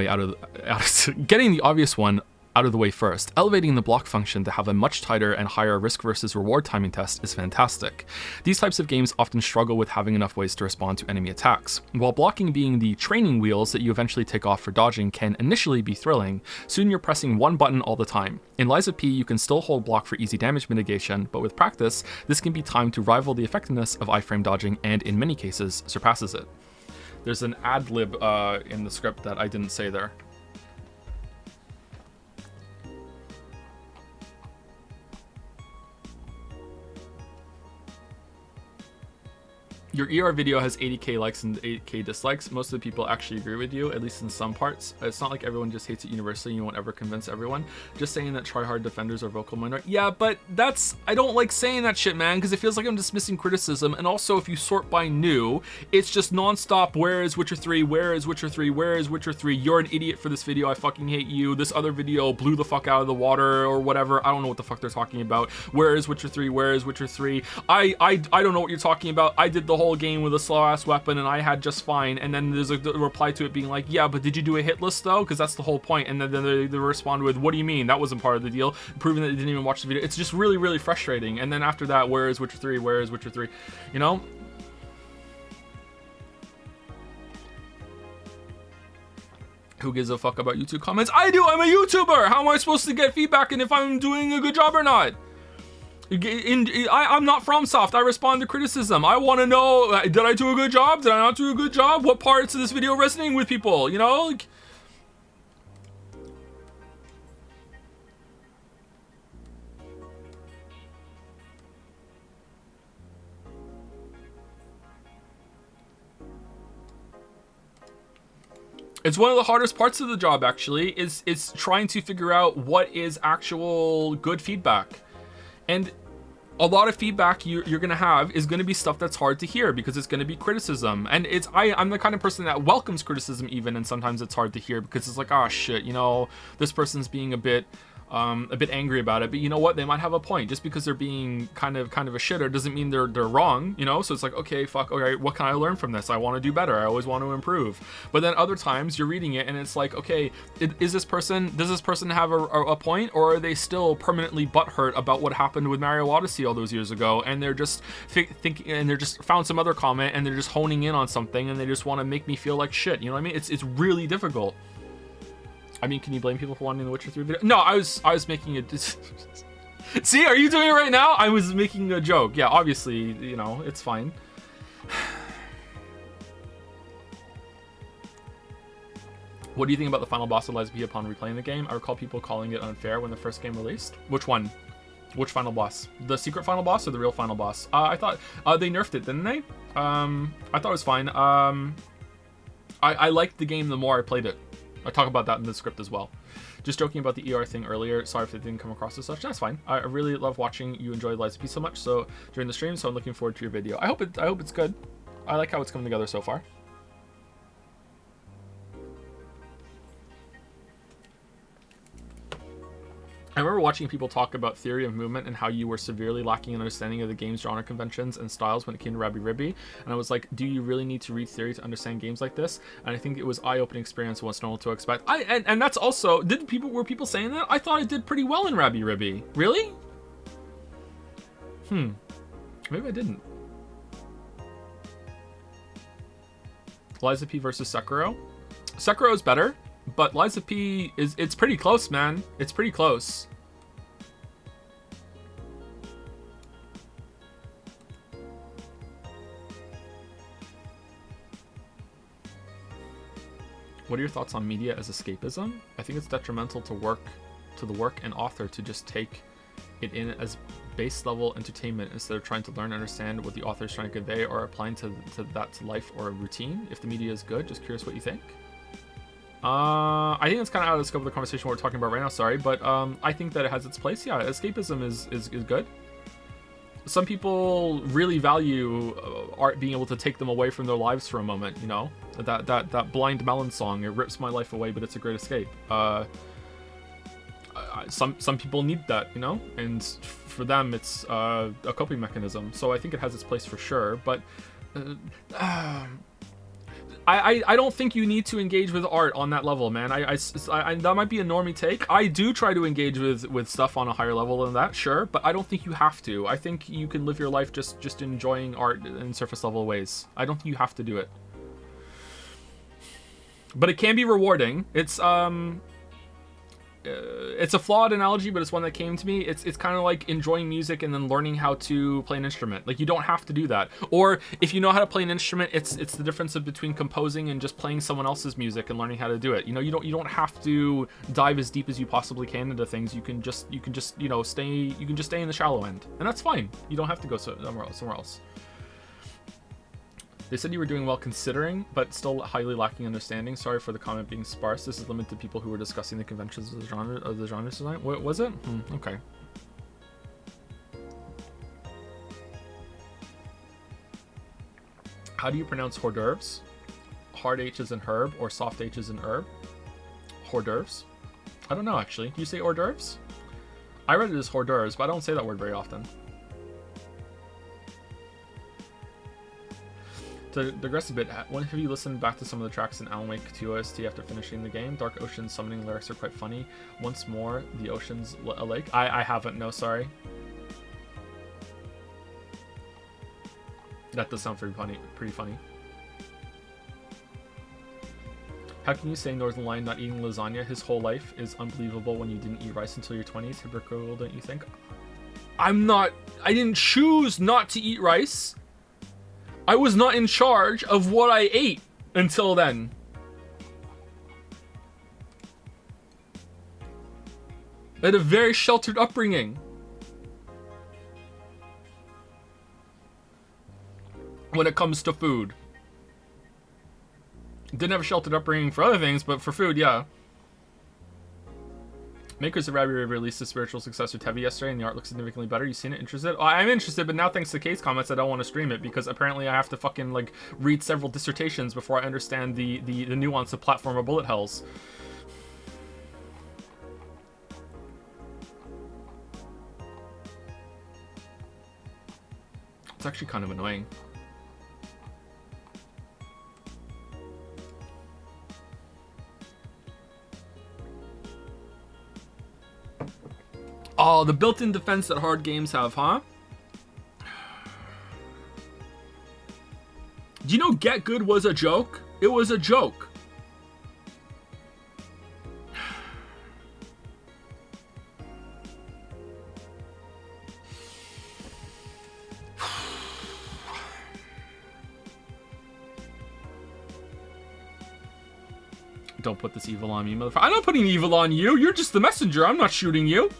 out of the way first. Elevating the block function to have a much tighter and higher risk versus reward timing test is fantastic. These types of games often struggle with having enough ways to respond to enemy attacks. While blocking being the training wheels that you eventually take off for dodging can initially be thrilling, soon you're pressing one button all the time. In Lies of P, you can still hold block for easy damage mitigation, but with practice, this can be timed to rival the effectiveness of iframe dodging and in many cases surpasses it. There's an ad lib in the script that I didn't say there. Your ER video has 80k likes and 8k dislikes. Most of the people actually agree with you, at least in some parts. It's not like everyone just hates it universally. You won't ever convince everyone. Just saying that tryhard defenders are vocal minority. Yeah, but I don't like saying that shit, man, because it feels like I'm dismissing criticism. And also, if you sort by new, it's just nonstop. Where is Witcher 3? Where is Witcher 3? Where is Witcher 3? You're an idiot for this video. I fucking hate you. This other video blew the fuck out of the water or whatever. I don't know what the fuck they're talking about. Where is Witcher 3? Where is Witcher 3? I don't know what you're talking about. I did the whole game with a slow ass weapon and I had just fine, and then there's a reply to it being like, yeah, but did you do a hit list though, because that's the whole point. And then they respond with, what do you mean, that wasn't part of the deal, proving that they didn't even watch the video. It's just really, really frustrating. And then after that, where is Witcher 3? Where is Witcher 3? You know, who gives a fuck about YouTube comments? I do. I'm a YouTuber. How am I supposed to get feedback and if I'm doing a good job or not? I'm not FromSoft. I respond to criticism. I want to know, did I do a good job? Did I not do a good job? What parts of this video are resonating with people? You know? Like, it's one of the hardest parts of the job, actually, is trying to figure out what is actual good feedback. And a lot of feedback you're gonna have is gonna be stuff that's hard to hear because it's gonna be criticism. And I'm the kind of person that welcomes criticism even, and sometimes it's hard to hear because it's like, oh shit, you know, this person's being a bit a bit angry about it. But you know what? They might have a point. Just because they're being kind of a shitter doesn't mean they're wrong, you know? So it's like, okay, fuck, okay, what can I learn from this? I want to do better. I always want to improve. But then other times you're reading it and it's like, okay, does this person have a point, or are they still permanently butthurt about what happened with Mario Odyssey all those years ago, and they're just thinking, and they're just found some other comment and they're just honing in on something and they just want to make me feel like shit, you know what I mean? It's really difficult. I mean, can you blame people for wanting the Witcher 3 video? No, I was making it. See, are you doing it right now? I was making a joke. Yeah, obviously, you know, it's fine. What do you think about the final boss of Lies of P upon replaying the game? I recall people calling it unfair when the first game released. Which one? Which final boss? The secret final boss or the real final boss? I thought they nerfed it, didn't they? I thought it was fine. I liked the game the more I played it. I talk about that in the script as well. Just joking about the ER thing earlier. Sorry if it didn't come across as such. That's fine. I really love watching you enjoy Lies of P so much. So during the stream, so I'm looking forward to your video. I hope it's good. I like how it's coming together so far. I remember watching people talk about theory of movement and how you were severely lacking an understanding of the game's genre conventions and styles when it came to Rabbi Ribby. And I was like, do you really need to read theory to understand games like this? And I think it was eye-opening experience once known what to expect. And that's also, were people saying that? I thought I did pretty well in Rabbi Ribby. Really? Maybe I didn't. Lies of P versus Sekiro. Sekiro is better. But Lies of P it's pretty close, man. It's pretty close. What are your thoughts on media as escapism? I think it's detrimental to the work and author to just take it in as base level entertainment instead of trying to learn and understand what the author is trying to convey or applying to life or a routine. If the media is good, just curious what you think. I think it's kind of out of the scope of the conversation we're talking about right now, sorry, but I think that it has its place. Yeah, escapism is good. Some people really value art being able to take them away from their lives for a moment, you know? That Blind Melon song, it rips my life away, but it's a great escape. Some people need that, you know? And for them, it's a coping mechanism. So I think it has its place for sure, but... I don't think you need to engage with art on that level, man. I that might be a normie take. I do try to engage with stuff on a higher level than that, sure, but I don't think you have to. I think you can live your life just enjoying art in surface level ways. I don't think you have to do it. But it can be rewarding. It's a flawed analogy, but it's one that came to me. It's kind of like enjoying music and then learning how to play an instrument. Like, you don't have to do that. Or if you know how to play an instrument, it's the difference between composing and just playing someone else's music and learning how to do it. You know, you don't have to dive as deep as you possibly can into things. You can just you know, stay in the shallow end, and that's fine. You don't have to go somewhere else. They said you were doing well considering, but still highly lacking understanding. Sorry for the comment being sparse. This is limited to people who were discussing the conventions of the genre design. What was it? Okay. How do you pronounce hors d'oeuvres? Hard H's in herb or soft H's in herb? Hors d'oeuvres? I don't know, actually. Do you say hors d'oeuvres? I read it as hors d'oeuvres, but I don't say that word very often. To digress a bit, when have you listened back to some of the tracks in Alan Wake 2 OST after finishing the game? Dark Ocean summoning lyrics are quite funny. Once more, the ocean's a lake. I haven't, no, sorry. That does sound pretty funny. How can you say Northern Lion not eating lasagna his whole life is unbelievable when you didn't eat rice until your 20s? Hypocritical, don't you think? I didn't choose not to eat rice. I was not in charge of what I ate until then. I had a very sheltered upbringing. When it comes to food. Didn't have a sheltered upbringing for other things, but for food, yeah. Makers of Rabbi Ribby released the spiritual successor Tevi yesterday, and the art looks significantly better. You seen it? Interested? Oh, I'm interested, but now thanks to Kate's comments, I don't want to stream it because apparently I have to fucking like read several dissertations before I understand the nuance of platformer bullet hells. It's actually kind of annoying. Oh, the built-in defense that hard games have, huh? Do you know Get Good was a joke? It was a joke. Don't put this evil on me, motherfucker. I'm not putting evil on you. You're just the messenger. I'm not shooting you.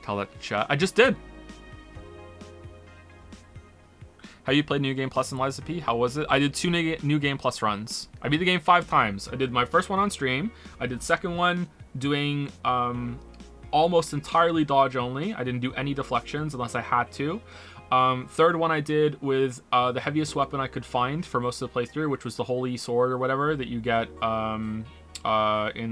Tell that to chat. I just did. How you played New Game Plus and Liza P? How was it? I did 2 New Game Plus runs. I beat the game 5 times. I did my first one on stream. I did second one doing almost entirely dodge only. I didn't do any deflections unless I had to. Third one I did with the heaviest weapon I could find for most of the playthrough, which was the holy sword or whatever that you get in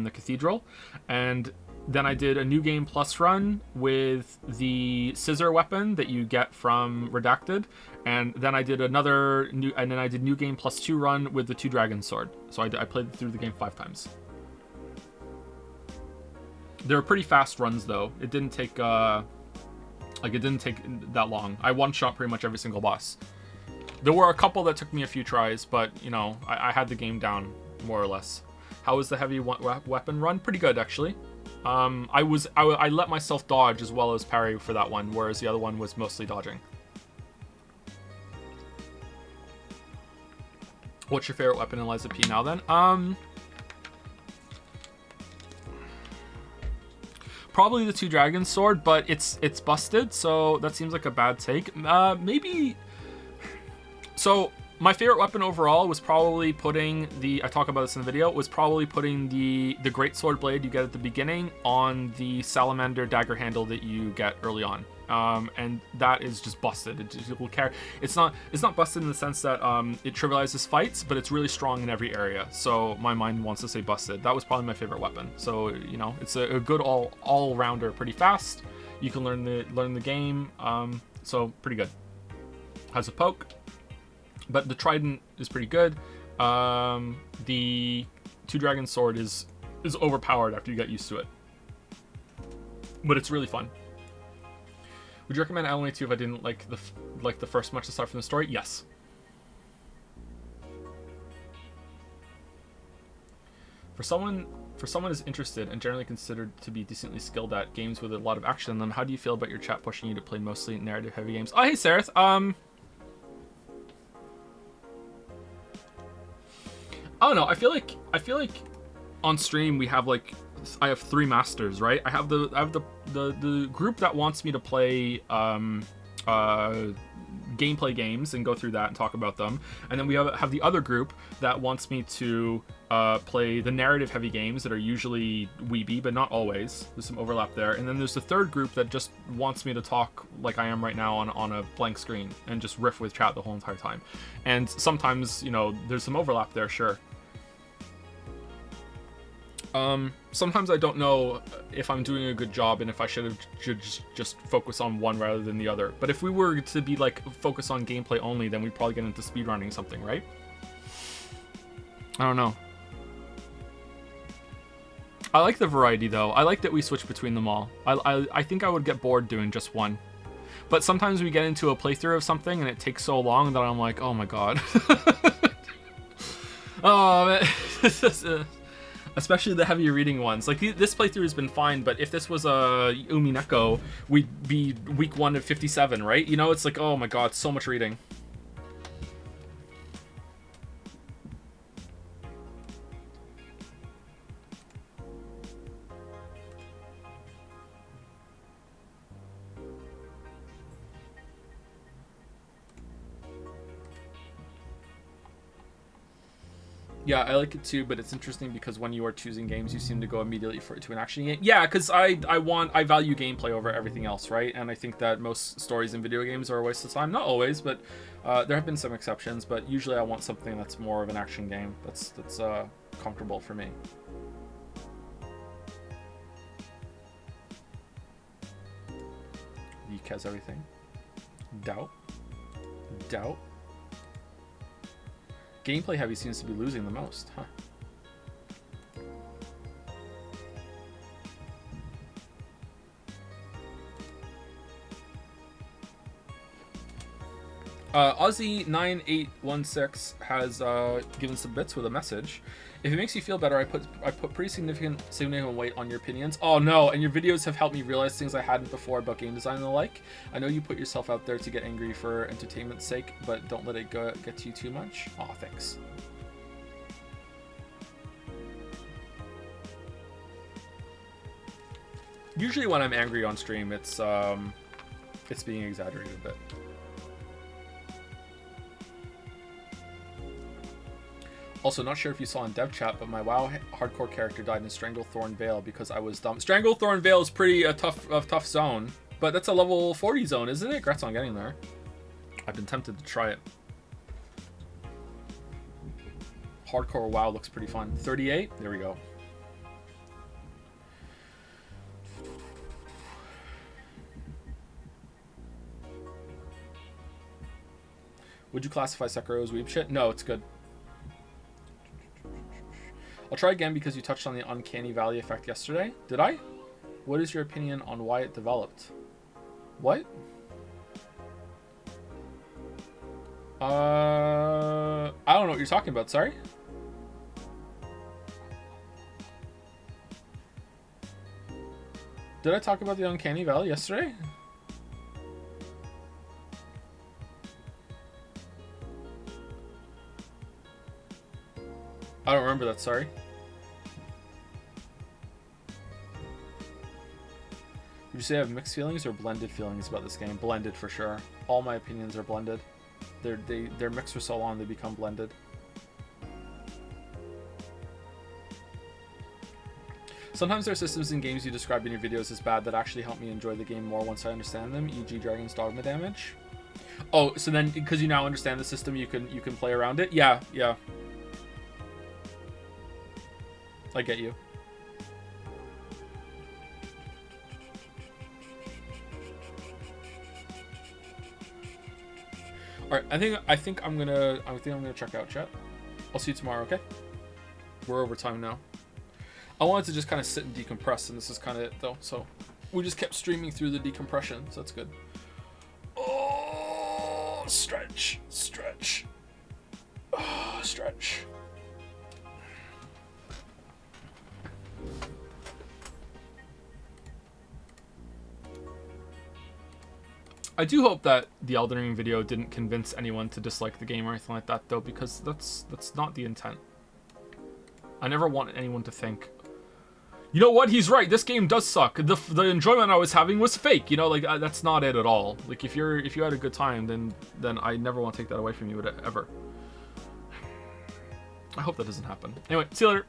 the cathedral. And then I did a New Game Plus run with the scissor weapon that you get from Redacted, and then I did New Game Plus 2 run with the 2 Dragon Sword. So I played through the game 5 times. They were pretty fast runs though. It didn't take that long. I one-shot pretty much every single boss. There were a couple that took me a few tries, but you know, I had the game down more or less. How was the heavy weapon run? Pretty good actually. I let myself dodge as well as parry for that one, whereas the other one was mostly dodging. What's your favorite weapon in Liza P now then? Probably the 2 Dragon Sword, but it's busted, so that seems like a bad take. Maybe. So my favorite weapon overall was probably putting I talk about this in the video, was probably putting the great sword blade you get at the beginning on the salamander dagger handle that you get early on. And that is just busted. It will carry. It's not busted in the sense that it trivializes fights, but it's really strong in every area. So my mind wants to say busted. That was probably my favorite weapon. So you know, it's a good all rounder, pretty fast. You can learn the game. So pretty good. Has a poke. But the Trident is pretty good. The 2 Dragon Sword is overpowered after you get used to it. But it's really fun. Would you recommend Alan Wake 2 if I didn't like the first much aside from the story? Yes. For someone who's interested and generally considered to be decently skilled at games with a lot of action in them, how do you feel about your chat pushing you to play mostly narrative heavy games? Oh hey Sareth. I don't know. I feel like on stream we have I have 3 masters, right? I have the group that wants me to play gameplay games and go through that and talk about them, and then we have the other group that wants me to play the narrative heavy games that are usually weeby but not always. There's some overlap there, and then there's the third group that just wants me to talk like I am right now on a blank screen and just riff with chat the whole entire time. And sometimes, you know, there's some overlap there, sure. Sometimes I don't know if I'm doing a good job and if I should just focus on one rather than the other. But if we were to be focus on gameplay only, then we'd probably get into speedrunning something, right? I don't know. I like the variety though. I like that we switch between them all. I think I would get bored doing just one. But sometimes we get into a playthrough of something and it takes so long that I'm like, oh my god. Oh man. Especially the heavy reading ones. Like this playthrough has been fine, but if this was a Umineko, we'd be week 1 of 57, right? You know, it's like, oh my god, so much reading. Yeah, I like it too, but it's interesting because when you are choosing games, you seem to go immediately to an action game. Yeah, because I value gameplay over everything else, right? And I think that most stories in video games are a waste of time. Not always, but there have been some exceptions. But usually, I want something that's more of an action game. That's comfortable for me. Yeek has everything. Doubt. Gameplay heavy seems to be losing the most, huh? Aussie9816 has given some bits with a message. If it makes you feel better, I put pretty significant weight on your opinions. Oh no, and your videos have helped me realize things I hadn't before about game design and the like. I know you put yourself out there to get angry for entertainment's sake, but don't let it get to you too much. Aw, thanks. Usually when I'm angry on stream, it's being exaggerated a bit. Also, not sure if you saw in dev chat, but my WoW hardcore character died in Stranglethorn Vale because I was dumb. Stranglethorn Vale is pretty a tough zone, but that's a level 40 zone, isn't it? Congrats on getting there. I've been tempted to try it. Hardcore WoW looks pretty fun. 38? There we go. Would you classify Sekiro as weeb shit? No, it's good. I'll try again because you touched on the uncanny valley effect yesterday. Did I? What is your opinion on why it developed? What? I don't know what you're talking about, sorry. Did I talk about the uncanny valley yesterday? I don't remember that, sorry. Would you say I have mixed feelings or blended feelings about this game? Blended for sure. All my opinions are blended. They're mixed for so long they become blended. Sometimes there are systems in games you describe in your videos as bad that actually help me enjoy the game more once I understand them, e.g. Dragon's Dogma damage. Oh, so then because you now understand the system, you can play around it? Yeah. I get you. All right, I think I'm gonna check out, chat. I'll see you tomorrow, okay? We're over time now. I wanted to just kind of sit and decompress, and this is kind of it though. So we just kept streaming through the decompression, so that's good. Oh, stretch. Oh, stretch. I do hope that the Elden Ring video didn't convince anyone to dislike the game or anything like that, though, because that's not the intent. I never want anyone to think, you know what, he's right, this game does suck. The enjoyment I was having was fake, you know, like that's not it at all. Like if you had a good time, then I never want to take that away from you ever. I hope that doesn't happen. Anyway, see you later.